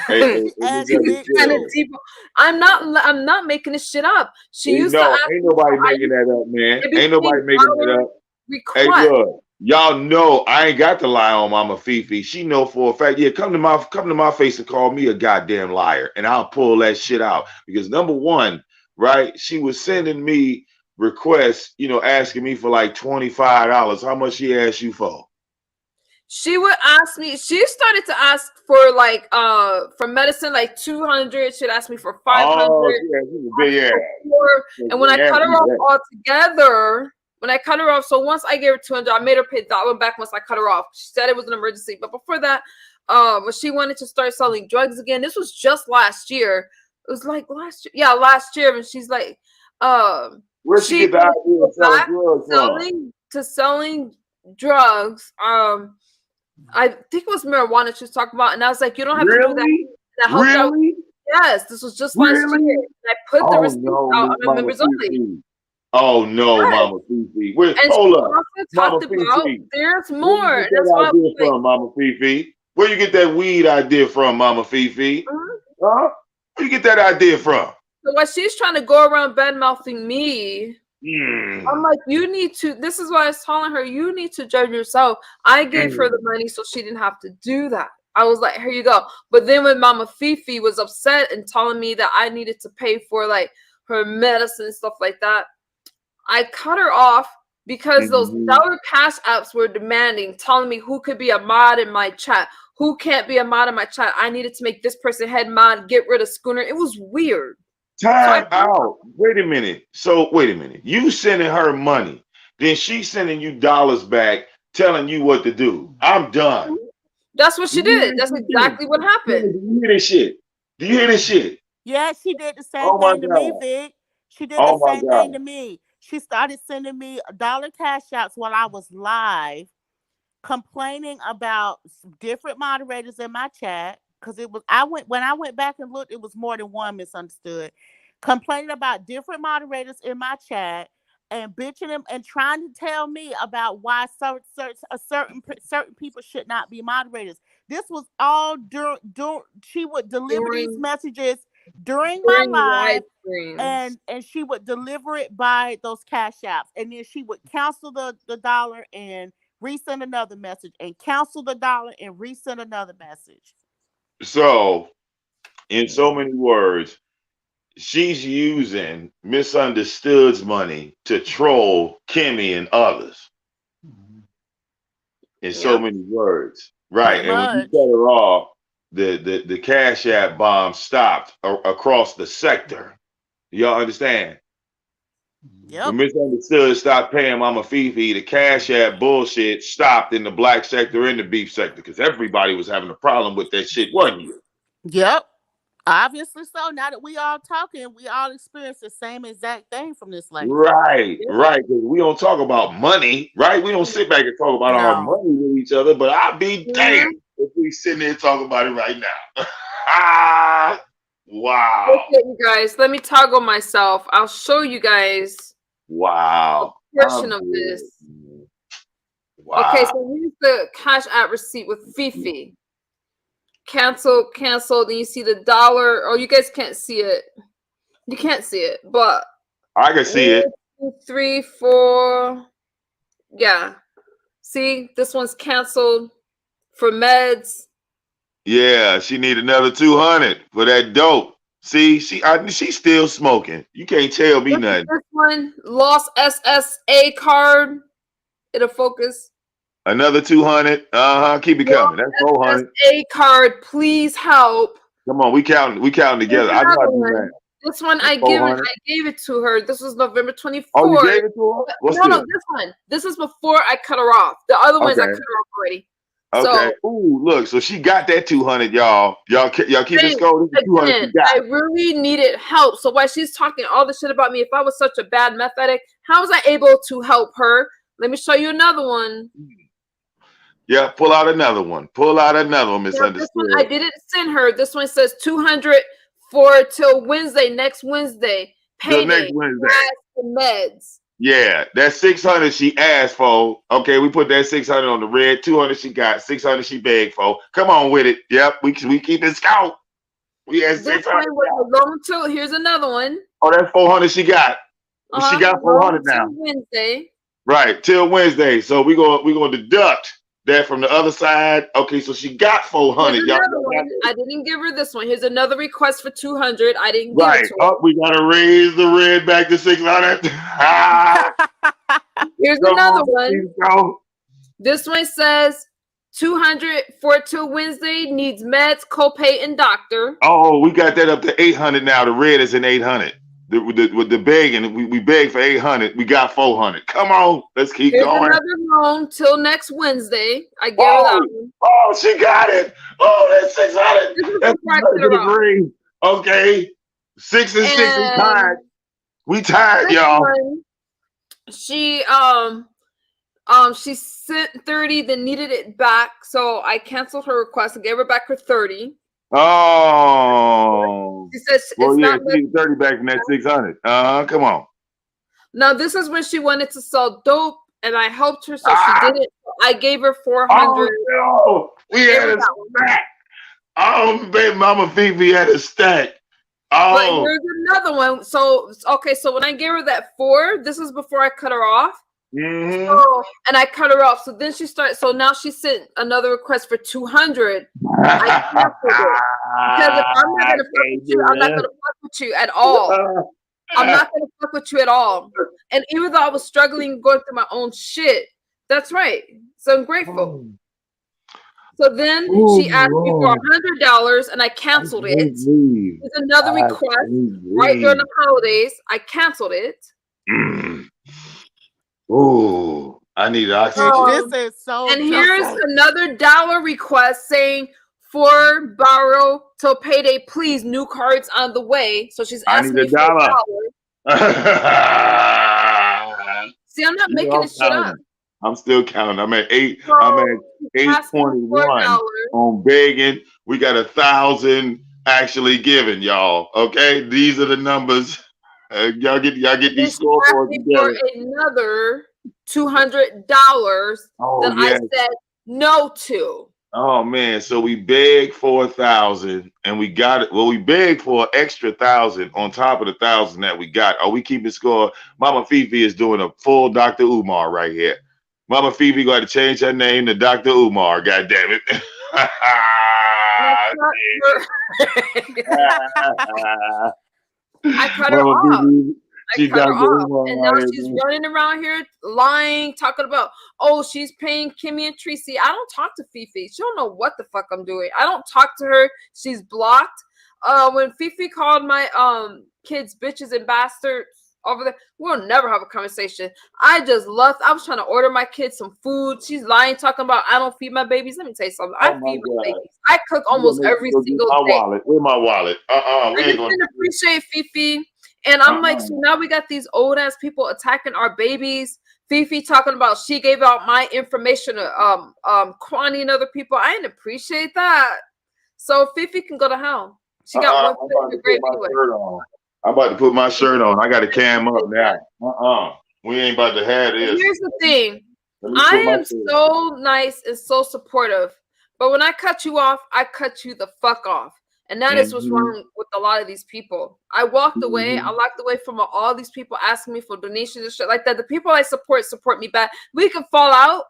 She asked me kind of too. deep. I'm not making this shit up. She used to No, ask ain't me nobody for making that up, man. it Ain't became nobody making that our up. Hey, request. look, y'all know I ain't got to lie on Mama Fifi. She know for a fact. Yeah, come to my face and call me a goddamn liar, and I'll pull that shit out. Because number one, right? She was sending me requests, asking me for like $25. How much she asked you for? She would ask me. She started to ask for like for medicine like 200. She'd ask me for 500. Oh, yeah, she's a big ass. And when I cut her off altogether, so once I gave her 200, I made her pay that one back once I cut her off. She said it was an emergency, but before that, when she wanted to start selling drugs again, this was just last year. It was like last year, yeah, last year, and she's like, Where'd she get the idea of selling drugs from? selling drugs. I think it was marijuana she was talking about, and I was like, you don't have to do that. Really? And I helped out. Really? Yes, this was just last year. Really? And I put the Oh receipts no, out on my Mama members only. Fifi. Oh no, Yes. Mama Fifi. Wait, And hold she up. also Mama talked about Fifi. there's Where more. you get That's that why I idea was like, from, Mama Fifi? Where you get that weed idea from, Mama Fifi? Huh? Where you get that idea from? so while she's trying to go around bad mouthing me, I'm like, you need to. This is what I was telling her. You need to judge yourself. I gave her the money so she didn't have to do that. I was like, here you go. But then when Mama Fifi was upset and telling me that I needed to pay for like her medicine and stuff like that, I cut her off because those dollar cash apps were demanding, telling me who could be a mod in my chat, who can't be a mod in my chat. I needed to make this person head mod, get rid of Schooner. It was weird. Time out. Wait a minute. So wait a minute. You sending her money, then she's sending you dollars back, telling you what to do. I'm done. That's what she did. That's exactly what happened. Do you hear this shit? Do you hear this shit? Yeah, she did the same thing to me, Vic. She did the same thing to me. She started sending me dollar cash outs while I was live, complaining about different moderators in my chat. Because when I went back and looked, it was more than one misunderstood. Complaining about different moderators in my chat and bitching them and trying to tell me about why certain people should not be moderators. This was all during she would deliver these messages during my live, and she would deliver it by those cash apps, and then she would cancel the dollar and resend another message, and cancel the dollar and resend another message. So, in so many words, she's using misunderstood's money to troll Kimmy and others. In so many words. Right. And when you cut her off, the Cash App bomb stopped across the sector. Y'all understand? Yep. When Misunderstood stopped paying Mama Fifi, the Cash App bullshit stopped in the black sector and the beef sector because everybody was having a problem with that shit, wasn't you? Yep. Obviously so. Now that we all talking, we all experience the same exact thing from this lady. Right, right. Because we don't talk about money, right? We don't sit back and talk about our money with each other, but I'll be damned if we sitting there talking about it right now. Wow. Okay, you guys, let me toggle myself. I'll show you guys. Wow. A portion of this. Wow. Okay, so here's the Cash App receipt with Fifi. Canceled, and you see the dollar. Oh, you guys can't see it. You can't see it, but I can see it. 1, 2, 3, 4. Yeah. See, this one's canceled for meds. Yeah, she need another 200 for that dope. See, she's still smoking. You can't tell me nothing. This one lost SSA card. It'll focus. Another 200. Keep it coming. That's 400. SSA card, please help. Come on, we counting together. I know I do that. This one I gave it to her. This was November 24th. Oh, you gave it to her? No, this one. This is before I cut her off. The other ones I cut her off already. Okay. So, ooh, look. So she got that 200, y'all. Y'all keep this going. This is 200 she got. I really needed help. So while she's talking all this shit about me, if I was such a bad meth addict, how was I able to help her? Let me show you another one. Yeah, pull out another one. Misunderstood. This one I didn't send her. This one says 200 for till Wednesday, next Wednesday. Payday. Next Wednesday. The meds. Yeah, that 600 she asked for. Okay, we put that 600 on the red. 200 she got. 600 she begged for. Come on with it. Yep, we keep it scout. We had 600. This one was a loan too. Here's another one. Oh, that's 400 she got. She got 400 now. Wednesday. Right, till Wednesday. So we gonna deduct that from the other side. Okay, so she got 400. Y'all I didn't give her this one. Here's another request for 200. I didn't give it to her. We gotta raise the red back to 600. Here's another one. This one says 200 for till Wednesday, needs meds, copay, and doctor. Oh, we got that up to 800 now. The red is in 800. With the begging, we begged for 800. We got 400. Come on, let's keep going. Another loan till next Wednesday. I gave her that one. Oh, she got it. Oh, that's 600. That's agree. Okay, 6 and 6 is tied. We tied, y'all. She she sent 30, then needed it back, so I canceled her request and gave her back her 30. Oh, she says she needs 30 back from that 600. Come on. Now this is when she wanted to sell dope, and I helped her, so she did it. I gave her 400. Oh no, we had a stack. Oh, baby, Mama Fifi had a stack. But Oh. here's another one. So okay, so when I gave her that 4, this is before I cut her off. Mm-hmm. So, and I cut her off. So then she started. So now she sent another request for 200. I canceled it because if I'm not gonna fuck with you, I'm not gonna fuck with you at all. I'm not gonna fuck with you at all. And even though I was struggling going through my own shit, that's right. So I'm grateful. So then she asked me for $100, and I canceled it. There's another request right during the holidays. I canceled it. Oh, I need oxygen. This is so. And here's another dollar request saying for borrow till payday, please. New cards on the way. So she's asking me for $1. See, I'm not making this shit up. I'm still counting. I'm at 8. So I'm at 821 on begging. We got 1,000 actually given, y'all. Okay, these are the numbers. Y'all get these scoreboards together. For another $200 that I said no to. Oh man, so we begged for 1,000 and we got it. Well, we begged for an extra 1,000 on top of the 1,000 that we got. Are we keeping score? Mama Fifi is doing a full Dr. Umar right here. Mama Fifi got to change her name to Dr. Umar. God damn it. I cut her off. I cut her off. And now she's running around here lying, talking about, oh, she's paying Kimmy and Tracy. I don't talk to Fifi. She don't know what the fuck I'm doing. I don't talk to her. She's blocked. When Fifi called my kids bitches and bastards over there, we'll never have a conversation. I just left. I was trying to order my kids some food. She's lying, talking about I don't feed my babies. Let me tell you something. I feed my babies. I cook almost every single day. Wallet. Where's my wallet? I just didn't appreciate Fifi. And I'm like, so now we got these old ass people attacking our babies. Fifi talking about she gave out my information to Kwani and other people. I didn't appreciate that. So Fifi can go to hell. She got one foot in the grave anyway. I'm about to put my shirt on. I got to cam up now. We ain't about to have this. Here's the thing. I am so nice and so supportive. But when I cut you off, I cut you the fuck off. And that is what's wrong with a lot of these people. I walked away. I walked away from all these people asking me for donations and shit like that. The people I support me back. We can fall out.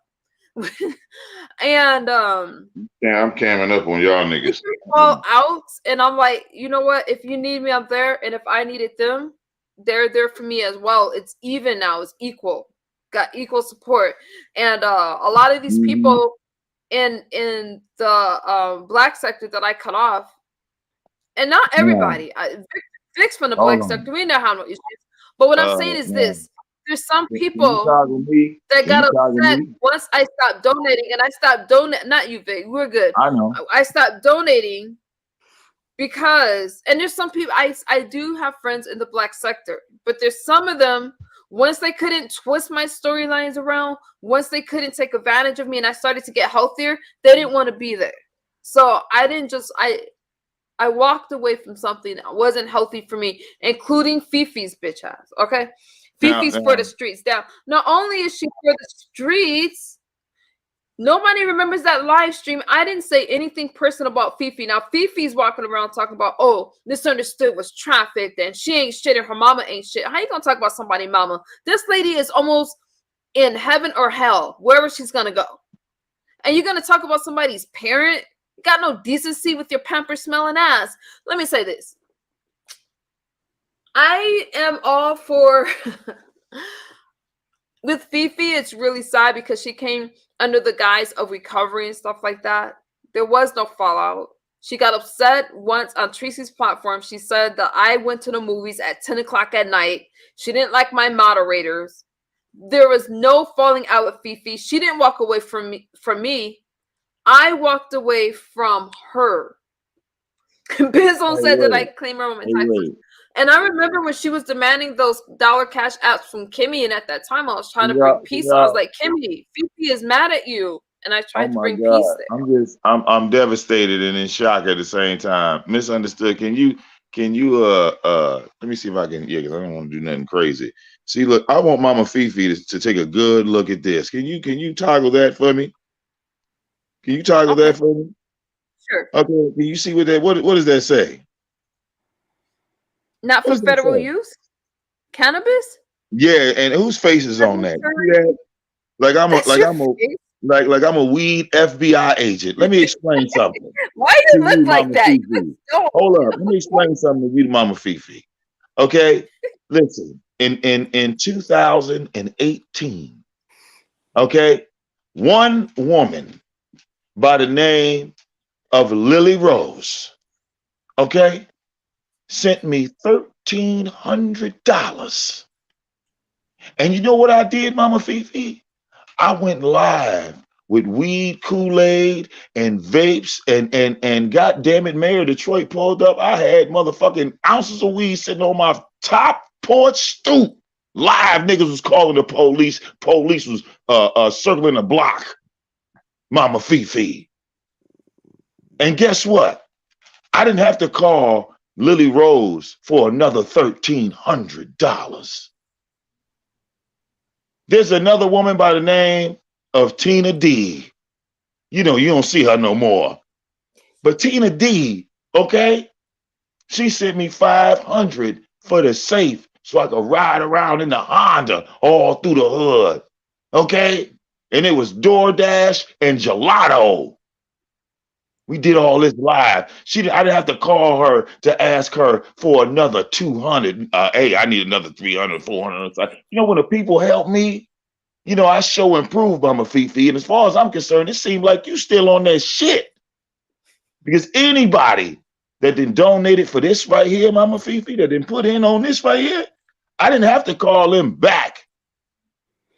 And yeah, I'm camming up on y'all niggas. Fall out, and I'm like, you know what? If you need me, I'm there. And if I needed them, they're there for me as well. It's even now. It's equal. Got equal support. And a lot of these people in the black sector that I cut off. And not everybody. Vic's from the black sector. We know how no issues. But what I'm saying is this. There's some people that got upset once I stopped donating. And I stopped donating. Not you, Vic. We're good. I know. I stopped donating because, and there's some people, I do have friends in the black sector. But there's some of them, once they couldn't twist my storylines around, once they couldn't take advantage of me and I started to get healthier, they didn't want to be there. So I didn't just, I walked away from something that wasn't healthy for me, including Fifi's bitch ass. Okay, Fifi's for the streets. Now, not only is she for the streets, nobody remembers that live stream. I didn't say anything personal about Fifi. Now, Fifi's walking around talking about, oh, misunderstood was trafficked and she ain't shit and her mama ain't shit. How you gonna talk about somebody's mama? This lady is almost in heaven or hell, wherever she's gonna go. And you're gonna talk about somebody's parent? Got no decency with your pamper smelling ass. Let me say this. I am all for with Fifi. It's really sad because she came under the guise of recovery and stuff like that. There was no fallout. She got upset once on Tracy's platform. She said that I went to the movies at 10 o'clock at night. She didn't like my moderators. There was no falling out with Fifi. She didn't walk away from me. I walked away from her. Bizzle said that I claim her in taxes. And I remember when she was demanding those dollar cash apps from Kimmy, and at that time I was trying to bring peace. I was like, Kimmy, Fifi is mad at you. And I tried to bring peace there. I'm devastated and in shock at the same time. Misunderstood. Can you let me see if I can, because I don't want to do nothing crazy. See, look, I want Mama Fifi to take a good look at this. Can you toggle that for me? Can you toggle that for me? Sure. Okay. Can you see what does that say? Not for What's that federal say? use? Cannabis? Yeah, and whose face is on that? You see that? Like I'm a That's like your I'm a face. like I'm a weed FBI agent. Let me explain something Why do to you look you, like Mama that? You look Fifi. so Hold up. Let me explain something to you, Mama Fifi. Okay? Listen, in 2018, okay, one woman by the name of Lily Rose, okay, sent me $1,300. And you know what I did, Mama Fifi? I went live with weed, Kool-Aid, and vapes, and goddamn it, Mayor of Detroit pulled up. I had motherfucking ounces of weed sitting on my top porch stoop. Live niggas was calling the police. Police was circling the block. Mama Fifi. And guess what? I didn't have to call Lily Rose for another $1,300. There's another woman by the name of Tina D. You know, you don't see her no more. But Tina D, okay, she sent me 500 for the safe so I could ride around in the Honda all through the hood. Okay? And it was DoorDash and gelato. We did all this live. I didn't have to call her to ask her for another 200. Hey, I need another 300, 400. You know, when the people help me, you know, I show improve, Mama Fifi. And as far as I'm concerned, it seemed like you still on that shit. Because anybody that didn't donate it for this right here, Mama Fifi, that didn't put in on this right here, I didn't have to call them back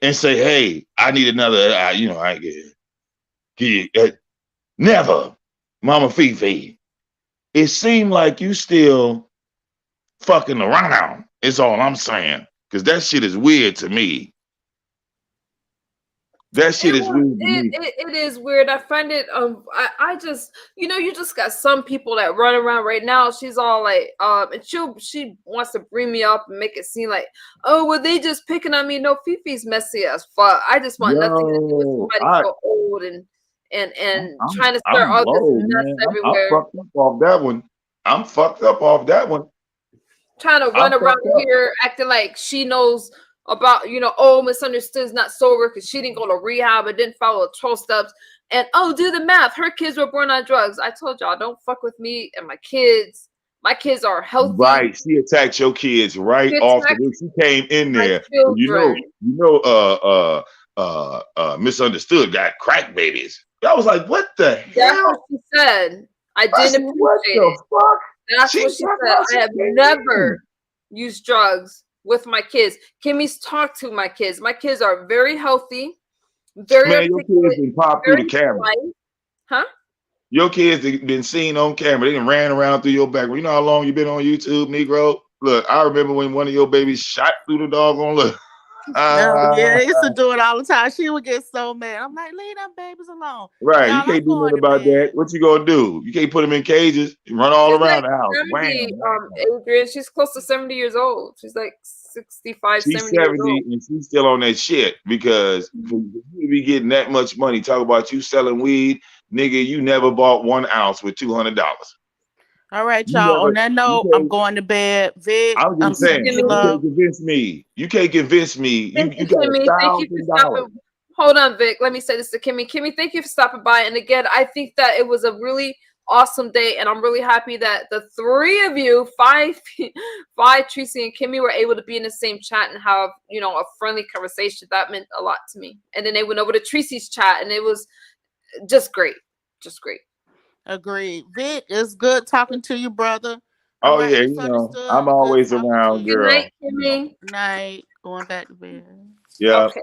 and say, hey, I need another, you know, I get never, Mama Fifi. It seemed like you still fucking around, is all I'm saying. Because that shit is weird to me. That shit is weird to me. It is weird. I find it I just, you know, you just got some people that run around right now. She's all like and she wants to bring me up and make it seem like, oh well, they just picking on me. No, Fifi's messy as fuck. I just want nothing to do with Yo, somebody so old and trying to start I'm all this low, mess man. I'm everywhere. fucked up off that one. I'm fucked up off that one. Trying to I'm run around fucked up. here acting like she knows about, you know, oh, misunderstood is not sober because she didn't go to rehab and didn't follow 12 steps. And oh, do the math. Her kids were born on drugs. I told y'all, don't fuck with me and my kids. My kids are healthy. Right. She attacked your kids right She off the attacked rip. She came in my there. children. Misunderstood got crack babies. I was like, what the That's what hell? she said. I I didn't said, what appreciate it. the fuck? That's what she That's said. how I she have came never in. used drugs with my kids. Kimmy's talked to my kids. My kids are very healthy, very Man, your articulate, kids been popped through the very camera. polite. Huh? Your kids been seen on camera. They done ran around through your back. You know how long you been on YouTube, Negro? Look, I remember when one of your babies shot through the doggone look. No, yeah, I used to do it all the time. She would get so mad. I'm like, leave them babies alone. Right. You Y'all, I'm can't do going nothing to about that. bed. What you gonna do? You can't put them in cages. You run all She's around like the house. 70, Wham. Adrian. She's close to 70 years old. She's like 65, She's 70 years 70 old. and she's still on that shit because for you to be getting that much money, talk about you selling weed, nigga, you never bought 1 ounce with $200. All right, You y'all. On never, that you note, I'm can't, going to bed. Vic, I'm I'm just saying, sending you you Kimmy, can't love. convince me. You can't convince me. You thank you, you got Kimmy. Thank you for $1,000. stopping. Hold on, Vic. Let me say this to Kimmy. Kimmy, thank you for stopping by. And again, I think that it was a really awesome day, and I'm really happy that the three of you, five, Tracy and Kimmy, were able to be in the same chat and have, you know, a friendly conversation. That meant a lot to me. And then they went over to Tracy's chat, and it was just great, just great. Agreed. Vic, it's good talking to you, brother. All Oh right, yeah, you know, I'm misunderstood. Good always talking to around, Good you. night, girl. You know. Kimmy. Night. Going back to bed. Yeah, Okay.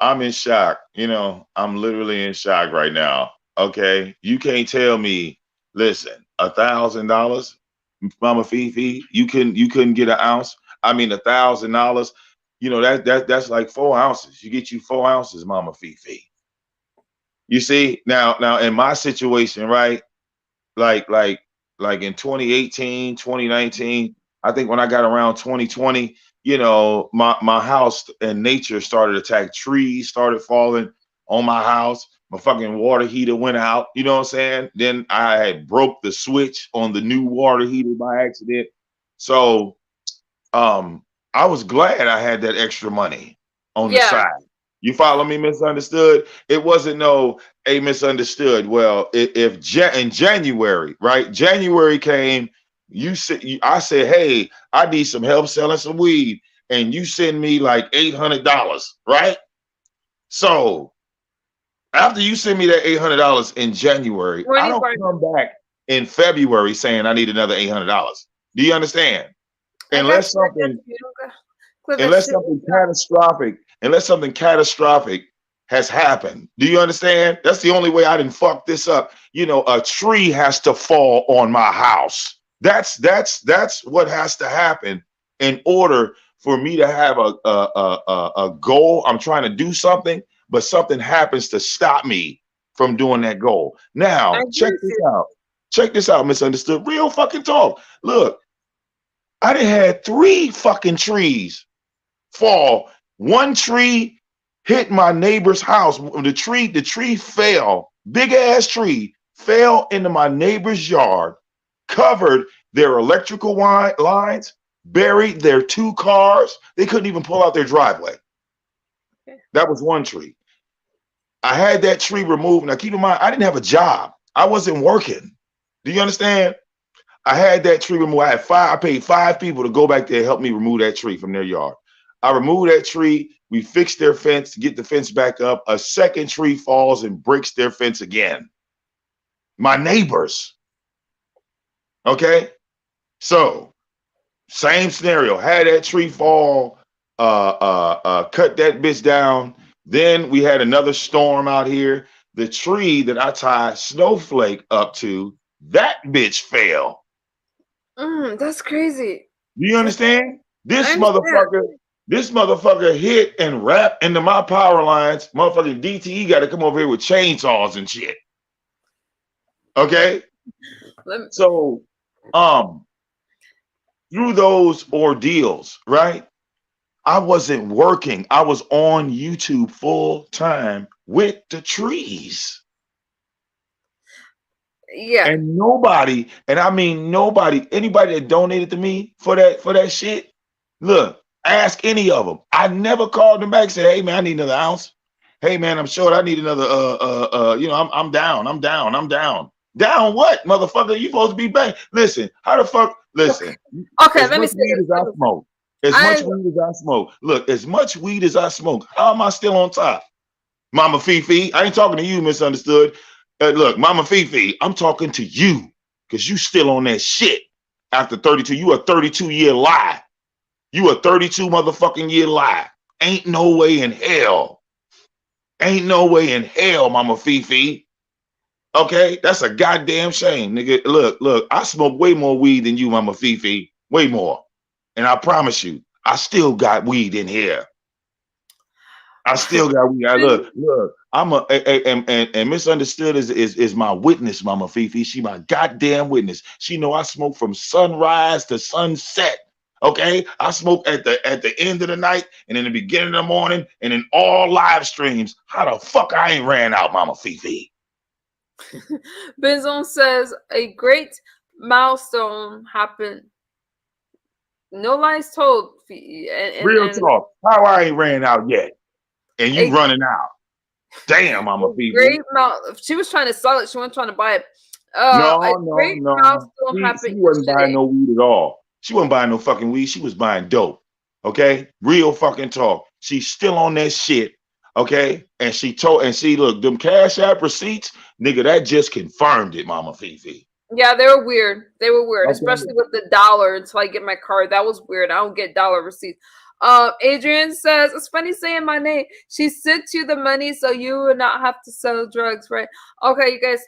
I'm in shock. I'm literally in shock right now. Okay, you can't tell me. Listen, $1,000, Mama Fifi, you couldn't get an ounce. I mean, $1,000. That's like 4 ounces. You get you 4 ounces, Mama Fifi. You see now in my situation, right? like like like in 2018, 2019, I think when I got around 2020, my house and nature started to attack. Trees started falling on my house. My fucking water heater went out, you know what I'm saying? Then I had broke the switch on the new water heater by accident. So I was glad I had that extra money on the Yeah. side. You follow me, misunderstood? It wasn't no a misunderstood. Well, in January, right? January came, I said, hey, I need some help selling some weed, and you send me like $800, right? So after you send me that $800 in January, When I you don't find come back in February saying I need another $800. Do you understand? I got Unless you. I got something you. You don't got clip that unless shit. something catastrophic, unless something catastrophic has happened. Do you understand? That's the only way I didn't fuck this up. You know, a tree has to fall on my house. That's what has to happen in order for me to have a goal. I'm trying to do something, but something happens to stop me from doing that goal. I Now, agree check with this you. out. Check this out, misunderstood. Real fucking talk. Look, I done had 3 fucking trees fall. One tree hit my neighbor's house. The tree fell. Big ass tree fell into my neighbor's yard, covered their electrical lines, buried their 2 cars. They couldn't even pull out their driveway. Okay. That was one tree. I had that tree removed. Now keep in mind, I didn't have a job. I wasn't working. Do you understand? I had that tree removed. I paid 5 people to go back there and help me remove that tree from their yard. I removed that tree. We fixed their fence to get the fence back up. A second tree falls and breaks their fence again. My neighbors. Okay. So same scenario. Had that tree fall, cut that bitch down. Then we had another storm out here. The tree that I tied Snowflake up to, that bitch fell. That's crazy. Do you That's, understand? I This understand. motherfucker, this motherfucker hit and wrapped into my power lines. Motherfucking DTE got to come over here with chainsaws and shit. Okay? Let me, So, through those ordeals, right? I wasn't working. I was on YouTube full time with the trees. yeah. And nobody, and I mean nobody, anybody that donated to me for that shit, look, ask any of them. I never called them back and said, hey man, I need another ounce. Hey man, I'm short. I need another I'm down. I'm down. I'm down. Down what, motherfucker? You supposed to be back. Listen, how the fuck listen, Okay, as let me much say weed this. as I smoke, as I much weed as I smoke, look, as much weed as I smoke, how am I still on top? Mama Fifi, I ain't talking to you, misunderstood. Look, Mama Fifi, I'm talking to you because you still on that shit after 32. You a 32-year lie. You a 32 motherfucking year lie. Ain't no way in hell. Ain't no way in hell, Mama Fifi. Okay, that's a goddamn shame, nigga. Look, I smoke way more weed than you, Mama Fifi. Way more. And I promise you, I still got weed in here. I still got weed. Look. I'm and misunderstood is my witness, Mama Fifi. She my goddamn witness. She know I smoke from sunrise to sunset. Okay, I smoke at the end of the night and in the beginning of the morning and in all live streams. How the fuck I ain't ran out, Mama Fifi? Benzone says a great milestone happened. No lies told. Real And talk. How I ain't ran out yet, and you a running out? Damn, Mama Fifi. great she was trying to sell it. She wasn't trying to buy it. A No, great no. milestone She happened wasn't buying yesterday. no weed at all. She wasn't buying no fucking weed. She was buying dope. Okay? Real fucking talk. She's still on that shit. Okay? And she look, them cash app receipts, nigga, that just confirmed it, Mama Fifi. Yeah, they were weird. They were weird, Okay. especially with the dollar until I get my card. That was weird. I don't get dollar receipts. Adrian says it's funny saying my name. She sent you the money so you would not have to sell drugs, right? Okay, you guys.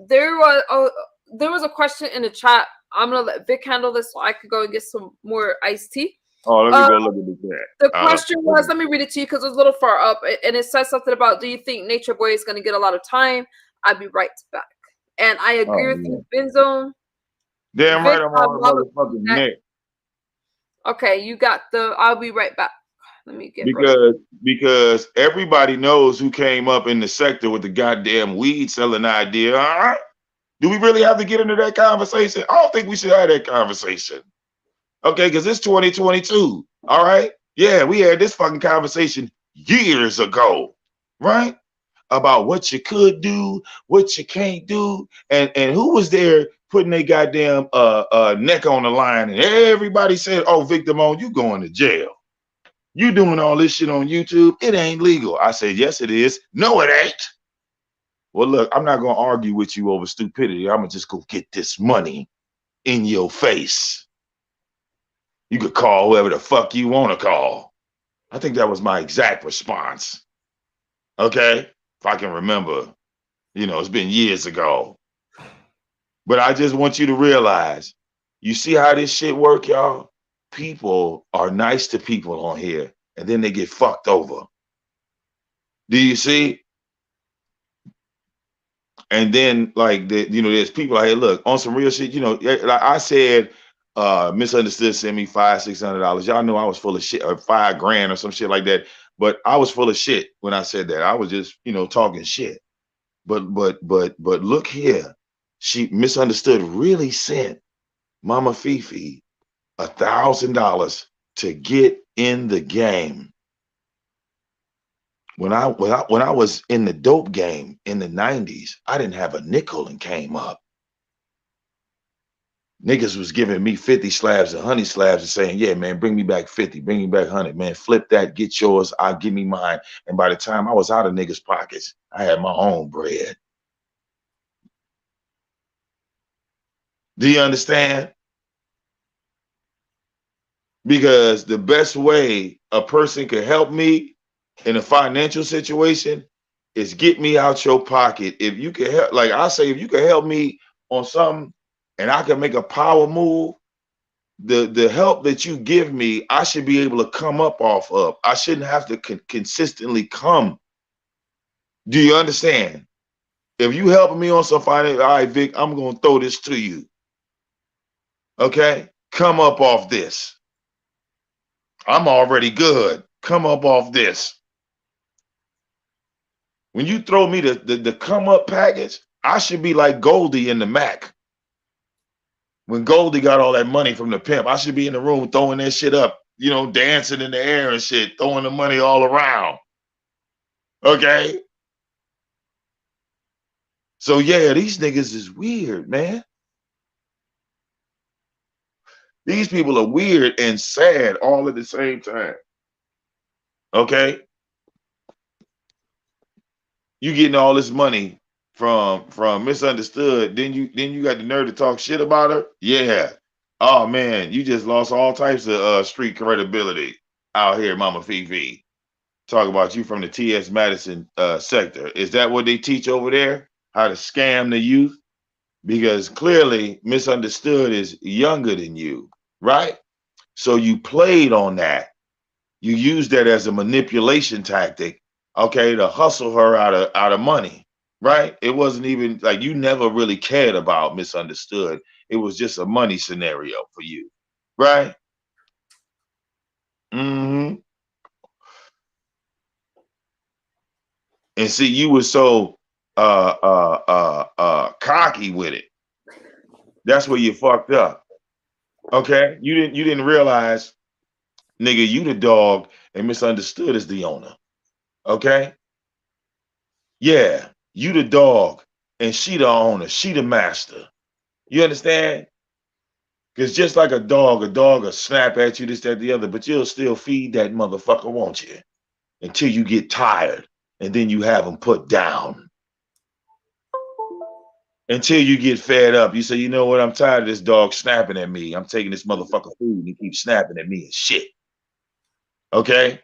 There was a question in the chat. I'm gonna let Vic handle this so I could go and get some more iced tea. Oh, let me Uh, go look at the chat. the question was, let me read it to you because it was a little far up, and it says something about, do you think Nature Boy is going to get a lot of time? I'll be right back. And I agree with you, Benzone. Damn Vic, right I'm on a motherfucking neck. Okay, you got the. I'll be right back. Let me get Because everybody knows who came up in the sector with the goddamn weed selling idea. All right. Do we really have to get into that conversation? I don't think we should have that conversation. Okay, because it's 2022. All right. Yeah, we had this fucking conversation years ago, right? About what you could do, what you can't do, and who was there putting their goddamn neck on the line, and everybody said, "Oh, Victor Moan, you going to jail? You doing all this shit on YouTube? It ain't legal." I said, "Yes, it is." "No, it ain't." Well, look, I'm not gonna argue with you over stupidity. I'm gonna just go get this money in your face. You could call whoever the fuck you want to call. I think that was my exact response. Okay, if I can remember, it's been years ago. But I just want you to realize, you see how this shit work, y'all? People are nice to people on here, and then they get fucked over. Do you see? And then there's people out here, look, on some real shit, like I said, misunderstood sent me $500-$600. Y'all know I was full of shit, or $5,000 or some shit like that. But I was full of shit when I said that. I was just, talking shit. But look here. She misunderstood, really sent Mama Fifi $1,000 to get in the game. When I was in the dope game in the 90s, I didn't have a nickel and came up. Niggas was giving me 50 slabs and 100 slabs and saying, "Yeah, man, bring me back 50, bring me back 100, man, flip that, get yours, I'll give me mine." And by the time I was out of niggas' pockets, I had my own bread. Do you understand? Because the best way a person can help me in a financial situation is get me out your pocket. If you can help, like I say, if you can help me on something and I can make a power move, the help that you give me, I should be able to come up off of. I shouldn't have to consistently come. Do you understand? If you helping me on some finance, all right, Vic, I'm going to throw this to you. Okay? Come up off this. I'm already good. Come up off this. When you throw me the come up package, I should be like Goldie in the Mac. When Goldie got all that money from the pimp, I should be in the room throwing that shit up, dancing in the air and shit, throwing the money all around. Okay? So yeah, these niggas is weird, man. These people are weird and sad all at the same time. Okay? You getting all this money from misunderstood, then you got the nerve to talk shit about her? Yeah. Oh man, you just lost all types of street credibility out here, Mama Fifi. Talk about you from the T.S. Madison sector. Is that what they teach over there? How to scam the youth? Because clearly misunderstood is younger than you, right? So you played on that. You used that as a manipulation tactic, okay, to hustle her out of money, right? It wasn't even like you never really cared about misunderstood. It was just a money scenario for you, right? Mm-hmm. And see, you were so cocky with it. That's where you fucked up. Okay, you didn't realize, nigga, you the dog and misunderstood as the owner. Okay, yeah, you the dog and she the owner, she the master. You understand? Because just like a dog will snap at you, this, that, the other, but you'll still feed that motherfucker, won't you? Until you get tired and then you have him put down. Until you get fed up, you say, you know what? I'm tired of this dog snapping at me. I'm taking this motherfucker food and he keeps snapping at me and shit. Okay?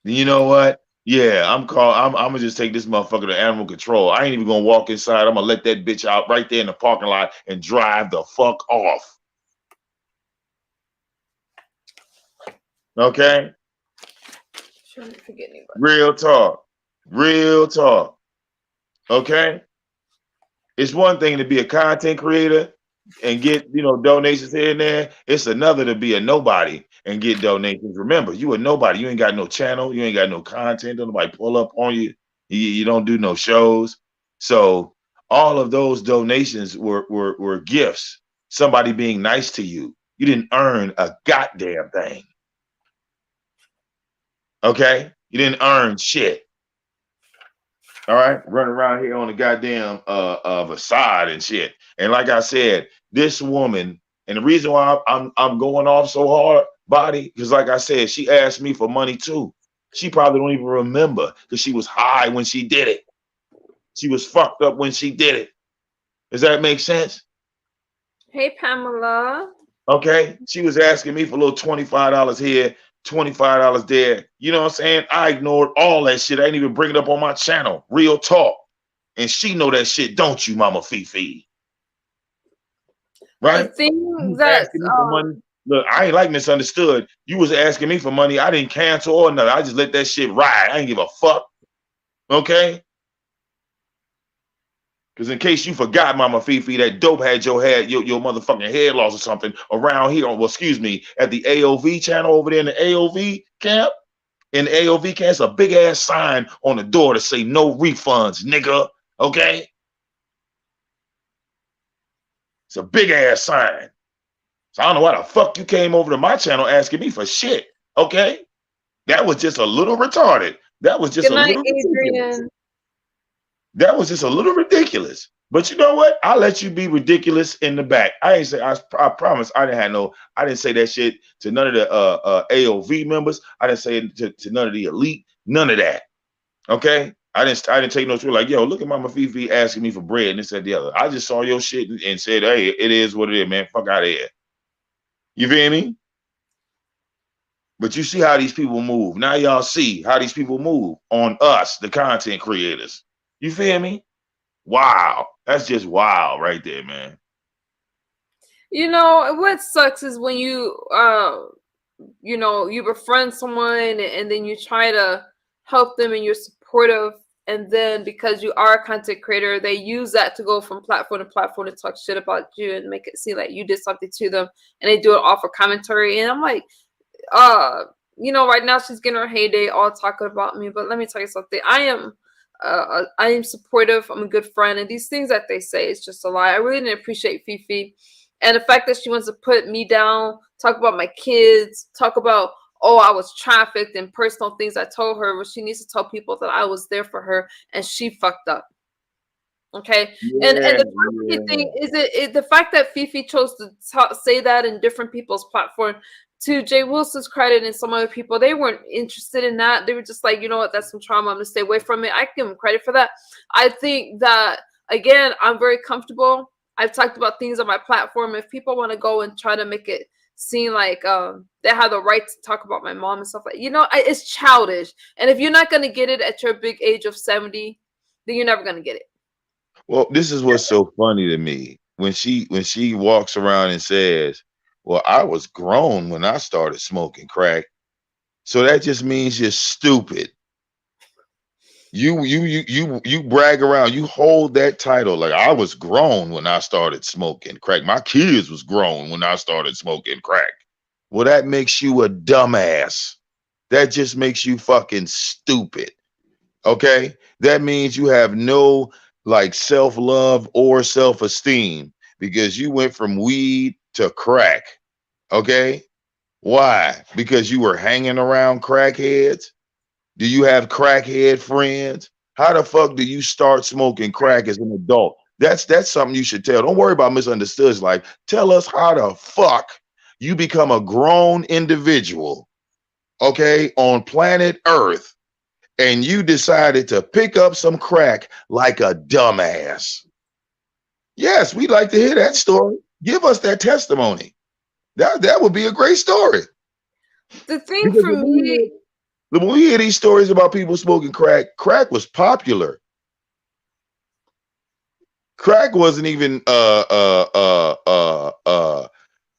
Then you know what? Yeah, I'm gonna just take this motherfucker to animal control. I ain't even gonna walk inside. I'm gonna let that bitch out right there in the parking lot and drive the fuck off. Okay? Shouldn't forget anybody. Real talk. Real talk. Okay? It's one thing to be a content creator and get, donations here and there. It's another to be a nobody and get donations. Remember, you a nobody. You ain't got no channel. You ain't got no content. Don't nobody pull up on you. You don't do no shows. So all of those donations were gifts. Somebody being nice to you. You didn't earn a goddamn thing. Okay? You didn't earn shit. All right, running around here on the goddamn facade and shit. And like I said, this woman, and the reason why I'm going off so hard, body, because like I said, she asked me for money too. She probably don't even remember because she was high when she did it. She was fucked up when she did it. Does that make sense? Hey, Pamela. Okay, she was asking me for a little $25 here, $25 there. You know what I'm saying? I ignored all that shit. I didn't even bring it up on my channel. Real talk. And she know that shit, don't you, Mama Fifi? The Right? thing You was that asking me for money. Look, I ain't like misunderstood. You was asking me for money. I didn't cancel or nothing. I just let that shit ride. I ain't give a fuck. Okay? Because in case you forgot, Mama Fifi, that dope had your head, your motherfucking head loss or something around here. Well, excuse me, at the AOV channel over there in the AOV camp. In the AOV camp, it's a big ass sign on the door to say no refunds, nigga. Okay? It's a big ass sign. So I don't know why the fuck you came over to my channel asking me for shit. Okay? That was just a little retarded. That was just good a night, little ridiculous. Adrian. That was just a little ridiculous. But you know what? I'll let you be ridiculous in the back. I ain't say I promise I didn't say that shit to none of the AOV members. I didn't say it to none of the elite, none of that. Okay? I didn't take no shit like, yo, look at Mama Fifi asking me for bread and this and the other. I just saw your shit and said, hey, it is what it is, man. Fuck out of here. You feel me? But you see how these people move. Now y'all see how these people move on us, the content creators. You feel me? Wow. That's just wild right there, man. You know what sucks is when you you befriend someone and then you try to help them and you're supportive, and then because you are a content creator, they use that to go from platform to platform to talk shit about you and make it seem like you did something to them, and they do it all for commentary. And I'm like, right now she's getting her heyday all talking about me, but let me tell you something. I am supportive. I'm a good friend, and these things that they say is just a lie. I really didn't appreciate Fifi, and the fact that she wants to put me down, talk about my kids, talk about, oh, I was trafficked and personal things I told her. Well, she needs to tell people that I was there for her, and she fucked up. Okay, and the trafficking thing is the fact that Fifi chose to say that in different people's platform. To Jay Wilson's credit and some other people, they weren't interested in that. They were just like, you know what, that's some trauma. I'm gonna stay away from it. I give them credit for that. I think that, again, I'm very comfortable. I've talked about things on my platform. If people want to go and try to make it seem like they have the right to talk about my mom and stuff like, it's childish. And if you're not gonna get it at your big age of 70, then you're never gonna get it. Well, this is what's so funny to me. When she walks around and says, well, I was grown when I started smoking crack. So that just means you're stupid. You brag around, you hold that title like I was grown when I started smoking crack. My kids was grown when I started smoking crack. Well, that makes you a dumbass. That just makes you fucking stupid. Okay? That means you have no like self-love or self-esteem because you went from weed to crack. Okay? Why? Because you were hanging around crackheads? Do you have crackhead friends? How the fuck do you start smoking crack as an adult? That's something you should tell. Don't worry about misunderstoods. Like, tell us how the fuck you become a grown individual, okay, on planet Earth, and you decided to pick up some crack like a dumbass. Yes, we'd like to hear that story. Give us that testimony. That would be a great story. The thing for me, when we hear these stories about people smoking crack, crack was popular. Crack wasn't even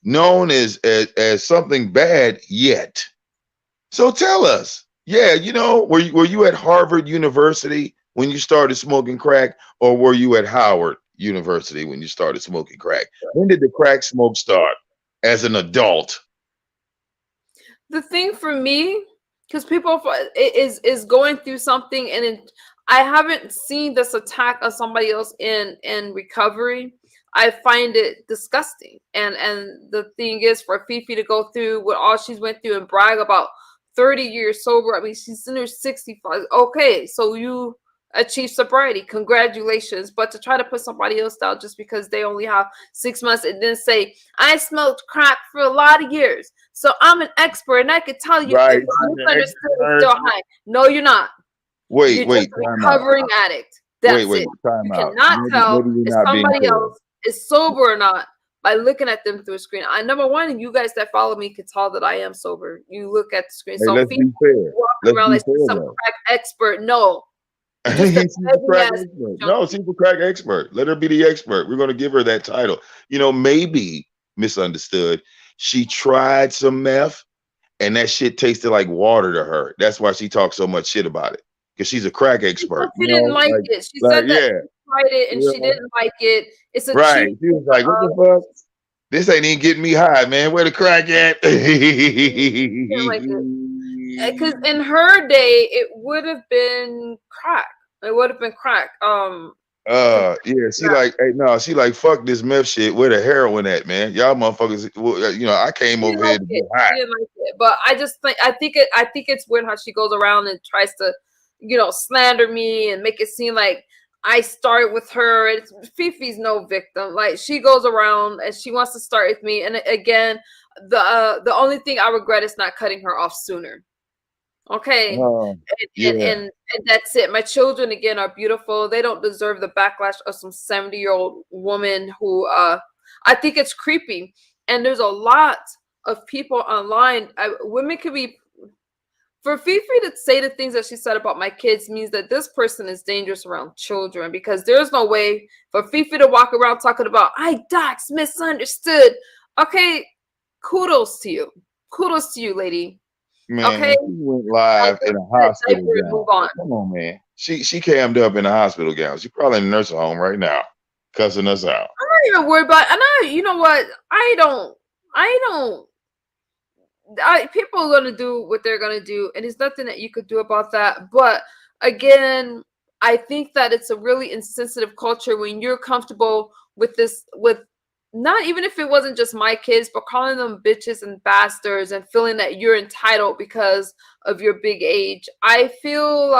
known as something bad yet. So tell us, yeah, were you at Harvard University when you started smoking crack, or were you at Howard University when you started smoking crack? When did the crack smoke start as an adult? The thing for me, because people is going through something, and I haven't seen this attack on somebody else in recovery. I find it disgusting. And the thing is, for Fifi to go through what all she's went through and brag about 30 years sober. I mean, she's in her 65. Okay, so you achieved sobriety. Congratulations. But to try to put somebody else down just because they only have 6 months and then say, I smoked crack for a lot of years, so I'm an expert and I can tell you Right. if misunderstood is still high. No, you're not. You're just a recovering addict. That's it. You cannot tell if somebody else is sober or not by looking at them through a screen. Number one, you guys that follow me can tell that I am sober. You look at the screen. Hey, So let's be fair. walking around like some crack expert. No. She's a crack expert. No, she's a crack expert. Let her be the expert. We're going to give her that title. You know, maybe misunderstood. She tried some meth and that shit tasted like water to her. That's why she talks so much shit about it. Because she's a crack expert. She didn't like it. She said that she tried it and she didn't like it. It's a right. She was like, what the fuck? This ain't even getting me high, man. Where the crack at? Because in her day, it would have been crack. It would have been crack. Yeah, she like, hey, no, she like, fuck this meth shit. Where the heroin at, man? Y'all motherfuckers, you know, I came over here to get high. She didn't like it, but I think it's weird how she goes around and tries to, slander me and make it seem like I started with her. Fifi's no victim. Like, she goes around and she wants to start with me. And again, the only thing I regret is not cutting her off sooner. Okay. And that's it. My children, again, are beautiful. They don't deserve the backlash of some 70-year-old woman who I think it's creepy. And there's a lot of people online. Women can be, for Fifi to say the things that she said about my kids means that this person is dangerous around children, because there's no way for Fifi to walk around talking about, I docs misunderstood. Okay, kudos to you. Kudos to you, lady. Man, okay. She went live in a hospital gown. Come on, man. She cammed up in a hospital gown. She's probably in a nursing home right now, cussing us out. I'm not even worried about it. And you know what? People are going to do what they're going to do, and there's nothing that you could do about that. But again, I think that it's a really insensitive culture when you're comfortable with this, with not even if it wasn't just my kids, but calling them bitches and bastards and feeling that you're entitled because of your big age. I feel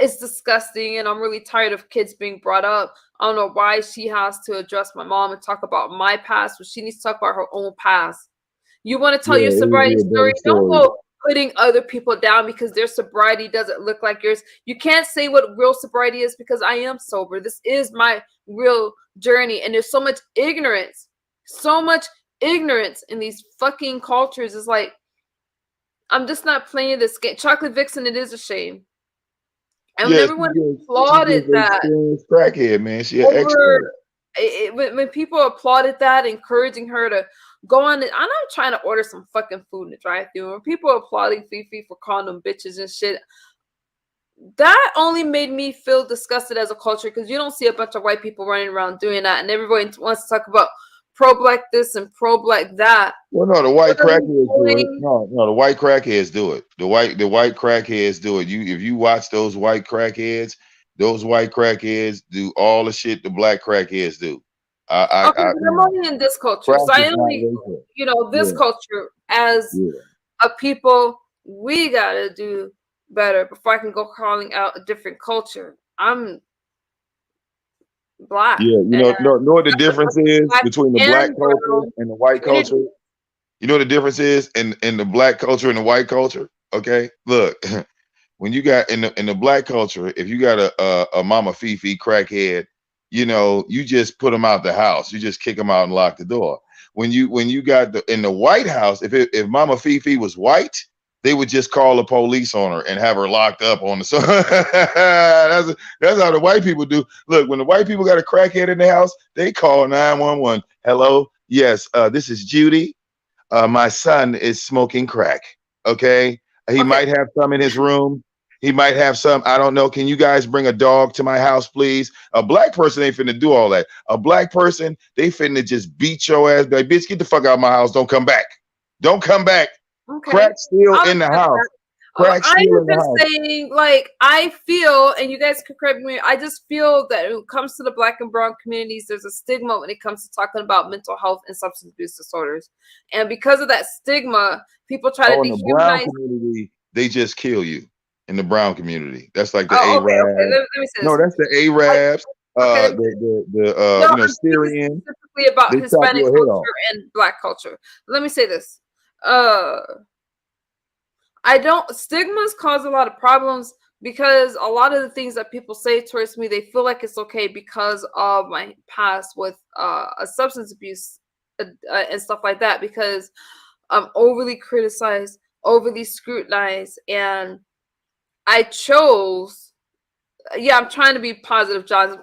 it's disgusting, and I'm really tired of kids being brought up. I don't know why she has to address my mom and talk about my past, but she needs to talk about her own past. You want to tell your sobriety story? Don't go putting other people down because their sobriety doesn't look like yours. You can't say what real sobriety is, because I am sober. This is my real journey, and there's so much ignorance in these fucking cultures. It's like, I'm just not playing this game. Chocolate Vixen, it is a shame. And when everyone applauded that, crackhead, man, she an expert. When people applauded that, encouraging her to go on, I'm not trying to order some fucking food in the drive-thru. When people applauding Fifi for calling them bitches and shit, that only made me feel disgusted as a culture, because you don't see a bunch of white people running around doing that, and everybody wants to talk about pro-black this and pro-black that. Well, no, the white crackheads do it. No, the white crackheads do it. The white crackheads do it. If you watch those white crackheads do all the shit the black crackheads do. I'm only in this culture, so I only, this culture as a people, we gotta do better before I can go calling out a different culture. I'm black. Yeah, know what the difference is between the black culture and the white culture? You know what the difference is in the black culture and the white culture? Okay, look, when you got in the black culture, if you got a mama Fifi crackhead, you just put them out the house. You just kick them out and lock the door. When you got in the White House, if Mama Fifi was white, they would just call the police on her and have her locked up on the. So that's how the white people do. Look, when the white people got a crackhead in the house, they call 911. Hello, yes, this is Judy. My son is smoking crack. Okay, he might have some in his room. He might have some. I don't know. Can you guys bring a dog to my house, please? A black person ain't finna do all that. A black person, they finna just beat your ass. Like, bitch, get the fuck out of my house. Don't come back. Don't come back. Okay. Crack still in the house. Crack I still am in the just house. saying, like, I feel, and you guys can correct me, I just feel that when it comes to the Black and brown communities, there's a stigma when it comes to talking about mental health and substance abuse disorders. And because of that stigma, people try to Oh, in the brown dehumanize. community, they just kill you. In the brown community, that's like the Oh, okay, okay. Arab. Let me say No, this. that's the I, Arabs. okay, let me say this. No, You know, I'm speaking Syrian. specifically about They chop Hispanic your head off. culture and Black culture. Let me say this. Uh, I don't, stigmas cause a lot of problems because a lot of the things that people say towards me, they feel like it's okay because of my past with a substance abuse and stuff like that, because I'm overly criticized, overly scrutinized, and I chose, yeah, I'm trying to be positive, John. I'm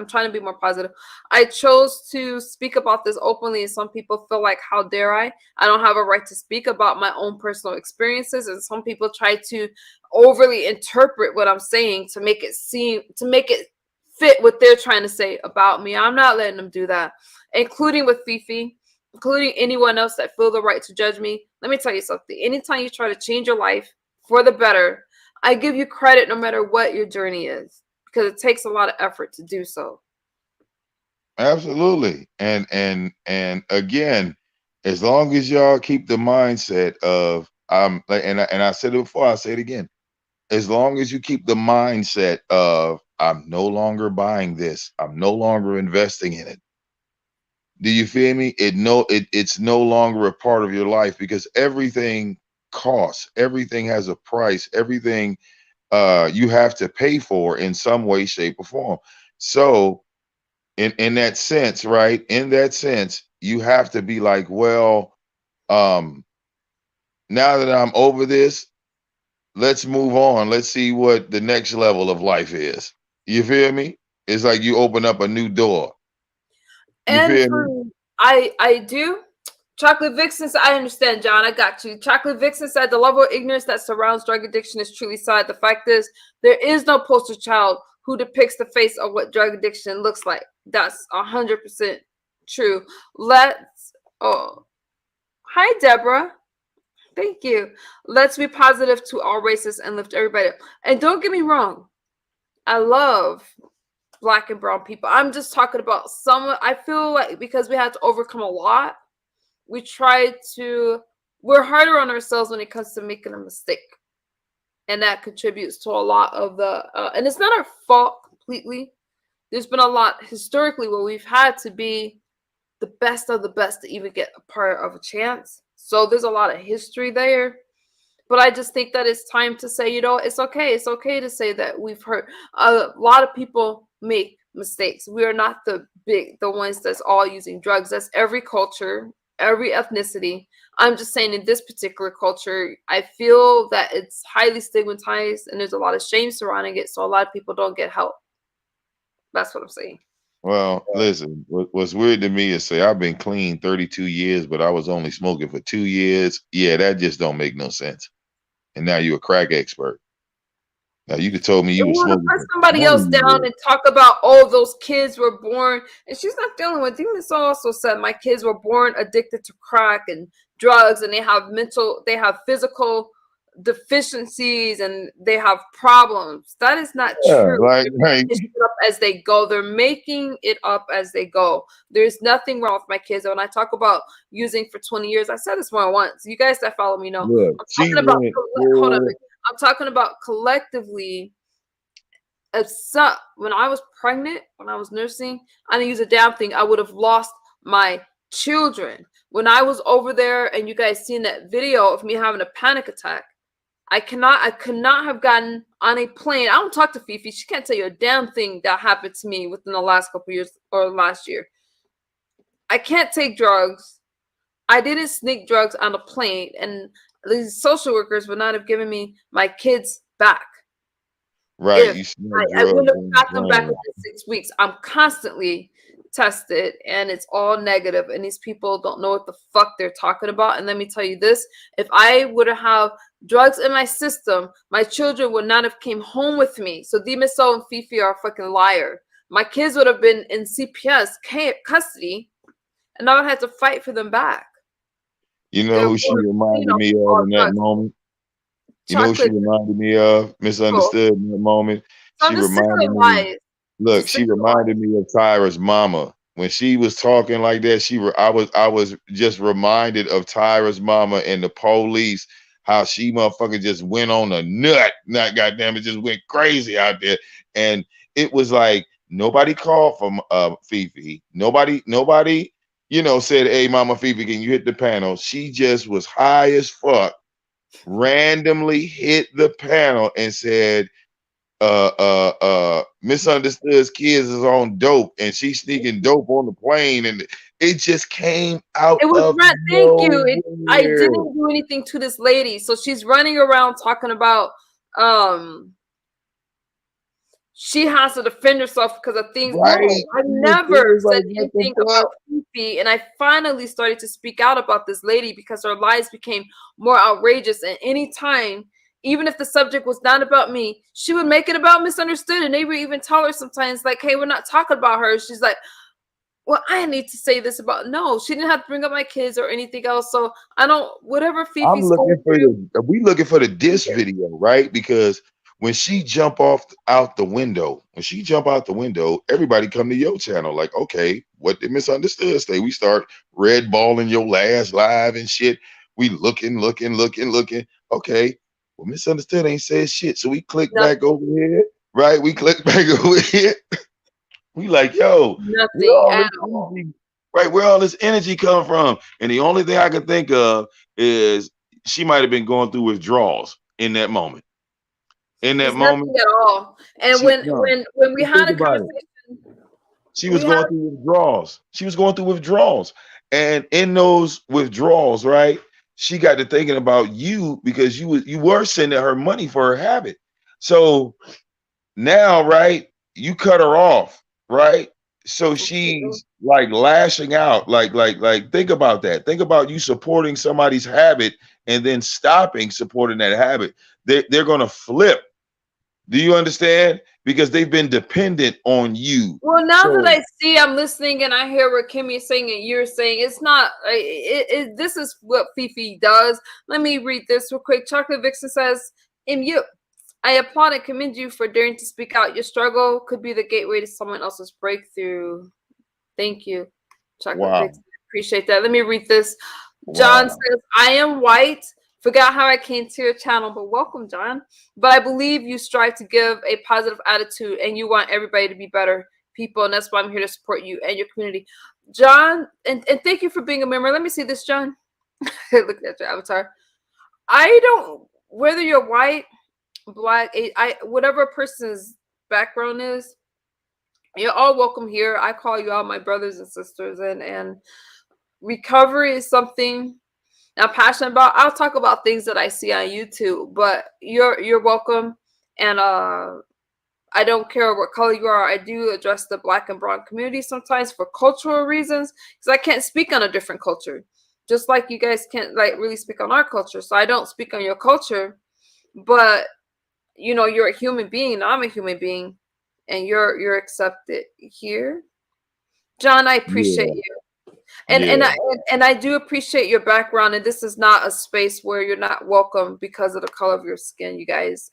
trying to be more positive. I chose to speak about this openly, and some people feel like, how dare I? I don't have a right to speak about my own personal experiences, and some people try to overly interpret what I'm saying to make it fit what they're trying to say about me. I'm not letting them do that, including with Fifi, including anyone else that feel the right to judge me. Let me tell you something. Anytime you try to change your life for the better, I give you credit no matter what your journey is, because it takes a lot of effort to do so. Absolutely. And again, as long as y'all keep the mindset of like, and I said it before, I say it again. As long as you keep the mindset of I'm no longer buying this, I'm no longer investing in it. Do you feel me? It's no longer a part of your life because everything costs, everything has a price, everything you have to pay for in some way, shape, or form. So in that sense, right? In that sense, you have to be like, well, um, now that I'm over this, let's move on. Let's see what the next level of life is. You feel me? It's like you open up a new door. You And feel for me? I do. Chocolate Vixen said, I understand, John. I got you. Chocolate Vixen said the level of ignorance that surrounds drug addiction is truly sad. The fact is, there is no poster child who depicts the face of what drug addiction looks like. That's 100% true. Let's. Oh, hi, Deborah. Thank you. Let's be positive to all races and lift everybody up. And don't get me wrong, I love Black and brown people. I'm just talking about some. I feel like because we had to overcome a lot, we try to. We're harder on ourselves when it comes to making a mistake, and that contributes to a lot of the. And it's not our fault completely. There's been a lot historically where we've had to be the best of the best to even get a part of a chance. So there's a lot of history there. But I just think that it's time to say, it's okay. It's okay to say that we've heard a lot of people make mistakes. We are not the ones that's all using drugs. That's every culture, every ethnicity. I'm just saying in this particular culture, I feel that it's highly stigmatized and there's a lot of shame surrounding it. So a lot of people don't get help. That's what I'm saying. Well, listen, what's weird to me is say I've been clean 32 years, but I was only smoking for 2 years. Yeah, that just don't make no sense. And now you're a crack expert. Now you could told me And you we were want to smoking put for somebody 20 else down years. and talk about, oh, those kids were born, and she's not dealing with. Demon Soul also said my kids were born addicted to crack and drugs, and they have physical deficiencies, and they have problems. That is not Yeah, true. like, They're making this shit up as they go. They're making it up as they go. There's nothing wrong with my kids. When I talk about using for 20 years, I said this more than once. You guys that follow me know. look, I'm she talking about. went Hold on. full. I'm talking about collectively. When I was pregnant, when I was nursing, I didn't use a damn thing. I would have lost my children. When I was over there and you guys seen that video of me having a panic attack, I could not have gotten on a plane. I don't talk to Fifi. She can't tell you a damn thing that happened to me within the last couple years or last year. I can't take drugs. I didn't sneak drugs on a plane, and these social workers would not have given me my kids back. Right, If you snort I wouldn't drugs have on the got them back plane. within 6 weeks. I'm constantly tested and it's all negative, and these people don't know what the fuck they're talking about. And let me tell you this, if I would have drugs in my system, my children would not have came home with me. So Dimiso and Fifi are a fucking liar. My kids would have been in CPS custody, and I would have to fight for them back. You know They're who she born, reminded me of all in that drugs. moment? You know who she Chocolate. reminded me of? People. Misunderstood in that moment. So She I'm just sick of reminded the me. lies. Look, Just sick she of the lies. reminded me of Tyra's mama when she was talking like that. I was just reminded of Tyra's mama and the police. How she motherfucker just went on a nut. Not goddamn it, just went crazy out there. And it was like nobody called from Fifi. Nobody, said, "Hey, Mama Fifi, can you hit the panel?" She just was high as fuck, randomly hit the panel and said, misunderstood's kids is on dope and she's sneaking dope on the plane, and it just came out It was of rent. Thank you. I nowhere. didn't do anything to this lady. So she's running around talking about um she has to defend herself because of things. No, Right. I It was, never it was said like, what the anything fuck? about Fifi. And I finally started to speak out about this lady because her lies became more outrageous. And anytime, even if the subject was not about me, she would make it about misunderstood. And they would even tell her sometimes, like, hey, we're not talking about her. She's like, well, I need to say this about no, she didn't have to bring up my kids or anything else. So I don't whatever I'm Fifi's looking going for through. we looking for the diss video, right? Because when she jump off out the window, everybody come to your channel. Like, okay, what did misunderstood say? We start red balling your last live and shit. We looking. Okay, well, misunderstood ain't said shit. So we click back Nothing, over here, right? We click back over here. We like, yo, where nothing all at this all. energy, right? Where all this energy come from? And the only thing I could think of is she might have been going through withdrawals in that moment. In that It's moment, nothing at all. And she when no. we Just had think a about it. conversation, She we was had going through withdrawals. And in those withdrawals, right? She got to thinking about you because you were sending her money for her habit. So now, right, you cut her off, right? So she's like lashing out, like think about that. Think about you supporting somebody's habit and then stopping supporting that habit. They're gonna flip. Do you understand? Because they've been dependent on you. well, now that So I see, I'm listening and I hear what Kimmy is saying and you're saying, it's not, this is what Fifi does. Let me read this real quick. Chocolate Vixen says, I applaud and commend you for daring to speak out. Your struggle could be the gateway to someone else's breakthrough. Thank you, Chocolate wow, Vixen. Appreciate that. Let me read this. John wow. says, I am white. Forgot how I came to your channel, but welcome, John. But I believe you strive to give a positive attitude and you want everybody to be better people. And that's why I'm here to support you and your community. John, and thank you for being a member. Let me see this, John. Look at your avatar. I don't, whether you're white, black, whatever a person's background is, you're all welcome here. I call you all my brothers and sisters, and recovery is something I'm passionate about. I'll talk about things that I see on YouTube, but you're welcome. And I don't care what color you are. I do address the black and brown community sometimes for cultural reasons because I can't speak on a different culture, just like you guys can't like really speak on our culture. So I don't speak on your culture, but you're a human being. I'm a human being, and you're accepted here. John, I appreciate Yeah, you. And yeah. I do appreciate your background, and this is not a space where you're not welcome because of the color of your skin, you guys.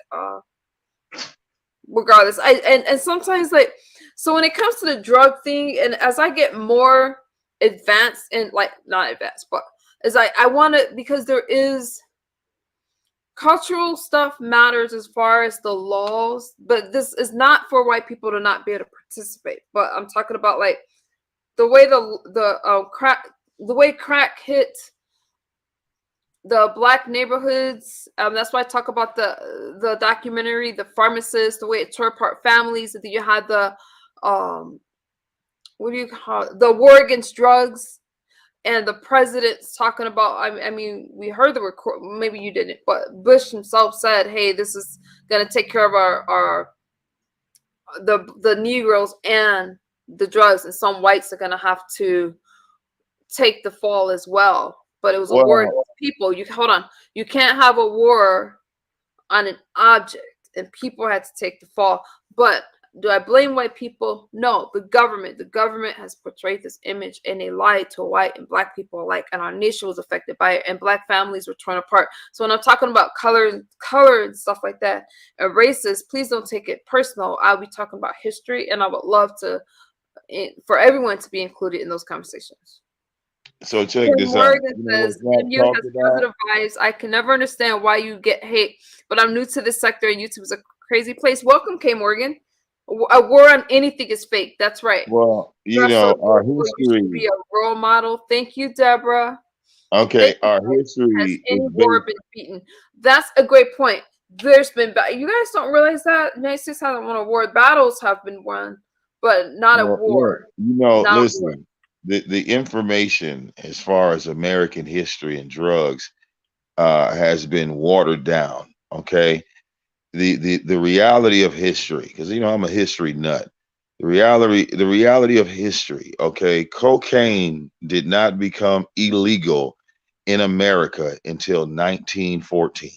Regardless, and sometimes like, so when it comes to the drug thing, and as I get more advanced and like not advanced, but as I want to, because there is cultural stuff matters as far as the laws, but this is not for white people to not be able to participate. But I'm talking about like the way the way crack hit the black neighborhoods. That's why I talk about the documentary, The Pharmacist, the way it tore apart families. And then you had the what do you call it? The war against drugs, and the president's talking about. I mean, we heard the record. Maybe you didn't, but Bush himself said, "Hey, this is going to take care of our the Negroes and the drugs, and some whites are going to have to take the fall as well." But it was a war Well, against people. Hold on. You can't have a war on an object, and people had to take the fall. But Do I blame white people? No, the government. The government has portrayed this image and they lied to white and black people alike, and our nation was affected by it, and black families were torn apart. So when I'm talking about color and stuff like that, and races, please don't take it personal. I'll be talking about history, and I would love to for everyone to be included in those conversations. So check Kim this out. Morgan You know says, what's not MU talked has about? positive vibes. I can never understand why you get hate, but I'm new to this sector and YouTube is a crazy place. Welcome, K Morgan. A war on anything is fake. That's right. Well, You you are so know, our beautiful. You should history. be a role model. Thank you, Deborah. Okay, Thank you, our guys. Has history is any war based. been beaten? That's a great point. There's been you guys don't realize that United States hasn't won a war. Battles have been won, but not a Well, look, war. you know, Not a war. listen. The information as far as American history and drugs has been watered down. Okay, the reality of history, because you know I'm a history nut. The reality of history. Okay, cocaine did not become illegal in America until 1914.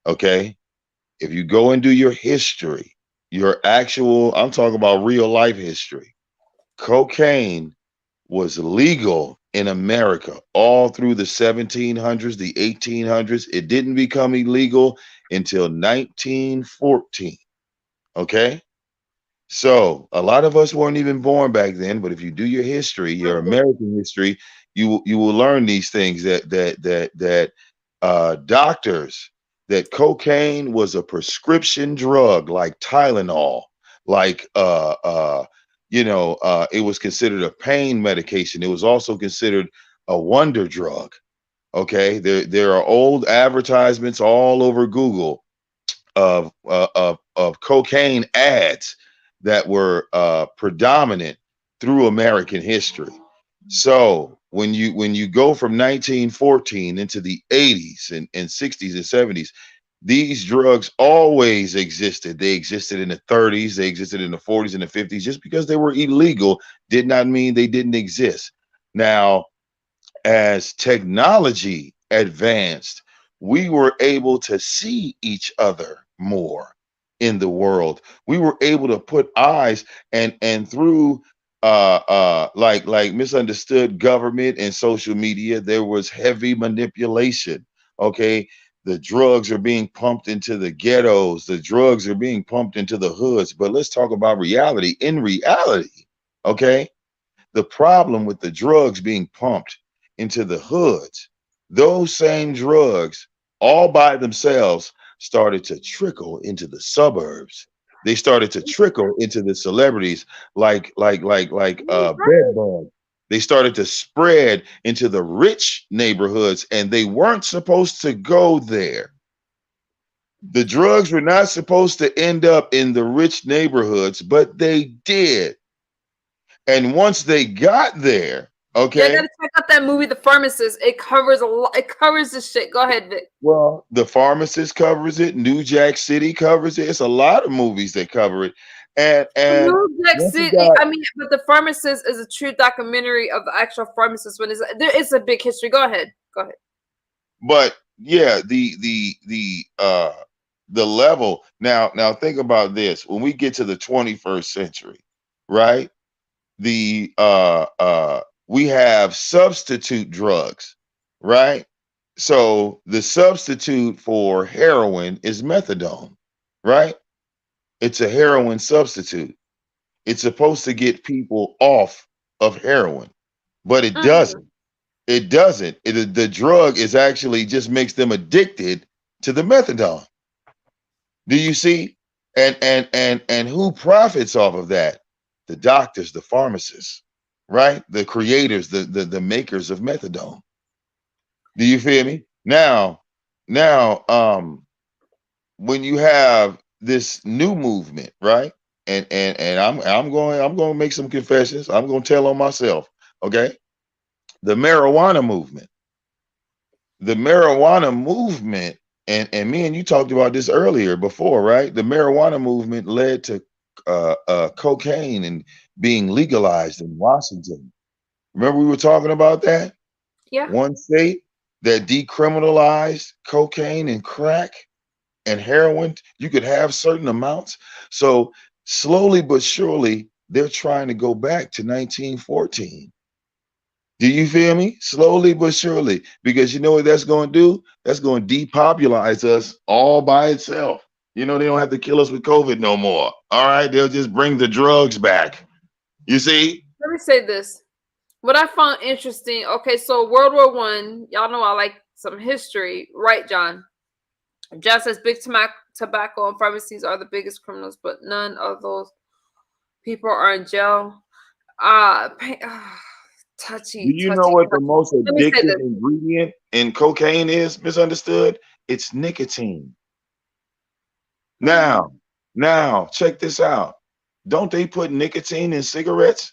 Okay, if you go and do your history, your actual, I'm talking about real life history, cocaine was legal in America all through the 1700s, the 1800s. It didn't become illegal until 1914. Okay. So a lot of us weren't even born back then, but if you do your history, your American history, you will learn these things that doctors, that cocaine was a prescription drug like Tylenol, like it was considered a pain medication. It was also considered a wonder drug. Okay, there are old advertisements all over Google of cocaine ads that were predominant through American history. So when you go from 1914 into the 80s and 60s and 70s, these drugs always existed. They existed in the 30s, they existed in the 40s and the 50s. Just because they were illegal did not mean they didn't exist. Now, as technology advanced, we were able to see each other more in the world. We were able to put eyes and through like misunderstood government and social media, there was heavy manipulation. Okay. The drugs are being pumped into the ghettos, the drugs are being pumped into the hoods. But let's talk about reality. In reality, okay, the problem with the drugs being pumped into the hoods, those same drugs all by themselves started to trickle into the suburbs. They started to trickle into the celebrities like bed bugs. They started to spread into the rich neighborhoods and they weren't supposed to go there. The drugs were not supposed to end up in the rich neighborhoods, but they did. And once they got there, Yeah, I okay, gotta check out that movie, The Pharmacist. It covers a lot. It covers this shit. Go ahead, Vic. well, the pharmacist covers it, New Jack City covers it. It's a lot of movies that cover it. And New Jack once you City. got, I mean, but The Pharmacist is a true documentary of the actual pharmacist. When there is a big history. Go ahead. Go ahead. but yeah, the level. Now think about this. When we get to the 21st century, right? We have substitute drugs, right? So the substitute for heroin is methadone, right? It's a heroin substitute. It's supposed to get people off of heroin, but it Mhm. doesn't. It doesn't. The drug is actually just makes them addicted to the methadone. Do you see? And who profits off of that? The doctors, the pharmacists, right? The creators, the makers of methadone. Do you feel me? Now, when you have this new movement, right? And I'm going to make some confessions. I'm going to tell on myself, okay? The marijuana movement. The marijuana movement, and me and you talked about this earlier before, right? The marijuana movement led to cocaine and being legalized in Washington. Remember we were talking about that? Yeah. One state that decriminalized cocaine and crack. and heroin, you could have certain amounts. So slowly but surely, they're trying to go back to 1914. Do you feel me? Slowly but surely, because you know what that's going to do? That's going to depopularize us all by itself. You know, they don't have to kill us with COVID no more. All right, they'll just bring the drugs back. You see? Let me say this. What I found interesting. Okay, so World War One. Y'all know I like some history, right, John? Just as big tobacco and pharmacies are the biggest criminals, but none of those people are in jail. Do Touchy, you know touchy, what the touchy. most Let me say addictive this. ingredient in cocaine is? Misunderstood? It's nicotine. Now, now, check this out. Don't they put nicotine in cigarettes?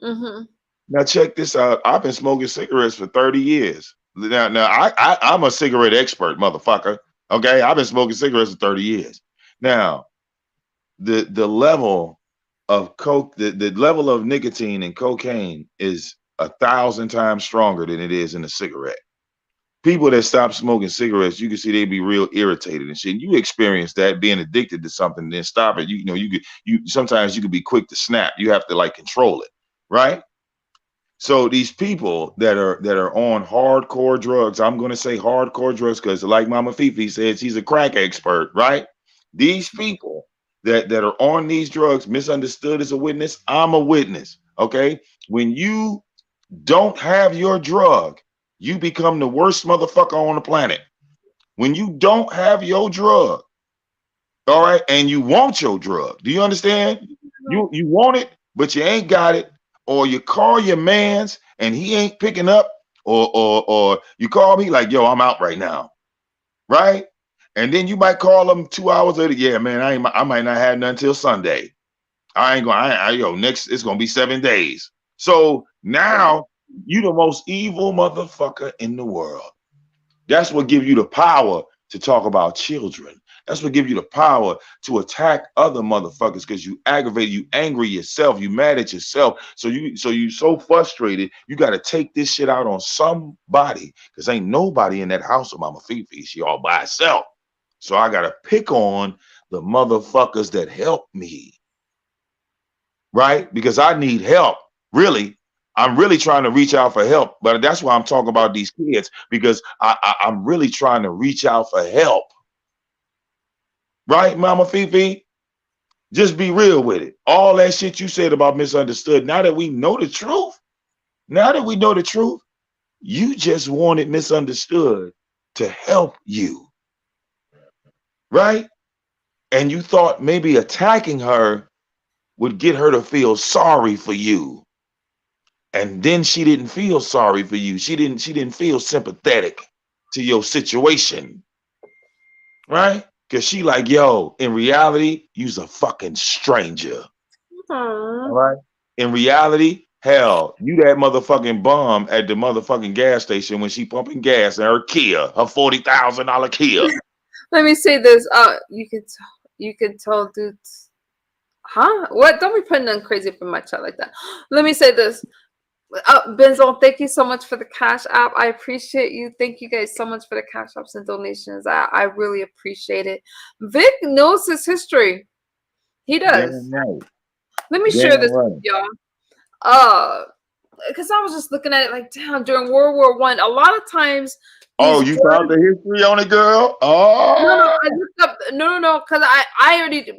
Mm-hmm. Now, check this out. I've been smoking cigarettes for 30 years. I'm a cigarette expert, motherfucker. Okay, I've been smoking cigarettes for 30 years. Now, the level of coke, the level of nicotine in cocaine is 1,000 times stronger than it is in a cigarette. People that stop smoking cigarettes, you can see they be real irritated and shit. You experience that being addicted to something, then stop it. You know, you sometimes you can be quick to snap. You have to like control it, right? So these people that are on hardcore drugs, I'm gonna say hardcore drugs because like Mama Fifi says, she's a crack expert, right? These people that are on these drugs, misunderstood as a witness, I'm a witness. Okay. When you don't have your drug, you become the worst motherfucker on the planet. When you don't have your drug, all right, and you want your drug. Do you understand? You want it, but you ain't got it, or you call your man's and he ain't picking up, or you call me like, yo, I'm out right now, right? And then you might call them 2 hours later. Yeah, man, I might not have none till Sunday. I ain't gonna, yo, next it's gonna be 7 days. So now you the most evil motherfucker in the world. That's what gives you the power to talk about children. That's what gives you the power to attack other motherfuckers because you aggravated, you angry yourself, you mad at yourself. So you so frustrated, you got to take this shit out on somebody because ain't nobody in that house of Mama Fifi. She all by herself. So I got to pick on the motherfuckers that help me, right? Because I need help. Really, I'm really trying to reach out for help. But that's why I'm talking about these kids because I'm really trying to reach out for help. Right, Mama Fifi? Just be real with it. All that shit you said about misunderstood. Now that we know the truth, you just wanted misunderstood to help you. Right? And you thought maybe attacking her would get her to feel sorry for you. And then she didn't feel sorry for you. She didn't feel sympathetic to your situation, right? Because she like, yo, in reality, you's a fucking stranger. All Aww. right. In reality, hell, you that motherfucking bum at the motherfucking gas station when she pumping gas in her Kia, her $40,000 Kia. Let me say this. You can tell, dude. Huh? What? Don't be putting on crazy up in my chat like that. Let me say this. Benzo, thank you so much for the Cash App. I appreciate you. Thank you guys so much for the Cash Apps and donations. I really appreciate it. Vic knows his history. He does. Damn right. Let me share Damn this right. with y'all. Because I was just looking at it like, damn, during World War One, a lot of times Oh, these you found the history on it, girl? no, Oh, I looked up. No, because I already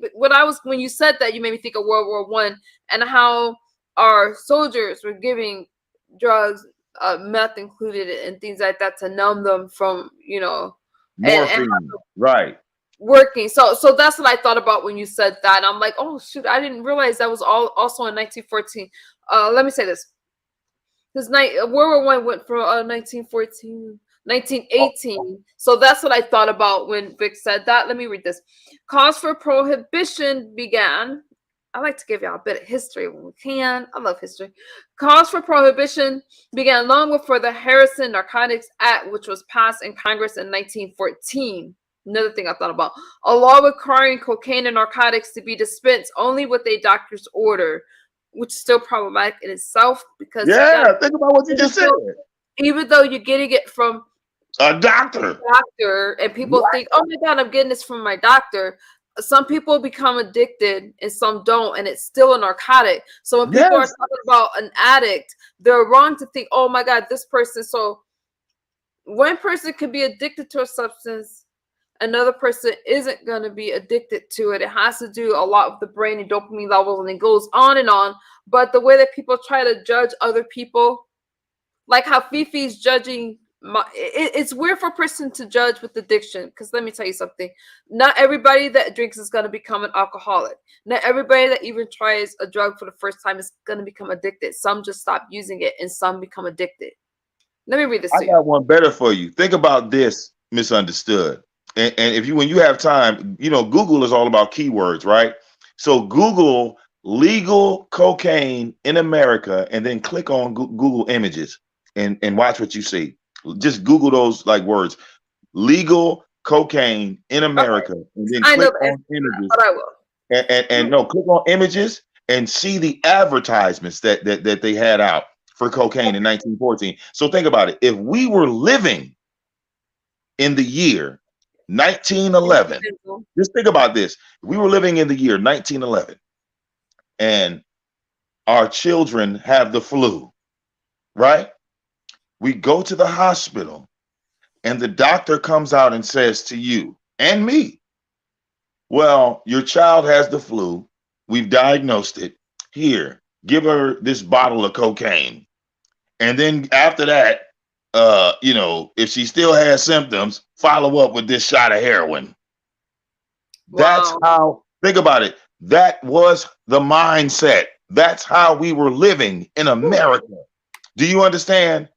when you said that, you made me think of World War One and how our soldiers were giving drugs, meth included, and things like that to numb them from and morphine. Right. working. So that's what I thought about when you said that. And I'm like, oh shoot, I didn't realize that was all also in 1914. Let me say this. Because World War One went from 1914, 1918. So that's what I thought about when Vic said that. Let me read this. Cause for prohibition began. I like to give y'all a bit of history when we can. I love history. Cause for prohibition began long before the Harrison Narcotics Act, which was passed in Congress in 1914. Another thing I thought about. A law requiring cocaine and narcotics to be dispensed only with a doctor's order, which is still problematic in itself because you got Yeah, think about what you just said. even though you're getting it from A doctor. doctor, and people What? think, oh my God, I'm getting this from my doctor. Some people become addicted and some don't, and it's still a narcotic. So when people are Yes. talking about an addict, they're wrong to think, oh my God, this person. So one person could be addicted to a substance, another person isn't going to be addicted to it. It has to do a lot with the brain and dopamine levels, and it goes on and on. But the way that people try to judge other people, like how Fifi's judging it's weird for a person to judge with addiction, because let me tell you something, not everybody that drinks is going to become an alcoholic. Not everybody that even tries a drug for the first time is going to become addicted. Some just stop using it and some become addicted. Let me read this I to you. got one better for you. Think about this, misunderstood. And if you, when you have time, you know, Google is all about keywords, right? So Google legal cocaine in America, and then click on Google images and watch what you see. Just Google those like words, legal cocaine in America, and then I know click the on answer to that, images but I will. and no, click on images and see the advertisements that they had out for cocaine in 1914. So think about it. If we were living in the year 1911, just think about this. If we were living in the year 1911 and our children have the flu, right? We go to the hospital and the doctor comes out and says to you and me, well, your child has the flu. We've diagnosed it. Here, give her this bottle of cocaine. And then after that, you know, if she still has symptoms, follow up with this shot of heroin. That's Wow. how, think about it. That was the mindset. That's how we were living in America. Do you understand?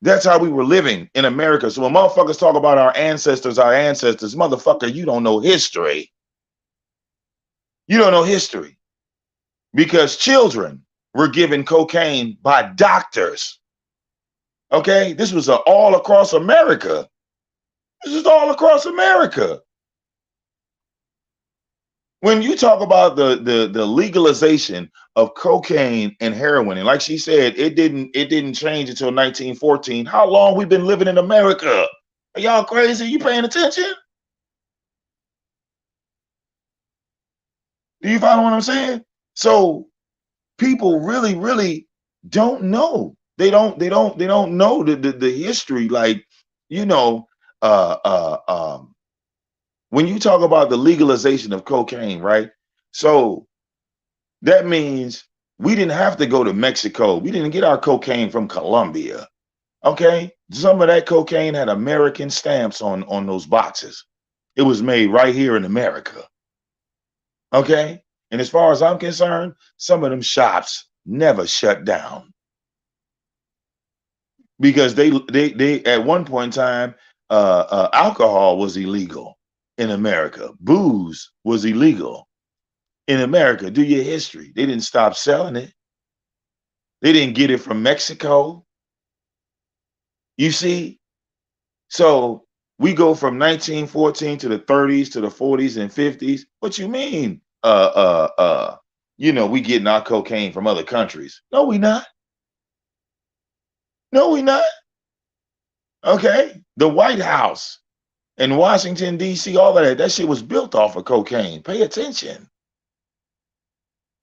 That's how we were living in America. So when motherfuckers talk about our ancestors, motherfucker, you don't know history. You don't know history because children were given cocaine by doctors. Okay, this was all across America. This is all across America. When you talk about the legalization of cocaine and heroin, and like she said, it didn't change until 1914. How long we been living in America? Are y'all crazy? You paying attention? Do you follow what I'm saying? So people really, really don't know. They don't know the history. Like, you know, when you talk about the legalization of cocaine, right? So that means we didn't have to go to Mexico. We didn't get our cocaine from Colombia. Okay. Some of that cocaine had American stamps on those boxes. It was made right here in America. Okay. And as far as I'm concerned, some of them shops never shut down because they at one point in time, alcohol was illegal in America. Booze was illegal in America. Do your history. They didn't stop selling it. They didn't get it from Mexico. You see? So we go from 1914 to the 30s to the 40s and 50s. What you mean? You know, we getting our cocaine from other countries. No, we not. No, we not. Okay. The White House in Washington, D.C., all of that shit was built off of cocaine. Pay attention.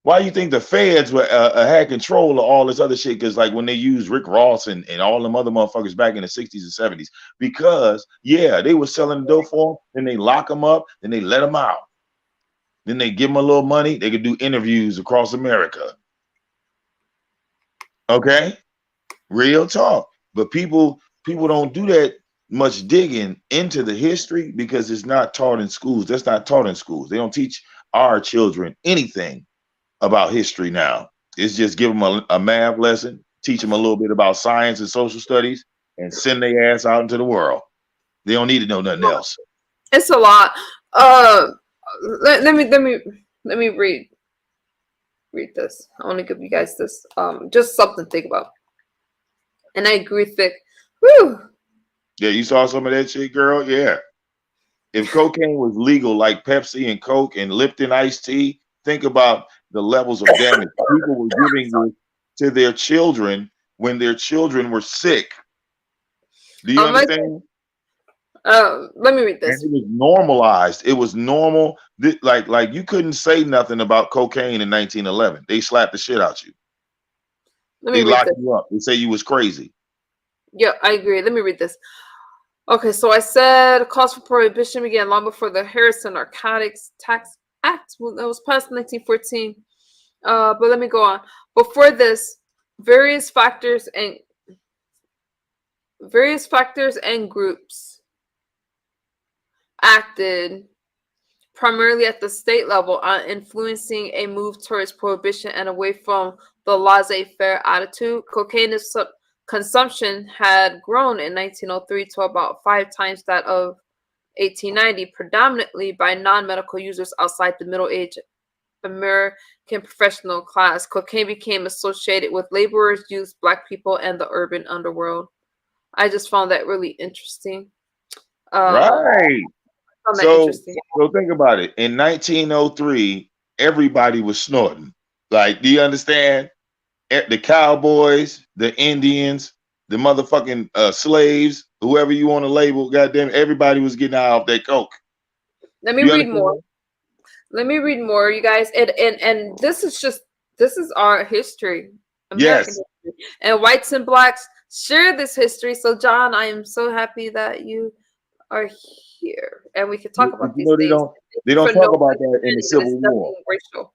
Why do you think the feds were had control of all this other shit? Because like when they used Rick Ross and all them other motherfuckers back in the 60s and 70s, because yeah, they were selling the dope for them, then they lock them up, then they let them out. Then they give them a little money, they could do interviews across America. Okay? Real talk. But people don't do that much digging into the history because it's not taught in schools. That's not taught in schools. They don't teach our children anything about history now. It's just give them a math lesson, teach them a little bit about science and social studies, and send their ass out into the world. They don't need to know nothing else. It's a lot. Let me read this. I want to give you guys this. Just something to think about. And I agree with Vic. Whew. Yeah, you saw some of that shit, girl. Yeah. If cocaine was legal like Pepsi and Coke and Lipton iced tea, think about the levels of damage people were giving to their children when their children were sick. Do you understand? Let me read And this. it was normalized. It was normal. Like you couldn't say nothing about cocaine in 1911. They slapped the shit out you. Let me They read locked this. you up. They say you was crazy. Yeah, I agree. Let me read this. Okay, so I said calls for prohibition began long before the Harrison Narcotics Tax Act that was passed in 1914. But let me go on. Before this, various factors and groups acted primarily at the state level on influencing a move towards prohibition and away from the laissez-faire attitude. Cocaine consumption had grown in 1903 to about 5 times that of 1890, predominantly by non-medical users outside the middle-aged American professional class. Cocaine became associated with laborers, youth, black people, and the urban underworld. I just found that really interesting. Right. Found that So interesting. so think about it. In 1903, everybody was snorting. Like, do you understand? The cowboys, the Indians, the motherfucking slaves, whoever you want to label, goddamn, everybody was getting high off that coke. Let me You read more. understand? Let me read more, you guys. And this is our history, American Yes. history. And whites and blacks share this history. So John, I am so happy that you are here and we can talk But about you these know things. they don't For talk no about that in the understanding that it's Civil War. nothing racial.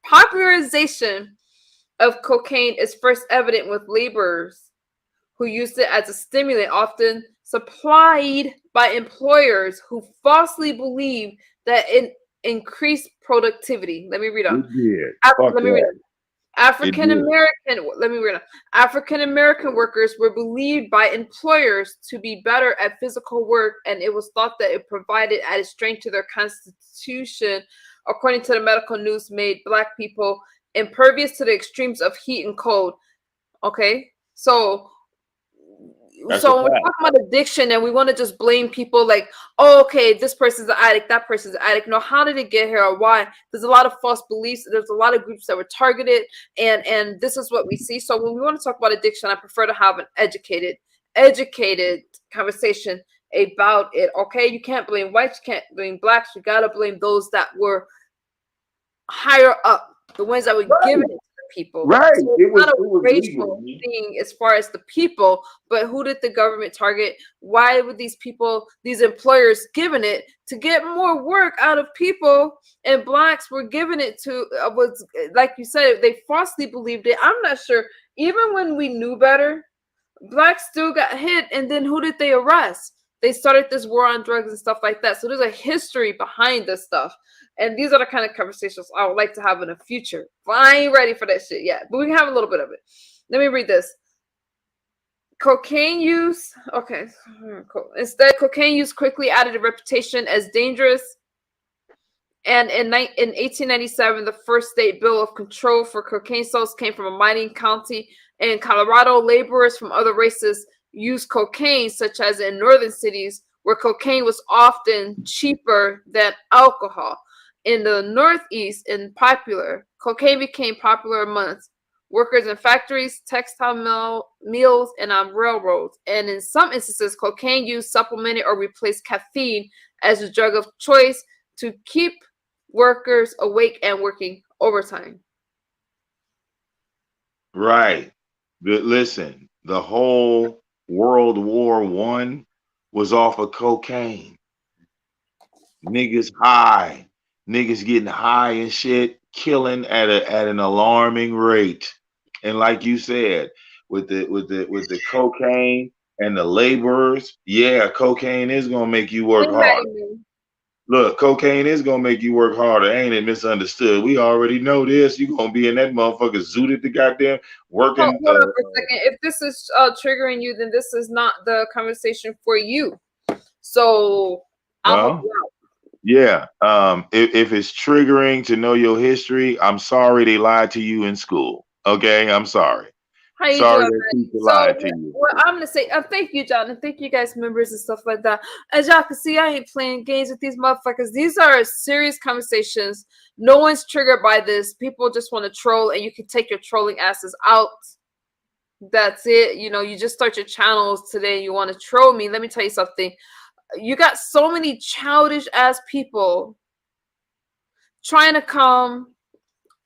Popularization of cocaine is first evident with laborers who used it as a stimulant, often supplied by employers who falsely believed that it increased productivity. Let me read on. It did. Fuck Let me read that. on. It African did. American, let me read on. African American workers were believed by employers to be better at physical work, and it was thought that it provided added strength to their constitution. According to the medical news, made black people impervious to the extremes of heat and cold. Okay, so That's a when we're fact. talking about addiction and we want to just blame people like, oh, okay, this person's an addict, that person's an addict. No, how did it get here or why? There's a lot of false beliefs. There's a lot of groups that were targeted, and this is what we see. So when we want to talk about addiction, I prefer to have an educated conversation about it. Okay, you can't blame whites, you can't blame blacks. You gotta blame those that were higher up, the ones that were giving Right. it to the people. Right. So it's It not a was legal. racial thing as far as the people, but who did the government target? Why would these people, these employers, giving it to get more work out of people? And blacks were giving it to was like you said, they falsely believed it. I'm not sure. Even when we knew better, blacks still got hit, and then who did they arrest? They started this war on drugs and stuff like that. So there's a history behind this stuff. And these are the kind of conversations I would like to have in the future. But I ain't ready for that shit yet. But we can have a little bit of it. Let me read this. Cocaine use. Okay. Cool. Instead, cocaine use quickly added a reputation as dangerous. And in 1897, the first state bill of control for cocaine sales came from a mining county in Colorado. Laborers from other races used cocaine, such as in northern cities, where cocaine was often cheaper than alcohol. In the Northeast, cocaine became popular amongst workers in factories, textile mills, and on railroads. And in some instances, cocaine use supplemented or replaced caffeine as a drug of choice to keep workers awake and working overtime. Right. Listen, the whole World War One was off of cocaine. Niggas high, niggas getting high and shit, killing at an alarming rate. And like you said, with the cocaine and the laborers, yeah, cocaine is gonna make you work harder. Look, cocaine is gonna make you work harder, ain't it? Misunderstood. We already know this. You gonna be in that motherfucker zooted the goddamn working. Hold on for a second. If this is triggering you, then this is not the conversation for you. So I'll help you out. Yeah. If it's triggering to know your history, I'm sorry they lied to you in school. Okay, I'm sorry. How you Sorry doing, that man? teacher So lied to you. what I'm gonna say, thank you, John, and thank you guys, members and stuff like that. As y'all can see, I ain't playing games with these motherfuckers. These are serious conversations. No one's triggered by this. People just want to troll, and you can take your trolling asses out That's it. You know, you just start your channels today. You want to troll me. Let me tell you something. You got so many childish ass people trying to come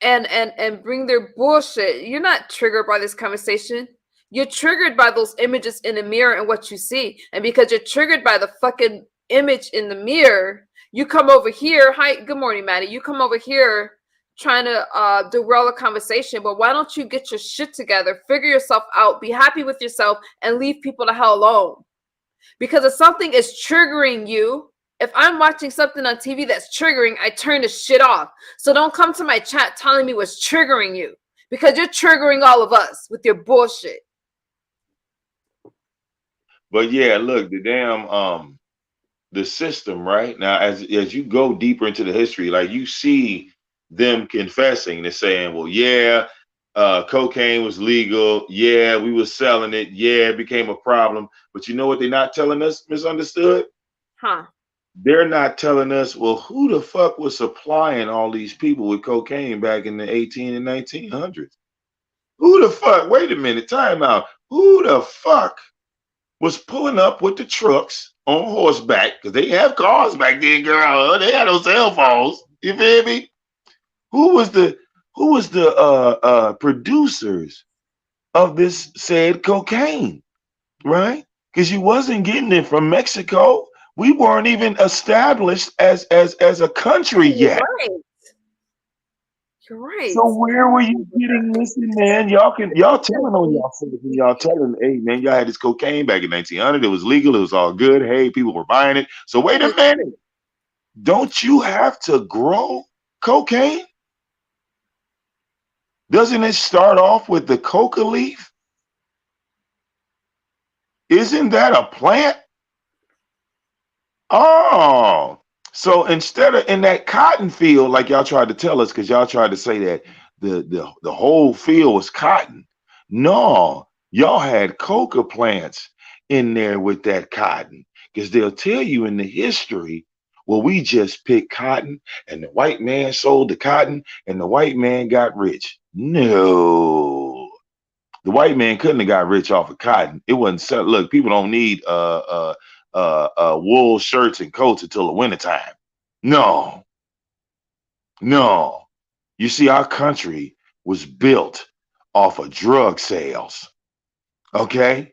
and bring their bullshit. You're not triggered by this conversation. You're triggered by those images in the mirror and what you see. And because you're triggered by the fucking image in the mirror, you come over here. Hi, good morning, Maddie. You come over here trying to derail a conversation, but why don't you get your shit together, figure yourself out, be happy with yourself, and leave people the hell alone? Because if something is triggering you, if I'm watching something on TV that's triggering, I turn the shit off. So don't come to my chat telling me what's triggering you, because you're triggering all of us with your bullshit. But yeah, look, the damn the system, right? Now as you go deeper into the history, like you see them confessing to saying, well, yeah, cocaine was legal, yeah, we were selling it, yeah, it became a problem. But you know what they're not telling us, misunderstood? Huh. They're not telling us, well, who the fuck was supplying all these people with cocaine back in the 18 and 1900s? Who the fuck? Wait a minute, time out. Who the fuck was pulling up with the trucks on horseback? Because they have cars back then, girl. They had those cell phones. You feel me? Who was the producers of this said cocaine, right? Because you wasn't getting it from Mexico. We weren't even established as a country yet. Right. You're right. So where were you getting this in, man? Y'all telling on y'all, y'all telling, hey man, y'all had this cocaine back in 1900. It was legal. It was all good. Hey, people were buying it. So wait a minute. Don't you have to grow cocaine? Doesn't it start off with the coca leaf? Isn't that a plant? Oh, so instead of in that cotton field, like y'all tried to tell us, because y'all tried to say that the whole field was cotton. No, y'all had coca plants in there with that cotton, because they'll tell you in the history, well, we just picked cotton and the white man sold the cotton and the white man got rich. No. The white man couldn't have got rich off of cotton. It wasn't sell. Look, people don't need wool shirts and coats until the wintertime. No, no. You see, our country was built off of drug sales. Okay?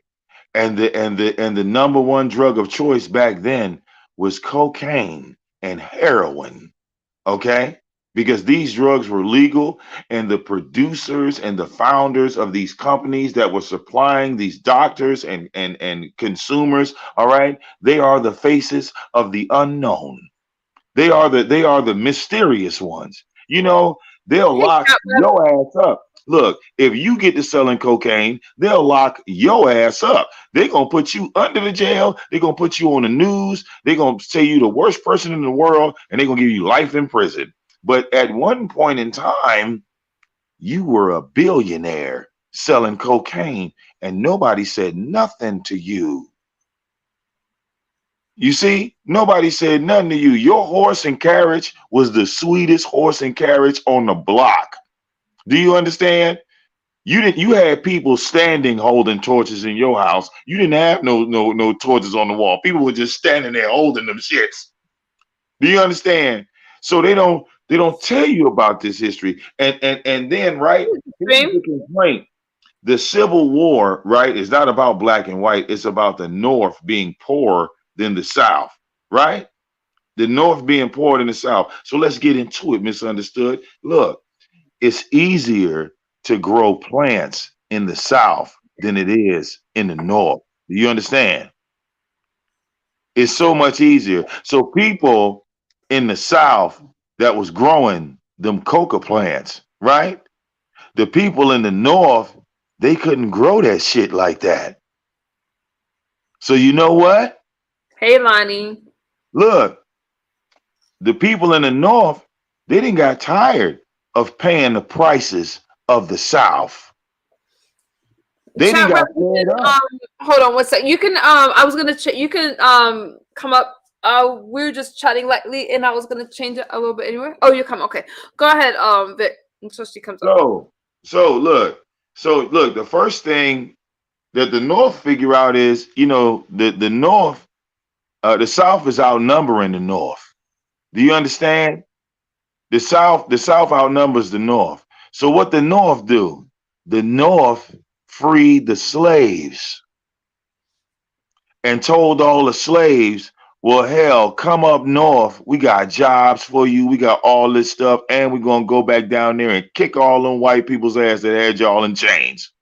And the number one drug of choice back then was cocaine and heroin. Okay? Because these drugs were legal, and the producers and the founders of these companies that were supplying these doctors and consumers, all right, they are the faces of the unknown. They are the mysterious ones. You know, they'll lock your ass up. Look, if you get to selling cocaine, they'll lock your ass up. They're gonna put you under the jail. They're gonna put you on the news. They're gonna say you the worst person in the world, and they're gonna give you life in prison. But at one point in time, you were a billionaire selling cocaine, and nobody said nothing to you. You see, nobody said nothing to you. Your horse and carriage was the sweetest horse and carriage on the block. Do you understand? You had people standing holding torches in your house. You didn't have no torches on the wall. People were just standing there holding them shits. Do you understand? So they don't tell you about this history. And then right, here's the complaint. The Civil War, right, is not about black and white. It's about the North being poorer than the South, right? The North being poorer than the South. So let's get into it, misunderstood. Look, it's easier to grow plants in the South than it is in the North. Do you understand? It's so much easier. So people in the South that was growing them coca plants, right? The people in the North, they couldn't grow that shit like that. So you know what? Hey, Lonnie. Look, the people in the North, they didn't got tired of paying the prices of the South. They didn't got fed up. Hold on one second. You can I was gonna you can come up. We were just chatting lightly, and I was gonna change it a little bit anyway. Oh, you come. Okay, go ahead, Vic. Until she comes up. So look. So look, the first thing that the North figure out is, the North, the South is outnumbering the North. Do you understand? The South outnumbers the North. So what the North do? The North freed the slaves and told all the slaves, well, hell, come up north. We got jobs for you. We got all this stuff. And we're going to go back down there and kick all them white people's ass that had y'all in chains.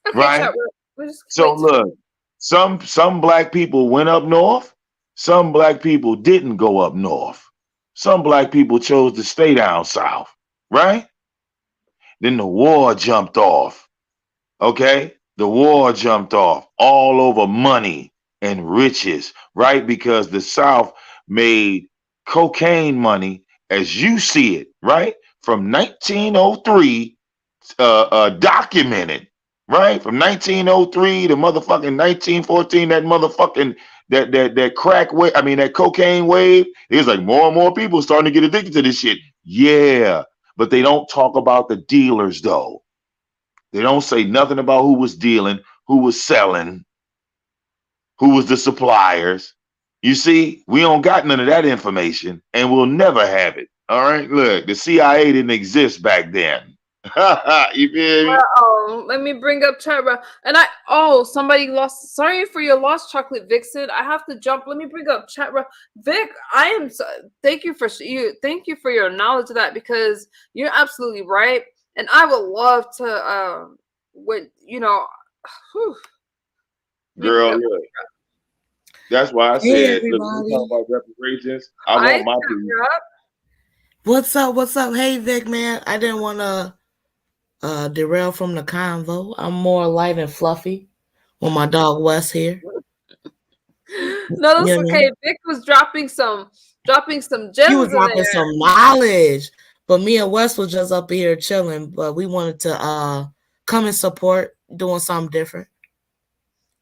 Okay, Right? chat. We'll just So wait. look, some black people went up north. Some black people didn't go up north. Some black people chose to stay down south. Right? Then the war jumped off. Okay? The war jumped off all over money and riches, right? Because the South made cocaine money as you see it, right? From 1903, documented, right? From 1903 to motherfucking 1914, that motherfucking that crack wave, I mean that cocaine wave, it's like more and more people starting to get addicted to this shit. Yeah, but they don't talk about the dealers though. They don't say nothing about who was dealing, who was selling, who was the suppliers. You see, we don't got none of that information and we'll never have it. All right. Look, the CIA didn't exist back then. You feel me? Let me bring up chat. And somebody lost. Sorry for your loss, Chocolate Vixen. I have to jump. Let me bring up chat. Vic, I am. Thank you for you. Thank you for your knowledge of that because you're absolutely right. And I would love to. When whew, Girl, look. That's why I said, look, when we talk about reparations, I want my piece. What's up? What's up? Hey, Vic, man. I didn't want to derail from the convo. I'm more light and fluffy with my dog Wes here. No, that's okay. Vic was dropping some gems. He was dropping some knowledge. But me and Wes was just up here chilling. But we wanted to come and support doing something different.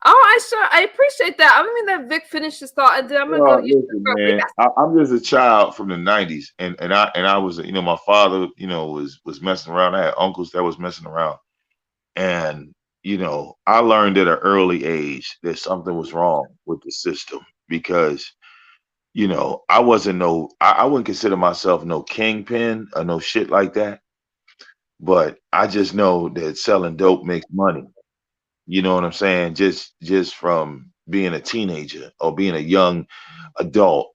Oh, I appreciate that. I mean that Vic finished his thought, and then I'm gonna go. Listen, man, I'm just a child from the '90s, and I was, my father, was messing around. I had uncles that was messing around, and I learned at an early age that something was wrong with the system because, I wouldn't consider myself no kingpin or no shit like that, but I just know that selling dope makes money. You know what I'm saying? Just from being a teenager or being a young adult,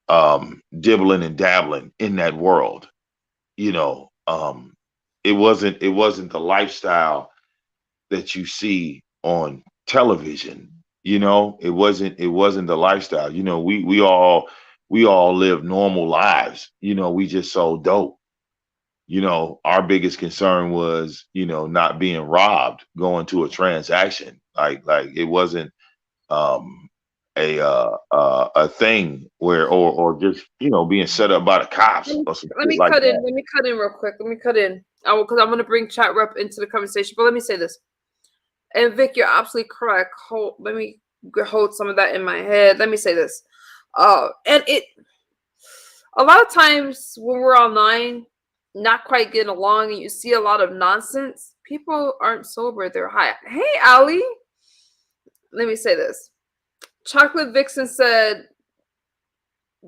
dibbling and dabbling in that world. It wasn't the lifestyle that you see on television. It wasn't the lifestyle. We all live normal lives. We just sold dope. Our biggest concern was, not being robbed going to a transaction. Like it wasn't a thing where or just being set up by the cops or some Let me shit like cut in. that. Let me cut in real quick. Let me cut in. Because I'm gonna bring chat rep into the conversation. But let me say this. And Vic, you're absolutely correct. Let me hold some of that in my head. Let me say this. And a lot of times when we're online, not quite getting along, and you see a lot of nonsense, people aren't sober. They're high. Hey, Ali. Let me say this. Chocolate Vixen said,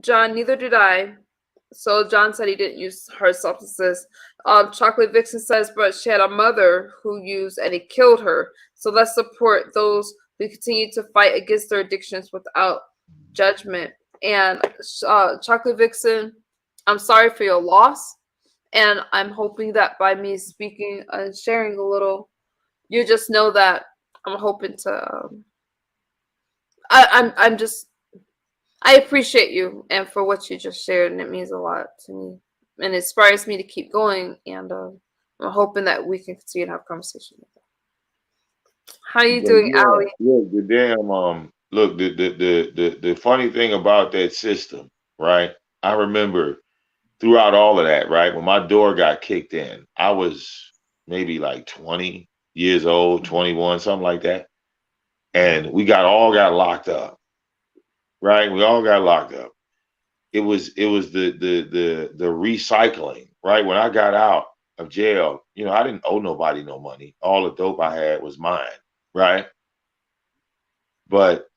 John, neither did I. So John said he didn't use hard substances. Chocolate Vixen says, but she had a mother who used and it killed her. So let's support those who continue to fight against their addictions without judgment. And Chocolate Vixen, I'm sorry for your loss. And I'm hoping that by me speaking and sharing a little, you just know that I'm hoping to. I appreciate you and for what you just shared, and it means a lot to me, and it inspires me to keep going. And I'm hoping that we can continue to have conversation. How you doing, Ali? Look, look, the funny thing about that system, right? I remember throughout all of that, right? When my door got kicked in, I was maybe like 20 years old, 21, something like that. And we all got locked up, right? We all got locked up. It was the recycling, right? When I got out, of jail, I didn't owe nobody no money. All the dope I had was mine, right? But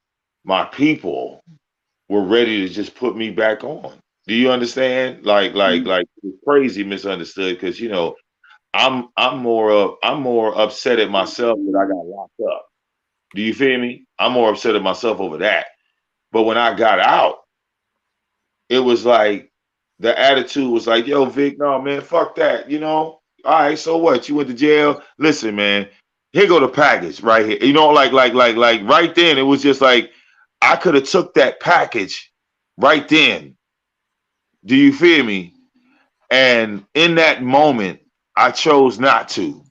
my people were ready to just put me back on. Do you understand? Like it's crazy misunderstood because I'm more upset at myself that I got locked up. Do you feel me? I'm more upset at myself over that. But when I got out, it was like the attitude was like, yo, Vic, no, man, fuck that. All right, so what? You went to jail? Listen, man, here go the package right here. Like right then, it was just like I could have took that package right then. Do you feel me? And in that moment, I chose not to. Do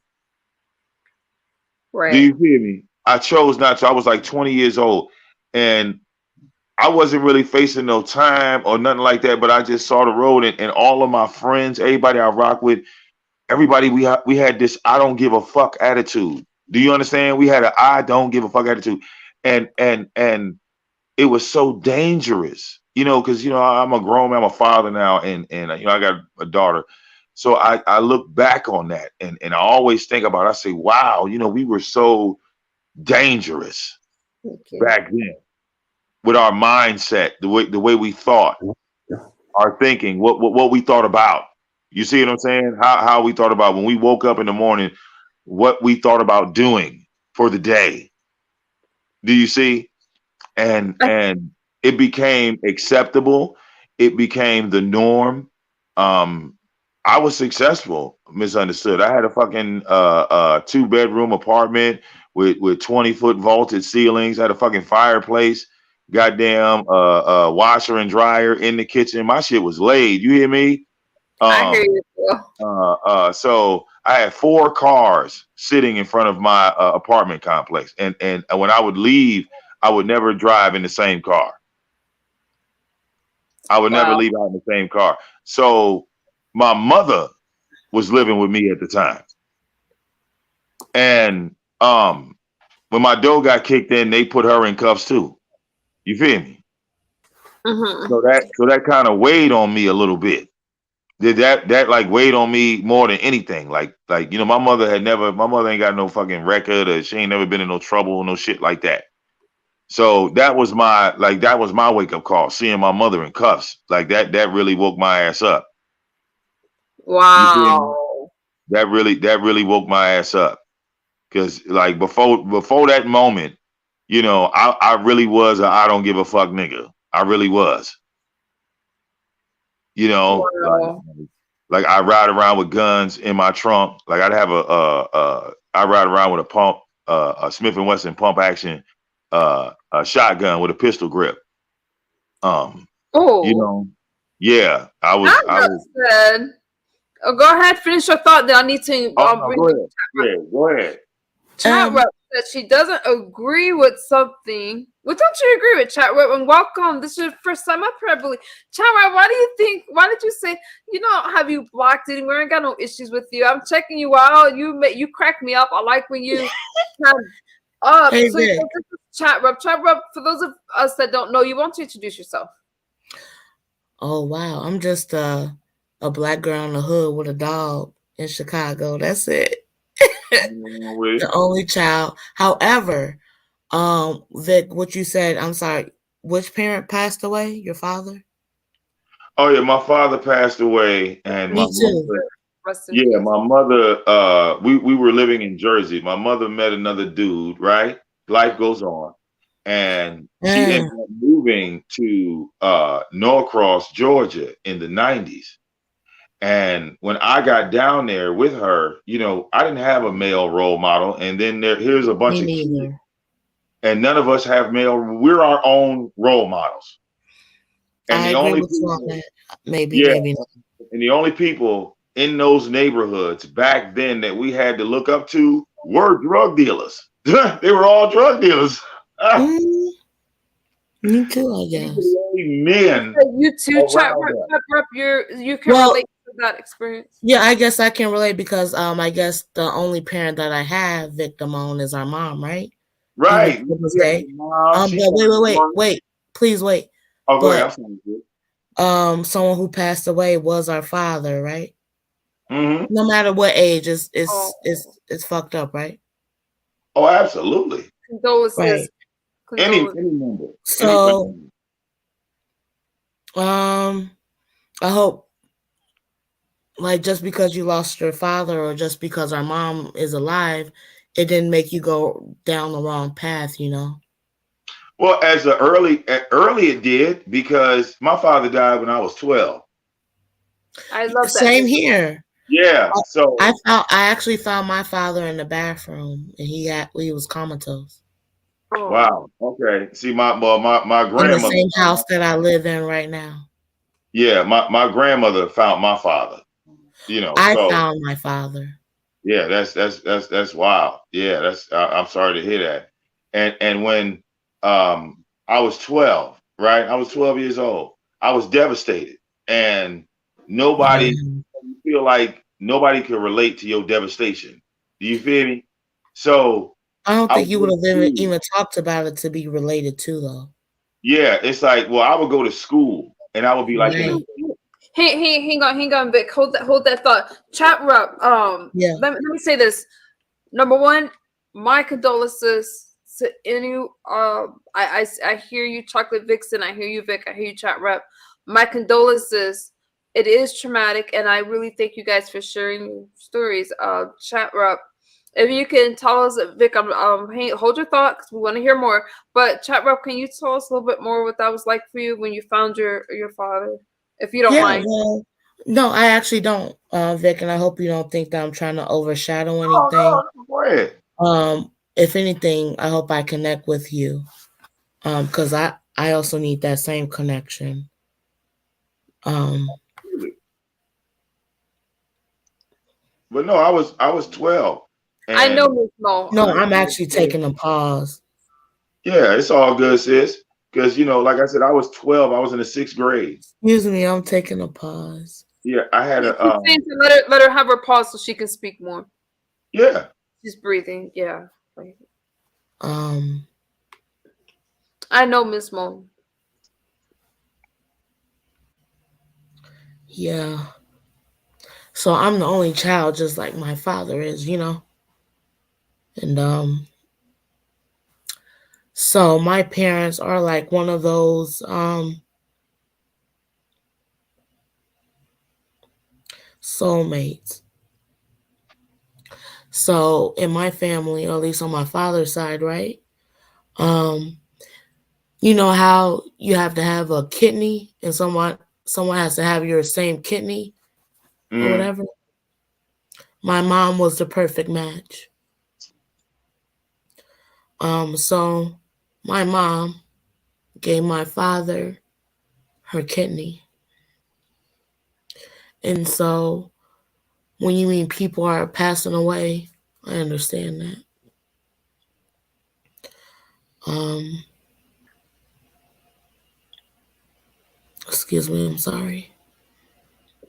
Right. you feel me? I chose not to. I was like 20 years old. And I wasn't really facing no time or nothing like that, but I just saw the road and all of my friends, everybody I rock with, everybody we had this I don't give a fuck attitude. Do you understand? We had an I don't give a fuck attitude. And it was so dangerous, because I'm a grown man, I'm a father now, and I got a daughter. So I look back on that and I always think about it. I say, wow, we were so dangerous Okay. back then with our mindset, the way we thought, our thinking, what we thought about. You see what I'm saying? How we thought about when we woke up in the morning, what we thought about doing for the day. Do you see? And it became acceptable. It became the norm. I was successful, misunderstood. I had a fucking 2-bedroom apartment with 20-foot vaulted ceilings. I had a fucking fireplace, goddamn washer and dryer in the kitchen. My shit was laid. You hear me? I hear you. So I had 4 cars sitting in front of my apartment complex, and when I would leave, I would never drive in the same car. I would never Wow. leave out in the same car. So my mother was living with me at the time, and when my dog got kicked in, they put her in cuffs too. You feel me? Mm-hmm. So that kind of weighed on me a little bit. Did that like weighed on me more than anything? Like my mother ain't got no fucking record, or she ain't never been in no trouble, no shit like that. So that was my wake up call, seeing my mother in cuffs. Like that really woke my ass up. You feel me? Wow. That really woke my ass up. Cause like before that moment, I really was a I don't give a fuck nigga. I really was. Wow. Like I ride around with guns in my trunk. Like I'd have I ride around with a Smith and Wesson pump action, a shotgun with a pistol grip. You Oh, know, yeah, I I was. said. Oh, go ahead, finish your thought. Then I need to Oh no, bring go the ahead. Yeah, go ahead. chat rep that she doesn't agree with something. What don't you agree with, chat rep? And welcome. This is your first time up here, I believe. Chat rep, why do you think? Why did you say? Have you blocked it? We ain't got no issues with you. I'm checking you out. You crack me up. I like when you come up. Hey, So Vic. this is chat rep. Chat rep. For those of us that don't know, you want to introduce yourself. Oh wow, I'm just a black girl in the hood with a dog in Chicago. That's it. The only child. However, Vic, what you said, I'm sorry, which parent passed away? Your father? Oh yeah, my father passed away, and Me too. my mother. We were living in Jersey. My mother met another dude. Right, life goes on, and she ended up moving to Norcross, Georgia, in the '90s. And when I got down there with her, I didn't have a male role model. And then here's a bunch Me of kids, neither. and none of us have male. We're our own role models. And I the agree only with you on people, that. Maybe, yeah, maybe not. and the only people in those neighborhoods back then that we had to look up to were drug dealers. They were all drug dealers. Me too, I guess. Only men. You too, chat rep. You can relate to that experience. Yeah, I guess I can relate because I guess the only parent that I have victim on is our mom, right? Right. Even to this day. But wait. Please wait. Oh, go ahead. But someone who passed away was our father, right? Hmm. No matter what age, Oh, it's fucked up, right? Oh, absolutely. condolences. Right. Condolences. Any member, any So, um, I hope, like, just because you lost your father or just because our mom is alive, it didn't make you go down the wrong path, you know? Well, as a early it did because my father died when I was 12. I love that. Same here. Yeah. So I actually found my father in the bathroom, and he was comatose Oh, wow. Okay. See, my in the grandmother. same house that I live in right now. Yeah, my grandmother found my father. I So found my father. yeah, that's wild. Yeah, I'm sorry to hear that. And when I was 12, right? I was 12 years old. I was devastated, and Yeah. nobody feel like nobody could relate to your devastation. Do you feel me? So I don't I think would you go would to have school. even talked about it to be related to, though. Yeah, it's like, well, I would go to school and I would be like in the Right. hang on, Vic. Hold that thought. Chat rep. Yeah. Let me say this. Number one, my condolences to any. I hear you, Chocolate Vixen. I hear you, Vic. I hear you, Chat rep. My condolences. It is traumatic, and I really thank you guys for sharing your stories. Chat rep. If you can tell us, Vic, hey, hold your thought because we want to hear more. But chat rep, can you tell us a little bit more what that was like for you when you found your father, if you don't Yeah, mind? well, no, I actually don't, Vic, and I hope you don't think that I'm trying to overshadow oh anything. no, go ahead. If anything, I hope I connect with you. Because I also need that same connection. Um, But no, I was 12, I know and Miss Mo. no, I'm actually taking a pause. yeah, it's all good, sis. Because like I said, I was 12. I was in the sixth grade. Excuse me, I'm taking a pause. Yeah, I had She's a saying to let her have her pause so she can speak more. yeah. She's breathing. Yeah, Um, I know Miss Mo. yeah. So I'm the only child, just like my father is, you know. And so my parents are like one of those soulmates. So in my family, or at least on my father's side, right? Um, you know how you have to have a kidney and someone has to have your same kidney or Mm, whatever. My mom was the perfect match. So my mom gave my father her kidney. And so when you mean people are passing away, I understand that. Um, Excuse me, I'm sorry.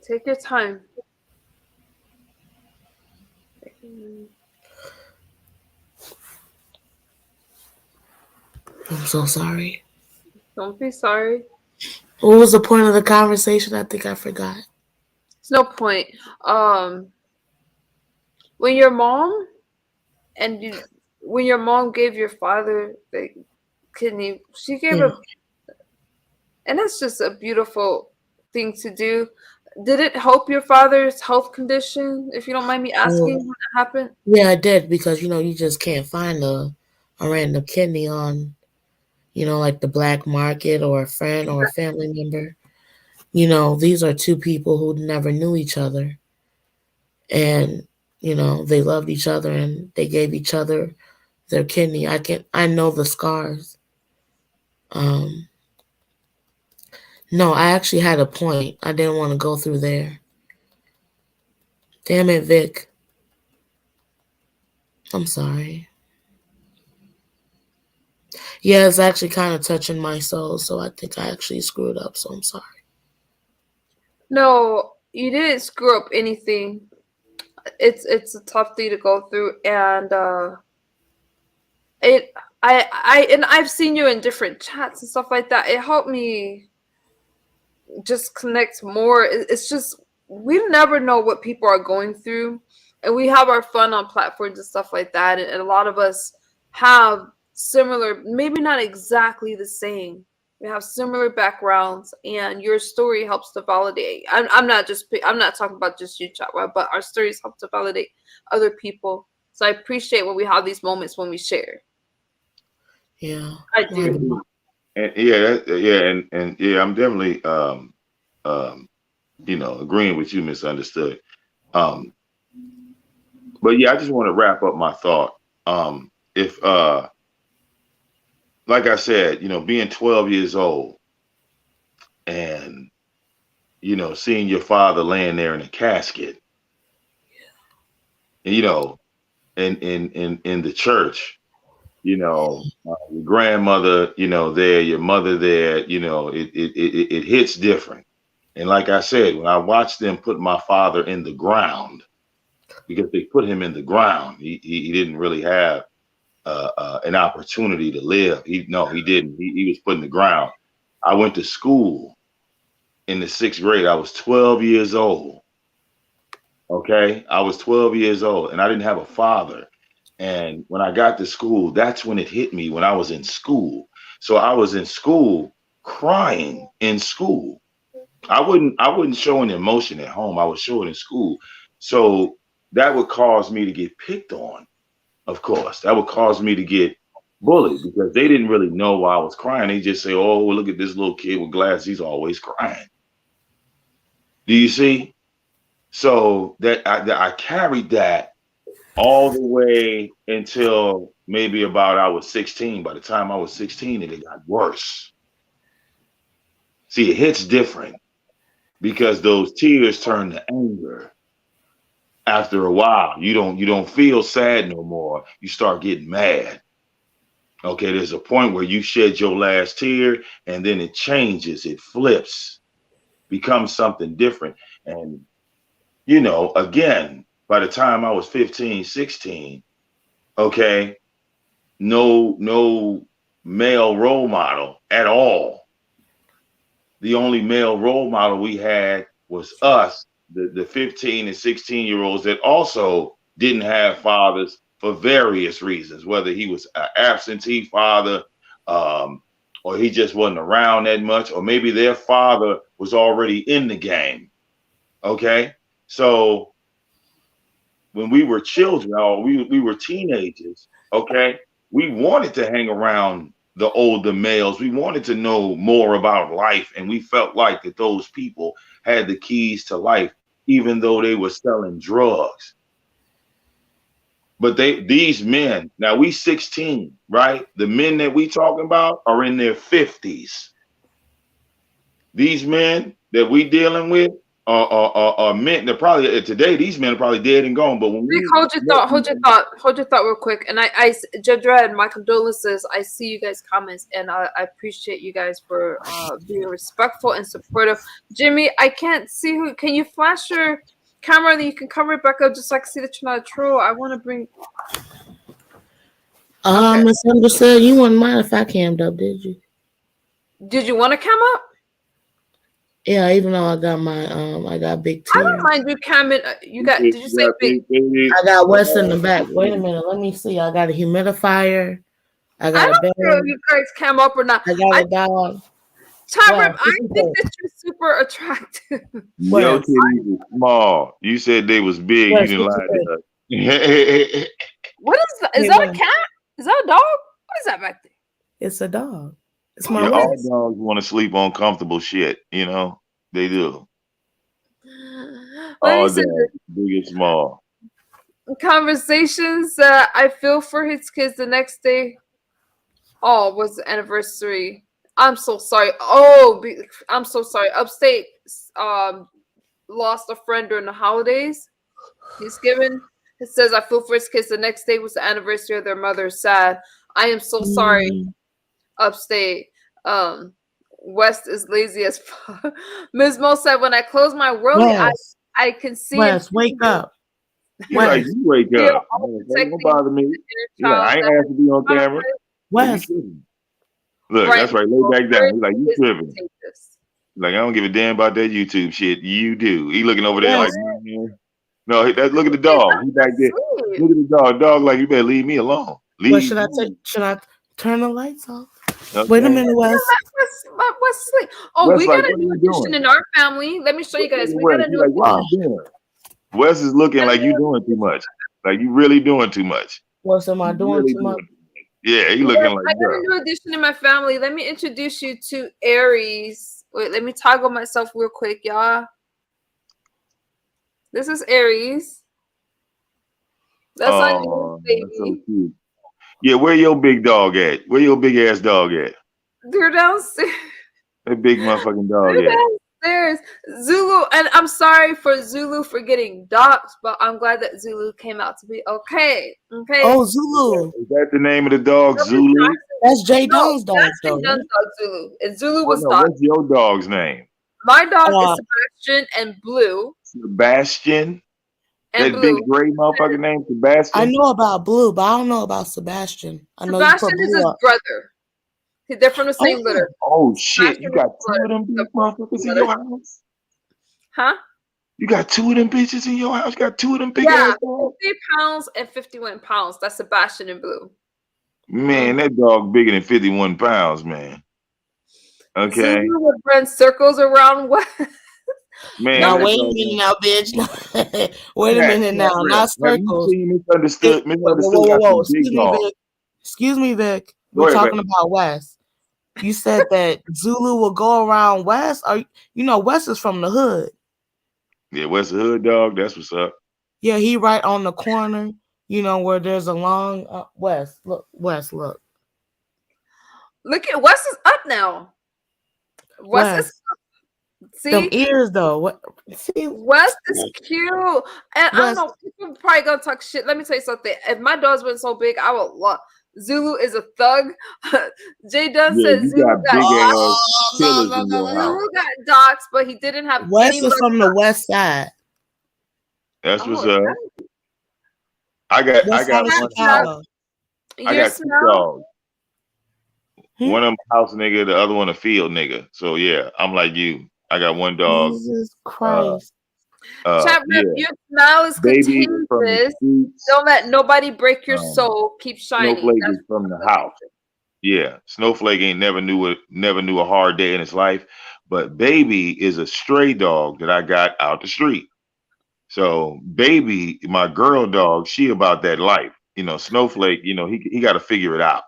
Take your time. I'm so sorry. Don't be sorry. What was the point of the conversation? I think I forgot. It's no point. Um, when your mom and you, when your mom gave your father the kidney, she gave Yeah. a, and that's just a beautiful thing to do. Did it help your father's health condition? If you don't mind me asking, Well, when it happened. yeah, I did because you just can't find a random kidney on like the black market or a friend or a family member. These are two people who never knew each other, and they loved each other and they gave each other their kidney. I know the scars. Um, no, I actually had a point. I didn't want to go through there. Damn it, Vic. I'm sorry. Yeah, it's actually kind of touching my soul, so I think I actually screwed up, so I'm sorry. No, you didn't screw up anything. It's a tough thing to go through, and it and I've seen you in different chats and stuff like that. It helped me just connect more. It's just we never know what people are going through, and we have our fun on platforms and stuff like that, and a lot of us have similar, maybe not exactly the same. We have similar backgrounds, and your story helps to validate. I'm not talking about just you, Chatwa, but our stories help to validate other people. So I appreciate when we have these moments when we share. Yeah, I do. And yeah, I'm definitely agreeing with you, misunderstood. Um, but yeah, I just want to wrap up my thought. If like I said, being 12 years old and seeing your father laying there in a casket, and, in the church, your grandmother, there, your mother there, it hits different. And like I said, when I watched them put my father in the ground, because they put him in the ground, he didn't really have an opportunity to live. He didn't. He was put in the ground. I went to school in the 6th grade. I was 12 years old. Okay, I was 12 years old, and I didn't have a father. And when I got to school, that's when it hit me. When I was in school, so I was in school crying in school. I wouldn't show an emotion at home. I would show it in school. So that would cause me to get picked on. Of course, that would cause me to get bullied because they didn't really know why I was crying. They just say, "Oh, well, look at this little kid with glasses. He's always crying." Do you see? So that I carried that all the way until maybe about I was 16. By the time I was 16, it got worse. See, it hits different because those tears turn to anger. After a while, you don't feel sad no more. You start getting mad. Okay, there's a point where you shed your last tear and then it changes, it flips, becomes something different. And again, by the time I was 15, 16, okay, no male role model at all. The only male role model we had was us, the 15 and 16-year-olds that also didn't have fathers for various reasons, whether he was an absentee father, or he just wasn't around that much, or maybe their father was already in the game. Okay, so when we were children, or we were teenagers, okay, we wanted to hang around the older males. We wanted to know more about life, and we felt like that those people had the keys to life, even though they were selling drugs. But these men, now we 16, right? The men that we talking about are in their 50s. These men that we dealing with are men. They're probably today. These men are probably dead and gone. But when we Hold your thought real quick. And Judge Red, my condolences. I see you guys' comments, and I appreciate you guys for being respectful and supportive. Jimmy, I can't see who. Can you flash your camera that you can cover it back up just so I can see that you're not a troll? I want to bring. Okay. Misunderstood. You wouldn't mind if I cammed up, did you? Did you want to cam up? Yeah, even though I got my I got big tears. I don't mind you camming. You got? Did you say big? I got West in the back. Wait a minute. Let me see. I got a humidifier. I got a bed. I don't know if you guys cam up or not. I got a dog. Tyra, I think that you're super attractive. Your titties are small. You said they was big. You didn't lie to us. What is that? Is that a cat? Is that a dog? What is that back there? It's a dog. It's my all dogs want to sleep on comfortable shit. They do. All dogs, big and small. Conversations that I feel for his kids the next day. Oh, was the anniversary. I'm so sorry. I'm so sorry. Upstate lost a friend during the holidays. He's given. It says, I feel for his kids. The next day was the anniversary of their mother. Sad. I am so sorry. Upstate. West is lazy as fuck. Ms. Mo said, when I close my world, I can see. West, wake up. Like, you wake up. Don't bother me. I ain't asked to be on camera. West. Look, right. That's right. Lay back down. He's like, you tripping. Like, I don't give a damn about that YouTube shit. You do. He looking over there like, Wes, man. No, look at the He's dog. He back there. asleep. Look at the dog. Dog, like, you better leave me alone. well, Leave me. should I turn the lights off? Wait a Okay. minute, Wes. What's sleep? Oh, Wes we like, got a what are new you addition doing? in our family. Let me show you Look guys. at We Wes. got a He new like, what are Oh, you doing? Wes is looking like you doing too much. Like, you really doing too much. Wes, am I You doing really too much? doing too much. Yeah, he Yes, looking like, I got a bro. new addition in my family. Let me introduce you to Aries. Wait, let me toggle myself real quick, y'all. This is Aries. That's on Oh, Aries, that's so baby. cute. Yeah, where your big dog at? Where your big ass dog at? They're downstairs. That big motherfucking dog They're at? downstairs. Zulu, and I'm sorry for Zulu for getting doxxed, but I'm glad that Zulu came out to be okay. Okay. Oh, Zulu. Is that the name of the dog, Nobody's Zulu? doxxing- That's Jay No, Dunn's dog, that's though. Jay Dunn's dog, Zulu. And Zulu Well, was no, doxxed. what's your dog's name? My dog Uh, is Sebastian and Blue. Sebastian? And That Blue. big gray motherfucker named I Sebastian? know about Blue, but I don't know about Sebastian. I know you put Sebastian is Blue his up. brother. They're from the same Oh, litter. Oh shit, you Sebastian got is two of them big motherfuckers in your house? Huh? You got two of them bitches in your house? You got two of them big Yeah, ass dogs? 50 pounds and 51 pounds. That's Sebastian and Blue. Man, that dog bigger than 51 pounds, man. Okay. Zulu would run circles around what? Man, now that wait a dog. minute now, bitch. Wait a Cat, minute now, Rip. not Have you circles. seen misunderstood? Whoa, Misunderstood got whoa. some big dogs. Excuse me, Vic. Go We're ahead, talking baby. about Wes. You said that Zulu will go around Wes. Or Wes is from the hood. Yeah, West Hood dog. That's what's up. Yeah, he right on the corner. Where there's a long Wes. Look, Wes, look. Look at Wes is up now. Wes is see them ears though. What? See, Wes is cute. And I don't Wes, know, people probably gonna talk shit. Let me tell you something. If my dogs weren't so big, I would love Zulu is a thug. Jay Dunn Yeah, said you Zulu got got big ass no, killers no, in no, your no. house. Zulu got docs, but he didn't have Wes any is from the west side. That's what's Oh, up. I got West side of one house. Chicago. I got two dogs. One of them house nigga, the other one a field nigga. So yeah, I'm like you. I got one dog. Jesus Christ. Chat Yeah. Rip, your smile is Baby is from the contagious. streets. Don't let nobody break your soul. Keep shining. Snowflake That's is from the house. Yeah, Snowflake ain't never knew a hard day in his life, but Baby is a stray dog that I got out the street. So Baby, my girl dog, she about that life. Snowflake, he got to figure it out.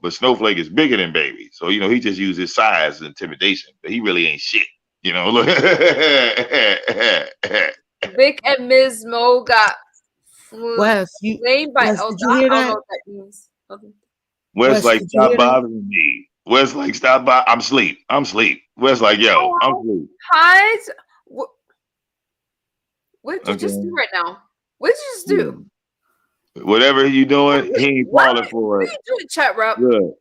But Snowflake is bigger than Baby, so he just uses size and intimidation, but he really ain't shit. Look. Vic and Ms. Mo got Wes, named by Wes, I did you hear don't that? know what that means. Okay. Wes like, did you stop hear that? bothering me. Wes like, stop by. I'm sleep. Wes like, yo, I'm sleep. Hi. What did you just do right now? What did you just do? Whatever you doing, he ain't falling for What it. are you doing, Chat Rep? Good.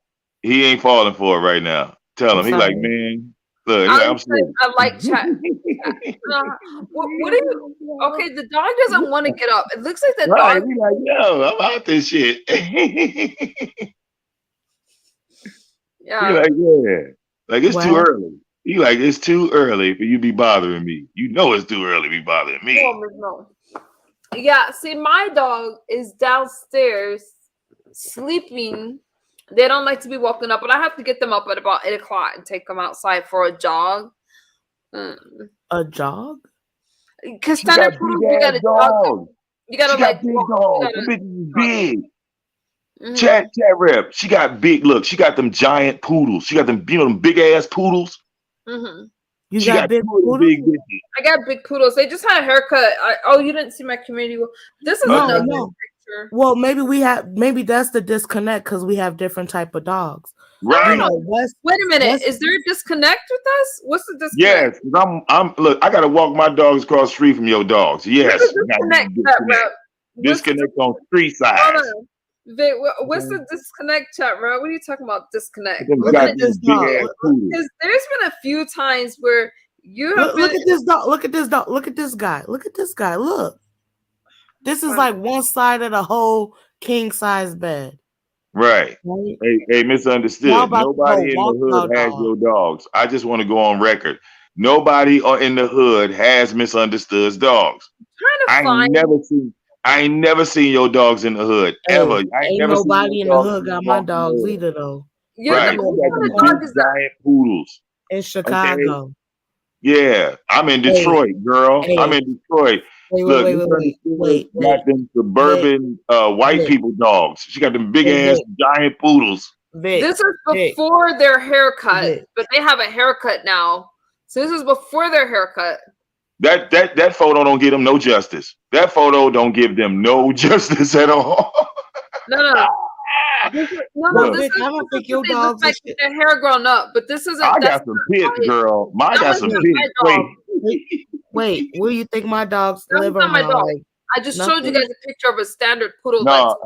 He ain't falling for it right now. Tell him. He like, man, look, he like, I'm sleep. I like chat. What are you? Okay, the dog doesn't want to get up. It looks like the Right. dog. He like, yo, I'm out this shit. Yeah. He like, yeah. Like, it's too Well- early. He like, it's too early for you to be bothering me. It's too early to be bothering me. No. Yeah, see, my dog is downstairs sleeping. They don't like to be woken up, but I have to get them up at about 8 o'clock and take them outside for a jog. A jog? Because standard poodles, you gotta jog. You gotta She got big dogs. Them bitches is big. Chat Rep. She got big. Look, she got them giant poodles. She got them, them big ass poodles. You got big poodles? Big bitches. I got big poodles. They just had a haircut. You didn't see my community. This is another picture. Well, maybe that's the disconnect because we have different type of dogs. Right. Wait a minute. Is there a disconnect with us? What's the disconnect? Yes, look, I gotta walk my dogs across the street from your dogs. Yes. Disconnect on street side. Vic, what's the disconnect, chat, bro? What are you talking about? Disconnect. Look at this dog. Because there's been a few times where you have look at this dog. Look at this dog. Look at this guy. Look at this guy. Look. This is like one side of the whole king size bed. Right. right? Hey, Y'all misunderstood. about to go Nobody in the walk hood y'all has dog. your dogs. I just want to go on record. Nobody in the hood has misunderstood's dogs. Trying to I ain't find. never seen. I ain't never seen your dogs in the hood ever. Hey, I ain't ain't never seen your nobody in the dogs hood just got my walking the dogs hood. either though. You're They the Right. what You live got in kind them of big dog Compton is that? giant poodles. in Okay. Chicago. Yeah. I'm in Hey, Detroit, girl. I'm hey, in Detroit. wait, wait, Look, wait, wait, wait, misunderstood wait, got wait, them Vic, suburban white Vic, people dogs. She got them big hey, ass Vic, giant poodles. Vic, This is Vic, before their haircut, Vic. but they have a haircut now. So this is before their haircut. That photo don't give them no justice. That photo don't give them no justice at all. No, no, no. But Look, This Vic, is I don't what think your they look dogs are like with shit. their hair grown up. But this isn't. I That's got some pits, not. girl. I That got one's some not pits. my dog. Wait, where you think my dogs That one's live not my around? dog. Like I just showed you nothing? guys a picture of a standard poodle. That's No,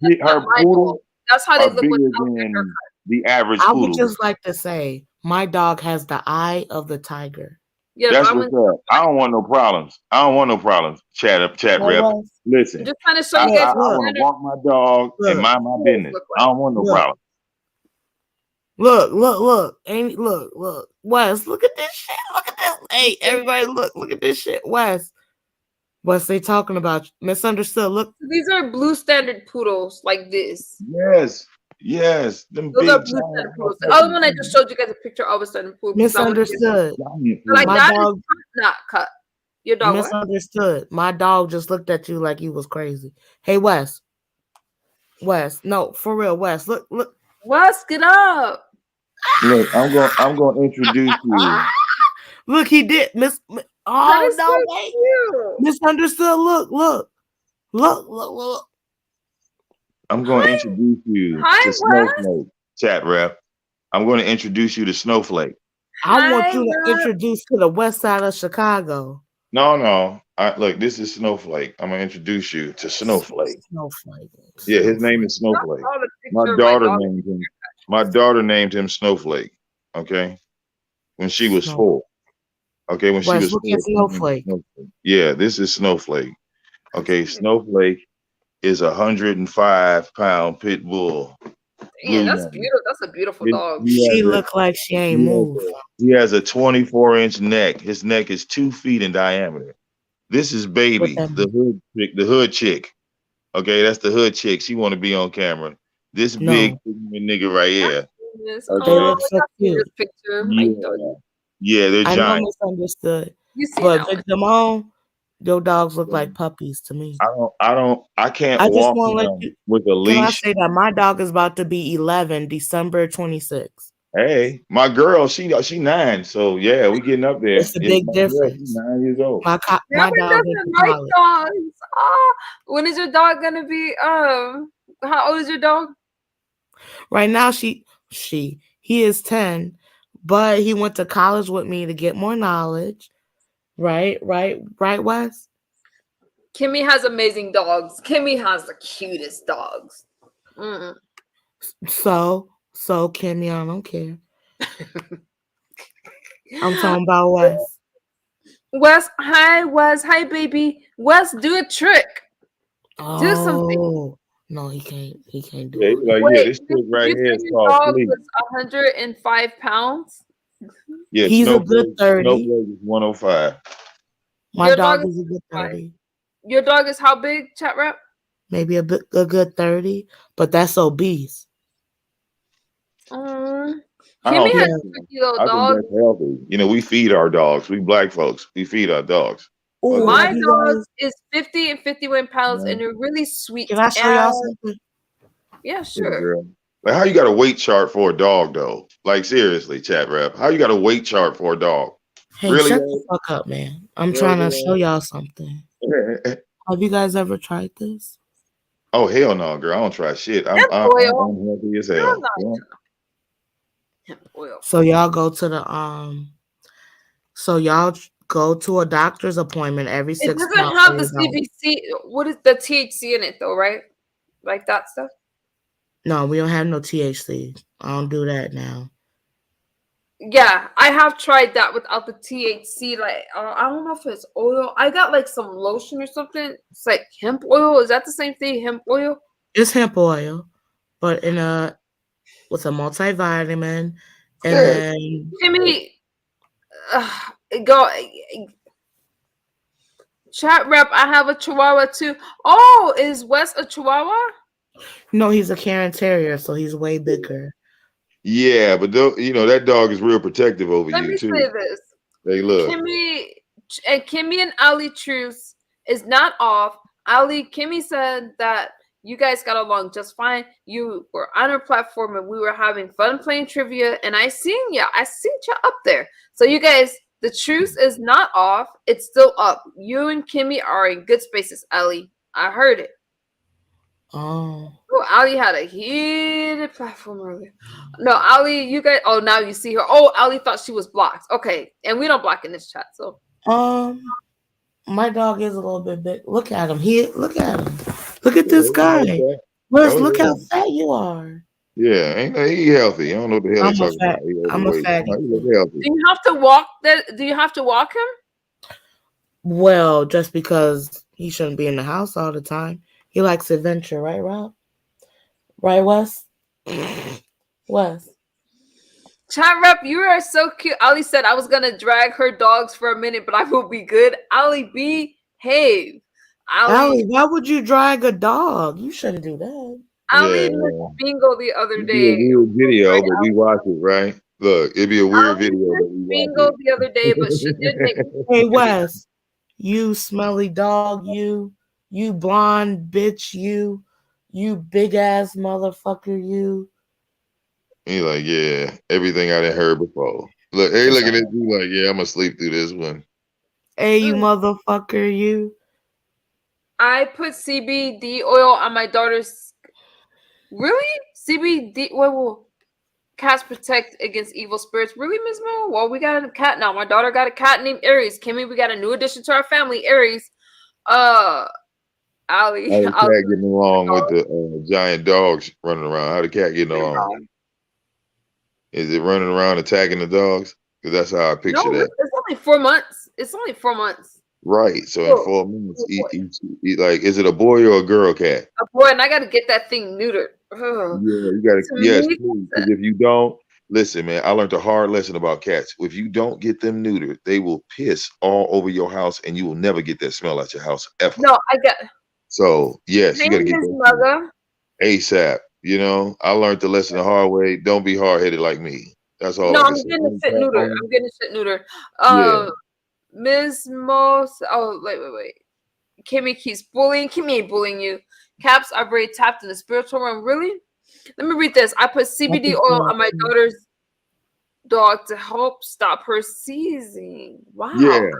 that's not her my dog. poodles That's how they are look bigger without their haircut. than the average I would poodle. just like to say my dog has the eye of the tiger. Yeah, but That's I'm what's up. I don't want no problems. I don't want no problems. Chat Hey rep. Wes, Listen, just trying to show I, you I, guys I what look, want to standard walk my dog and look, mind my poodles business. look I like. don't want no look, problem. look. Ain't look. Wes, look at this shit. Look at this. Hey, everybody, look at this shit. Wes, they talking about misunderstood. Look, These are blue standard poodles like this. Yes, them Those are big blue giant standard poodles. The other one I just motherfucking showed you guys a picture of a standard poodle because I want to get misunderstood. giant like My poodles. that is dog not cut. Your dog what? misunderstood. My dog just looked at you like you was crazy. Hey, Wes, no, for real, Wes. Look. Wes, get up. Look, I'm gonna introduce you. Look, he did. That Oh is so no, wait. cute. Misunderstood. Look. I'm gonna Hi, introduce you hi, to Wes. Snowflake. Chat rep. I'm gonna introduce you to Snowflake. I want Hi, you to Wes. introduce to the west side of Chicago. No. Look, this is Snowflake. I'm gonna introduce you to Snowflake. Snowflake. Yeah, his name is I Snowflake. saw the My picture of my daughter dog. named him. My daughter named him Snowflake. Okay, when she was Snow. 4. Okay, when she West, was look 4. at She named him Snowflake. Snowflake. Yeah, this is Snowflake. That's Okay, cute. Snowflake is a 105-pound pit bull, Damn, blue that's name. beautiful. That's a beautiful dog. He She has a look like she ain't he has moved. he has a 24-inch neck. His neck is 2 feet in diameter. This is What baby, that mean? the hood chick. Okay, that's the hood chick. She want to be on camera. This big No, nigga right here. Yes. they Oh, Okay. look I so got seen this cute. picture. I thought Yeah. Yeah, they're I know giant. misunderstood, you seen but that one. Vic Damone, your dogs look like puppies to me. I can't I just walk want to let him you. with a Can I leash. say that my dog is about to be 11, December 26th. Hey, my girl, she 9. So yeah, we getting up there. It's a Yeah, big my girl, she's difference. 9 years old. My Gavin dog went doesn't to like college. dogs. Ah, when is your dog gonna be? How old is your dog? Right now, he is 10, but he went to college with me to get more knowledge. Right, Wes? Kimmy has amazing dogs. Kimmy has the cutest dogs. Mm-mm. So Kimmy, I don't care. I'm talking about Wes. Wes, hi, baby. Wes, do a trick. Do something. Oh no, he can't. He can't do Yeah, all he's that. like, yeah, Wait, this did chick right you here say is your called dog sleep. was 105 pounds? Yeah, He's a good 30. Snowflake is 105. My Your dog dog is is a good 105. 30. Your dog is how big, chat rep? Maybe a good 30, but that's obese. Um, I Kimmy don't has think Yeah. so. 50 little I think dogs. that's healthy. You know, we feed our dogs. We black folks, we feed our dogs. Oh, Okay. My have you dog guys? is 50 and 51 pounds Yeah, and they're really sweet. Can I show y'all something? Yeah, yeah, sure. girl. Like, how you got a weight chart for a dog though? Like seriously, chat rep. How you got a weight chart for a dog? Hey, Really? shut the fuck up, man. I'm trying to show Really? y'all something. Really? Have you guys ever tried this? Oh hell no, girl. I don't try shit. I'm Hemp I'm oil. unhealthy as No, I'm hell. not Yeah. hemp oil. So y'all go to a doctor's appointment every It 6 doesn't months for have the your dog. CBC. What is the THC in it though, right? Like that stuff? No, we don't have no THC. I don't do that now. Yeah, I have tried that without the THC. Like, I don't know if it's oil. I got like some lotion or something. It's like hemp oil. Is that the same thing? Hemp oil? It's hemp oil, but with a multivitamin, and Yeah. then Kimmy, go chat rep. I have a Chihuahua too. Oh, is Wes a Chihuahua? no, he's a Cairn Terrier, so he's way bigger. Yeah, but that dog is real protective over Let you me say too. this. Hey, look. Kimmy and Ali truce is not off. Kimmy said that you guys got along just fine. You were on our platform and we were having fun playing trivia, and I seen you up there. So you guys, the truce is not off. It's still up. You and Kimmy are in good spaces, Ali. I heard it. Oh. Oh, Ali had a heated platform earlier. No, Ali, you guys. Oh, now you see her. Oh, Ali thought she was blocked. Okay, and we don't block in this chat. So, my dog is a little bit big. Look at him. Look at him. Look at this Yeah, guy. Wes, look how fat you are. Yeah, ain't he healthy? I don't know what the hell he's talking about. He I'm a overweight. fatty. He look healthy. do you have to walk that? Do you have to walk him? Well, just because he shouldn't be in the house all the time. He likes adventure, right, Rob? Right, Wes? Wes. Chat rep, you are so cute. Ali said I was gonna drag her dogs for a minute, but I will be good. Ali, behave. Ali, why would you drag a dog? You shouldn't do that. Ali missed bingo the other It'd be a day. weird video, but we watch it, right? Look, it'd be a weird Ali video, but missed we watch bingo it. the other day, but she did make. Hey, Wes, you smelly dog, you blonde bitch, you big ass motherfucker, you. He like, yeah, everything I done heard before. Look, hey, look at this. He like, yeah, I'm gonna sleep through this one. Hey, you motherfucker, you. I put CBD oil on my daughter's. Really? CBD? Well, cats protect against evil spirits. Really, Ms. Mo? Well, we got a cat now. My daughter got a cat named Aries. Kimmy, we got a new addition to our family, Aries. Ali. How the cat getting along with the giant dogs running around? How the cat getting along? Is it running around attacking the dogs? Because that's how I picture that. It's only 4 months. It's only 4 months. Right. So in 4 months, like, is it a boy or a girl cat? A boy, and I got to get that thing neutered. Ugh. Yeah, you got to. Yes, please. Because if you don't, listen, man, I learned a hard lesson about cats. If you don't get them neutered, they will piss all over your house, and you will never get that smell out your house ever. No, I got. So yes, you got to get that ASAP. You know, I learned the lesson the hard way. Don't be hard headed like me. That's all. No, I I'm can getting say. shit neutered. I'm getting shit neutered. Yeah. Ms. Moss. Oh, wait. Kimmy keeps bullying. Kimmy ain't bullying you. Caps, I've already tapped in the spiritual realm. Really? Let me read this. I put CBD oil on my daughter's dog to help stop her seizing. Wow. Yeah.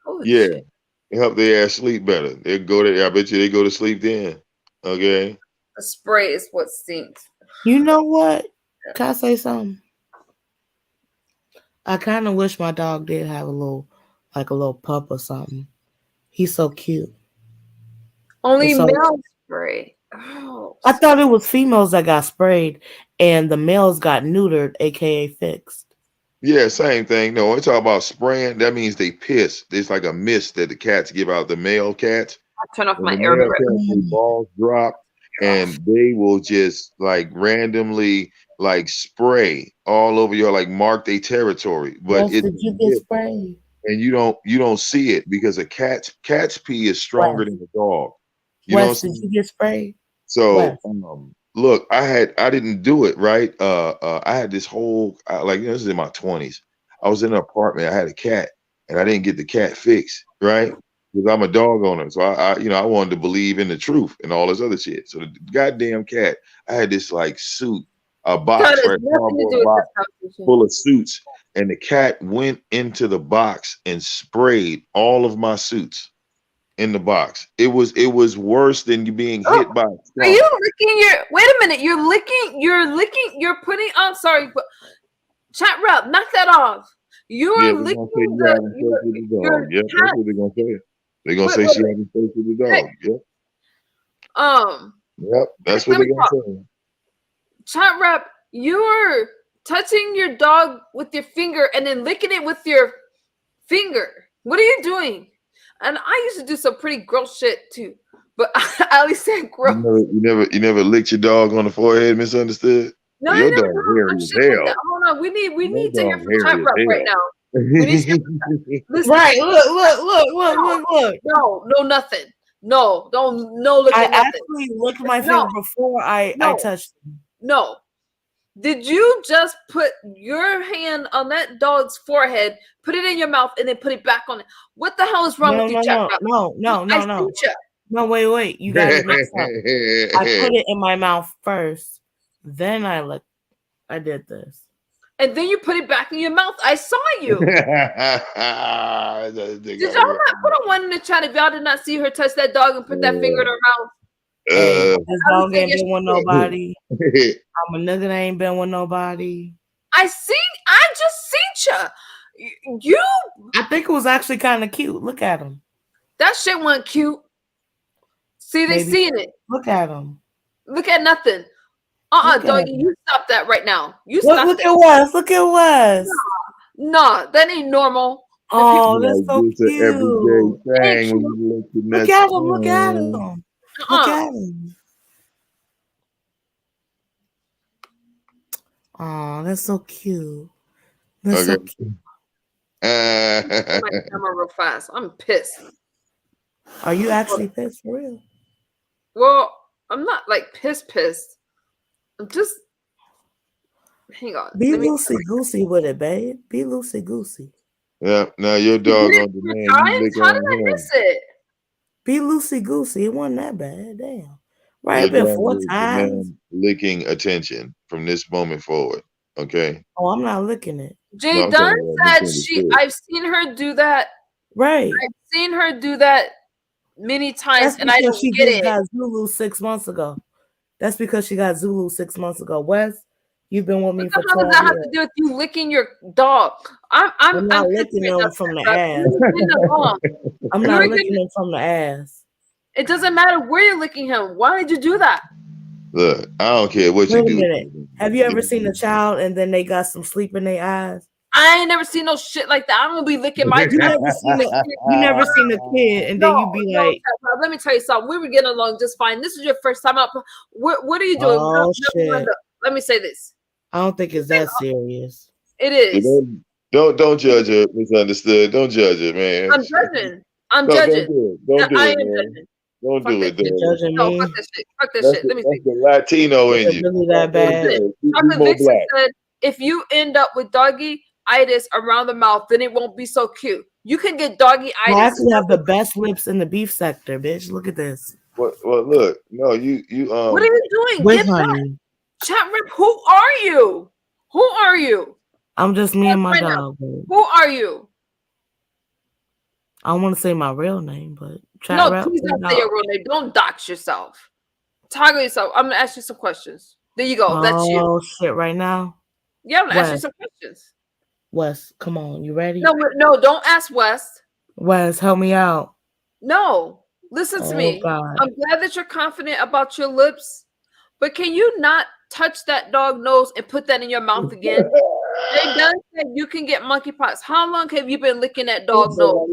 Holy Yeah. shit. Help their ass sleep better. They go to. I bet you they go to sleep then. Okay. The spray is what stinks. You know what? Can I say something? I kind of wish my dog did have a little pup or something. He's so cute. Only male spray. Oh, I thought it was females that got sprayed and the males got neutered, aka fixed. Yeah, same thing. No, when we talk about spraying, that means they piss. It's like a mist that the cats give out, the male cats. I turn off When my the air. male cats, their balls drop and they will just like randomly like spray all over your, like, mark their territory. But Did you get sprayed? And you don't see it because a cat's pee is stronger than the dog. You know what I'm saying? Did you get sprayed? So look, I didn't do it right. I had this whole this is in my 20s. I was in an apartment. I had a cat, and I didn't get the cat fixed right because I'm a dog owner. So I wanted to believe in the truth and all this other shit. So the goddamn cat, I had this like suit, a box, right, cardboard box full of suits, and the cat went into the box and sprayed all of my suits. In the box. It was worse than you being hit by a car. Are you licking your wait a minute, you're putting on sorry, but chat rep, knock that off. You're licking your yep, that's what they're gonna say. They're gonna say she having sex with the dog. Yep. Yep, that's what they're gonna say. Chat rep, you're touching your dog with your finger and then licking it with your finger. What are you doing? And I used to do some pretty gross shit too. But I only said gross. You never licked your dog on the forehead, misunderstood? No, Your I never dog done hairy no as shit like that. hell. Hold on. We Your need to hear dog from Chat hairy Rep right as now. hell. We need to hear from Chat. Listen. Right. Look. No, nothing. No, don't look I at nothing. actually looked at my No. finger before I touched him. No. Did you just put your hand on that dog's forehead, put it in your mouth, and then put it back on it? What the hell is wrong with you, Chat Rep? No. No, wait. You got it mixed up. I put it in my mouth first. Then I did this. And then you put it back in your mouth. I saw you. Did y'all not put on one in the chat if y'all did not see her touch that dog and put that finger in her mouth? Hey, this dog ain't been with nobody. I'm a nigga that ain't been with nobody. I just seen you. I think it was actually kind of cute. Look at him. That shit wasn't cute. See, they seen it. Look at him. Look at nothing. Doggy, you stop that right now. You look, stop look that. at Wes. Look at Wes. No, that ain't normal. Oh, that's so cute. Everyday thing when you look at him. Look at him. Look at him. Oh, that's so cute. That's so cute. My camera real fast. I'm pissed. Are you actually pissed for real? Well, I'm not like pissed. I'm just hang on. Be loosey goosey with it, babe. Be loosey goosey. Yeah, now your dog on demand. How did I miss it? Be loosey goosey. It wasn't that bad. Damn. Right, been 4 times. Licking attention from this moment forward. Okay. Oh, I'm not licking it. Jay Dunn said I've seen her do that. Right. I've seen her do that many times, That's and I don't she get it. Got Zulu 6 months ago. That's because she got Zulu 6 months ago. Wes, you've been with me for 12 years. How does that have to do with you licking your dog? I'm not licking them from the ass. I'm not licking them from the ass. It doesn't matter where you're licking him. Why did you do that? Look, I don't care what you do. Wait a minute. Have you ever seen a child and then they got some sleep in their eyes? I ain't never seen no shit like that. I'm gonna be licking my. You never seen a kid and then you be like, let me tell you something. We were getting along just fine. This is your first time up. What are you doing? Oh, shit. Let me say this. I don't think it's that serious. It is. Don't judge it. Misunderstood. Don't judge it, man. I'm judging. Don't do I it, am man. judging. Don't do it, dude. No, fuck this shit. Fuck this shit. Let me see. That's the Latino in you. Really that bad. Chocolate Vixen said, if you end up with doggy-itis around the mouth, then it won't be so cute. You can get doggy-itis. I actually have the best lips in the beef sector, bitch. Look at this. Well, look. No, you. What are you doing? With honey. Chat Rip, who are you? Who are you? I'm just me and my dog. Babe. Who are you? I don't want to say my real name, but please don't say your real name. Don't dox yourself. Toggle yourself. I'm gonna ask you some questions. There you go. That's you. Oh shit! Right now. Yeah, I'm gonna ask you some questions. Wes, come on, you ready? No, don't ask Wes. Wes, help me out. No, listen to me. God. I'm glad that you're confident about your lips, but can you not touch that dog nose and put that in your mouth again? They done said you can get monkeypox. How long have you been licking that dog nose?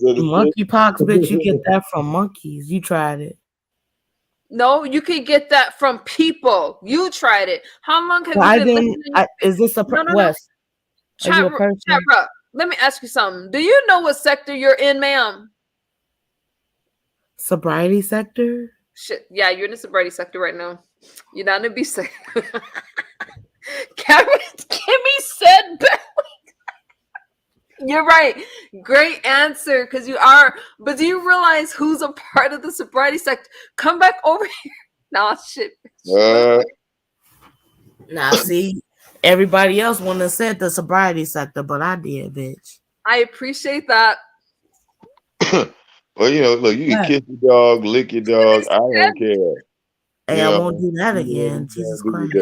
Monkeypox, bitch, you get that from monkeys. You tried it. No, you can get that from people. You tried it. How long have you been licking it? Is this a Wes? Chat, let me ask you something. Do you know what sector you're in, ma'am? Sobriety sector? Shit. Yeah, you're in the sobriety sector right now. You're not in the B sector. Kimmy said you're right. Great answer, because you are. But do you realize who's a part of the sobriety sector? Come back over here. Nah, shit. Nah, see, everybody else wouldn't have said the sobriety sector, but I did, bitch. I appreciate that. Well, look, you can kiss your dog, lick your dog. I don't care. Hey, I won't do that again. Jesus Christ.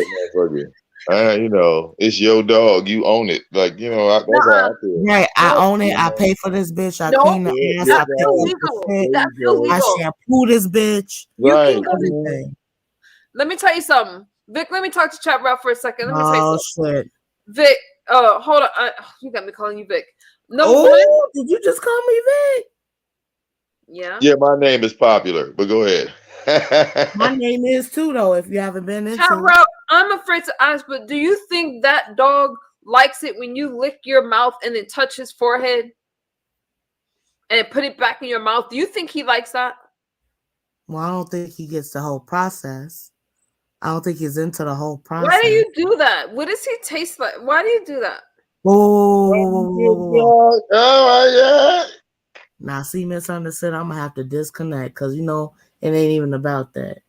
It's your dog. You own it. Like, that's how I feel. Right, I own it. I pay for this bitch. I clean the ass. I pick up the shit. I shampoo this bitch. Right. Everything. Let me tell you something. Vic, let me talk to Chat Rap for a second. Let me tell you something. Shit. Vic, hold on. You got me calling you Vic. No, did you just call me Vic? Yeah. Yeah, my name is popular, but go ahead. My name is too, though, if you haven't been Chat into it. Rob, I'm afraid to ask, but do you think that dog likes it when you lick your mouth and then touch his forehead and put it back in your mouth? Do you think he likes that? Well, I don't think he gets the whole process. I don't think he's into the whole Why do process. you do that? What does he taste like? Why do you do that? Whoa. Oh my God. Now, see, misunderstood. I'm gonna have to disconnect because it ain't even about that.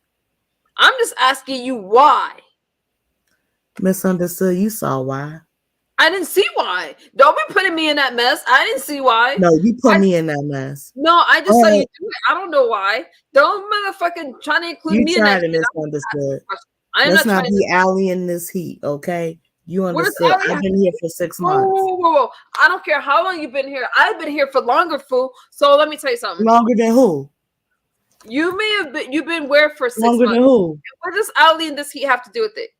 I'm just asking you why. Misunderstood. You saw why. I didn't see why. Don't be putting me in that mess. I didn't see why. No, you put me in that mess. No, I just saw you do it. I don't know why. Don't motherfucking try to include You me in that tried to shit. misunderstood. I'm Let's not not trying be alley in this heat, okay? You What does understood. Allie I've have been to here do? for 6 Whoa, months. whoa, whoa, whoa. I don't care how long you've been here. I've been here for longer, fool. So let me tell you something. Longer than who? You've been where for 6 Longer months. than who? What does Allie and this heat have to do with it?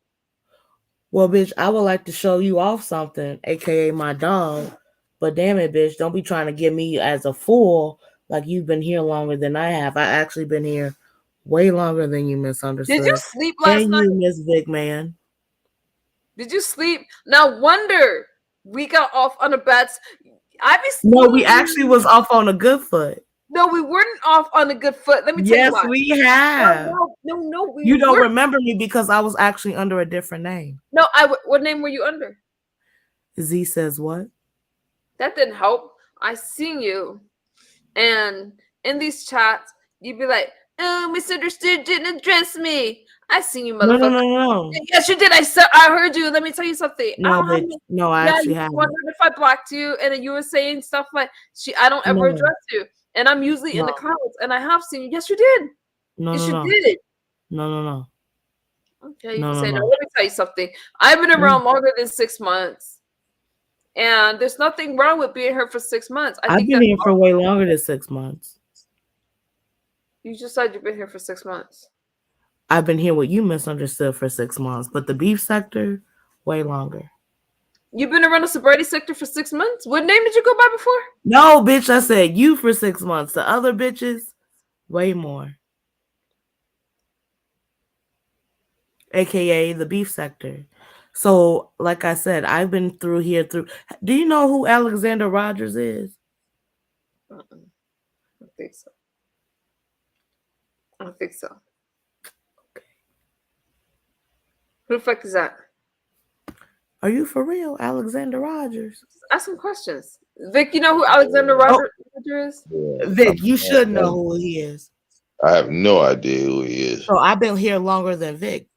Well, bitch, I would like to show you off something, aka my dog. But damn it, bitch, don't be trying to get me as a fool like you've been here longer than I have. I actually been here way longer than you, misunderstood. Did you sleep last and night? you, Miss Big Man. Did you sleep? No wonder we got off on a bad. No, we actually was off on a good foot. No, we weren't off on a good foot. Let me tell you why. Yes, we have. No. You don't remember me because I was actually under a different name. No, what name were you under? Z says what? That didn't help. I seen you, and in these chats, you'd be like, "Oh, misunderstood, didn't address me." I seen you, motherfucker. No. Yes, you did. I heard you. Let me tell you something. No, bitch. No, I actually haven't. Wondered if I blocked you, and then you were saying stuff like, I don't ever address you," and I'm usually in the comments, and I have seen you. Yes, you did. No. Did. No. Okay, you can say no. Let me tell you something. I've been around longer than 6 months, and there's nothing wrong with being here for 6 months. I've been here for way longer than 6 months. You just said you've been here for 6 months. I've been here with you, misunderstood, for 6 months, but the beef sector, way longer. You've been around the sobriety sector for 6 months? What name did you go by before? No, bitch, I said you for 6 months. The other bitches, way more. AKA the beef sector. So, like I said, I've been through here. Do you know who Alexander Rogers is? I don't think so. I don't think so. Okay. Who the fuck is that? Are you for real, Alexander Rogers? Ask some questions. Vic, you know who Alexander Rogers is? Yeah. Vic, you should know who he is. I have no idea who he is. So I've been here longer than Vic.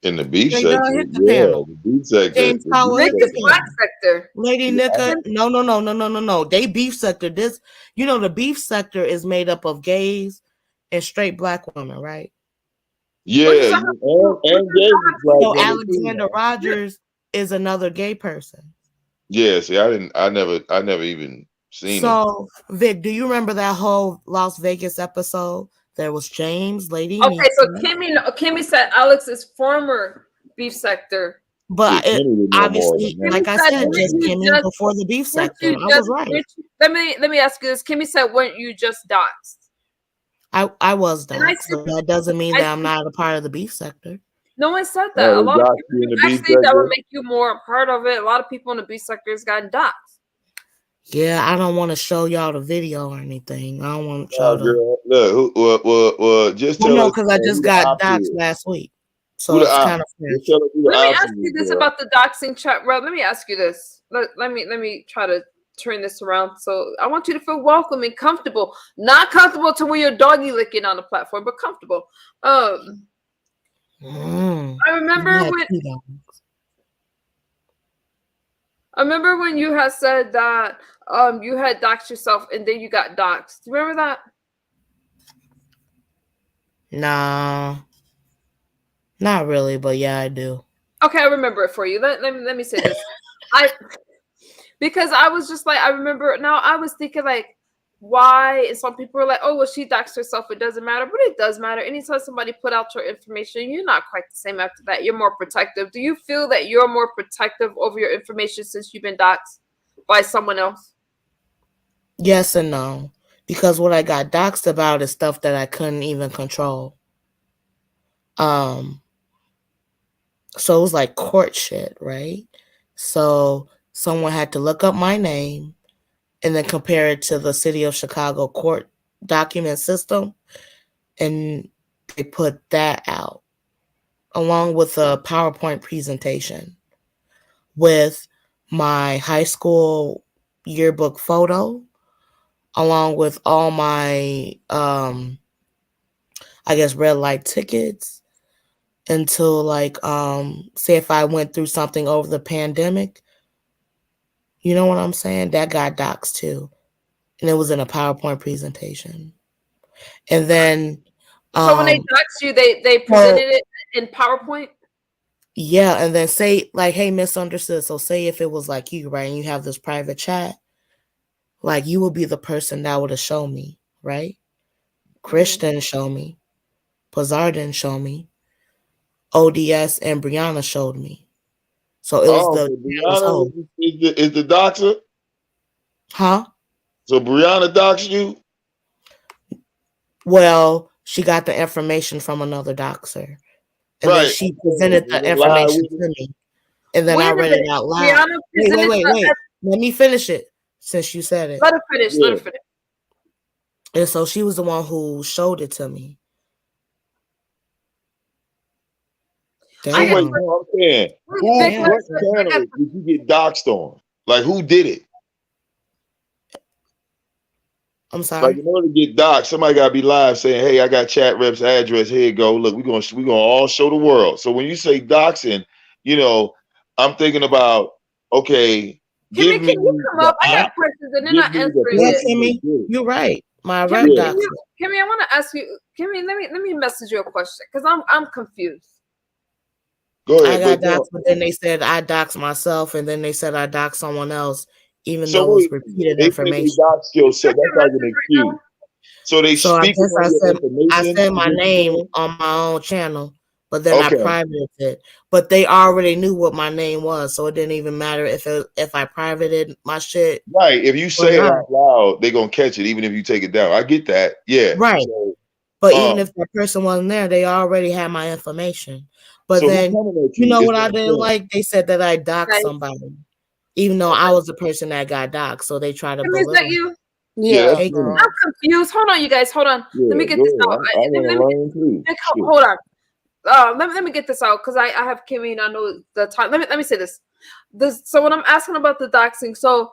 In the beef sector, the beef sector. James Powell hit the black sector. Lady Nika, no. They beef sector. The beef sector is made up of gays and straight black women, right? Yeah, and gay. So Alexander Rogers is another gay person. Yeah, see, I never even seen him. So, Vic, do you remember that whole Las Vegas episode? There was James, Lady Okay, Nika. so Kimmy said Alex is former beef sector. But obviously, like I said, just Kimmy before the beef sector. I was right. Let me ask you this. Kimmy said, weren't you just doxxed? I was doxxed, but that doesn't mean that I'm not a part of the beef sector. No one said that. A lot of people actually that would make you more a part of it. A lot of people in the beef sector has gotten doxxed. Yeah, I don't want to show y'all the video or anything. I don't want y'all to. Look, just tell us. Because I just got doxxed last week. So it's kind of fresh. Let me ask you this about the doxing chat, Rob. Let me ask you this. Let me try to turn this around. So I want you to feel welcome and comfortable. Not comfortable to where you're doggy licking on the platform, but comfortable. I remember when you had said that you had doxed yourself and then you got doxed. Do you remember that? Nah. Not really, but yeah, I do. Okay, I remember it for you. Let me say this. Because I was just like, I remember now I was thinking like, why? And some people were like, oh, well, she doxed herself. It doesn't matter. But it does matter. Anytime somebody put out your information, you're not quite the same after that. You're more protective. Do you feel that you're more protective over your information since you've been doxed by someone else? Yes and no. because what I got doxxed about is stuff that I couldn't even control. So it was like court shit, right? So someone had to look up my name and then compare it to the city of Chicago court document system, and they put that out along with a PowerPoint presentation with my high school yearbook photo, along with all my I guess red light tickets, until like say if I went through something over the pandemic, you know what I'm saying? That got doxxed too. And it was in a PowerPoint presentation. And then So when they doxed you, they presented it in PowerPoint? Yeah, and then say like, hey, misunderstood. So say if it was like you, right, and you have this private chat, like you would be the person that would have shown me, right? Krish didn't show me. Pazar didn't show me. ODS and Brianna showed me. So it was Oh, the so channel's Brianna host. is the doxer? Huh? So Brianna doxed you? Well, she got the information from another doxer. And then Right. she presented the They lied information with to it. me. And then Wait I a read minute. it out loud. Brianna presented Wait. Let me finish it since you said it. Let her finish. Yeah. Let her finish. And so she was the one who showed it to me. So wait, no, I'm saying, what channel did you get doxed on? Like, who did it? I'm sorry. Like, in order to get doxed, somebody got to be live saying, "Hey, I got Chat Rep's address. Here you go. Look, we're gonna all show the world." So when you say doxing, you know, I'm thinking about, okay, Kimmy, give me can you come the up? I got questions and they're give not me the answering Yeah, it. Kimmy, you're right. My rep Kimmy, doxed. Kimmy, I want to ask you, Kimmy, let me message you a question because I'm confused. Go ahead. I got doxed, but then they said I doxed myself, and then they said I doxed someone else, even So though it was wait, repeated they say information. they doxed yourself. That's like an excuse. So they So I speaking guess on your information. I said my is what you're name saying? on my own channel, but then I Okay. privated it. But they already knew what my name was, so it didn't even matter if I privated my shit. Right. If you or say it not. out loud, they're gonna catch it, even if you take it down. I get that. Yeah. Right. So, But even if that person wasn't there, they already had my information. But so then, who's coming at you you? know Is what I what I'm didn't saying. like? They said that I doxed Right. somebody, even though I was the person that got doxed. So they try to Kimmy, is belittle that me. you? Yeah, that's Hey, me. girl. I'm confused. Hold on, you guys. Hold on. Yeah, Let me get go this ahead. out. I want to learn too. Hold on. Let me get this out because I have Kimmy and I know the time. Let me say this. So when I'm asking about the doxing, so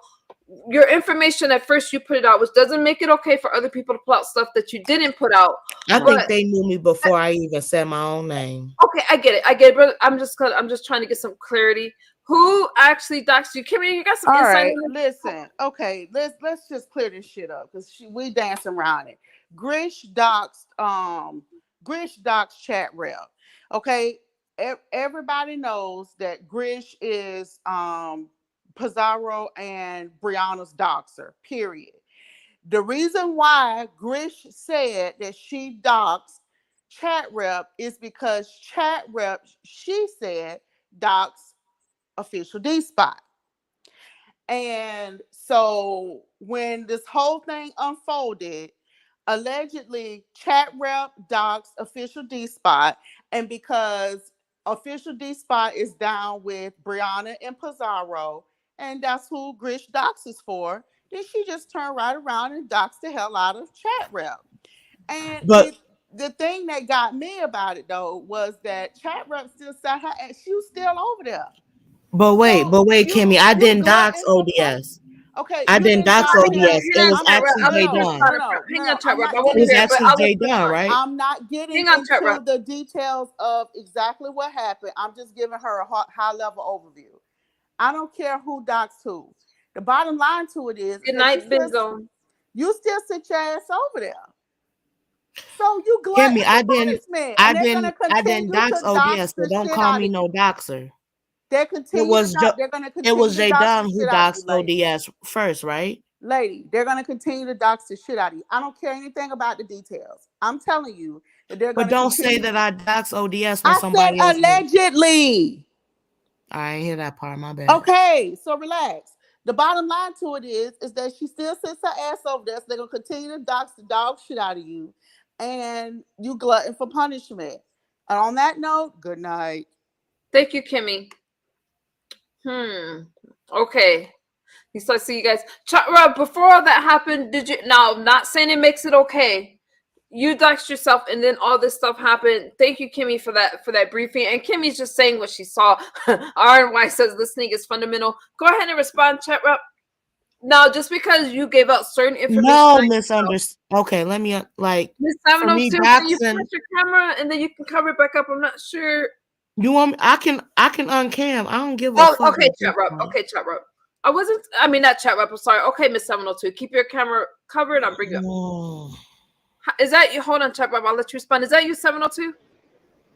your information at first you put it out, which doesn't make it okay for other people to put out stuff that you didn't put out. I think they knew me before I even said my own name. Okay, I get it, but I'm just trying to get some clarity. Who actually doxed you? Kimmy, you got some All insight right, on this? listen. Okay, let's just clear this shit up because we dancing around it. Grish doxed chat rep. Okay, everybody knows that Grish is Pizarro and Brianna's doxer. Period. The reason why Grish said that she doxed chat rep is because chat rep, she said, doxed official D spot. And so when this whole thing unfolded, allegedly chat rep doxed official D spot, and because official D spot is down with Brianna and Pizarro, and that's who Grish dox is for, then she just turned right around and doxed the hell out of chat rep. And But the thing that got me about it though was that chat rep still sat her and she was still over there. But wait, Kimmy, I didn't dox ODS. Okay, I you didn't didn't dox dox ODS. It was actually Jay Dunn. Hang on, chat rep. I It won't be was there, but actually Jay Dunn, right? I'm not getting Hang on, chat into rep. the details of exactly what happened. I'm just giving her a high level overview. I don't care who doxed who. The bottom line to it is Good that night, Bingo. you still sit your ass over there. So you glutton Kimmy, for punishment, and they're gonna I continue didn't dox to dox ODS, so the don't shit call out me of no you. doxer. They're gonna continue Jay to dox Dunn the who shit out of you, doxed lady. ODS first, right? Lady, they're gonna continue to dox the shit out of you. I don't care anything about the details. I'm telling you that they're But gonna don't continue. say that I dox ODS when I said somebody else did. allegedly. I didn't hear that part, my bad. Okay, so relax. the bottom line to it is that she still sits her ass over there. So they're gonna continue to dox the dog shit out of you, and you glutton for punishment. And on that note, good night. Thank you, Kimmy. Okay. So I see you guys. Rob, before all that happened, did you? Now, I'm not saying it makes it okay. You doxed yourself, and then all this stuff happened. Thank you, Kimmy, for that briefing. And Kimmy's just saying what she saw. RNY says listening is fundamental. Go ahead and respond, chat Rob. Now, just because you gave out certain information, no misunderstood. Okay, let me like. Miss For me, 702, can you flash your camera and then you can cover it back up? I'm not sure. You want me? I can uncam. I don't give a fuck. Okay, chat Rob. Okay, chat Rob. Not chat Rob. I'm sorry. Okay, Miss 702, keep your camera covered. I'll bring you up. Is that you? Hold on, chat Rob. I'll let you respond. Is that you, 702?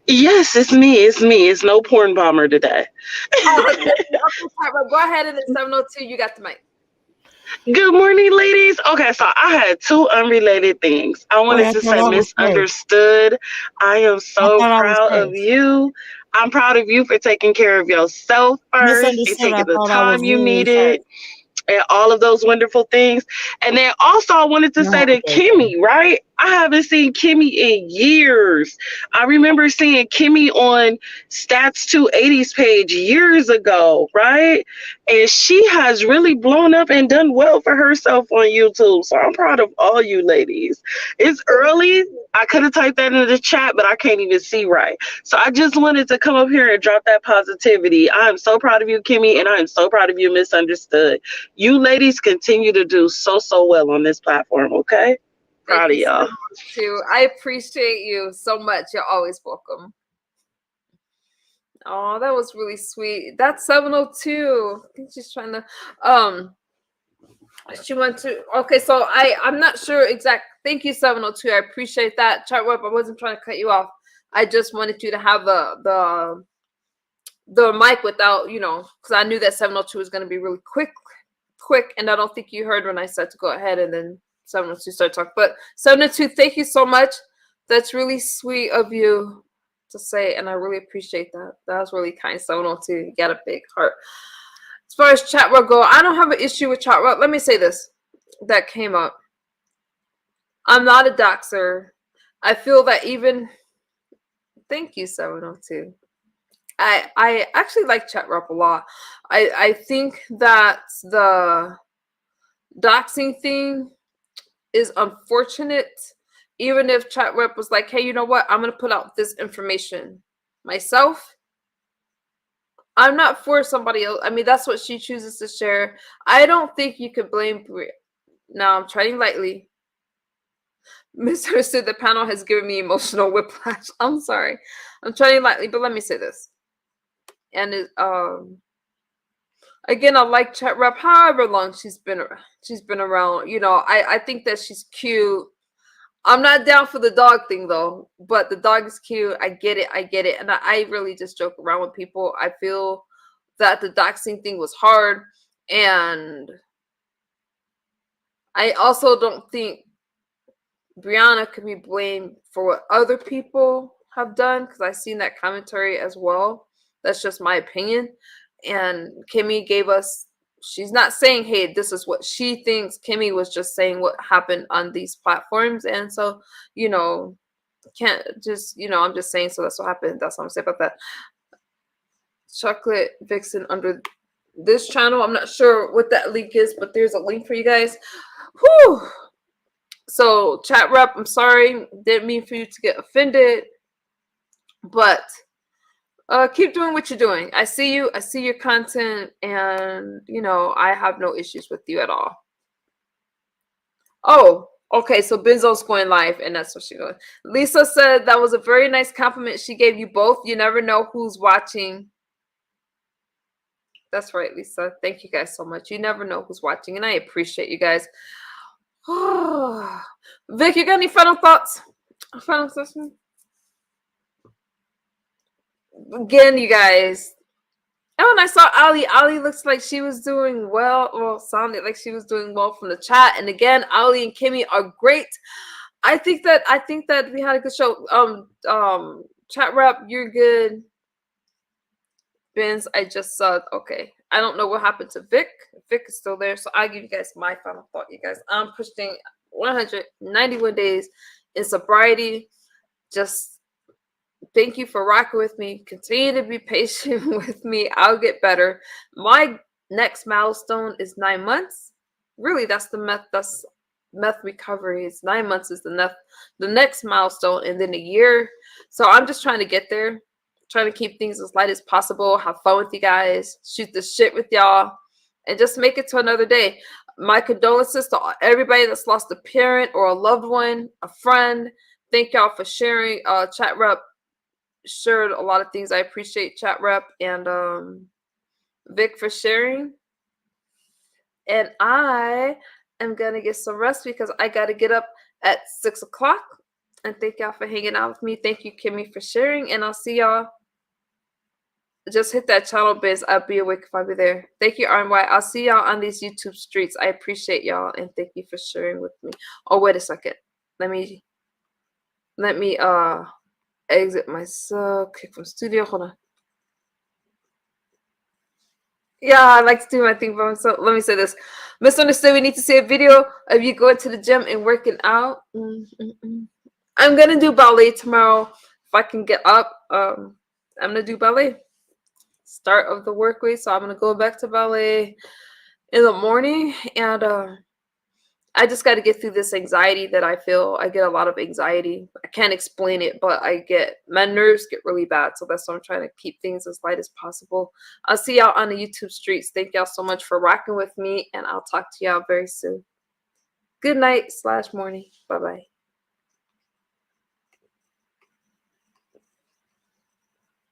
Yes, it's me. It's me. It's no porn bomber today. Okay, chat Rob. Go ahead, and then 702, you got the mic. Good morning, ladies. Okay, so I had two unrelated things. I wanted to say misunderstood. I am so proud of you. I'm proud of you for taking care of yourself first and taking the time you needed. And all of those wonderful things. And then also I wanted to say to Kimmy, right? I haven't seen Kimmy in years. I remember seeing Kimmy on Stats 280's page years ago, right? And she has really blown up and done well for herself on YouTube. So I'm proud of all you ladies. It's early. I could have typed that into the chat, but I can't even see right. So I just wanted to come up here and drop that positivity. I am so proud of you, Kimmy, and I am so proud of you, Misunderstood. You ladies continue to do so well on this platform, okay? Proud of y'all. Too. I appreciate you so much. You're always welcome. Oh, that was really sweet. That's 702. I think she's trying to she went to so I'm not sure exact. Thank you, 702. I appreciate that. Chat Web, I wasn't trying to cut you off. I just wanted you to have the mic without, because I knew that 702 was going to be really quick, and I don't think you heard when I said to go ahead, and then 702 started talking. But 702, thank you so much. That's really sweet of you to say, and I really appreciate that. That was really kind, 702. You got a big heart. As far as chat work go, I don't have an issue with chat work. Let me say this that came up. I'm not a doxer. I feel that even. Thank you, 702. I actually like chat rep a lot. I think that the doxing thing is unfortunate. Even if chat rep was like, hey, you know what? I'm going to put out this information myself. I'm not for somebody else. I mean, that's what she chooses to share. I don't think you could blame Bria. Now, I'm treading lightly. Misunderstood. The panel has given me emotional whiplash. I'm sorry. I'm treading lightly, but let me say this. And again, I like chat rep. However long she's been around. I think that she's cute. I'm not down for the dog thing though, but the dog is cute. I get it. And I really just joke around with people. I feel that the doxing thing was hard, and I also don't think Brianna can be blamed for what other people have done, because I've seen that commentary as well. That's just my opinion. And Kimmy gave us, she's not saying, hey, this is what she thinks. Kimmy was just saying what happened on these platforms. And so, can't just, I'm just saying, so that's what happened. That's what I'm saying about that. Chocolate Vixen under this channel. I'm not sure what that link is, but there's a link for you guys. Whew. So chat rep, I'm sorry. Didn't mean for you to get offended. But keep doing what you're doing. I see you. I see your content, and I have no issues with you at all. Oh, okay. So Benzo's going live, and that's what she goes. Lisa said that was a very nice compliment she gave you both. You never know who's watching. That's right, Lisa. Thank you guys so much. You never know who's watching, and I appreciate you guys. Vic, you got any final thoughts? Final assessment? Again, you guys. Oh, and I saw Ali. Ali looks like she was doing well. Well, sounded like she was doing well from the chat. And again, Ali and Kimmy are great. I think that we had a good show. Chat rep, you're good. Benz, I just saw. Okay, I don't know what happened to Vic. Vic is still there, so I'll give you guys my final thought, you guys. I'm pushing 191 days in sobriety. Just thank you for rocking with me. Continue to be patient with me. I'll get better. My next milestone is 9 months. Really, that's the meth. That's meth recovery. It's 9 months is the next milestone, and then a year. So I'm just trying to get there. Trying to keep things as light as possible. Have fun with you guys. Shoot the shit with y'all, and just make it to another day. My condolences to everybody that's lost a parent or a loved one, a friend. Thank y'all for sharing. Chat rep shared a lot of things. I appreciate chat rep and Vic for sharing. And I am gonna get some rest because I gotta get up at 6 o'clock. And thank y'all for hanging out with me. Thank you, Kimmy, for sharing. And I'll see y'all. Just hit that channel, biz. I'll be awake if I'll be there. Thank you, RNY. I'll see y'all on these YouTube streets. I appreciate y'all and thank you for sharing with me. Oh, wait a second. Let me exit myself. Kick from studio. Hold on. Yeah, I like to do my thing by myself. Let me say this. Misunderstood. We need to see a video of you going to the gym and working out. I'm gonna do ballet tomorrow if I can get up. I'm gonna do ballet. Start of the work week, so I'm gonna go back to ballet in the morning, and I just got to get through this anxiety that I feel. I get a lot of anxiety. I can't explain it, but my nerves get really bad. So that's why I'm trying to keep things as light as possible. I'll see y'all on the YouTube streets. Thank y'all so much for rocking with me, and I'll talk to y'all very soon. Good night / morning. Bye-bye.